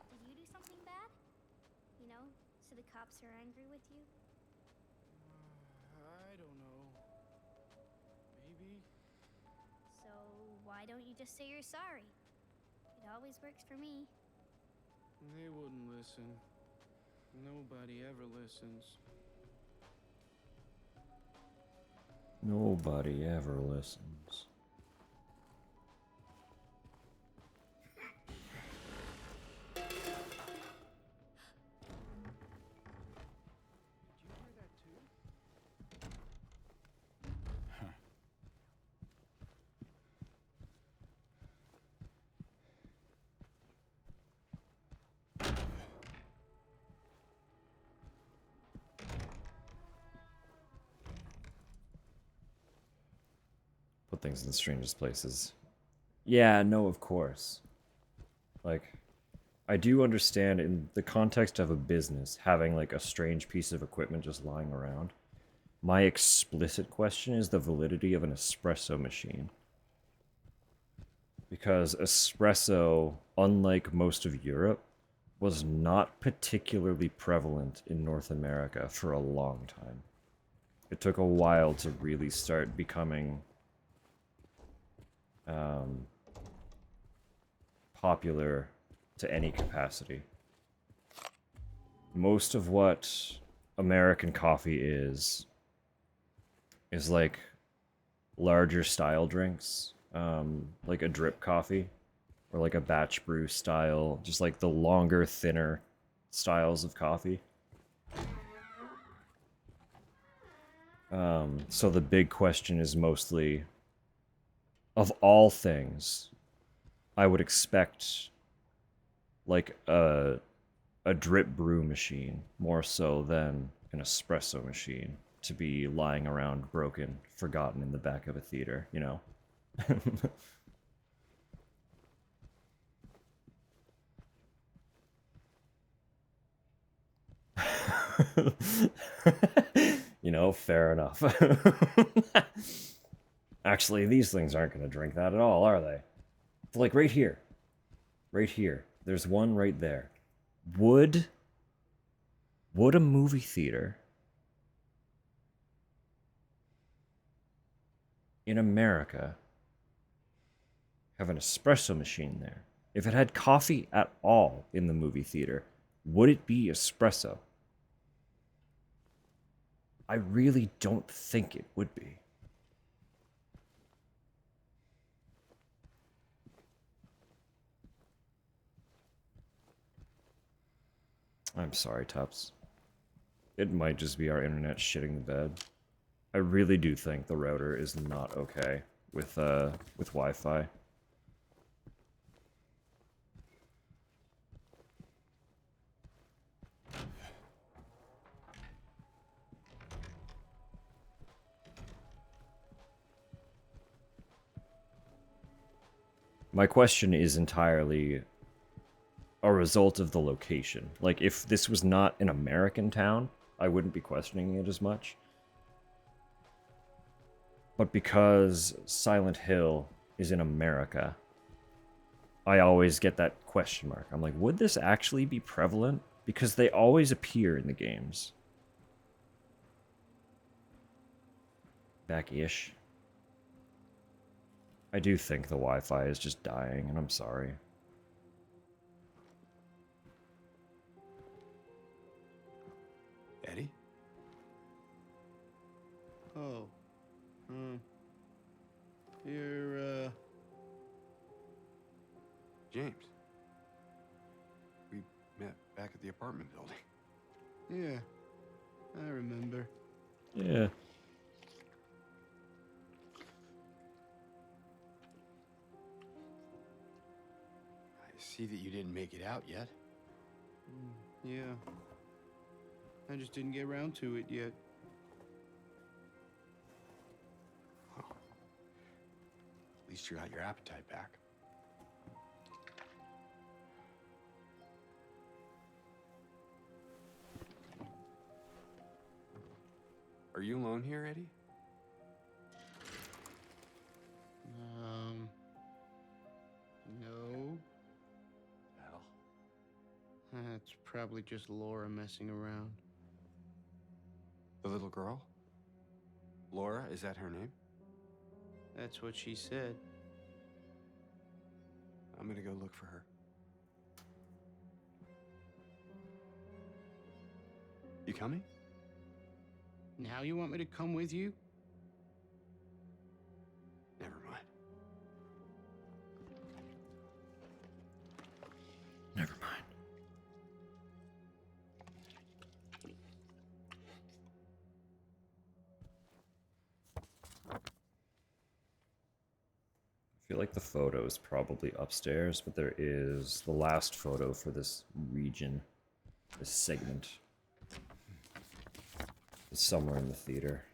Did you do something bad? You know, so the cops are angry with you? I don't know. Maybe. So why don't you just say you're sorry? It always works for me. They wouldn't listen. Nobody ever listens. Nobody ever listens. Did you hear that too? Put things in the strangest places. Yeah, no, of course. Like, I do understand in the context of a business having like a strange piece of equipment just lying around. My explicit question is the validity of an espresso machine. Because espresso, unlike most of Europe, was not particularly prevalent in North America for a long time. It took a while to really start becoming popular to any capacity. Most of what American coffee is like larger style drinks, like a drip coffee or like a batch brew style, just like the longer, thinner styles of coffee. So the big question is mostly, of all things, I would expect like a drip brew machine more so than an espresso machine to be lying around broken, forgotten in the back of a theater, you know? You know, fair enough. Actually, these things aren't going to drink that at all, are they? Like right here. Right here. There's one right there. Would a movie theater in America have an espresso machine there? If it had coffee at all in the movie theater, would it be espresso? I really don't think it would be. I'm sorry, Tups. It might just be our internet shitting the bed. I really do think the router is not okay with Wi-Fi. My question is entirely a result of the location. Like, if this was not an American town, I wouldn't be questioning it as much. But because Silent Hill is in America, I always get that question mark. I'm like, would this actually be prevalent? Because they always appear in the games. Back-ish. I do think the Wi-Fi is just dying, and I'm sorry. Eddie? Oh. You're, James. We met back at the apartment building. yeah. I remember. Yeah. I see that you didn't make it out yet. Yeah. I just didn't get around to it yet. At least you got your appetite back. Are you alone here, Eddie? No. Well, That's probably just Laura messing around. the little girl? Laura, is that her name? That's what she said. I'm gonna go look for her. You coming? Now you want me to come with you? Never mind. Never mind. I feel like the photo is probably upstairs, but there is the last photo for this region, this segment. It's somewhere in the theater.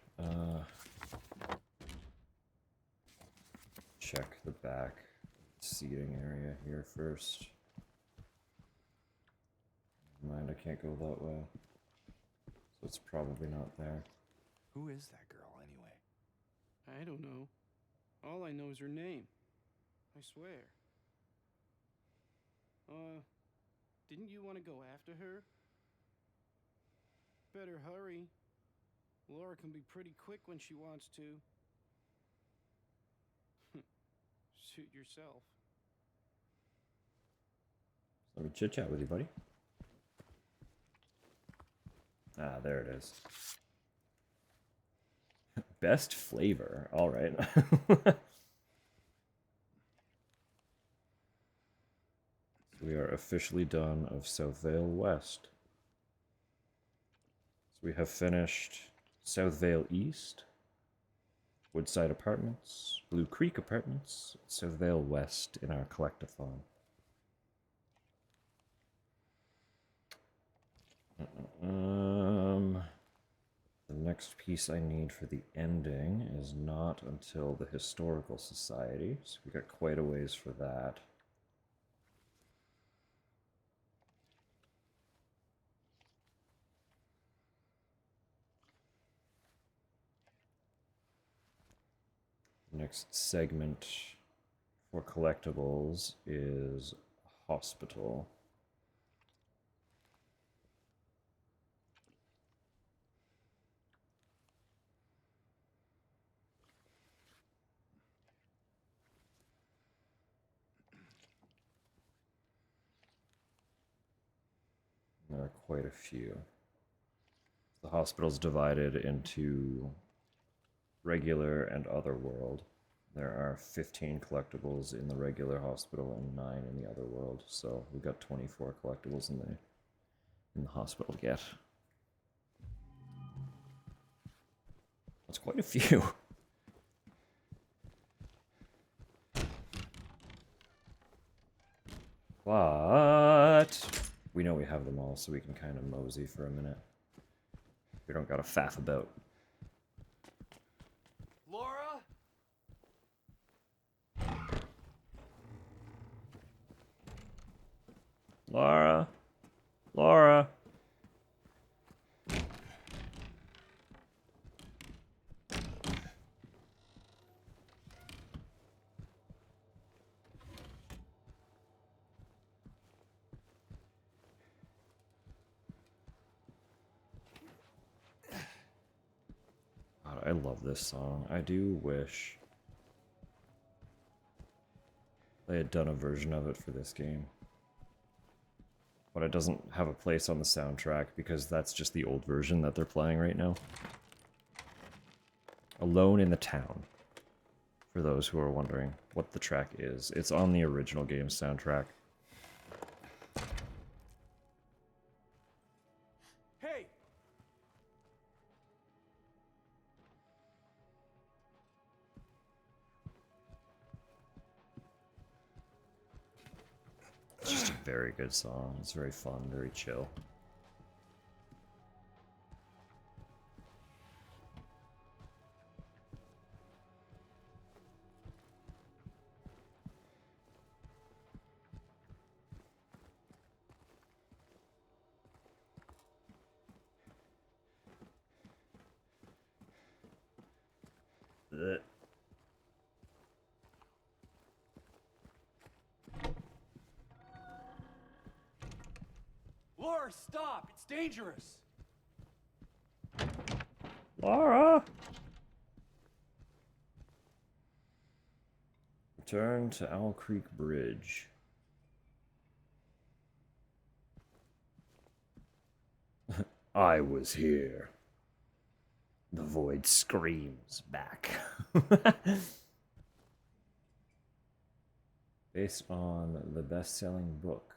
Check the back seating area here first. Never mind, I can't go that way. So it's probably not there. Who is that girl, anyway? I don't know. All I know is her name. I swear. Didn't you want to go after her? Better hurry. Laura can be pretty quick when she wants to. Suit yourself. Let me chit chat with you, buddy. Ah, there it is. Best flavor. All right. We are officially done of South Vale West. So we have finished South Vale East, Woodside Apartments, Blue Creek Apartments, South Vale West in our collectathon. The next piece I need for the ending is not until the Historical Society, so we got quite a ways for that. Next segment for collectibles is Hospital. There are quite a few. The hospital's divided into regular and other world. There are 15 collectibles in the regular hospital and 9 in the other world. So we've got 24 collectibles in the hospital to get. That's quite a few. But we know we have them all, so we can kind of mosey for a minute. We don't gotta faff about. Laura? Laura. Laura. God, I love this song. I do wish they had done a version of it for this game. But it doesn't have a place on the soundtrack because that's just the old version that they're playing right now. Alone in the Town. For those who are wondering what the track is. It's on the original game's soundtrack. Hey! It's just a very good song. It's very fun, very chill. Blech. Laura, stop! It's dangerous! Laura! Return to Owl Creek Bridge. I was here. The void screams back. Based on the best-selling book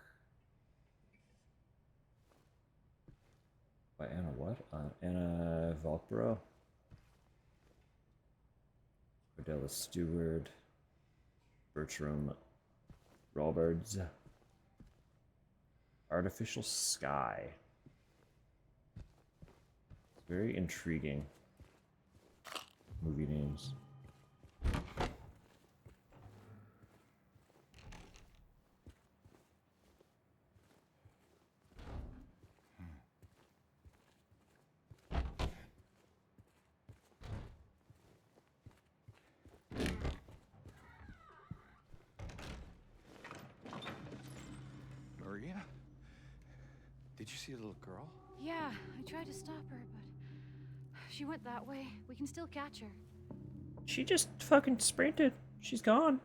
by Anna what? Anna Valkborough? Cordella Stewart. Bertram Roberts. Artificial Sky. It's very intriguing. Movie names. Maria? Did you see the little girl? Yeah, I tried to stop her, but she went that way. We can still catch her. She just fucking sprinted. She's gone.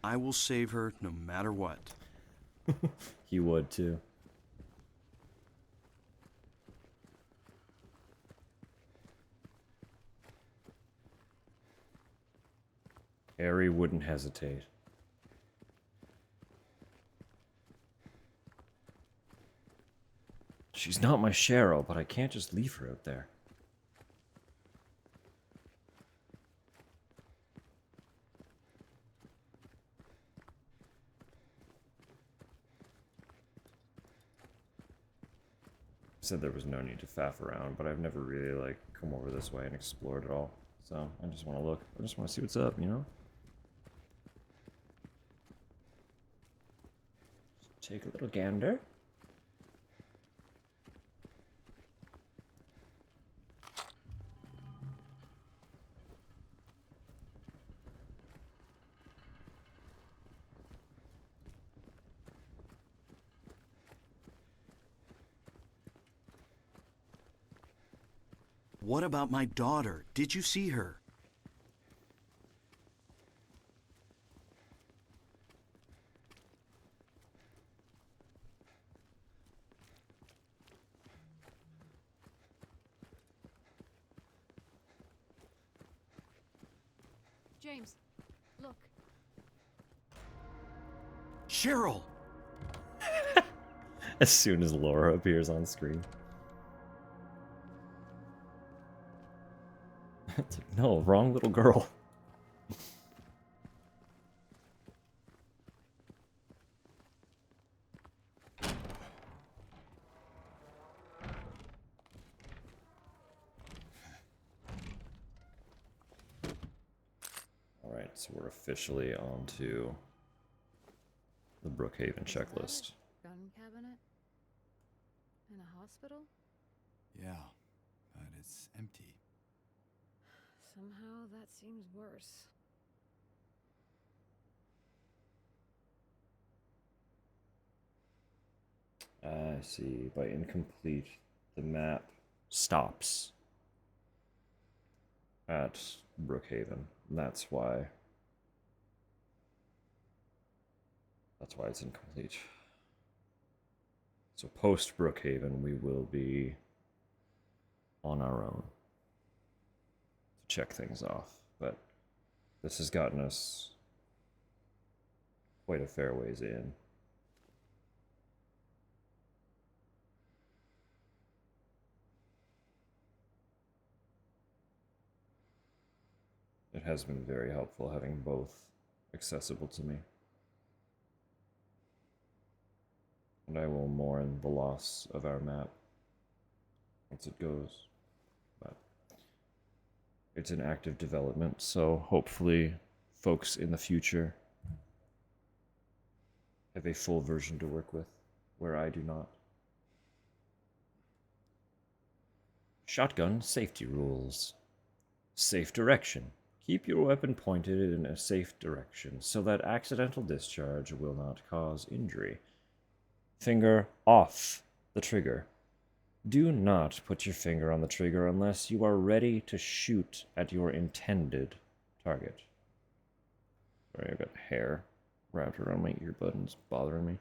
I will save her no matter what. He would too. Harry wouldn't hesitate. She's not my Cheryl, but I can't just leave her out there. Said there was no need to faff around, but I've never really like come over this way and explored it all. So I just want to look. I just want to see what's up, you know? Just take a little gander. What about my daughter? Did you see her? James, look. Cheryl! As soon as Laura appears on screen. It's like, no, wrong little girl. Alright, so we're officially on to the Brookhaven Is that checklist. a gun cabinet? In a hospital? Yeah, but it's empty. Somehow that seems worse. I see. By incomplete, the map stops at Brookhaven. And that's why. That's why it's incomplete. So post Brookhaven, we will be on our own to check things off. But this has gotten us quite a fair ways in. It has been very helpful having both accessible to me. And I will mourn the loss of our map once it goes. But it's in active development, so hopefully folks in the future have a full version to work with, where I do not. Shotgun safety rules. Safe direction. Keep your weapon pointed in a safe direction so that accidental discharge will not cause injury. Finger off the trigger. Do not put your finger on the trigger unless you are ready to shoot at your intended target. Sorry, I've got hair wrapped around my earbud and it's bothering me.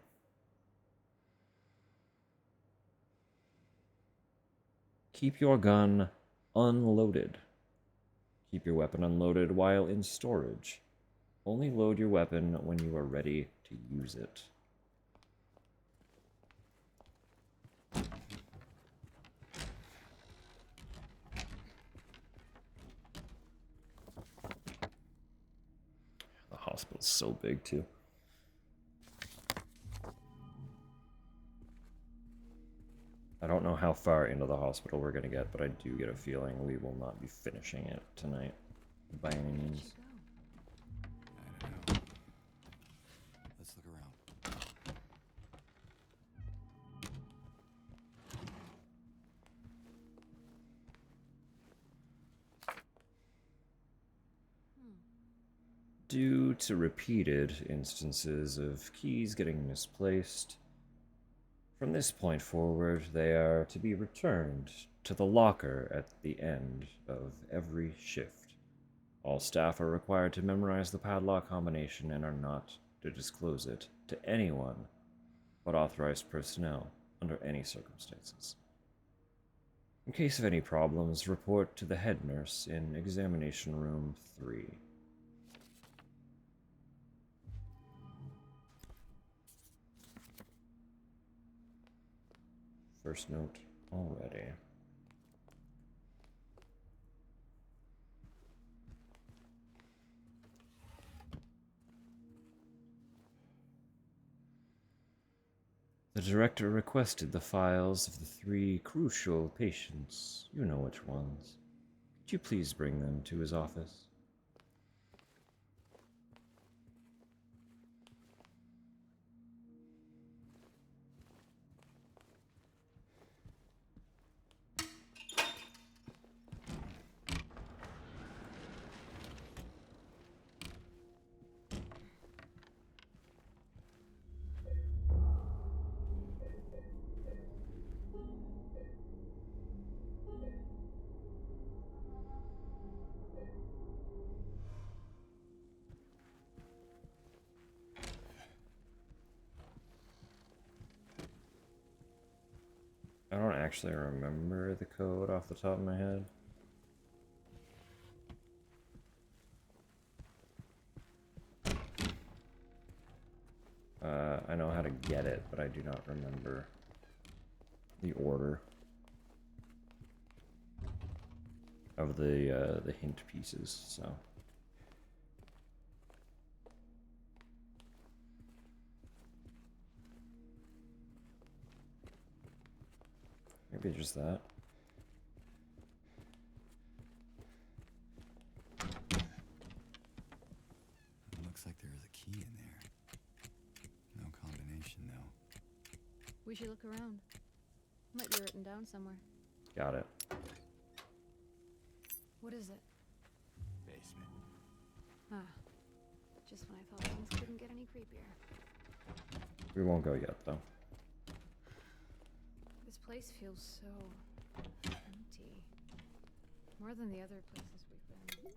Keep your gun unloaded. Keep your weapon unloaded while in storage. Only load your weapon when you are ready to use it. The hospital's so big, too. I don't know how far into the hospital we're gonna get, but I do get a feeling we will not be finishing it tonight by any means. I don't know. Let's look around. Due to repeated instances of keys getting misplaced, from this point forward, they are to be returned to the locker at the end of every shift. All staff are required to memorize the padlock combination and are not to disclose it to anyone but authorized personnel under any circumstances. In case of any problems, report to the head nurse in examination room 3. First note already. The director requested the files of the 3 crucial patients. You know which ones. Could you please bring them to his office? I don't actually remember the code off the top of my head. I know how to get it, but I do not remember the order of the hint pieces, so. Maybe just that. We should look around. Might be written down somewhere. Got it. What is it? Basement. Ah. Just when I thought things couldn't get any creepier. We won't go yet, though. This place feels so empty. More than the other places we've been.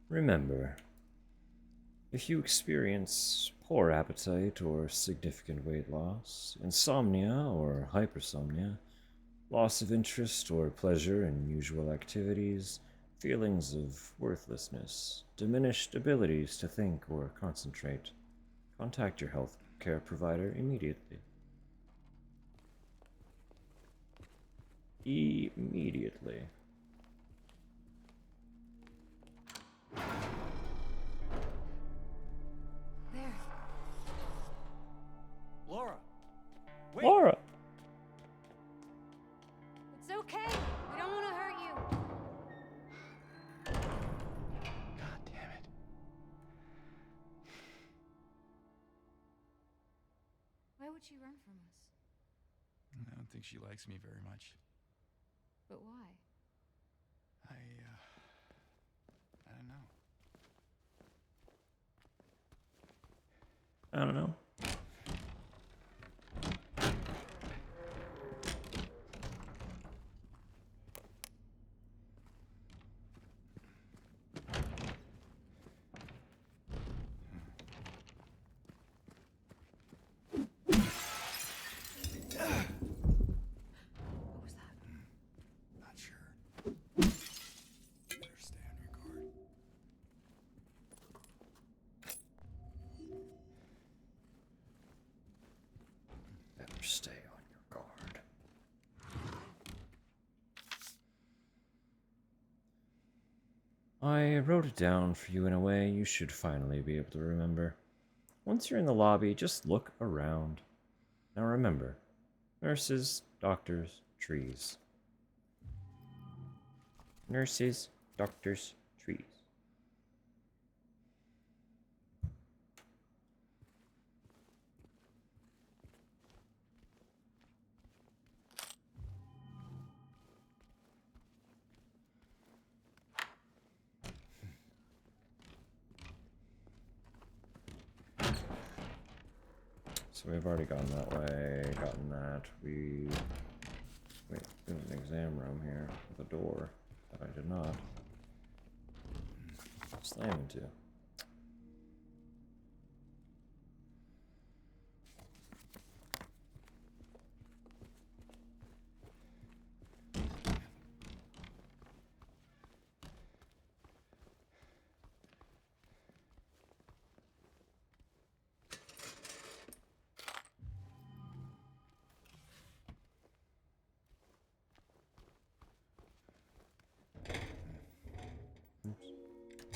Remember, if you experience poor appetite or significant weight loss, insomnia or hypersomnia, loss of interest or pleasure in usual activities, feelings of worthlessness, diminished abilities to think or concentrate, contact your health care provider immediately. Immediately. There. Laura! Wait! Laura! It's okay. We don't want to hurt you. God damn it. Why would she run from us? I don't think she likes me very much. But why? I don't know. I don't know. What was that? Not sure. Better stay on your guard. Better stay on your guard. I wrote it down for you in a way you should finally be able to remember. Once you're in the lobby, just look around. Now remember, nurses, doctors, trees. Nurses, doctors, trees. So we've already gone that way, gotten that. Wait, there's an exam room here with a door that I did not slam into.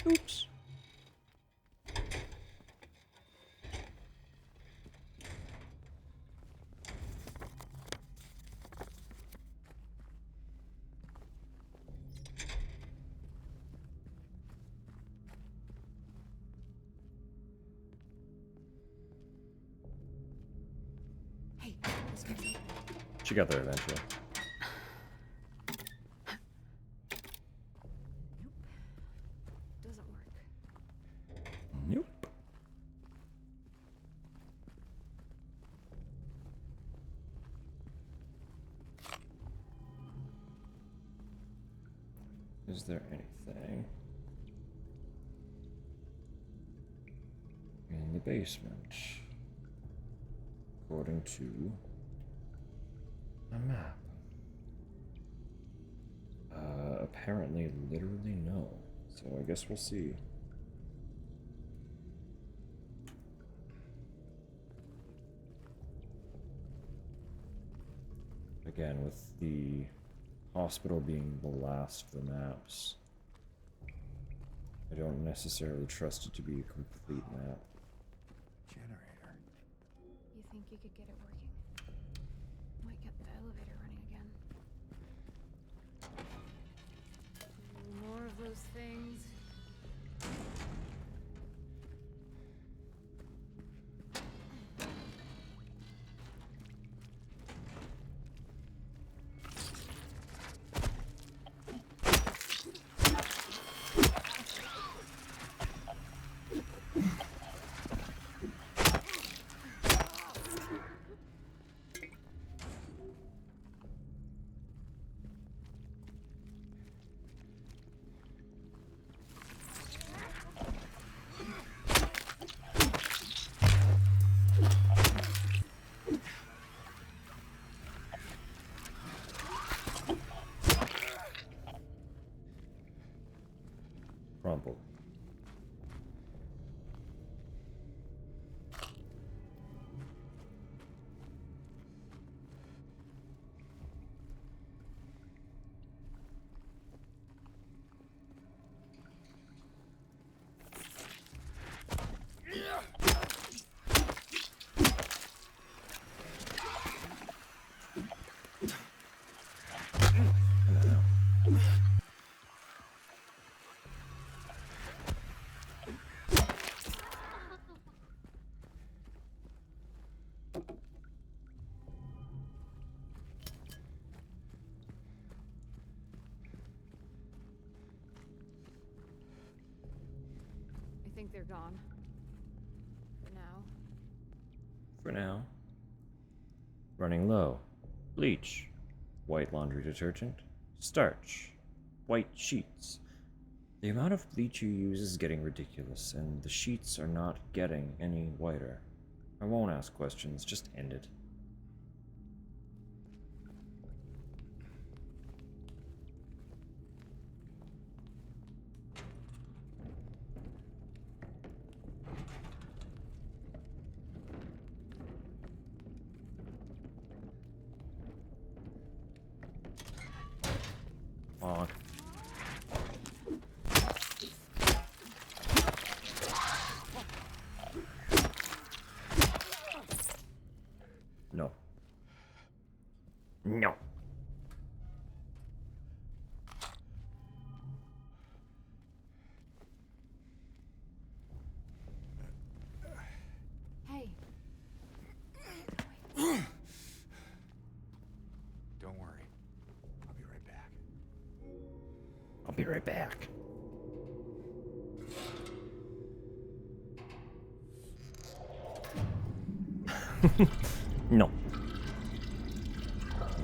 Oops. Hey, this guy's open. She got there eventually. Doesn't work. Nope. Is there anything in the basement? According to a map. Apparently, literally no. So I guess we'll see. Again, with the hospital being the last of the maps, I don't necessarily trust it to be a complete map. Generator. You think you could get it working? Might get the elevator running again. More of those things. Crumple. I think they're gone. For now. For now. Running low. Bleach. White laundry detergent. Starch. White sheets. The amount of bleach you use is getting ridiculous, and the sheets are not getting any whiter. I won't ask questions, just end it. Fuck. No. No. Hey. Don't worry. I'll be right back. I'll be right back. No.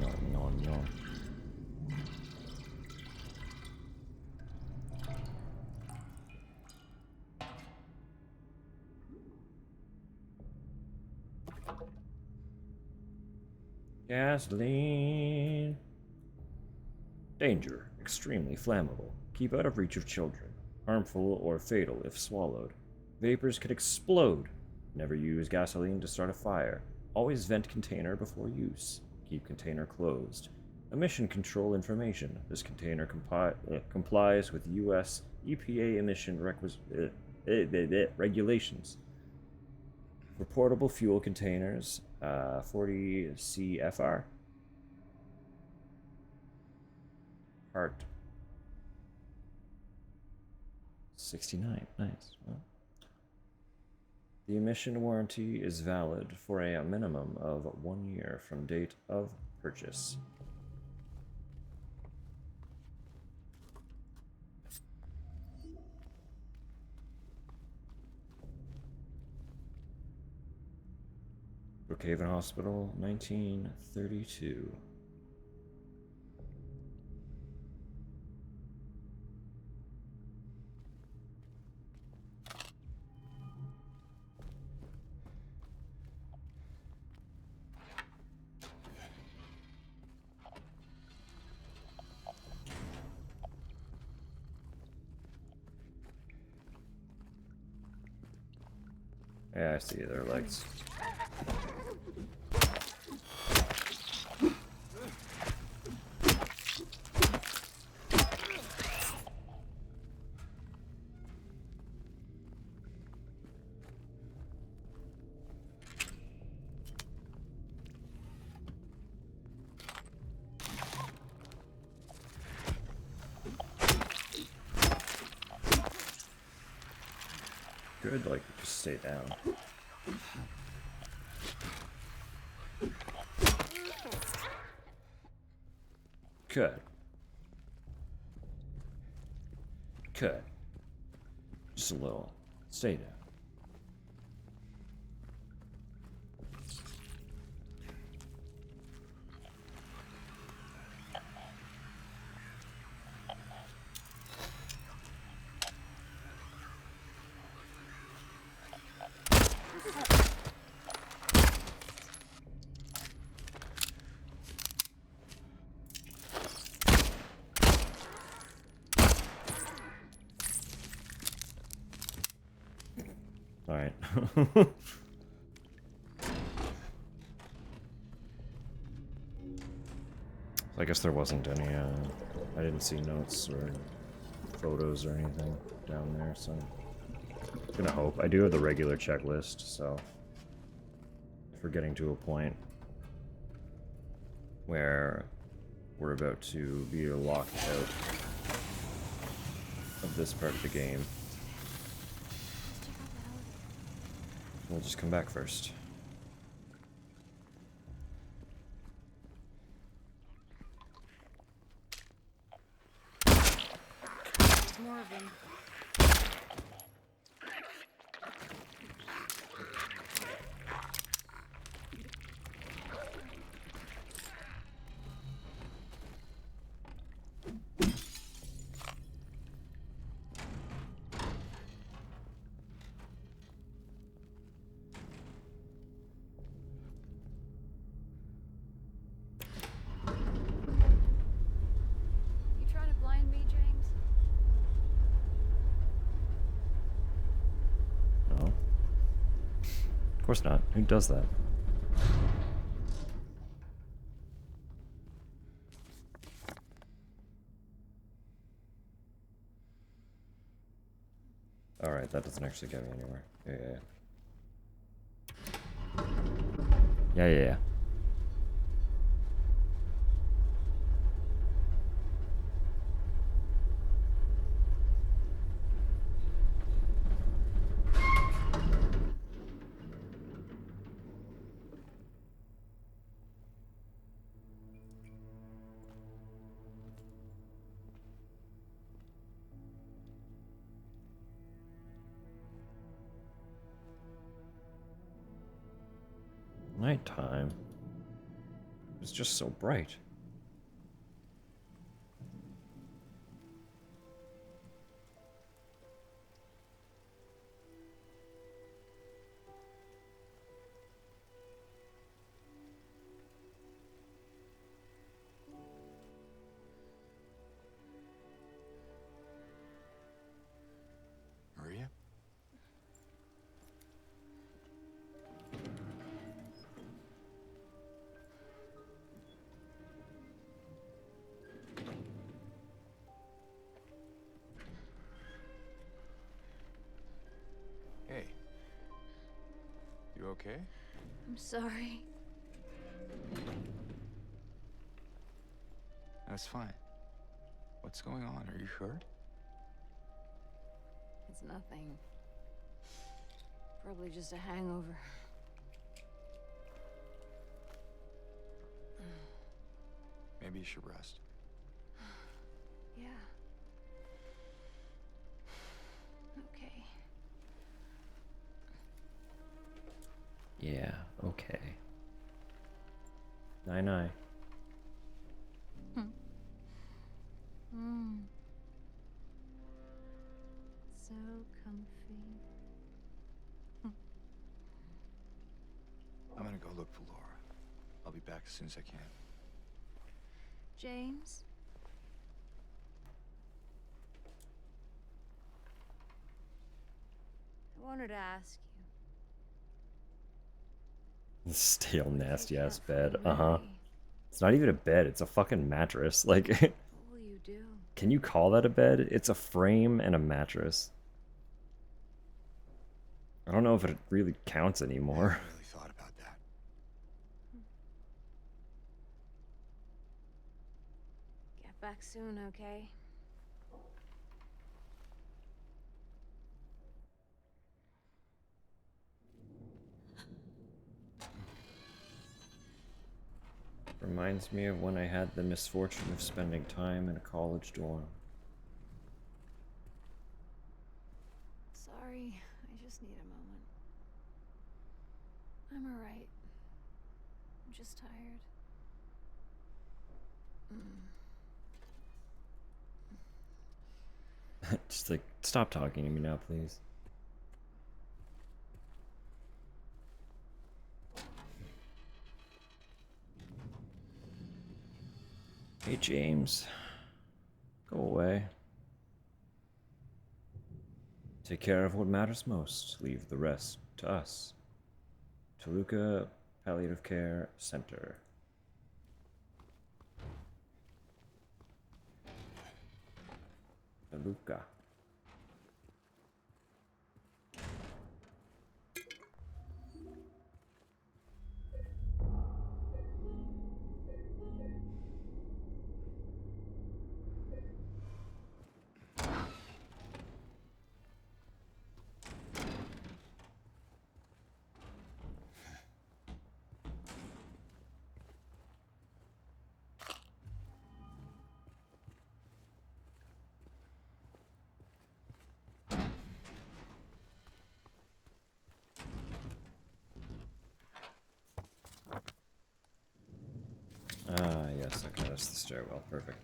No, no, no. Gasoline. Danger. Extremely flammable. Keep out of reach of children. Harmful or fatal if swallowed. Vapors could explode. Never use gasoline to start a fire. Always vent container before use. Keep container closed. Emission control information. This container complies with U.S. EPA emission regulations. For portable fuel containers, 40 CFR. Heart. 69. Nice. Well, the emission warranty is valid for a minimum of 1 year from date of purchase. Brookhaven Hospital, 1932. Yeah, I see their legs. should, like, just stay down. Good. Good. Just a little. Stay down. Alright. I guess there wasn't any, I didn't see notes or photos or anything down there, so I'm gonna hope. I do have the regular checklist, so if we're getting to a point where we're about to be locked out of this part of the game, we'll just come back first. More of them. You trying to blind me, James? No. Of course not. Who does that? Alright, that doesn't actually get me anywhere. Yeah. Nighttime. It's just so bright. Maria? Hey. You okay? I'm sorry. That's fine. What's going on? Are you hurt? It's nothing. Probably just a hangover. Maybe you should rest. Yeah. Okay. Yeah, okay. Night. So comfy. I'm gonna go look for Laura. I'll be back as soon as I can. James? I wanted to ask you. Stale, nasty ass Take that bed. from Uh-huh. me. It's not even a bed, it's a fucking mattress. Like, What will you do? can you call that a bed? It's a frame and a mattress. I don't know if it really counts I anymore. haven't really thought about that. Get back soon, okay? Reminds me of when I had the misfortune of spending time in a college dorm. Sorry, I just need a moment. I'm alright. I'm just tired. Just like, stop talking to me now, please. Hey, James. Go away. Take care of what matters most. Leave the rest to us. Toluca Palliative Care Center. Toluca. Ah, yes, okay, that's the stairwell. Perfect.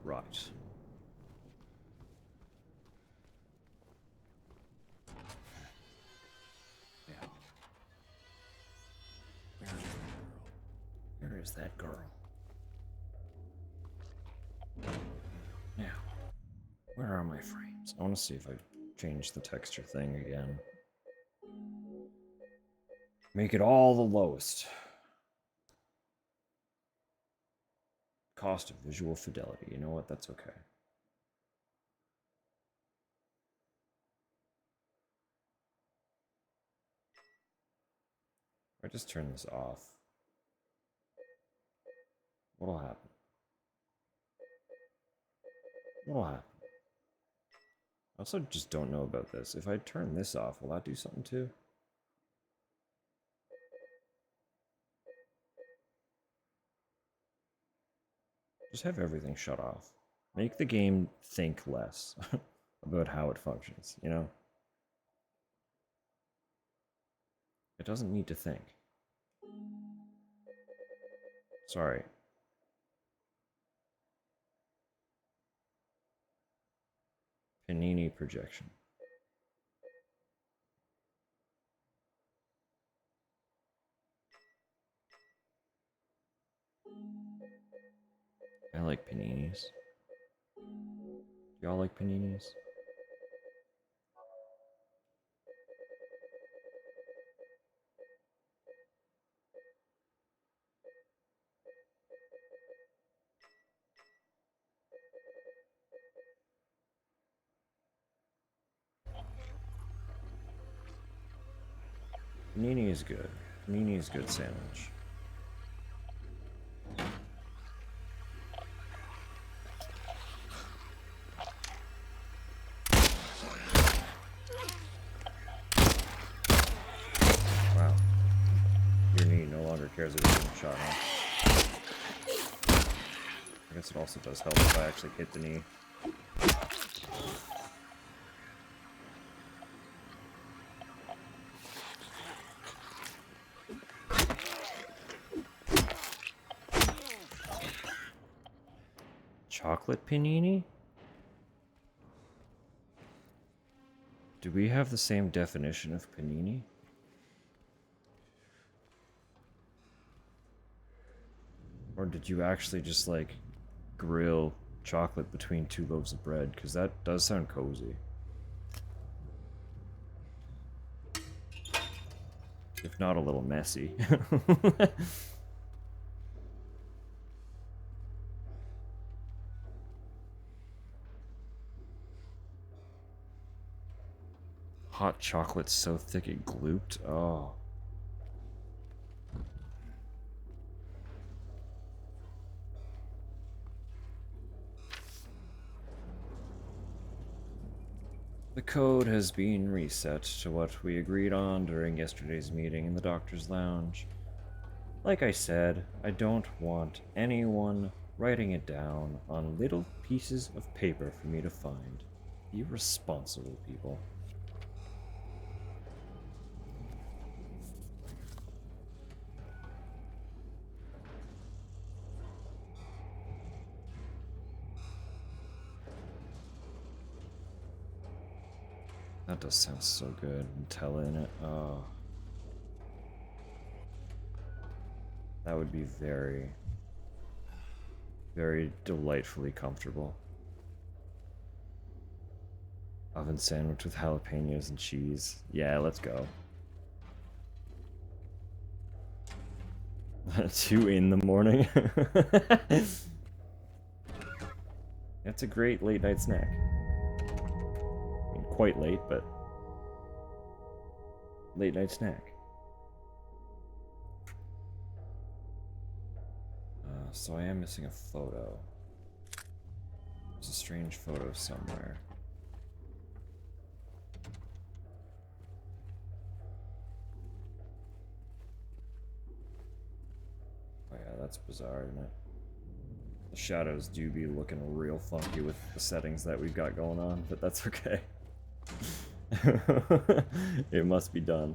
Right. Yeah. Where is that girl? Now, where are my frames? I want to see if I change the texture thing again. Make it all the lowest. Cost of visual fidelity. You know what? That's okay. If I just turn this off, what'll happen? What'll happen? I also just don't know about this. If I turn this off, will that do something too? Just have everything shut off. Make the game think less about how it functions, you know? It doesn't need to think. Sorry. Panini projection. I like paninis. Y'all like paninis? Panini is good. Panini is good sandwich. Wow. Your knee no longer cares about being shot, huh? I guess it also does help if I actually hit the knee. Chocolate panini? Do we have the same definition of panini? Or did you actually just like grill chocolate between two loaves of bread? Because that does sound cozy. If not a little messy. Hot chocolate so thick it glooped. Oh. The code has been reset to what we agreed on during yesterday's meeting in the doctor's lounge. Like I said, I don't want anyone writing it down on little pieces of paper for me to find. Irresponsible people. That does sound so good. Nutella in it. Oh. That would be very, very delightfully comfortable. Oven sandwich with jalapenos and cheese. Yeah, let's go. 2 in the morning. That's a great late night snack. I mean, quite late, but late night snack. So I am missing a photo. There's a strange photo somewhere. Oh yeah, that's bizarre, isn't it? The shadows do be looking real funky with the settings that we've got going on, but that's okay. It must be done.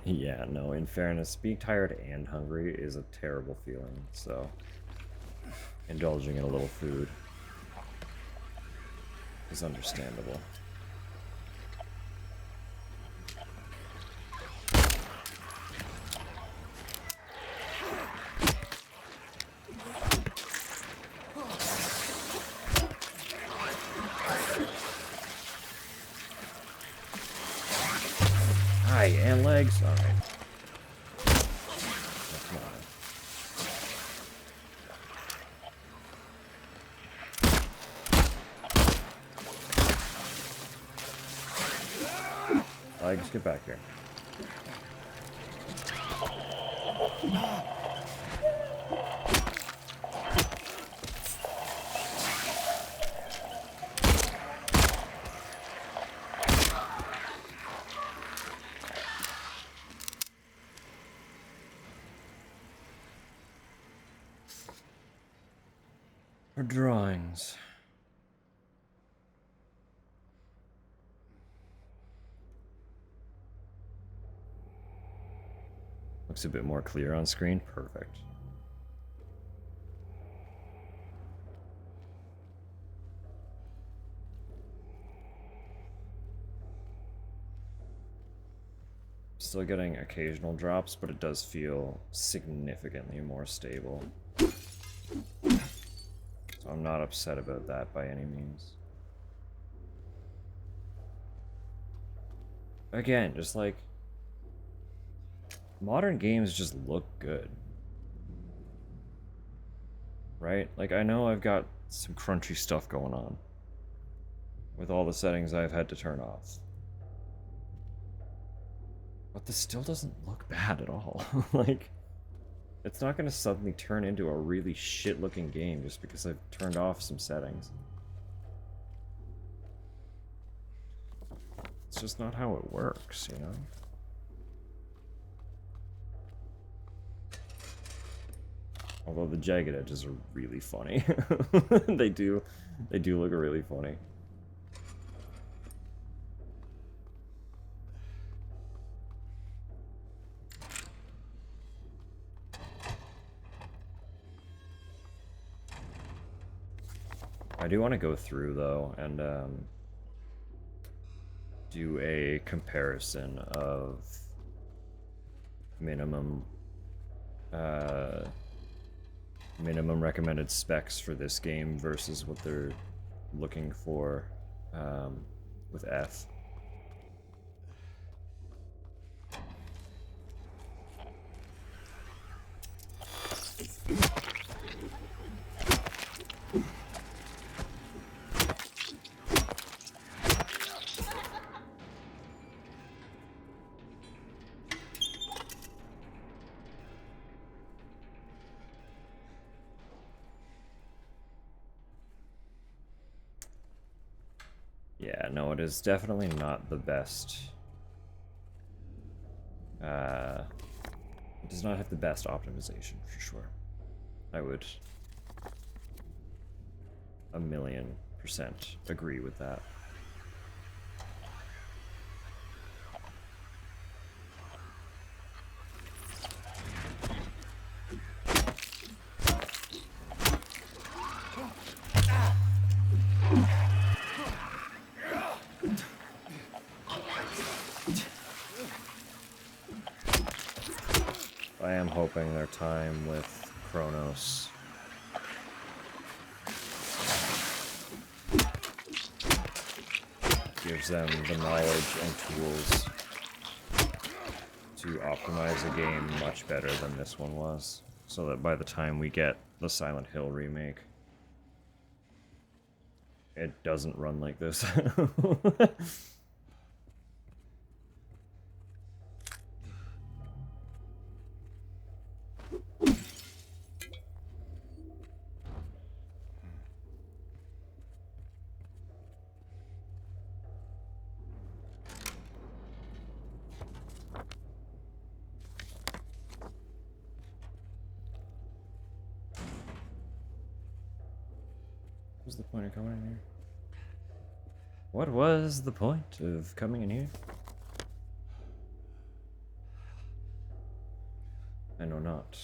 Yeah, no, in fairness, being tired and hungry is a terrible feeling, so indulging in a little food is understandable. Hi, and legs? Alright. Come on. Legs, get back here. Or drawings. Looks a bit more clear on screen. Perfect. Still getting occasional drops, but it does feel significantly more stable. So I'm not upset about that by any means. Again, just like modern games just look good. Right? Like, I know I've got some crunchy stuff going on with all the settings I've had to turn off. But this still doesn't look bad at all. Like, it's not going to suddenly turn into a really shit-looking game just because I've turned off some settings. It's just not how it works, you know? Although the jagged edges are really funny. They do look really funny. I do want to go through though and do a comparison of minimum recommended specs for this game versus what they're looking for with F. Yeah, no, it is definitely not the best. It does not have the best optimization, for sure. I would 1,000,000% agree with that. I am hoping their time with Kronos gives them the knowledge and tools to optimize a game much better than this one was, so that by the time we get the Silent Hill remake, it doesn't run like this. What's the point of coming in here? What was the point of coming in here? I know not.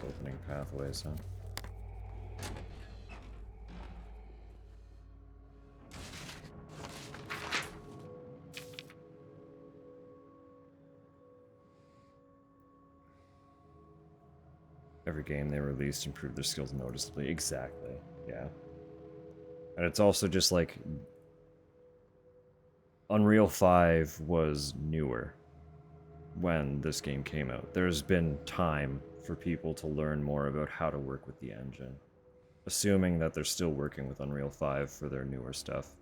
Opening pathways, huh? Every game they released improved their skills noticeably. Exactly, yeah. And it's also just like Unreal 5 was newer when this game came out. There's been time for people to learn more about how to work with the engine. Assuming that they're still working with Unreal 5 for their newer stuff.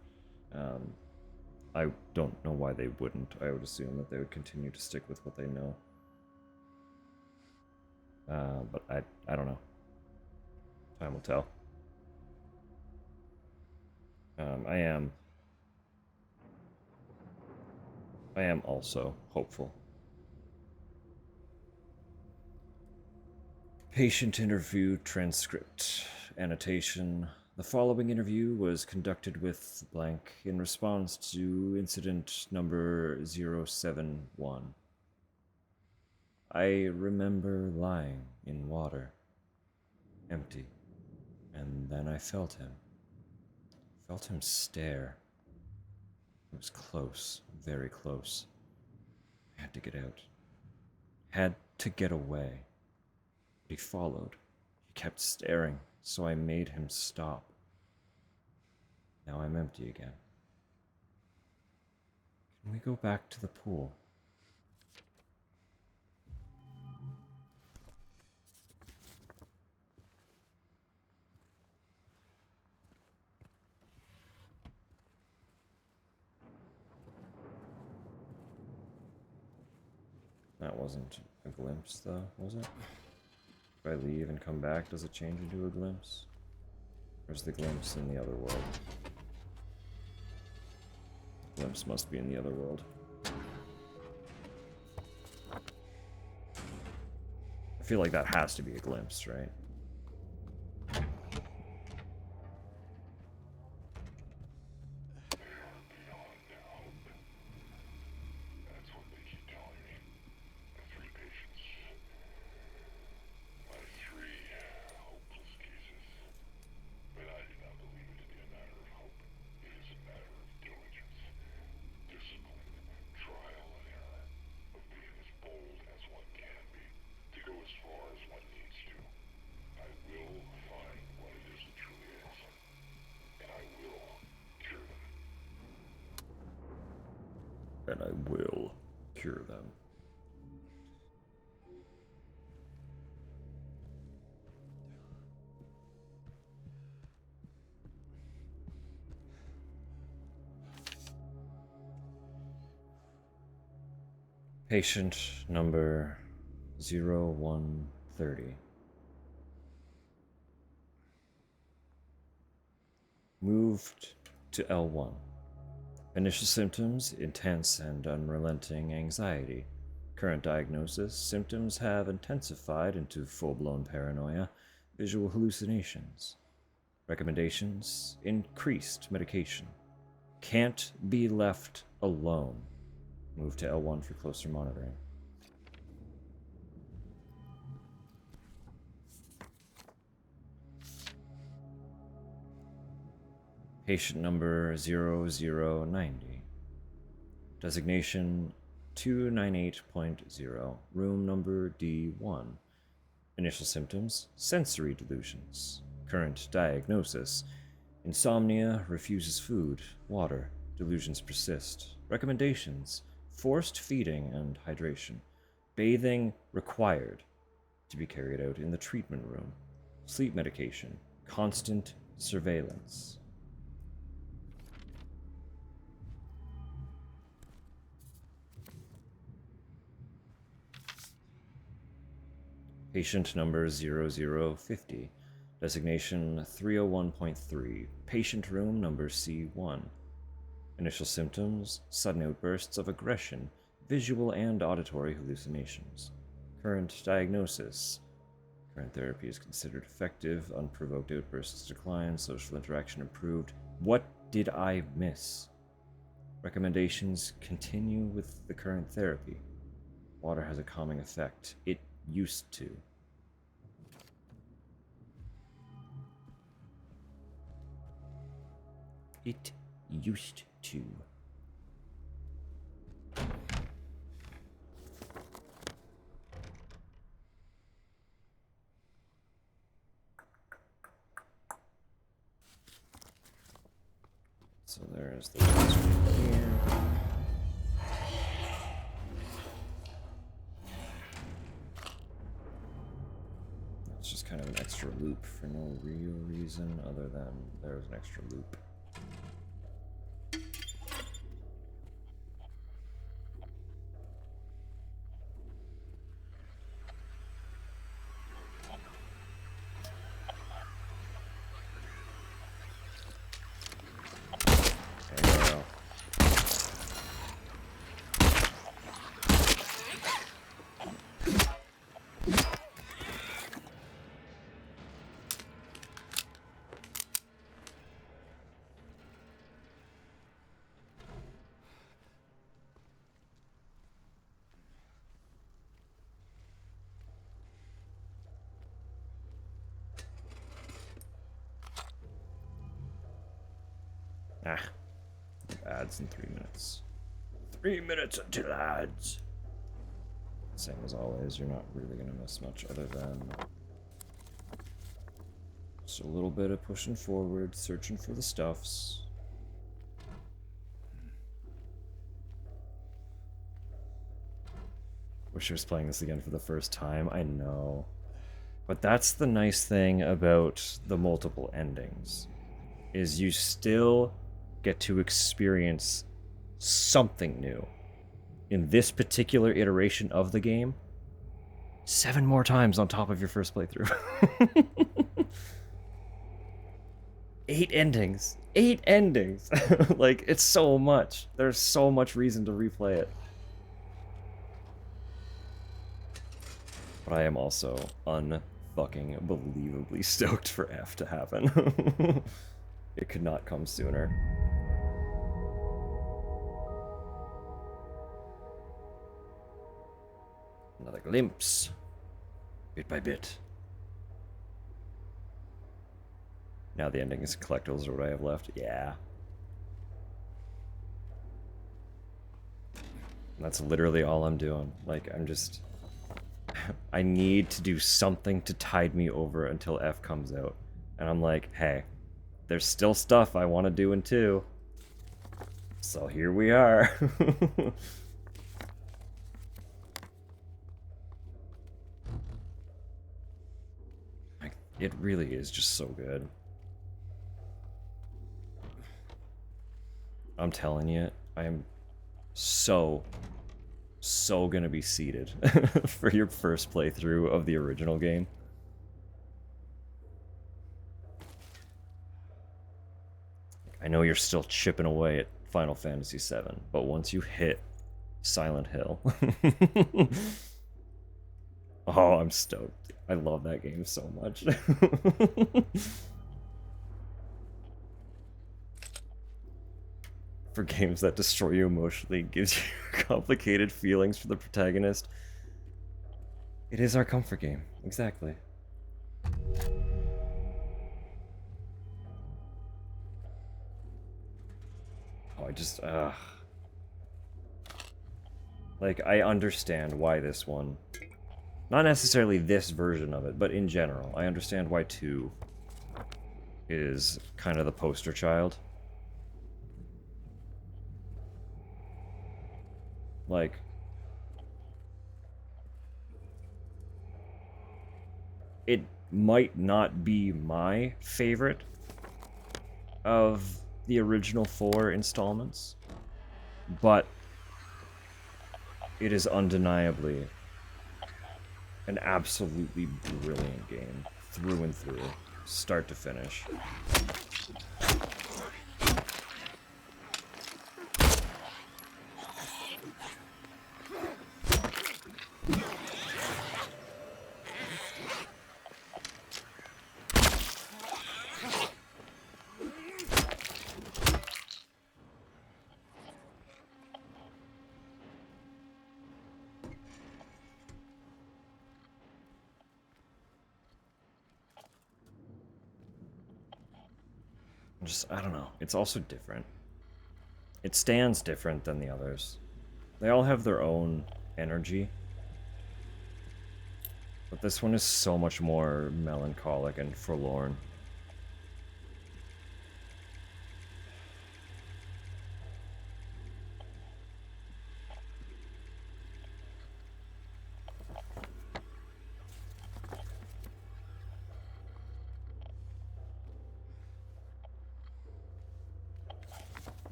I don't know why they wouldn't. I would assume that they would continue to stick with what they know. But I don't know. Time will tell. I am also hopeful. Patient interview transcript. Annotation. The following interview was conducted with blank in response to incident number 071. I remember lying in water, empty, and then I felt him. Felt him stare. It was close, very close. I had to get out. Had to get away. He followed. He kept staring, so I made him stop. Now I'm empty again. Can we go back to the pool? That wasn't a glimpse, though, was it? If I leave and come back, does it change into a glimpse? Or is the glimpse in the other world? Glimpse must be in the other world. I feel like that has to be a glimpse, right? And I will cure them. Patient number 0130. Moved to L1. Initial symptoms, intense and unrelenting anxiety. Current diagnosis, symptoms have intensified into full-blown paranoia, visual hallucinations. Recommendations, increased medication. Can't be left alone. Move to L1 for closer monitoring. Patient number 0090. Designation 298.0. Room number D1. Initial symptoms, sensory delusions. Current diagnosis, insomnia, refuses food, water. Delusions persist. Recommendations, forced feeding and hydration. Bathing required to be carried out in the treatment room. Sleep medication, constant surveillance. Patient number 0050. Designation 301.3. Patient room number C1. Initial symptoms, sudden outbursts of aggression, visual and auditory hallucinations. Current diagnosis. Current therapy is considered effective. Unprovoked outbursts decline. Social interaction improved. What did I miss? Recommendations, continue with the current therapy. Water has a calming effect. It used to. It used to. So there's the ones here. It's just kind of an extra loop for no real reason other than there's an extra loop. Ads in 3 minutes. 3 minutes until ads. Same as always, you're not really gonna miss much other than just a little bit of pushing forward, searching for the stuffs. Wish I was playing this again for the first time, I know. But that's the nice thing about the multiple endings, is you still get to experience something new. In this particular iteration of the game, 7 more times on top of your first playthrough. 8 endings. 8 endings. Like, it's so much. There's so much reason to replay it. But I am also unfucking believably stoked for F to happen. It could not come sooner. Another glimpse, bit by bit. Now the ending is collectibles are what I have left. Yeah. And that's literally all I'm doing. Like, I'm just I need to do something to tide me over until F comes out. And I'm like, hey, there's still stuff I want to do in 2. So here we are. Like, it really is just so good. I'm telling you, I am so gonna be seated for your first playthrough of the original game. I know you're still chipping away at Final Fantasy VII, but once you hit Silent Hill... Oh, I'm stoked. I love that game so much. For games that destroy you emotionally, gives you complicated feelings for the protagonist. It is our comfort game, exactly. Oh, I just, like, I understand why this one... Not necessarily this version of it, but in general, I understand why 2 is kind of the poster child. Like... It might not be my favorite of the original 4 installments, but it is undeniably an absolutely brilliant game, through and through, start to finish. I don't know. It's also different. It stands different than the others. They all have their own energy. But this one is so much more melancholic and forlorn.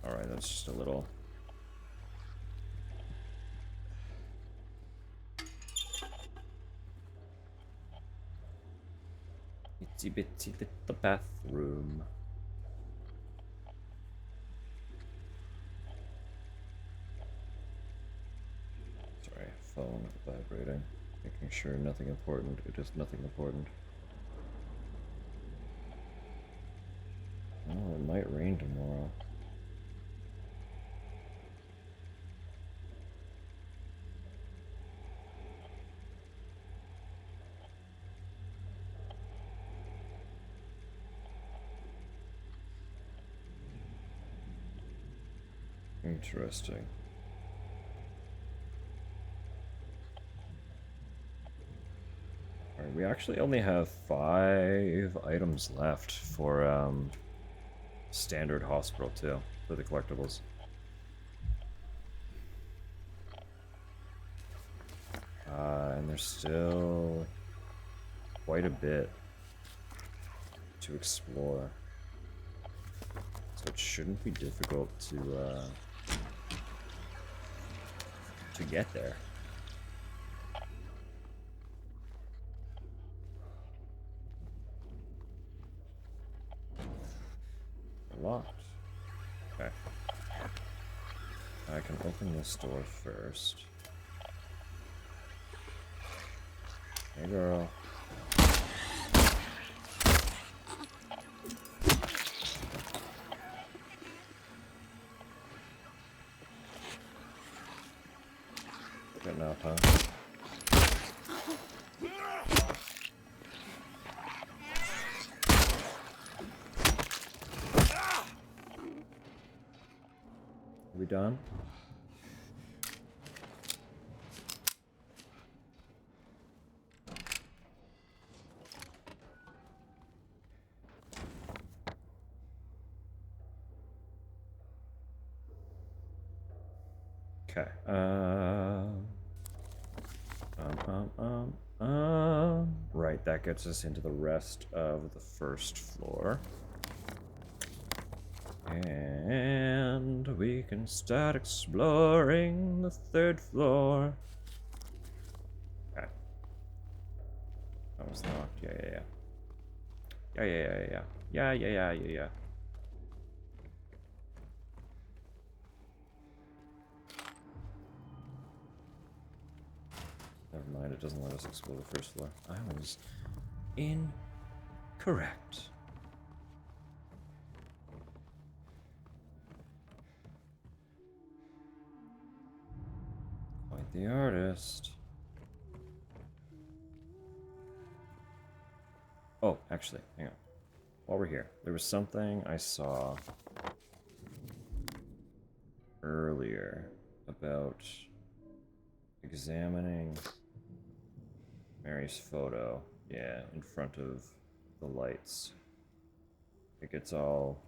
Alright, that's just a little... Itsy bitsy little bathroom. Sorry, phone vibrating. Making sure nothing important. It is nothing important. Oh, it might rain tomorrow. Interesting. Alright, we actually only have 5 items left for standard hospital too, for the collectibles. And there's still quite a bit to explore. So it shouldn't be difficult to get there. Locked. Okay. I can open this door first. Hey girl. Getting up, huh? Are we done? Okay. Right, that gets us into the rest of the first floor. And we can start exploring the third floor. Okay. That was locked. Yeah. Yeah. Never mind, it doesn't let us explore the first floor. I was incorrect. Quite the artist. Oh, actually, hang on. While we're here, there was something I saw earlier about examining Mary's photo. Yeah, in front of the lights. It gets all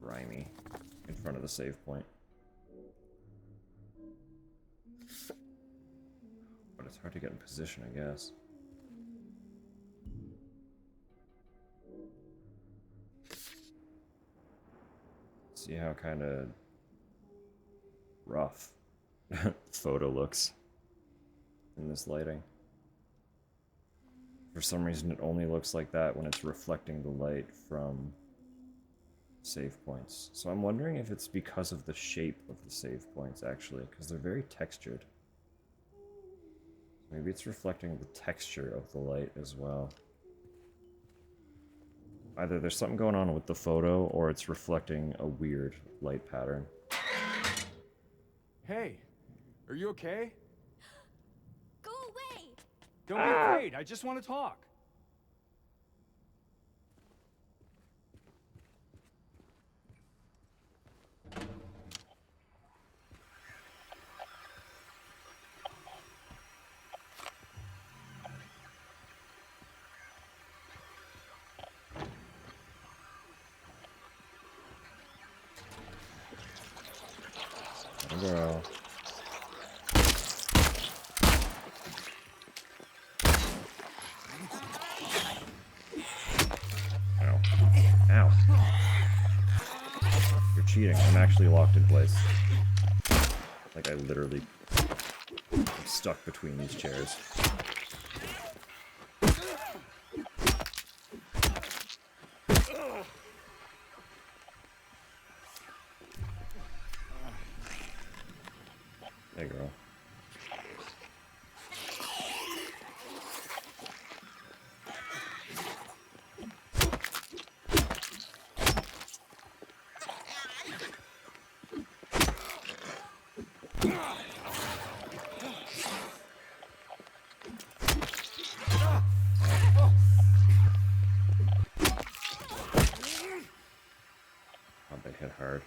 grimy in front of the save point. But it's hard to get in position, I guess. See how kind of rough photo looks in this lighting. For some reason, it only looks like that when it's reflecting the light from save points. So I'm wondering if it's because of the shape of the save points, actually, because they're very textured. Maybe it's reflecting the texture of the light as well. Either there's something going on with the photo, or it's reflecting a weird light pattern. Hey, are you okay? Go away! Don't be afraid. I just want to talk. Girl. Ow. Ow. You're cheating. I'm actually locked in place. Like, I literally am stuck between these chairs. Hey, girl. Oh, they hit hard.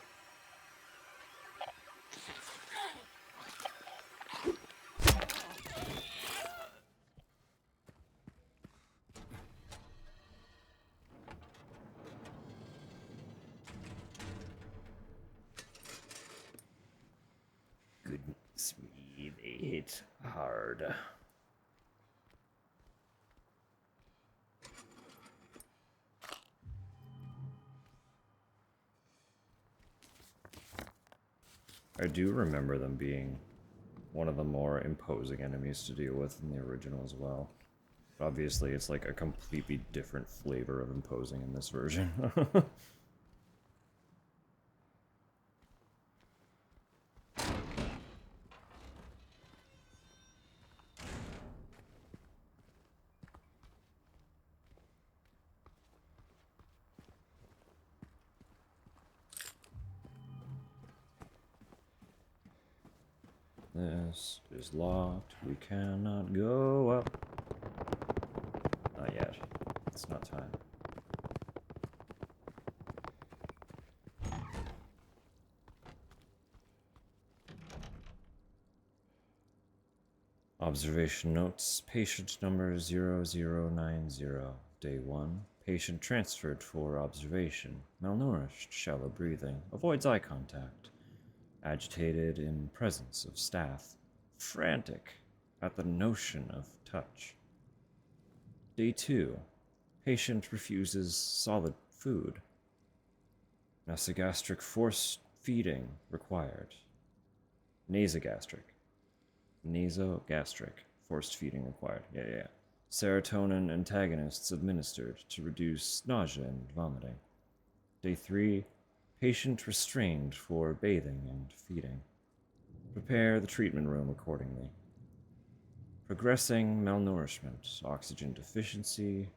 Goodness me, they hit hard. I do remember them being one of the more imposing enemies to deal with in the original as well. But obviously, it's like a completely different flavor of imposing in this version. This is locked. We cannot go up. Not yet. It's not time. Observation notes. Patient number 0090. Day 1. Patient transferred for observation. Malnourished. Shallow breathing. Avoids eye contact. agitated in presence of staff, frantic at the notion of touch. Day 2. Patient refuses solid food. Nasogastric force feeding required. Nasogastric forced feeding required. Yeah. Serotonin antagonists administered to reduce nausea and vomiting. Day 3. Patient restrained for bathing and feeding. Prepare the treatment room accordingly. Progressing malnourishment, oxygen deficiency,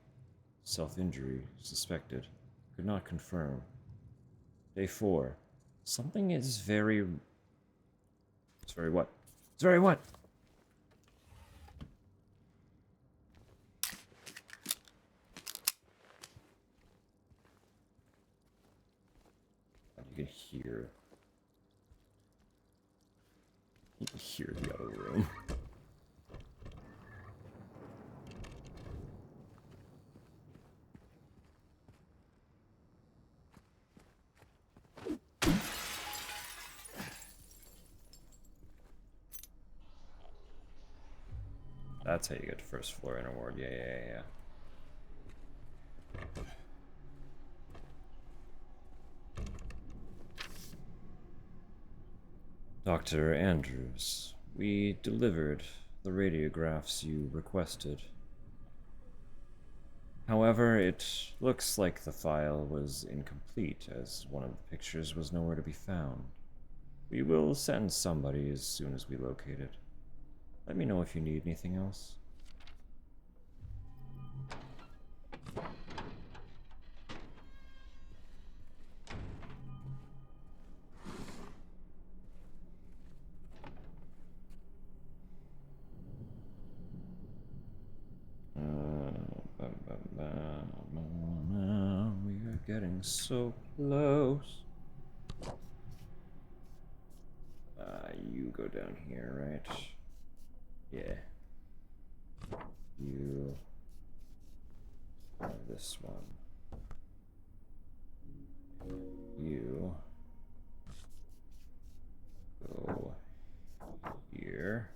self-injury suspected. Could not confirm. Day 4. Something is very... It's very what? It's very what? You can hear... You can hear the other room. That's how you get to first floor inner ward. Yeah. Dr. Andrews, we delivered the radiographs you requested. However, it looks like the file was incomplete, as one of the pictures was nowhere to be found. We will send somebody as soon as we locate it. Let me know if you need anything else. We are getting so close. You go down here, right? Yeah. You... this one. You... go... here.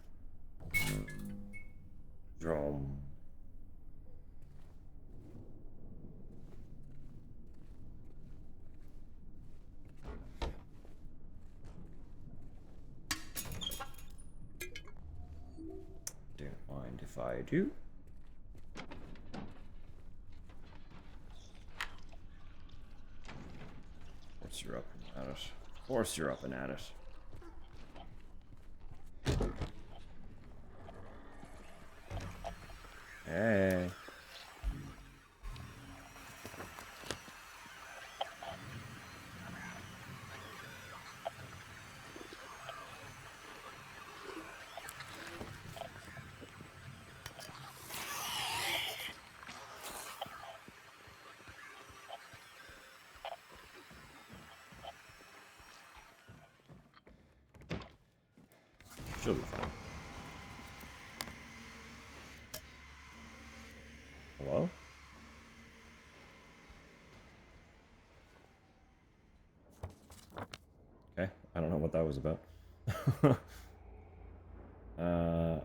Drum. Don't mind if I do. Of course you're up and at it. Of course you're up and at it. Hey. She'll be fine. Hello? Okay, I don't know what that was about.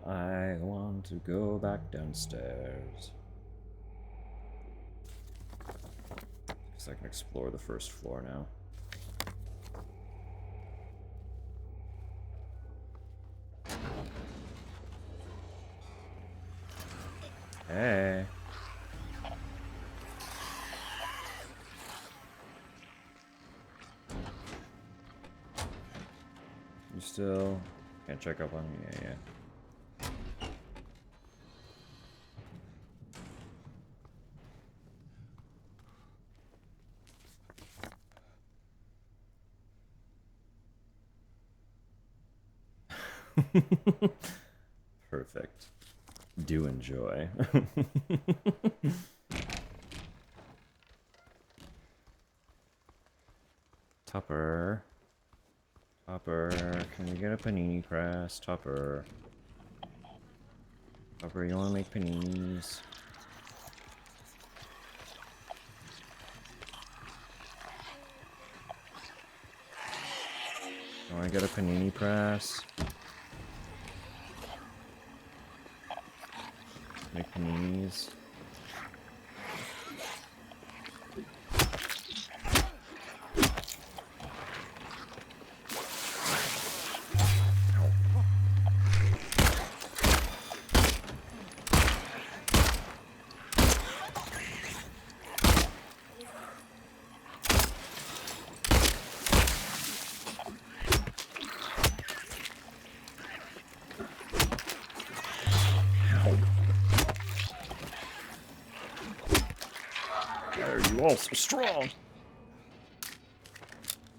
I want to go back downstairs. Guess I can explore the first floor now. Hey. You still can't check up on me? Yeah. Perfect. Do enjoy. Tupper. Tupper, can we get a panini press? Tupper. Tupper, you wanna make paninis? Oh, I got a panini press. Make paninis. Why are you all so strong?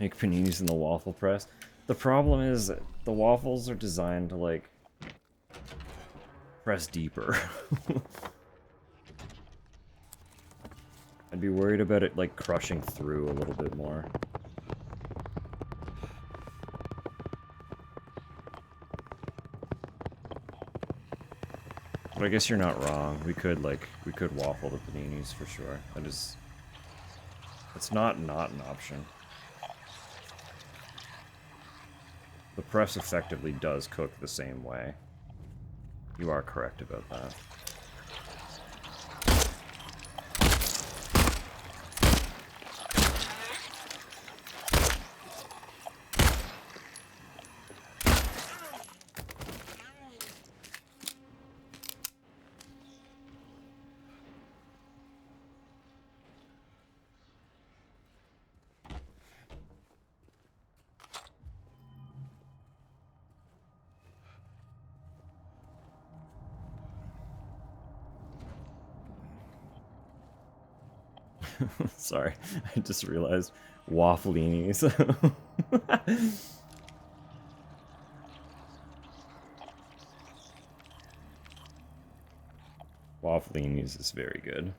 Make paninis in the waffle press. The problem is the waffles are designed to like press deeper. I'd be worried about it like crushing through a little bit more. But I guess you're not wrong. We could waffle the paninis for sure. That is, it's not an option. The press effectively does cook the same way. You are correct about that. Sorry, I just realized waffleinis. Waffleinis is very good.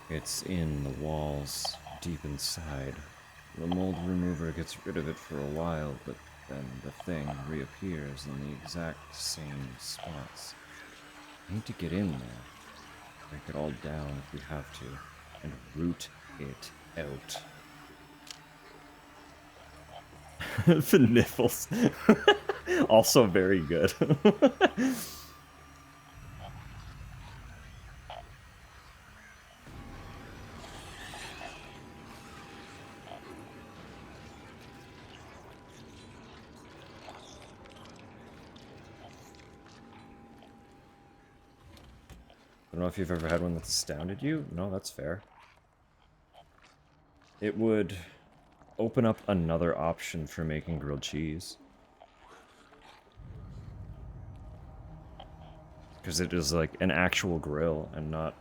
It's in the walls, deep inside. The mold remover gets rid of it for a while, but then the thing reappears in the exact same spots. I need to get in there, break it all down if we have to, and root it out. The nipples. Also very good. I don't know if you've ever had one that's astounded you. No, that's fair. It would open up another option for making grilled cheese. Because it is like an actual grill and not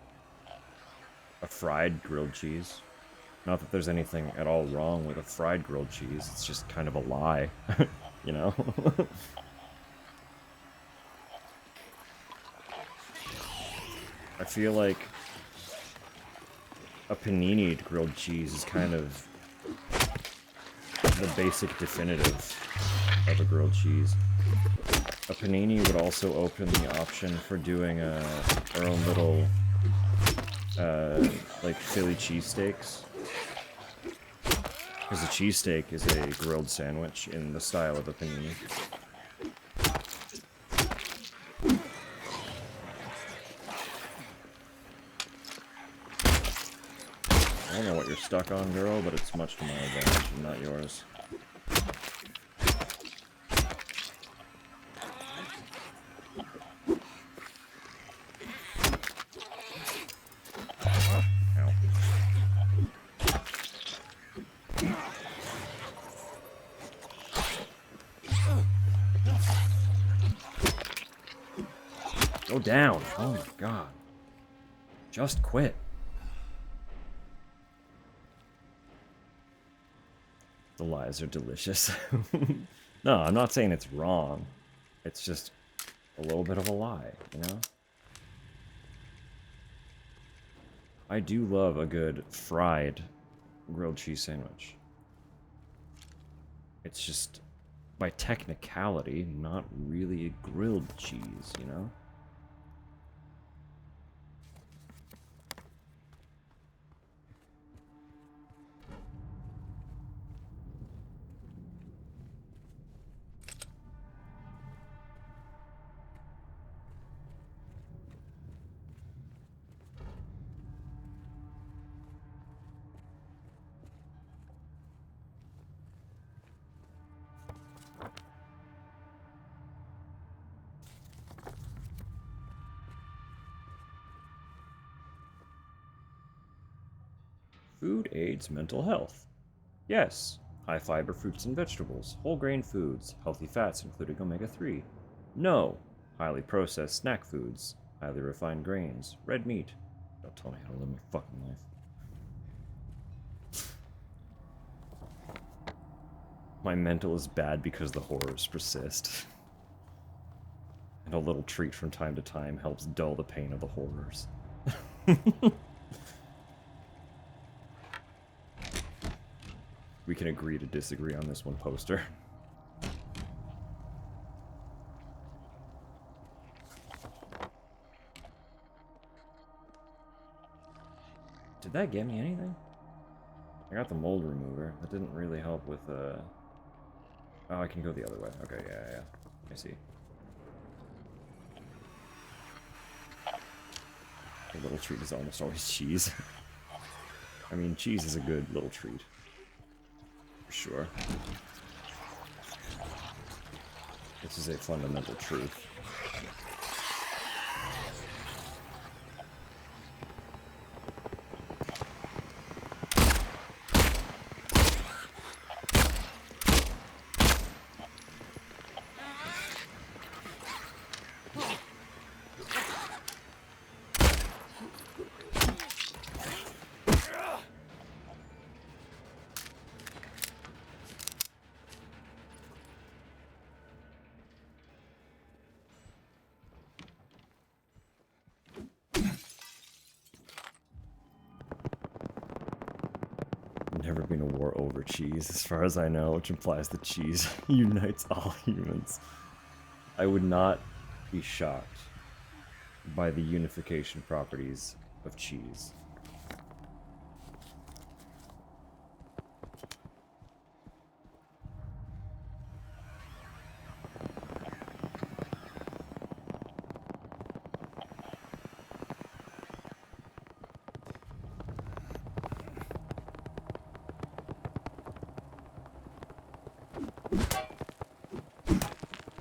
a fried grilled cheese. Not that there's anything at all wrong with a fried grilled cheese, it's just kind of a lie, you know? I feel like a panini grilled cheese is kind of the basic definitive of a grilled cheese. A panini would also open the option for doing our own little, like, Philly cheesesteaks. Because a cheesesteak is a grilled sandwich in the style of a panini. I don't know what you're stuck on, girl, but it's much to my advantage and not yours. Ow. Go down! Oh my god. Just quit. The lies are delicious. No, I'm not saying it's wrong. It's just a little bit of a lie, you know? I do love a good fried grilled cheese sandwich. It's just, by technicality, not really a grilled cheese, you know? Food aids mental health. Yes. High fiber fruits and vegetables, whole grain foods, healthy fats including omega-3. No. Highly processed snack foods, highly refined grains, red meat. Don't tell me how to live my fucking life. My mental is bad because the horrors persist. And a little treat from time to time helps dull the pain of the horrors. We can agree to disagree on this one, poster. Did that get me anything? I got the mold remover. That didn't really help with, Oh, I can go the other way. Okay, yeah. I see. A little treat is almost always cheese. I mean, cheese is a good little treat. For sure. This is a fundamental truth. Never been a war over cheese, as far as I know, which implies that cheese unites all humans. I would not be shocked by the unification properties of cheese.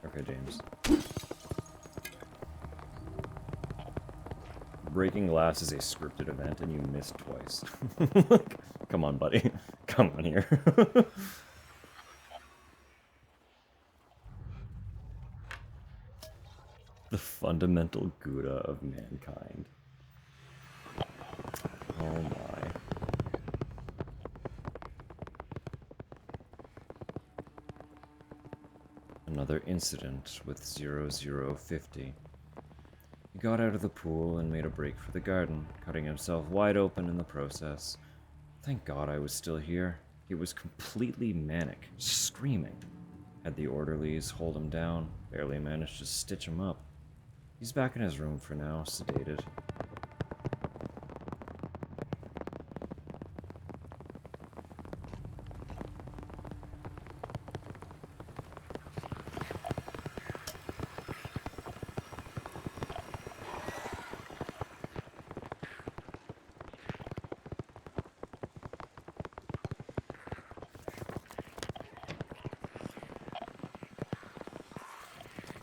Okay, James. Breaking glass is a scripted event and you missed twice. Come on, buddy. Come on here. The fundamental Gouda of mankind. Oh my. Another incident with 0050. He got out of the pool and made a break for the garden, cutting himself wide open in the process. Thank God I was still here. He was completely manic, screaming. Had the orderlies hold him down, barely managed to stitch him up. He's back in his room for now, sedated.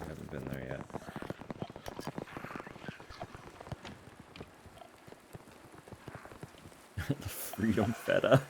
I haven't been there yet. The Freedom Feta.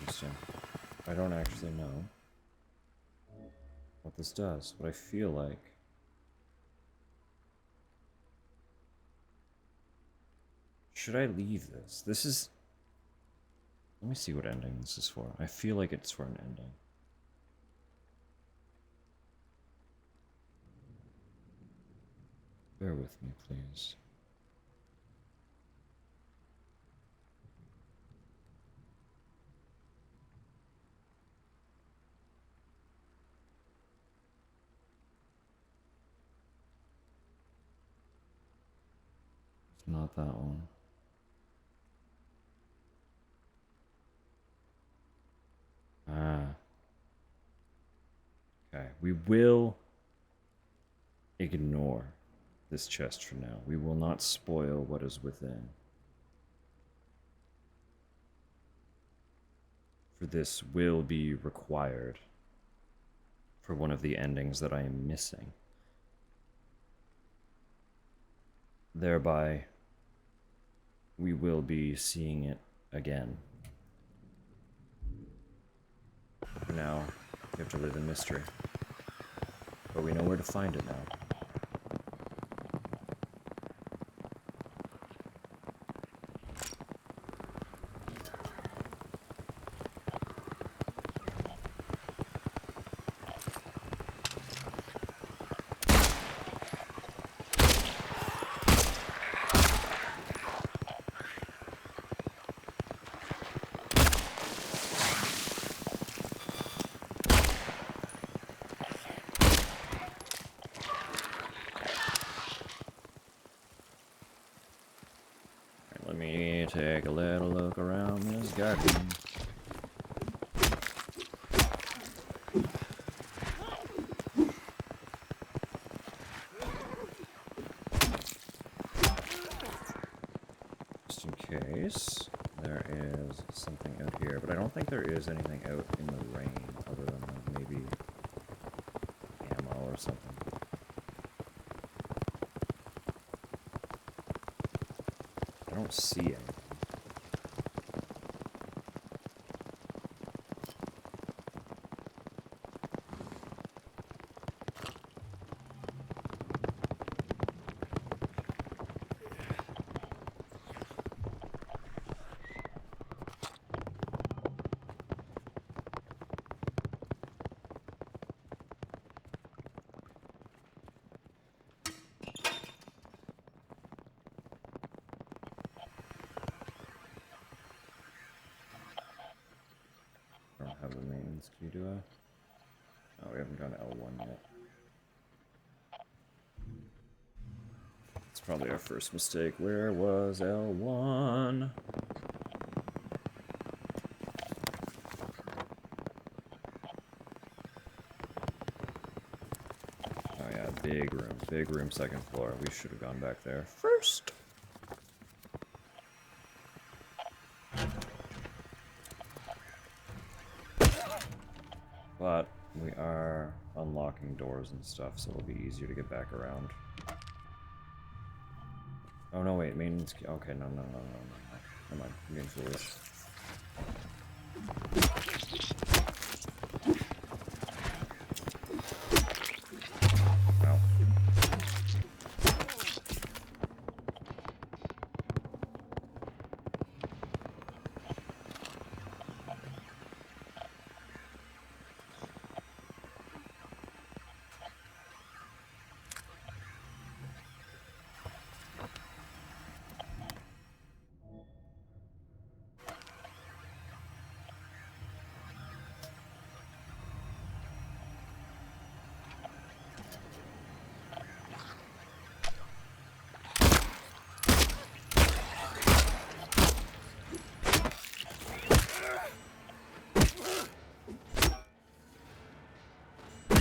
Interesting. I don't actually know what this does, but I feel like... Should I leave this? This is... Let me see what ending this is for. I feel like it's for an ending. Bear with me, please. Not that one. Ah. Okay, we will ignore this chest for now. We will not spoil what is within. For this will be required for one of the endings that I am missing. Thereby, we will be seeing it again. For now, we have to live in mystery. But we know where to find it now. Let me take a little look around this garden. Just in case there is something out here, but I don't think there is anything out in the rain other than maybe ammo or something. I don't see anything. I don't have the mains key, do I? Oh, we haven't gone to L1 yet. It's probably our first mistake. Where was L1? Oh yeah, big room, second floor. We should have gone back there first. But we are unlocking doors and stuff, so it'll be easier to get back around. Oh no, wait, maintenance key. Okay, no. Never mind, I'm getting foolish. Ow.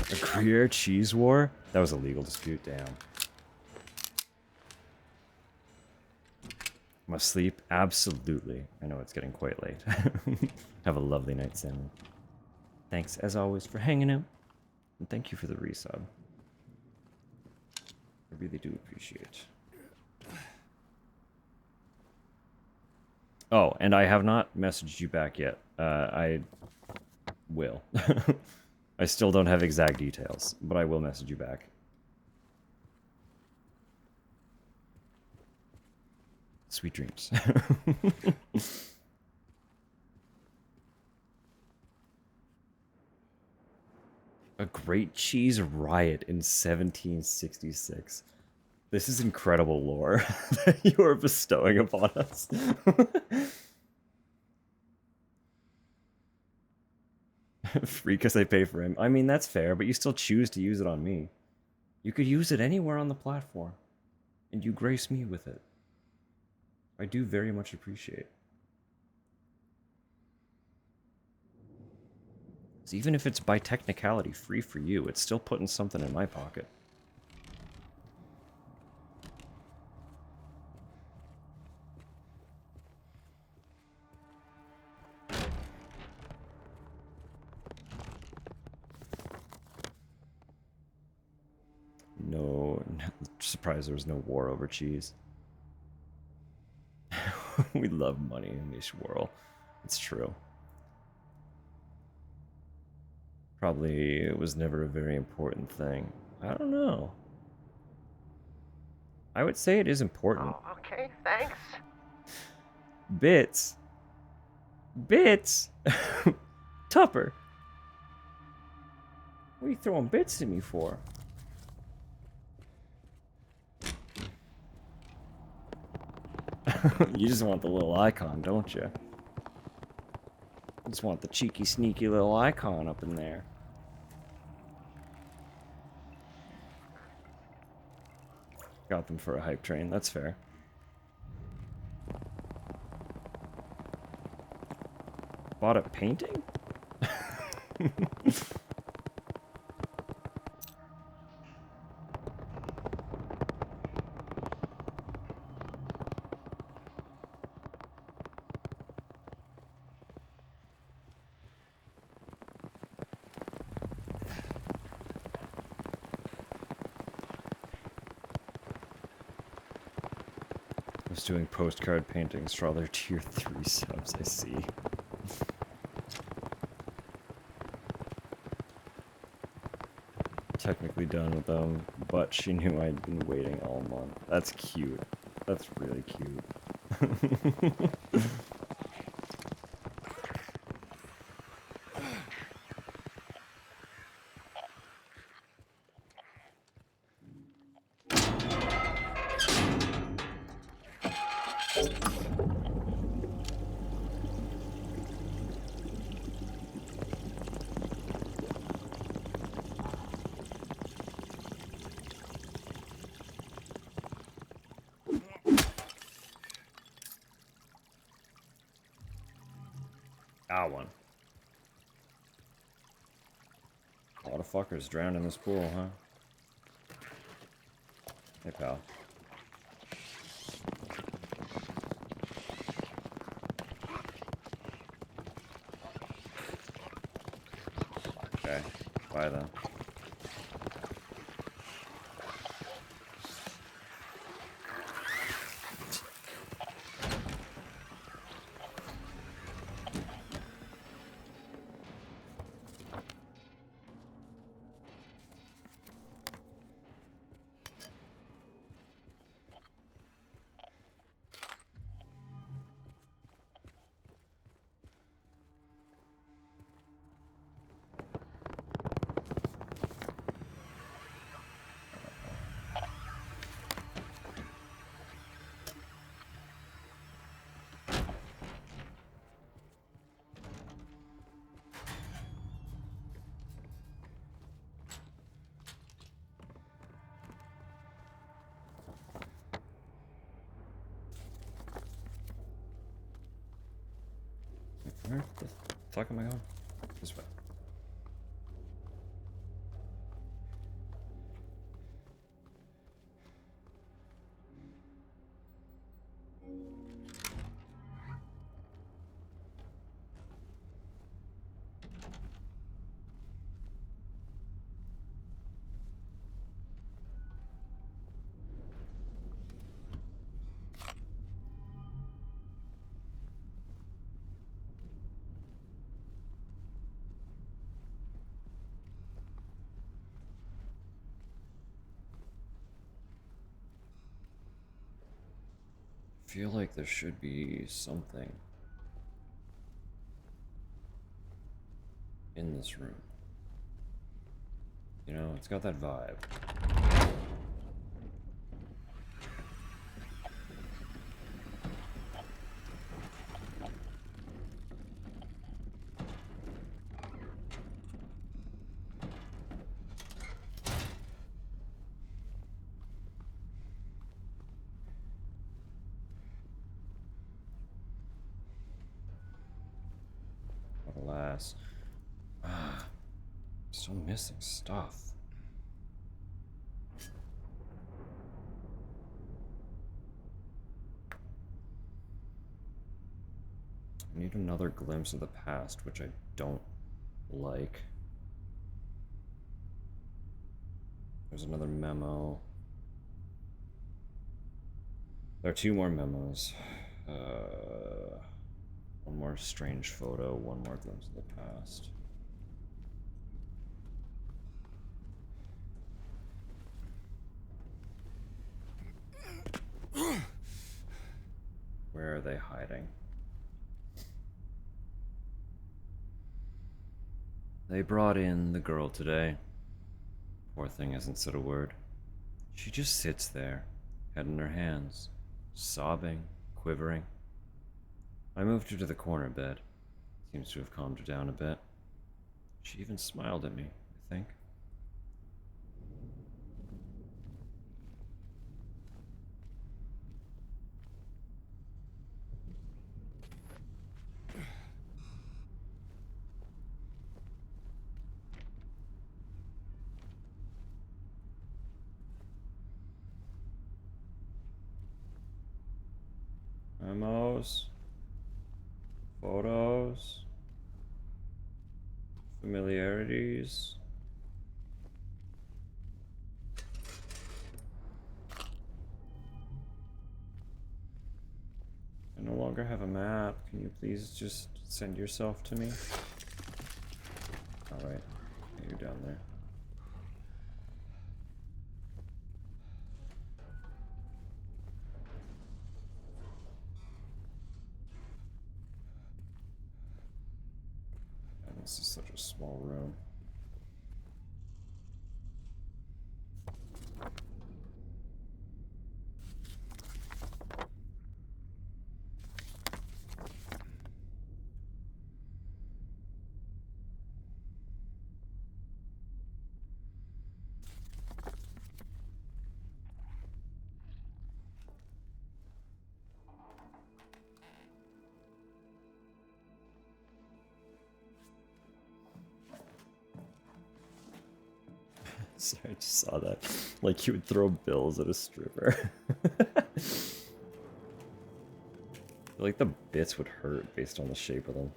A Gruyere cheese war? That was a legal dispute, damn. Must sleep? Absolutely. I know it's getting quite late. Have a lovely night, Sam. Thanks, as always, for hanging out. And thank you for the resub. I really do appreciate. Oh, and I have not messaged you back yet. I will. I still don't have exact details, but I will message you back. Sweet dreams. A great cheese riot in 1766. This is incredible lore that you are bestowing upon us. Free because I pay for him. I mean, that's fair, but you still choose to use it on me. You could use it anywhere on the platform, and you grace me with it. I do very much appreciate. 'Cause even if it's by technicality free for you, it's still putting something in my pocket. No, surprised there was no war over cheese. We love money in this world. It's true. Probably it was never a very important thing. I don't know. I would say it is important. Oh, okay, thanks. Bits. Bits? Tupper. What are you throwing bits at me for? You just want the little icon, don't you? Just want the cheeky, sneaky little icon up in there. Got them for a hype train, that's fair. Bought a painting? I was doing postcard paintings for all their tier 3 subs, I see. Technically done with them, but she knew I'd been waiting all month. That's cute. That's really cute. One. A lot of fuckers drowned in this pool, huh? Hey, pal. Okay, bye then. Where the fuck am I going? This way. Feel like there should be something in this room. You know, it's got that vibe. guess. Still missing stuff. I need another glimpse of the past, which I don't like. There's another memo. There are 2 more memos. One more strange photo, one more glimpse of the past. Where are they hiding? They brought in the girl today. Poor thing hasn't said a word. She just sits there, head in her hands, sobbing, quivering. I moved her to the corner bed. Seems to have calmed her down a bit. She even smiled at me, I think. Memos, photos, familiarities. I no longer have a map. Can you please just send yourself to me? Alright, you're down there. This is such a small room. Sorry, I just saw that. Like you would throw bills at a stripper. Like the bits would hurt based on the shape of them.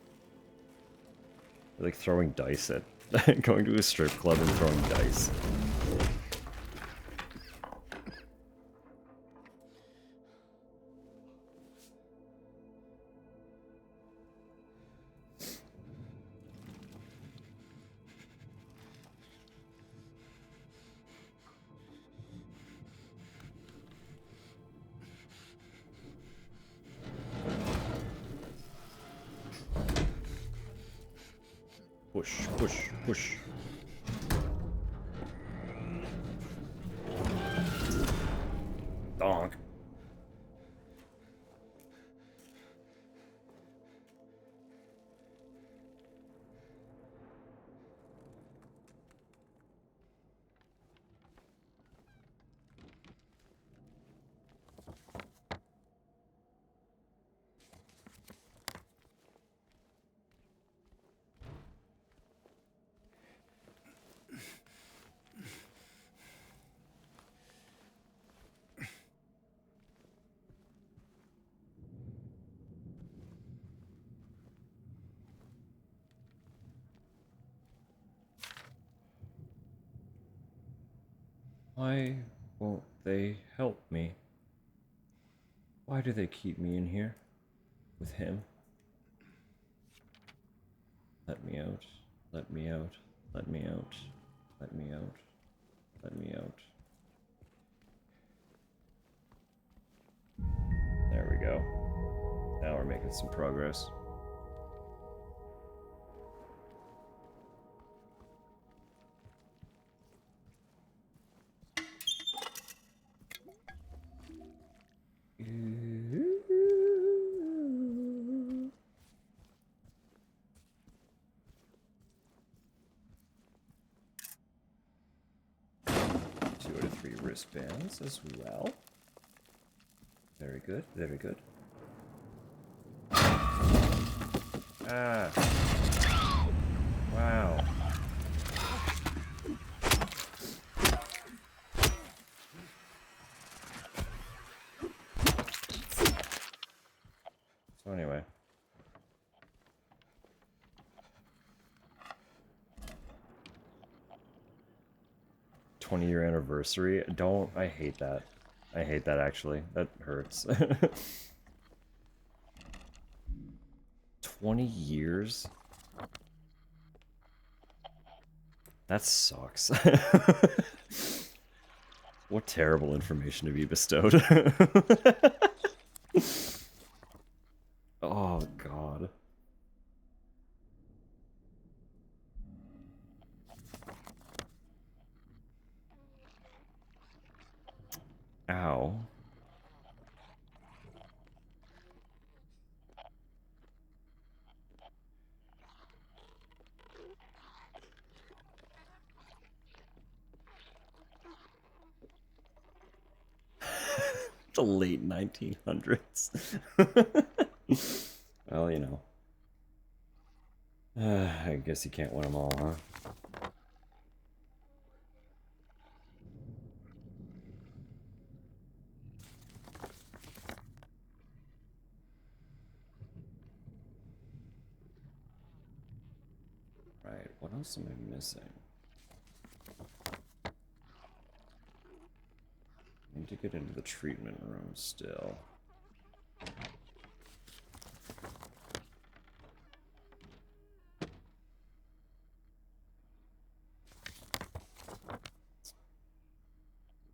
Like throwing dice at going to a strip club and throwing dice. Push, push, push. Donk. Why won't they help me? Why do they keep me in here? With him? Let me out. Let me out. Let me out. Let me out. Let me out. There we go. Now we're making some progress. Two out of 3 wristbands as well. Very good, very good. Ah. Wow. So anyway. '20-year anniversary. I hate that. I hate that actually. That hurts. 20 years? That sucks. What terrible information to be bestowed. Oh, God. Ow. The late 1900s. Well, you know. I guess you can't win them all, huh? Right, what else am I missing? I need to get into the treatment room still.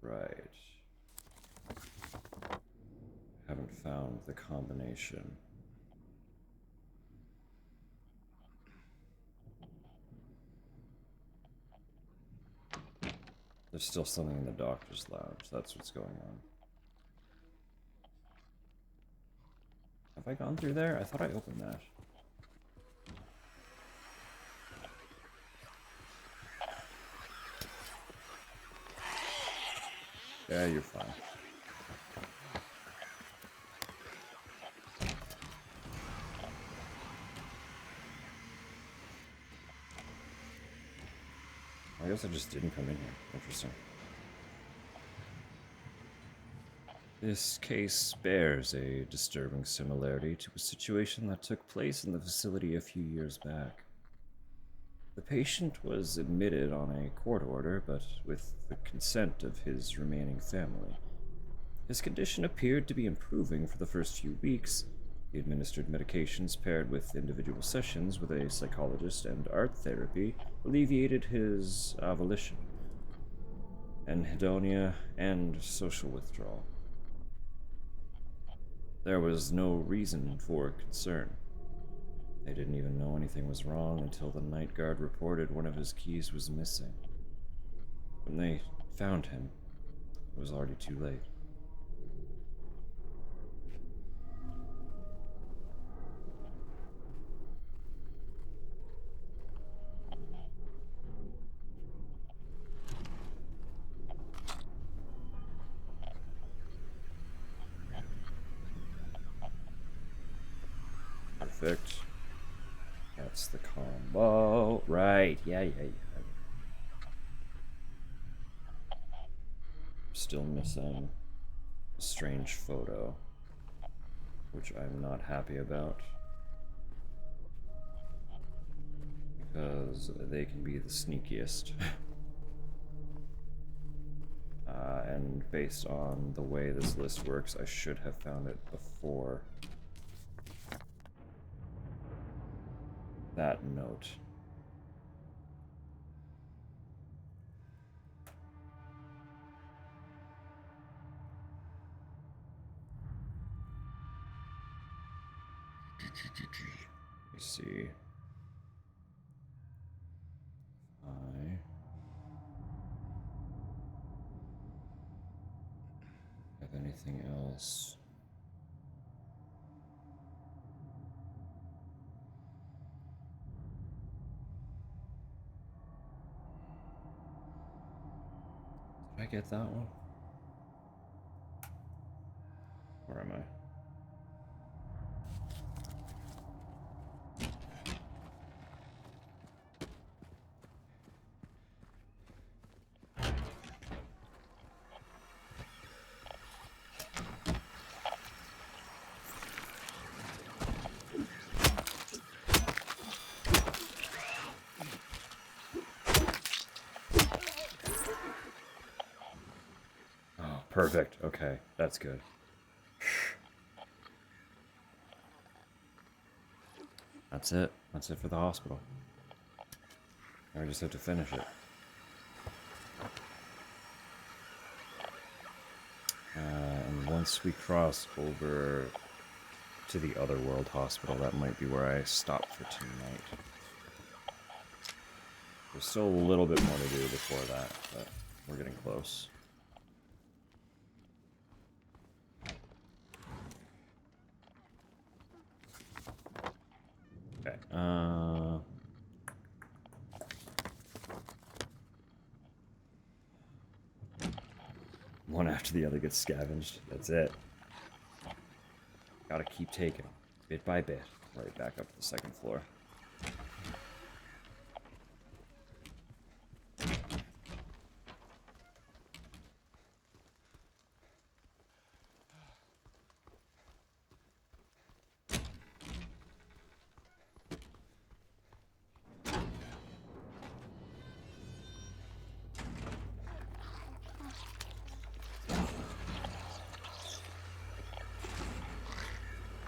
Right. Haven't found the combination. There's still something in the doctor's lounge. That's what's going on. Have I gone through there? I thought I opened that. Yeah, you're fine. I guess I just didn't come in here. Interesting. This case bears a disturbing similarity to a situation that took place in the facility a few years back. The patient was admitted on a court order, but with the consent of his remaining family. His condition appeared to be improving for the first few weeks. The administered medications paired with individual sessions with a psychologist and art therapy alleviated his avolition, anhedonia, and social withdrawal. There was no reason for concern. They didn't even know anything was wrong until the night guard reported one of his keys was missing. When they found him, it was already too late. Perfect. That's the combo. Right. Yeah. Still missing a strange photo, which I'm not happy about. Because they can be the sneakiest. And based on the way this list works, I should have found it before that note. Let me see. Have anything else? Did I get that one? Where am I? Perfect. Okay, that's good. That's it. That's it for the hospital. Now we just have to finish it. And once we cross over to the Otherworld Hospital, that might be where I stop for tonight. There's still a little bit more to do before that, but we're getting close. Okay, one after the other gets scavenged. That's it. Gotta keep taking, bit by bit. Right back up to the second floor.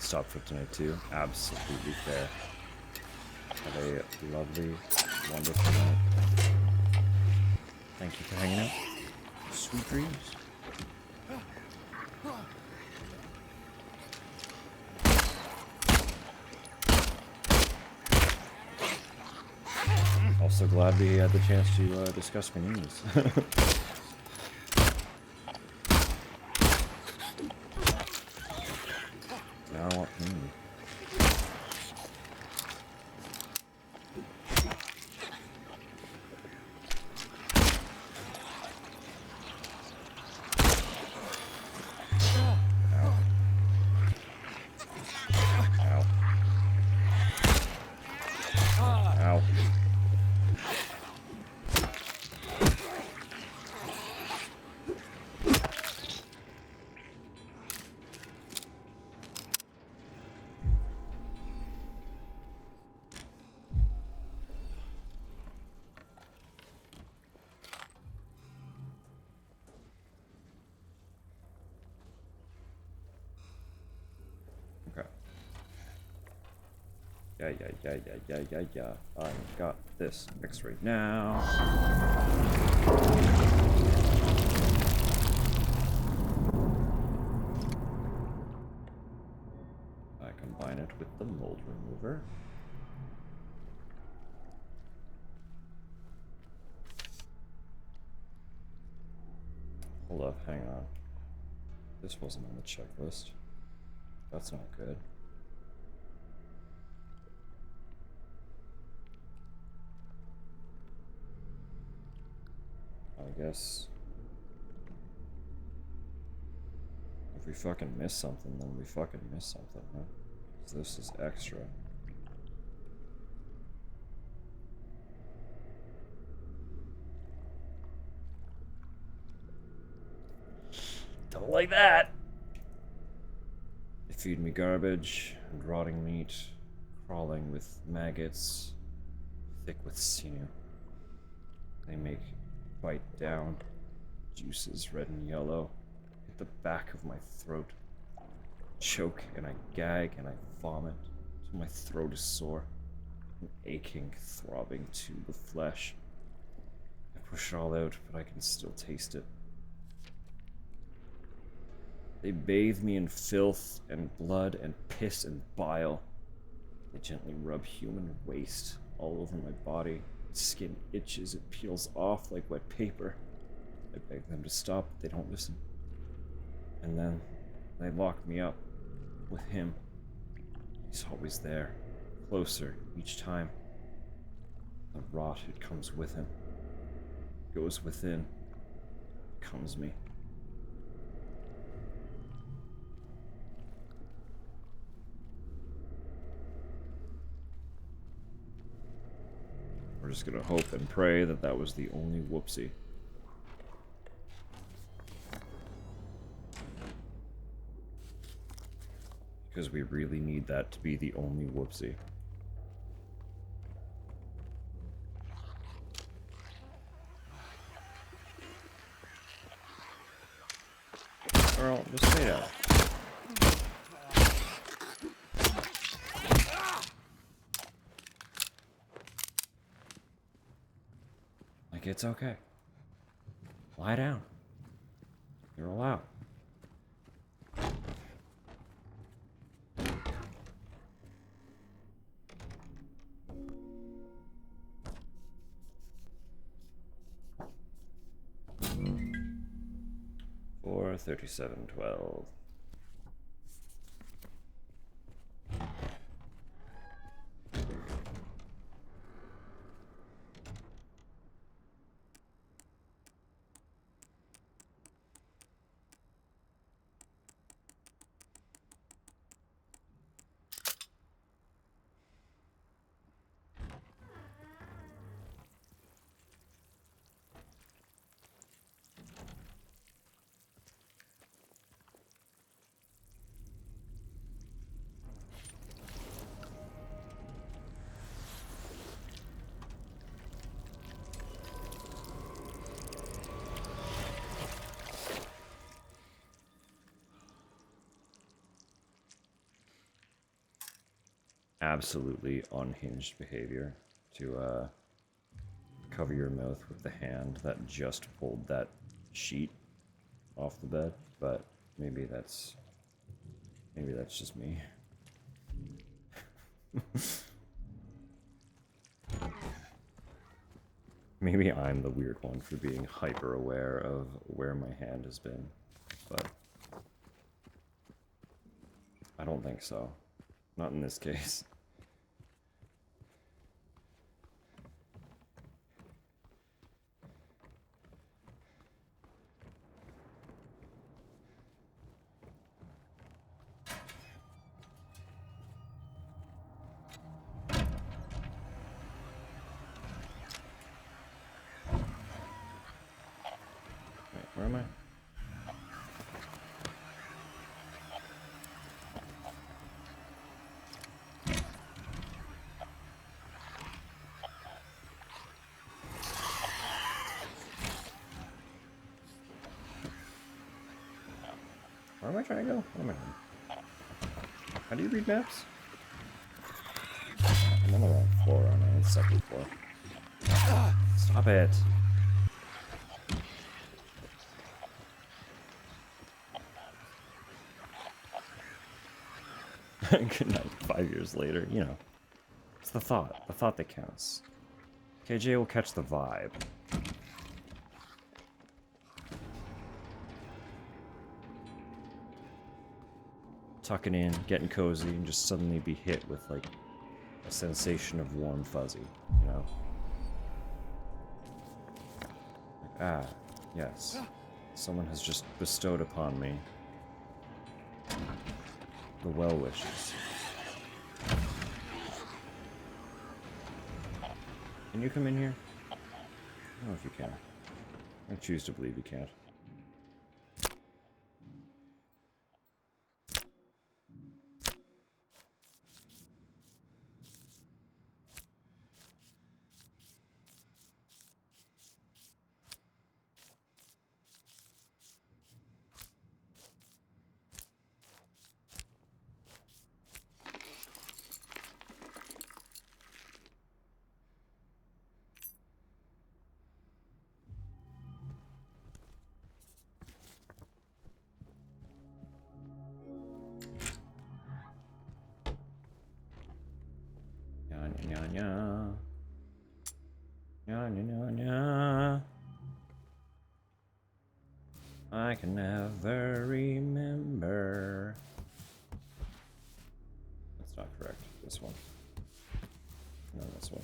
Stop for tonight too. Absolutely fair. Have a lovely, wonderful night. Thank you for hanging out. Sweet dreams. Also glad we had the chance to discuss my news. Now I want community. Ow. Okay. Yeah. I got this X-ray now. I combine it with the mold remover. Hold up, hang on. This wasn't on the checklist. That's not good. I guess if we fucking miss something, then we fucking miss something, huh? 'Cause this is extra. Don't like that! They feed me garbage and rotting meat, crawling with maggots, thick with sinew. They make bite down, juices red and yellow, hit the back of my throat, choke and I gag and I vomit till my throat is sore, an aching, throbbing tube of flesh. I push it all out, but I can still taste it. They bathe me in filth and blood and piss and bile. They gently rub human waste all over my body. Skin itches, it peels off like wet paper. I beg them to stop, but they don't listen. And then they lock me up with him. He's always there, closer each time. The rot, it comes with him. Goes within, becomes me. We're just gonna hope and pray that that was the only whoopsie. Because we really need that to be the only whoopsie. Earl, just stay down. Like, it's okay. Lie down. You're allowed. Or 3712. Absolutely unhinged behavior to cover your mouth with the hand that just pulled that sheet off the bed, but maybe that's just me. Maybe I'm the weird one for being hyper aware of where my hand has been, but I don't think so. Not in this case. Wait, where am I? Where am I trying to go? Where am I going? How do you read maps? I'm on the wrong floor, aren't I? On the second floor. Stop it. Good night, 5 years later, you know. It's the thought that counts. KJ will catch the vibe. Tucking in, getting cozy, and just suddenly be hit with, like, a sensation of warm fuzzy, you know? Like, ah, yes. Someone has just bestowed upon me the well wishes. Can you come in here? I don't know if you can. I choose to believe you can't. Nya. Nya, nya, nya, nya. I can never remember. That's not correct. This one. No, this one.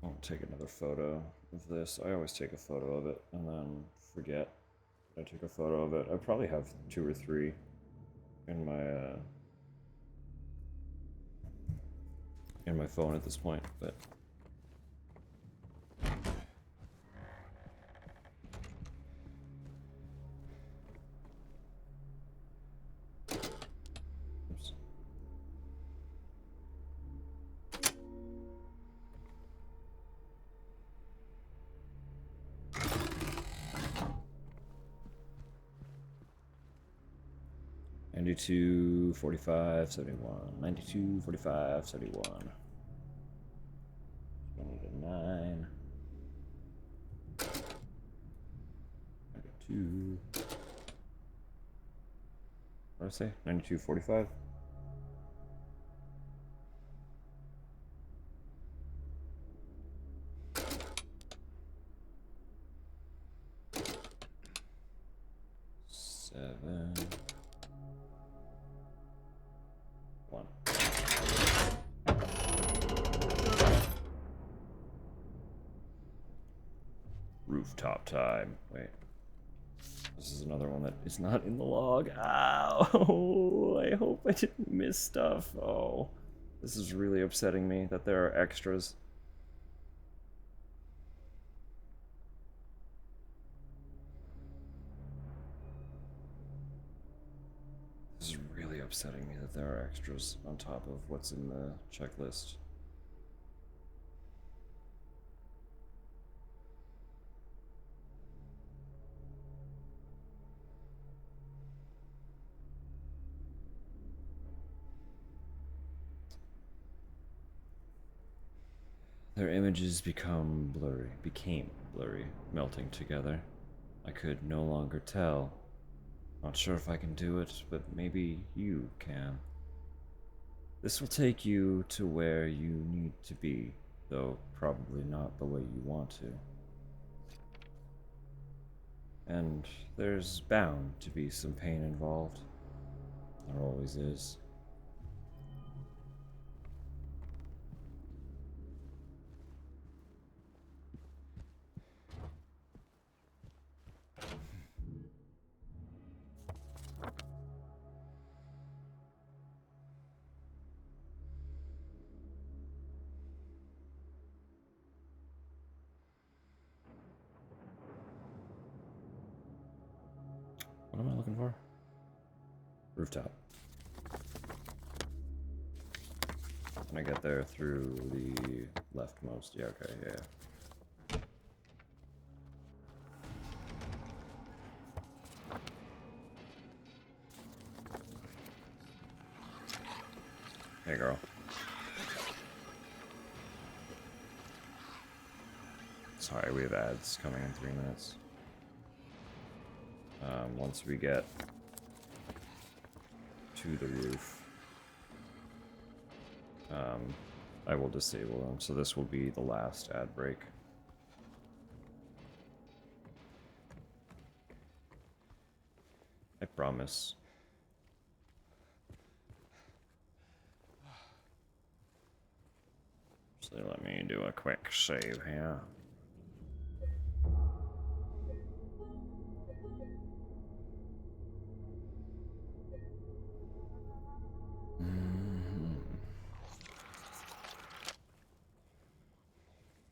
I'll take another photo of this. I always take a photo of it and then forget I took a photo of it. I probably have 2 or 3 in my phone at this point, but 92, 45, 71. 92, 45, 71. 29. 92. What did I say? 92, 45? Seven. One. Rooftop time. Wait. This is another one that is not in the log. Ow! I hope I didn't miss stuff. Oh. This is really upsetting me that there are extras. This is really upsetting me that there are extras on top of what's in the checklist. Their images became blurry, melting together. I could no longer tell. Not sure if I can do it, but maybe you can. This will take you to where you need to be, though probably not the way you want to. And there's bound to be some pain involved. There always is. What am I looking for? Rooftop. And I get there through the leftmost. Yeah, okay, yeah. Hey, girl. Sorry, we have ads coming in 3 minutes. Once we get to the roof, I will disable them. So this will be the last ad break. I promise. So let me do a quick save here.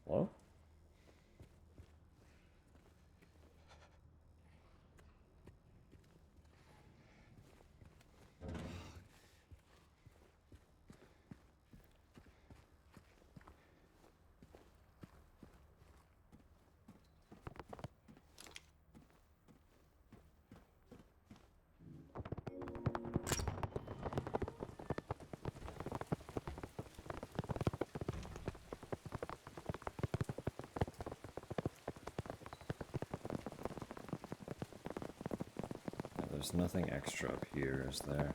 Hello? There's nothing extra up here, is there?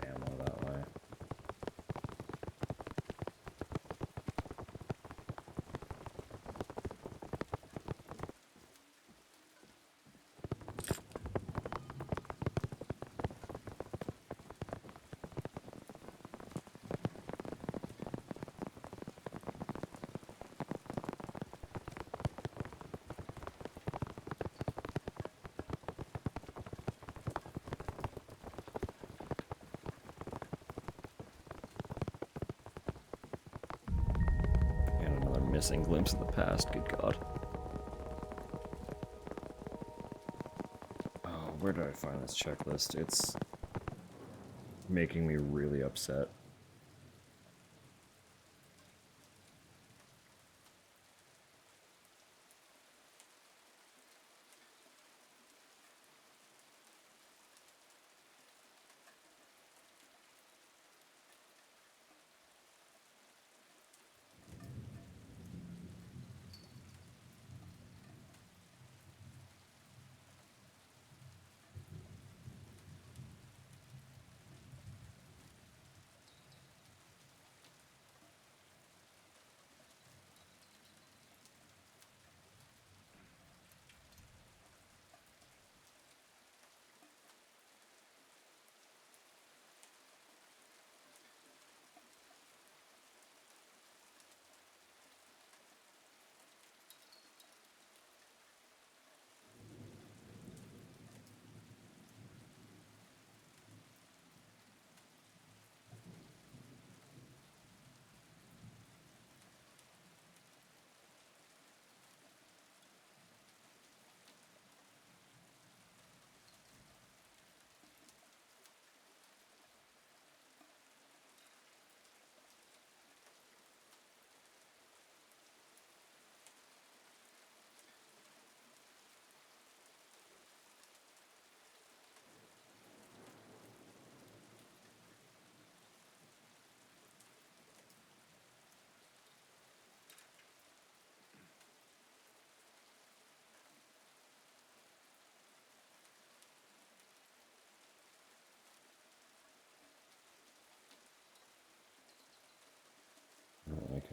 Ammo that way. Missing glimpse of the past, good God. Oh, where did I find this checklist? It's making me really upset.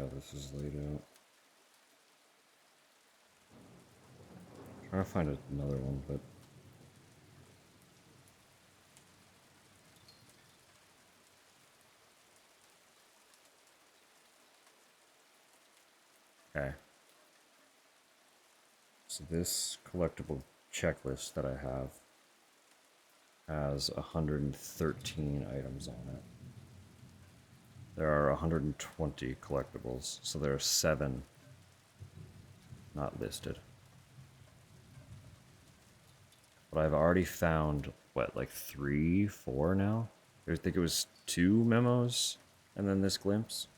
how this is laid out. Trying to find another one, but okay. So this collectible checklist that I have has 113 items on it. There are 120 collectibles, so there are 7 not listed. But I've already found, what, like 3, 4 now? I think it was 2 memos, and then this glimpse.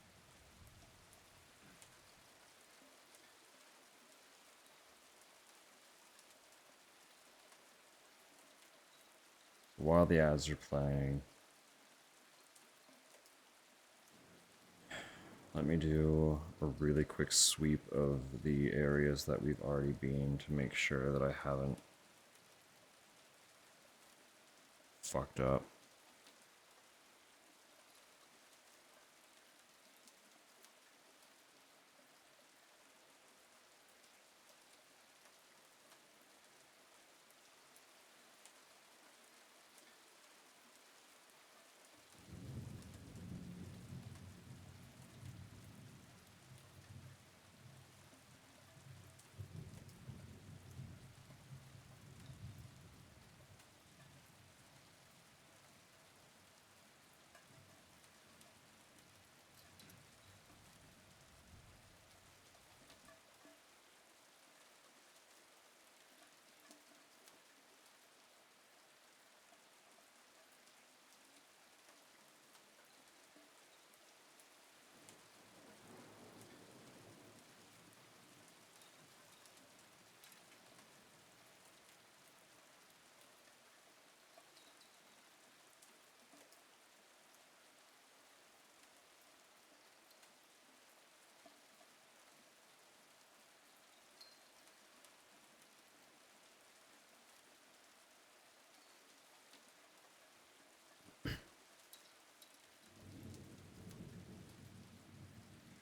While the ads are playing, let me do a really quick sweep of the areas that we've already been to make sure that I haven't fucked up.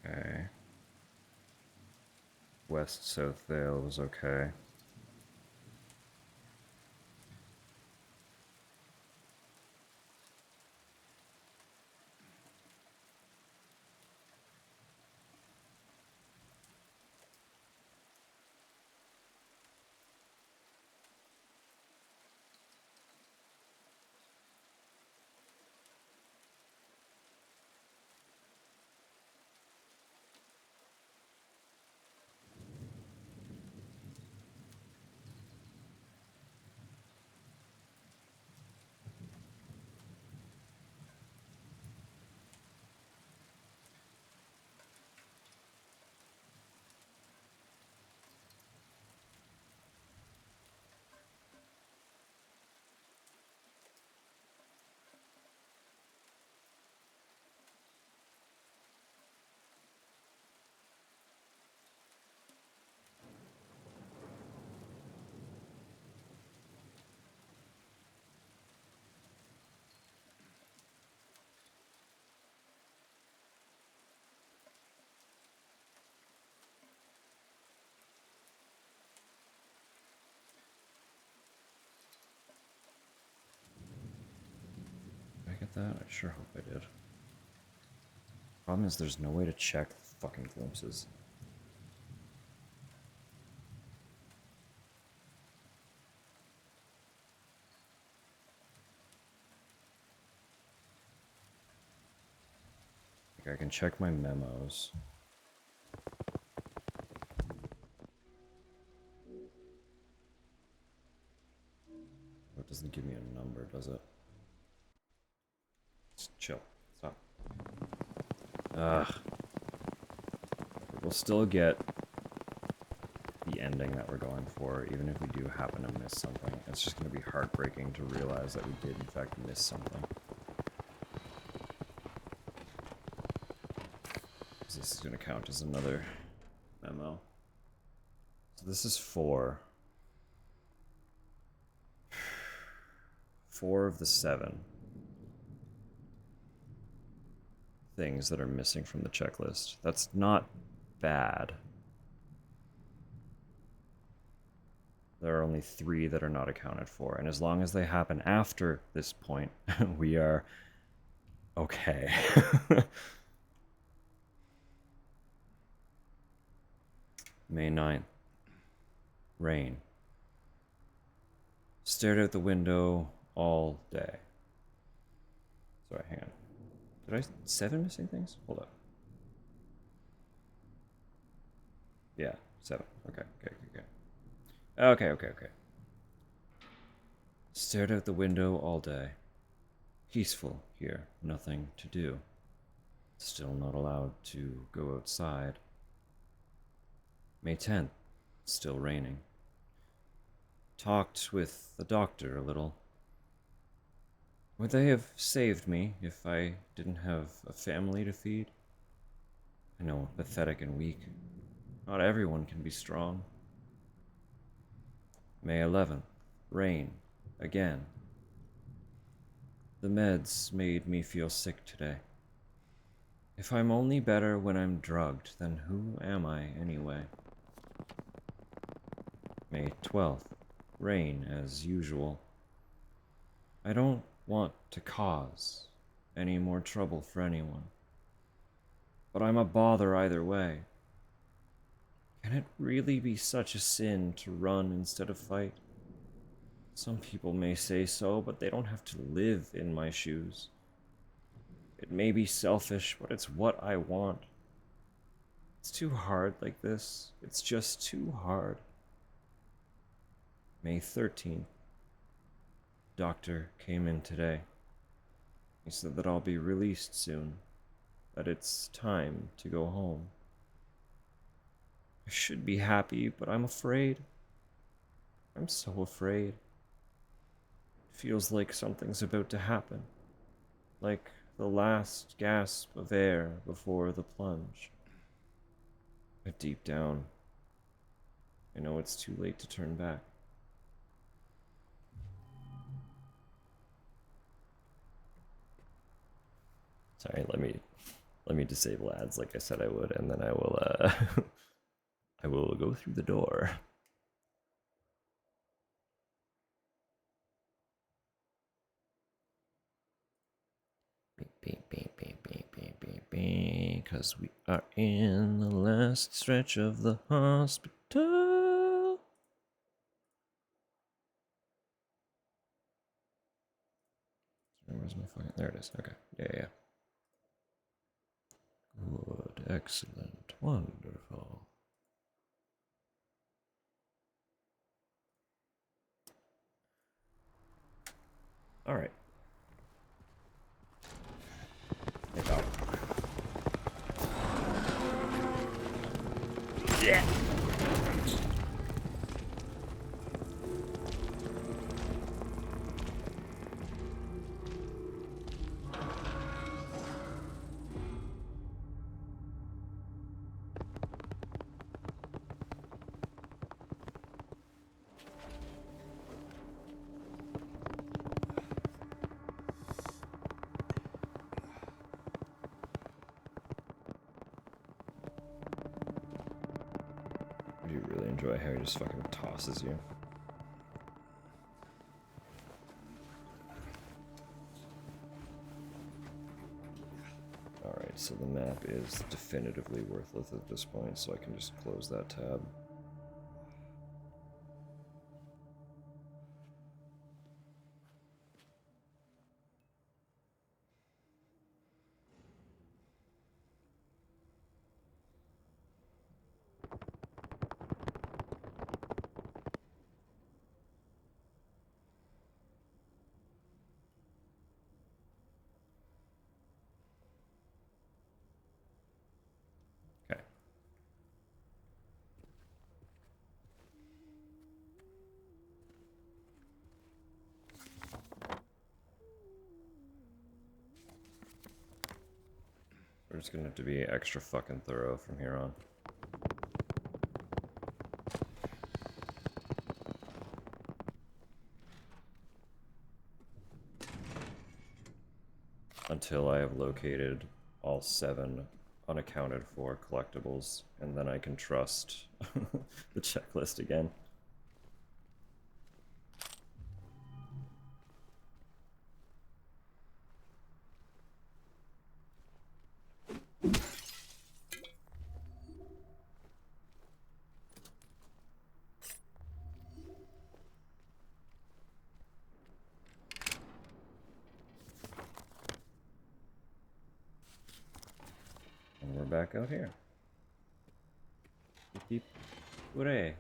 Okay. West South Vale was okay. Did I get that? I sure hope I did. Problem is there's no way to check the fucking glimpses. Like I can check my memos. It doesn't give me a number, does it? Just chill. Stop. Ugh. We'll still get the ending that we're going for, even if we do happen to miss something. It's just going to be heartbreaking to realize that we did, in fact, miss something. This is going to count as another memo. So this is 4. 4 of the 7. things that are missing from the checklist. That's not bad. There are only 3 that are not accounted for, and as long as they happen after this point, we are okay. May 9th. Rain. Stared out the window all day. Sorry, hang on. Did I 7 missing things? Hold up. Yeah, 7. Okay. Okay. Stared out the window all day. Peaceful here, nothing to do. Still not allowed to go outside. May 10th, still raining. Talked with the doctor a little. Would they have saved me if I didn't have a family to feed? I know, pathetic and weak. Not everyone can be strong. May 11th, rain, again. The meds made me feel sick today. If I'm only better when I'm drugged, then who am I anyway? May 12th, rain as usual. I don't want to cause any more trouble for anyone, but I'm a bother either way. Can it really be such a sin to run instead of fight? Some people may say so, but they don't have to live in my shoes. It may be selfish, but it's what I want. It's too hard like this. It's just too hard. May 13th. Doctor came in today. He said that I'll be released soon, that it's time to go home. I should be happy, but I'm afraid. I'm so afraid. It feels like something's about to happen, like the last gasp of air before the plunge. But deep down, I know it's too late to turn back. Sorry, let me disable ads like I said I would, and then I will I will go through the door. Because we are in the last stretch of the hospital. Where's my fucking... There it is. Okay. Yeah. Good. Excellent. Wonderful. Alright. Hey, dog. Yeah! I do really enjoy how he just fucking tosses you. Alright, so the map is definitively worthless at this point, so I can just close that tab. Okay. We're just gonna have to be extra fucking thorough from here on. Until I have located all 7 unaccounted for collectibles, and then I can trust the checklist again. And we're back out here. Hip hip hooray.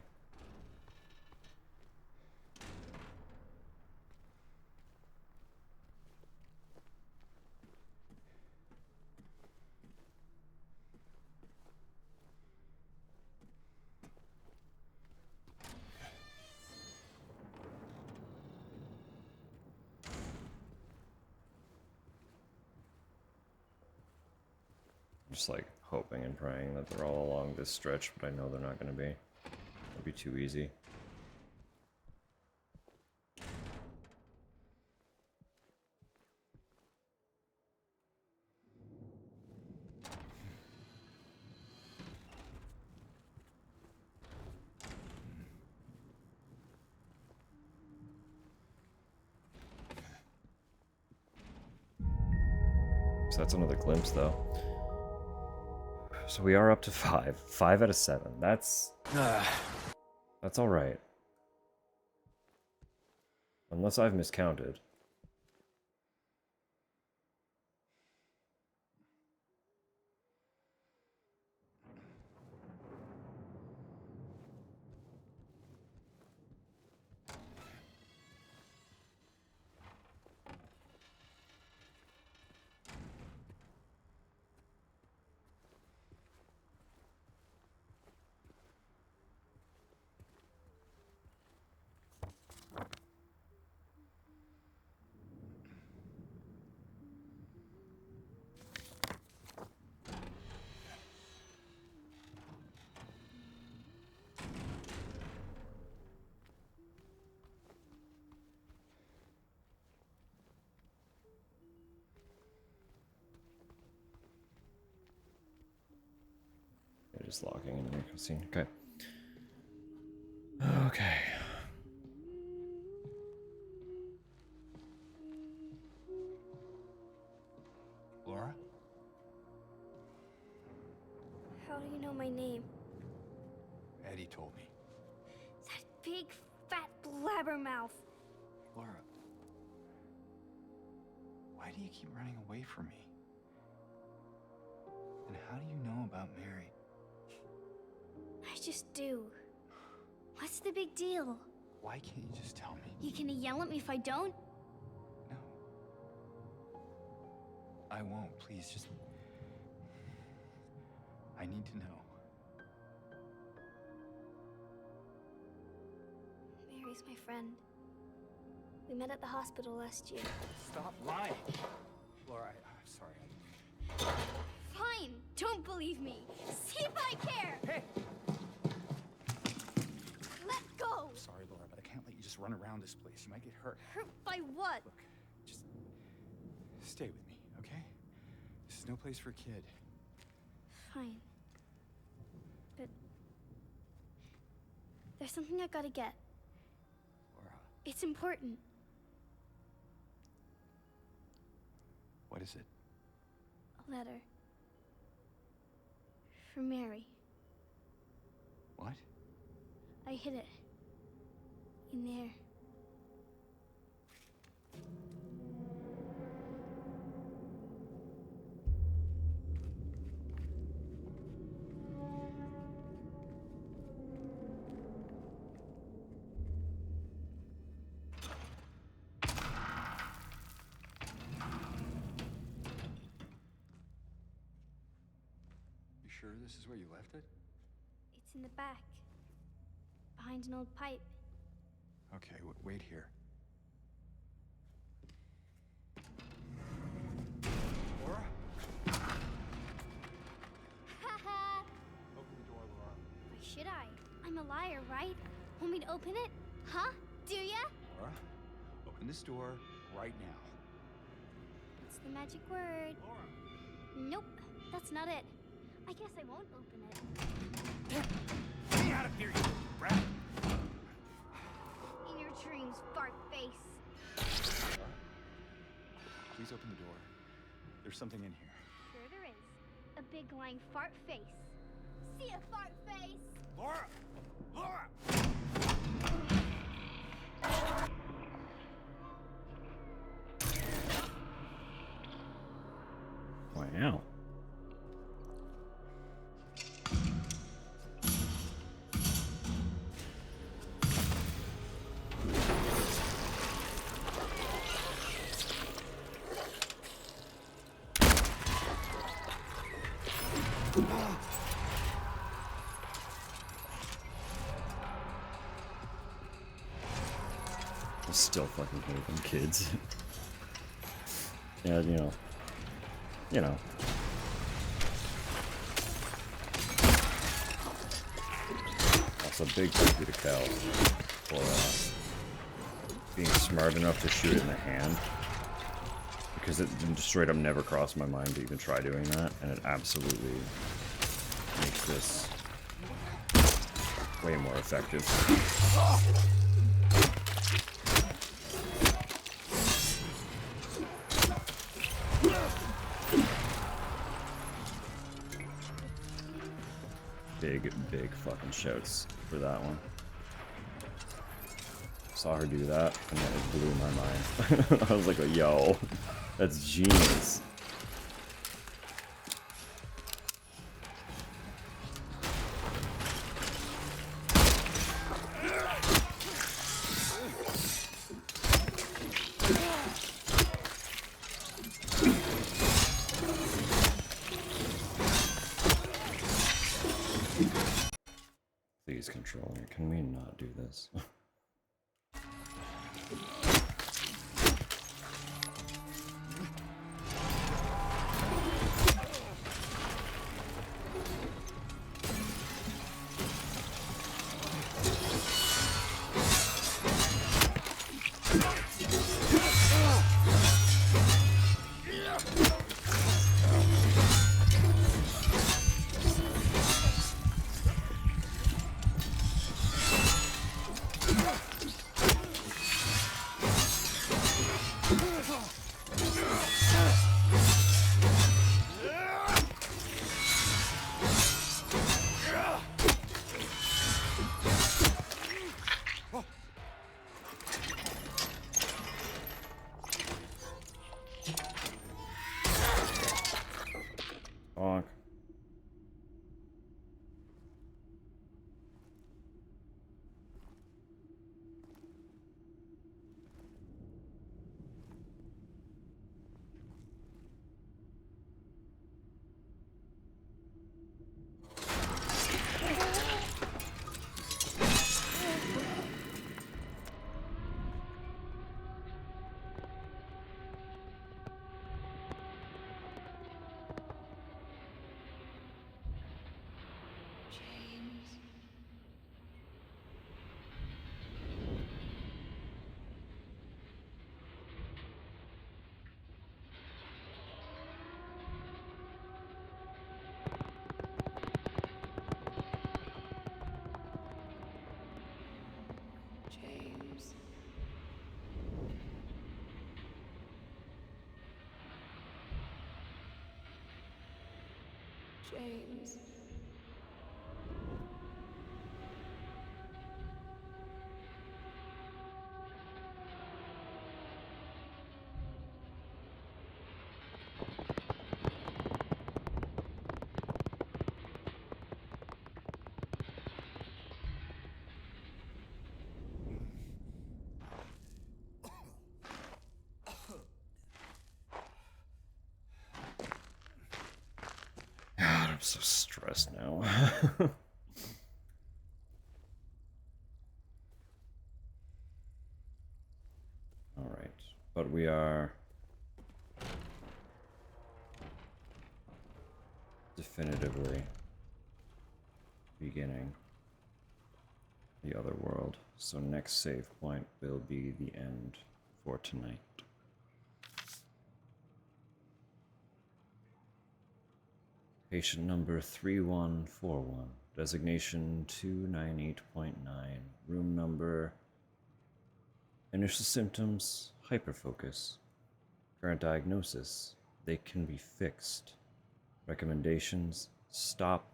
Just like hoping and praying that they're all along this stretch, but I know they're not going to be. It'd be too easy. So that's another glimpse, though. So we are up to 5. 5 out of 7. That's all right. Unless I've miscounted. They're just locking in the scene. Okay. Okay. Laura? How do you know my name? Eddie told me. That big, fat blabbermouth. Laura, why do you keep running away from me? And how do you know about Mary? I just do. What's the big deal? Why can't you just tell me? You gonna yell at me if I don't? No. I won't. Please, just... I need to know. Mary's my friend. We met at the hospital last year. Stop lying! Laura, I'm sorry. Fine! Don't believe me! See if I care! Hey! Let go! I'm sorry, Laura, but I can't let you just run around this place. You might get hurt. Hurt by what? Look, just stay with me, okay? This is no place for a kid. Fine. But... there's something I gotta get. Laura, It's important. what is it? A letter. For Mary. What? I hid it. In there. You sure this is where you left it? It's in the back. Behind an old pipe. Okay, wait here. Laura? Haha! Open the door, Laura. Why should I? I'm a liar, right? Want me to open it? Huh? Do ya? Laura, open this door right now. What's the magic word? Laura! Nope, that's not it. I guess I won't open it. Get me out of here, you brat! In your dreams, fart face. Please open the door. There's something in here. Sure there is. A big lying fart face. See ya, fart face! Laura! Laura! Wow. I still fucking hate them kids. Yeah, you know. You know. Also, big thank you to Cal for being smart enough to shoot it in the hand. Because it straight up never crossed my mind to even try doing that, and it absolutely makes this way more effective. Big fucking shouts for that one. Saw her do that, and then it blew my mind. I was like, yo, that's genius. Please, controller, can we not do this? Bonk. James. James. God, I'm so stressed now. Alright, but we are definitively beginning the other world. So next save point will be the end for tonight. Patient number 3141. Designation 298.9. Room number. Initial symptoms, hyperfocus. Current diagnosis, they can be fixed. Recommendations, stop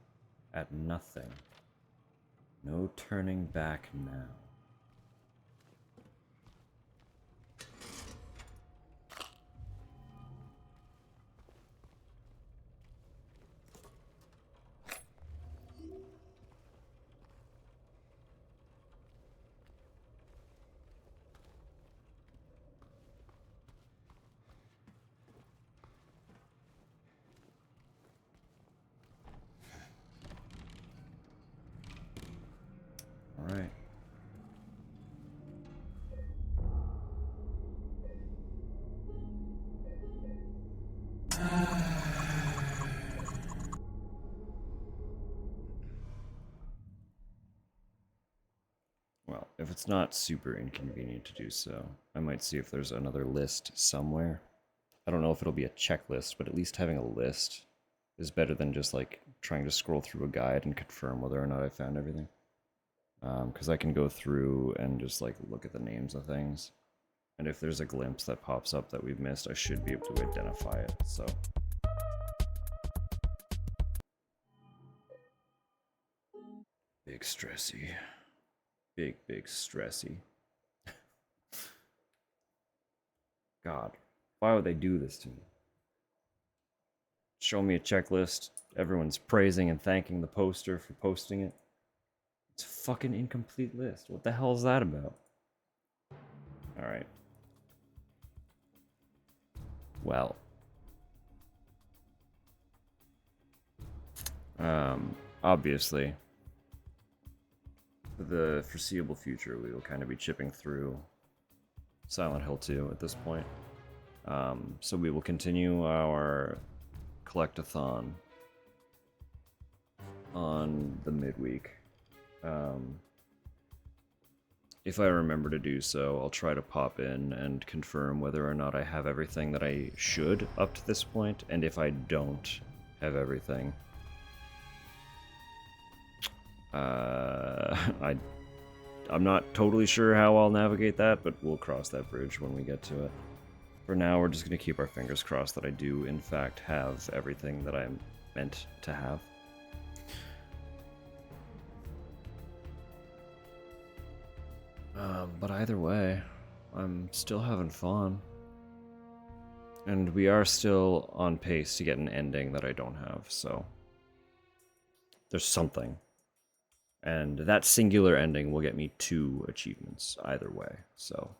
at nothing. No turning back now. All right. Well, if it's not super inconvenient to do so, I might see if there's another list somewhere. I don't know if it'll be a checklist, but at least having a list is better than just like trying to scroll through a guide and confirm whether or not I found everything. Because I can go through and just like look at the names of things. And if there's a glimpse that pops up that we've missed, I should be able to identify it, so. Big stressy. Big stressy. God, why would they do this to me? Show me a checklist. Everyone's praising and thanking the poster for posting it. It's a fucking incomplete list. What the hell is that about? Alright. Well. Obviously, for the foreseeable future, we will kind of be chipping through Silent Hill 2 at this point. So we will continue our collectathon on the midweek. If I remember to do so, I'll try to pop in and confirm whether or not I have everything that I should up to this point, and if I don't have everything, I'm not totally sure how I'll navigate that, but we'll cross that bridge when we get to it. For now, we're just going to keep our fingers crossed that I do, in fact, have everything that I'm meant to have. But either way, I'm still having fun. And we are still on pace to get an ending that I don't have, so there's something. And that singular ending will get me 2 achievements either way, so.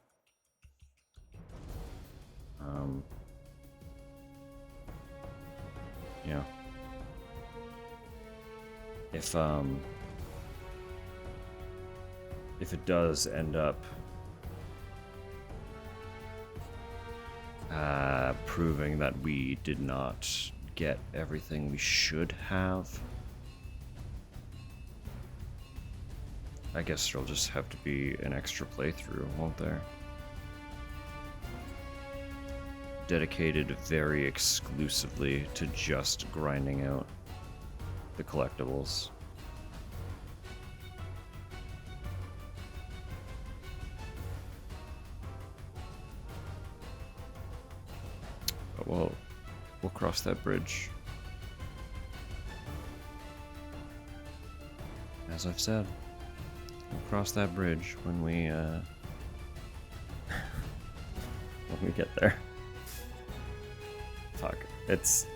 Yeah. If it does end up proving that we did not get everything we should have, I guess there'll just have to be an extra playthrough, won't there? Dedicated very exclusively to just grinding out the collectibles. But we'll cross that bridge. As I've said, we'll cross that bridge when we when we get there. Fuck. It's...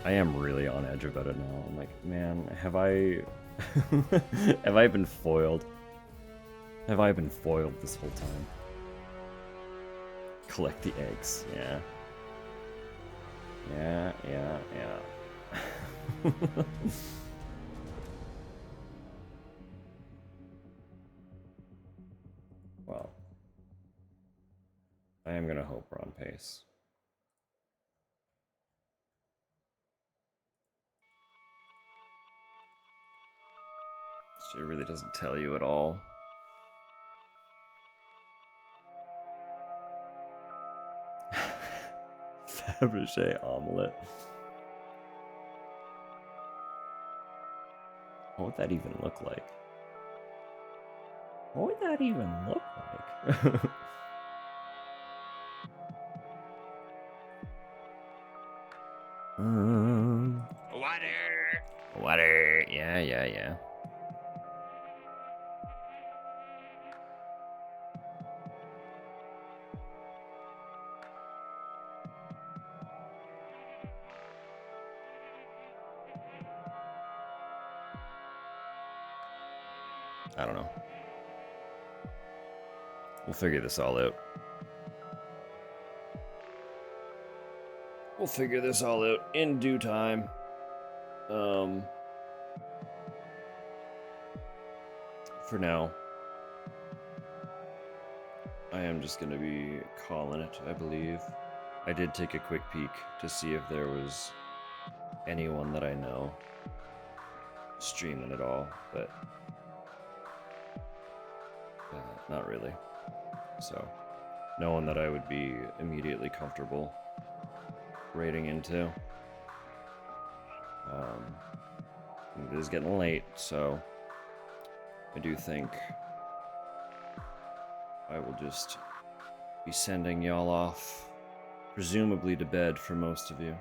I am really on edge about it now. I'm like, man, have I... have I been foiled? Have I been foiled this whole time? Collect the eggs, yeah. Yeah. Well, I am gonna hope we're on pace. She really doesn't tell you at all. Trebuchet omelet. What would that even look like? What would that even look like? Water. Water. Yeah, yeah, yeah. I don't know. We'll figure this all out. We'll figure this all out in due time. For now, I am just gonna be calling it, I believe. I did take a quick peek to see if there was anyone that I know streaming at all, but not really. So, no one that I would be immediately comfortable raiding into. It is getting late, so I do think I will just be sending y'all off, presumably to bed for most of you.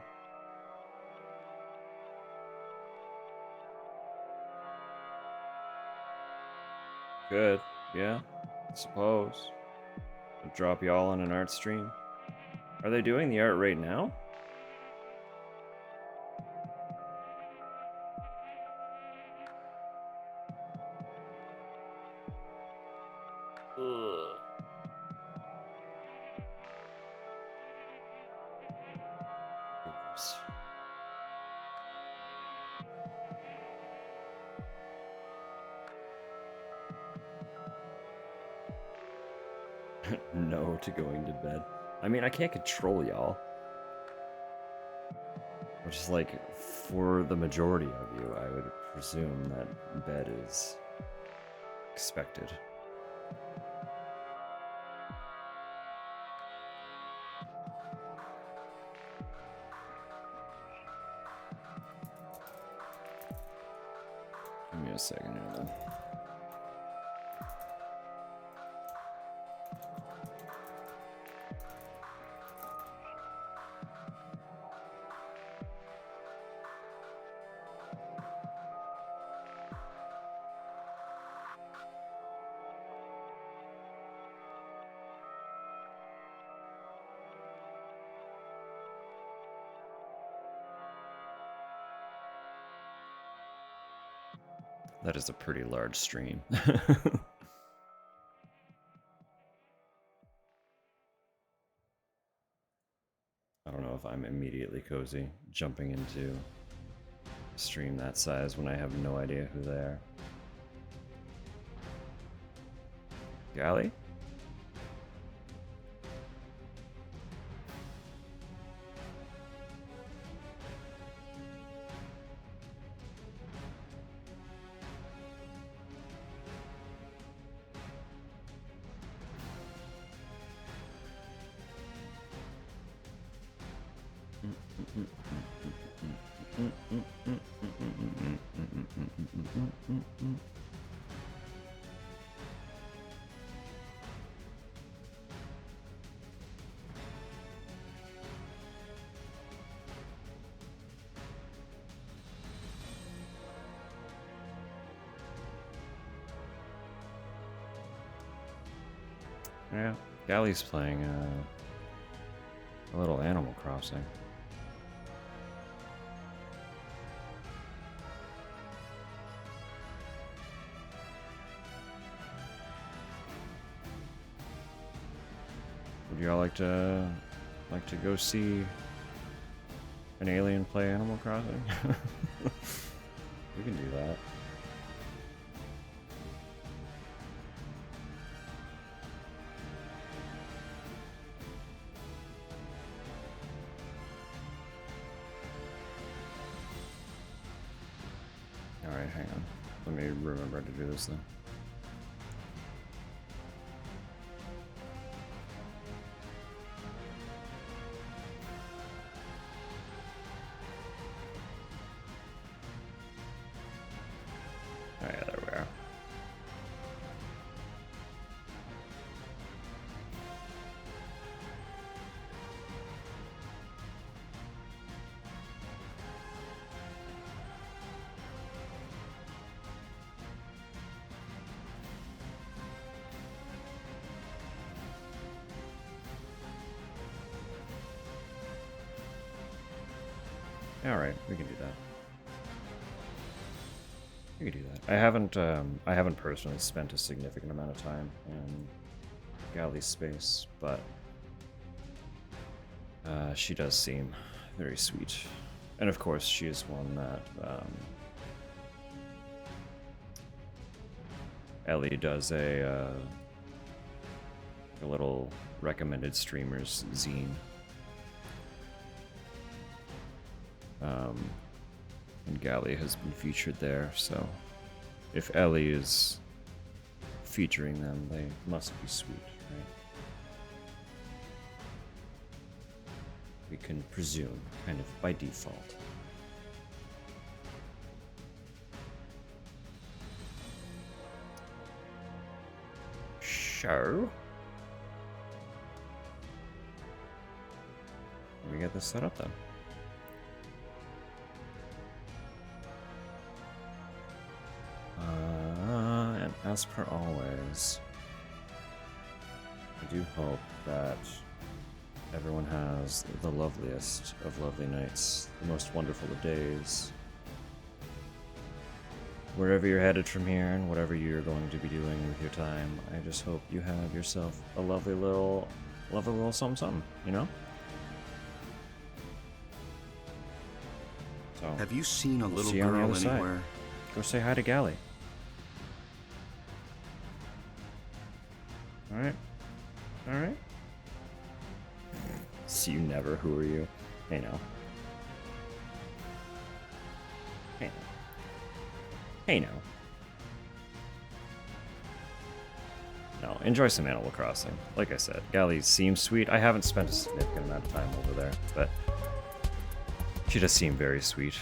Good, yeah, I suppose. I'll drop y'all on an art stream. Are they doing the art right now? Ugh. Gross. No to going to bed. I mean, I can't control y'all. Which is like, for the majority of you, I would presume that bed is expected. Give me a second here then. That is a pretty large stream. I don't know if I'm immediately cozy jumping into a stream that size when I have no idea who they are. Gally? Yeah, Gally's playing a little Animal Crossing. Would y'all like to go see an alien play Animal Crossing? We can do that. Alright, hang on. Let me remember to do this then. Alright, we can do that. We can do that. I haven't personally spent a significant amount of time in Galley's space, but she does seem very sweet. And of course, she is one that Ellie does a little recommended streamers zine. And Galley has been featured there, so if Ellie is featuring them, they must be sweet, right? We can presume, kind of by default. So, let me get this set up then. And as per always, I do hope that everyone has the loveliest of lovely nights, the most wonderful of days. Wherever you're headed from here and whatever you're going to be doing with your time, I just hope you have yourself a lovely little something, you know? So, Have you seen a we'll little see you on the girl other side. anywhere? Go say hi to Galley. Alright. Alright. See you never. Who are you? Hey now. Hey now. Hey now. No, enjoy some Animal Crossing. Like I said, Galley seems sweet. I haven't spent a significant amount of time over there, but she does seem very sweet.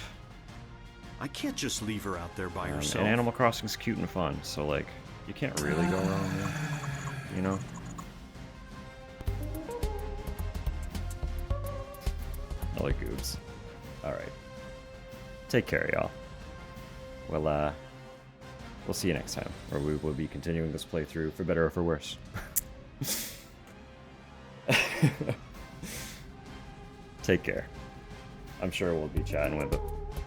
I can't just leave her out there by herself. And Animal Crossing's cute and fun, so like, you can't really go wrong there, you know? I like goobs. Alright. Take care, y'all. We'll see you next time, where we will be continuing this playthrough for better or for worse. Take care. I'm sure we'll be chatting with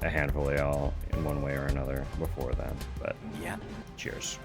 a handful of y'all in one way or another before then, but Yeah. cheers.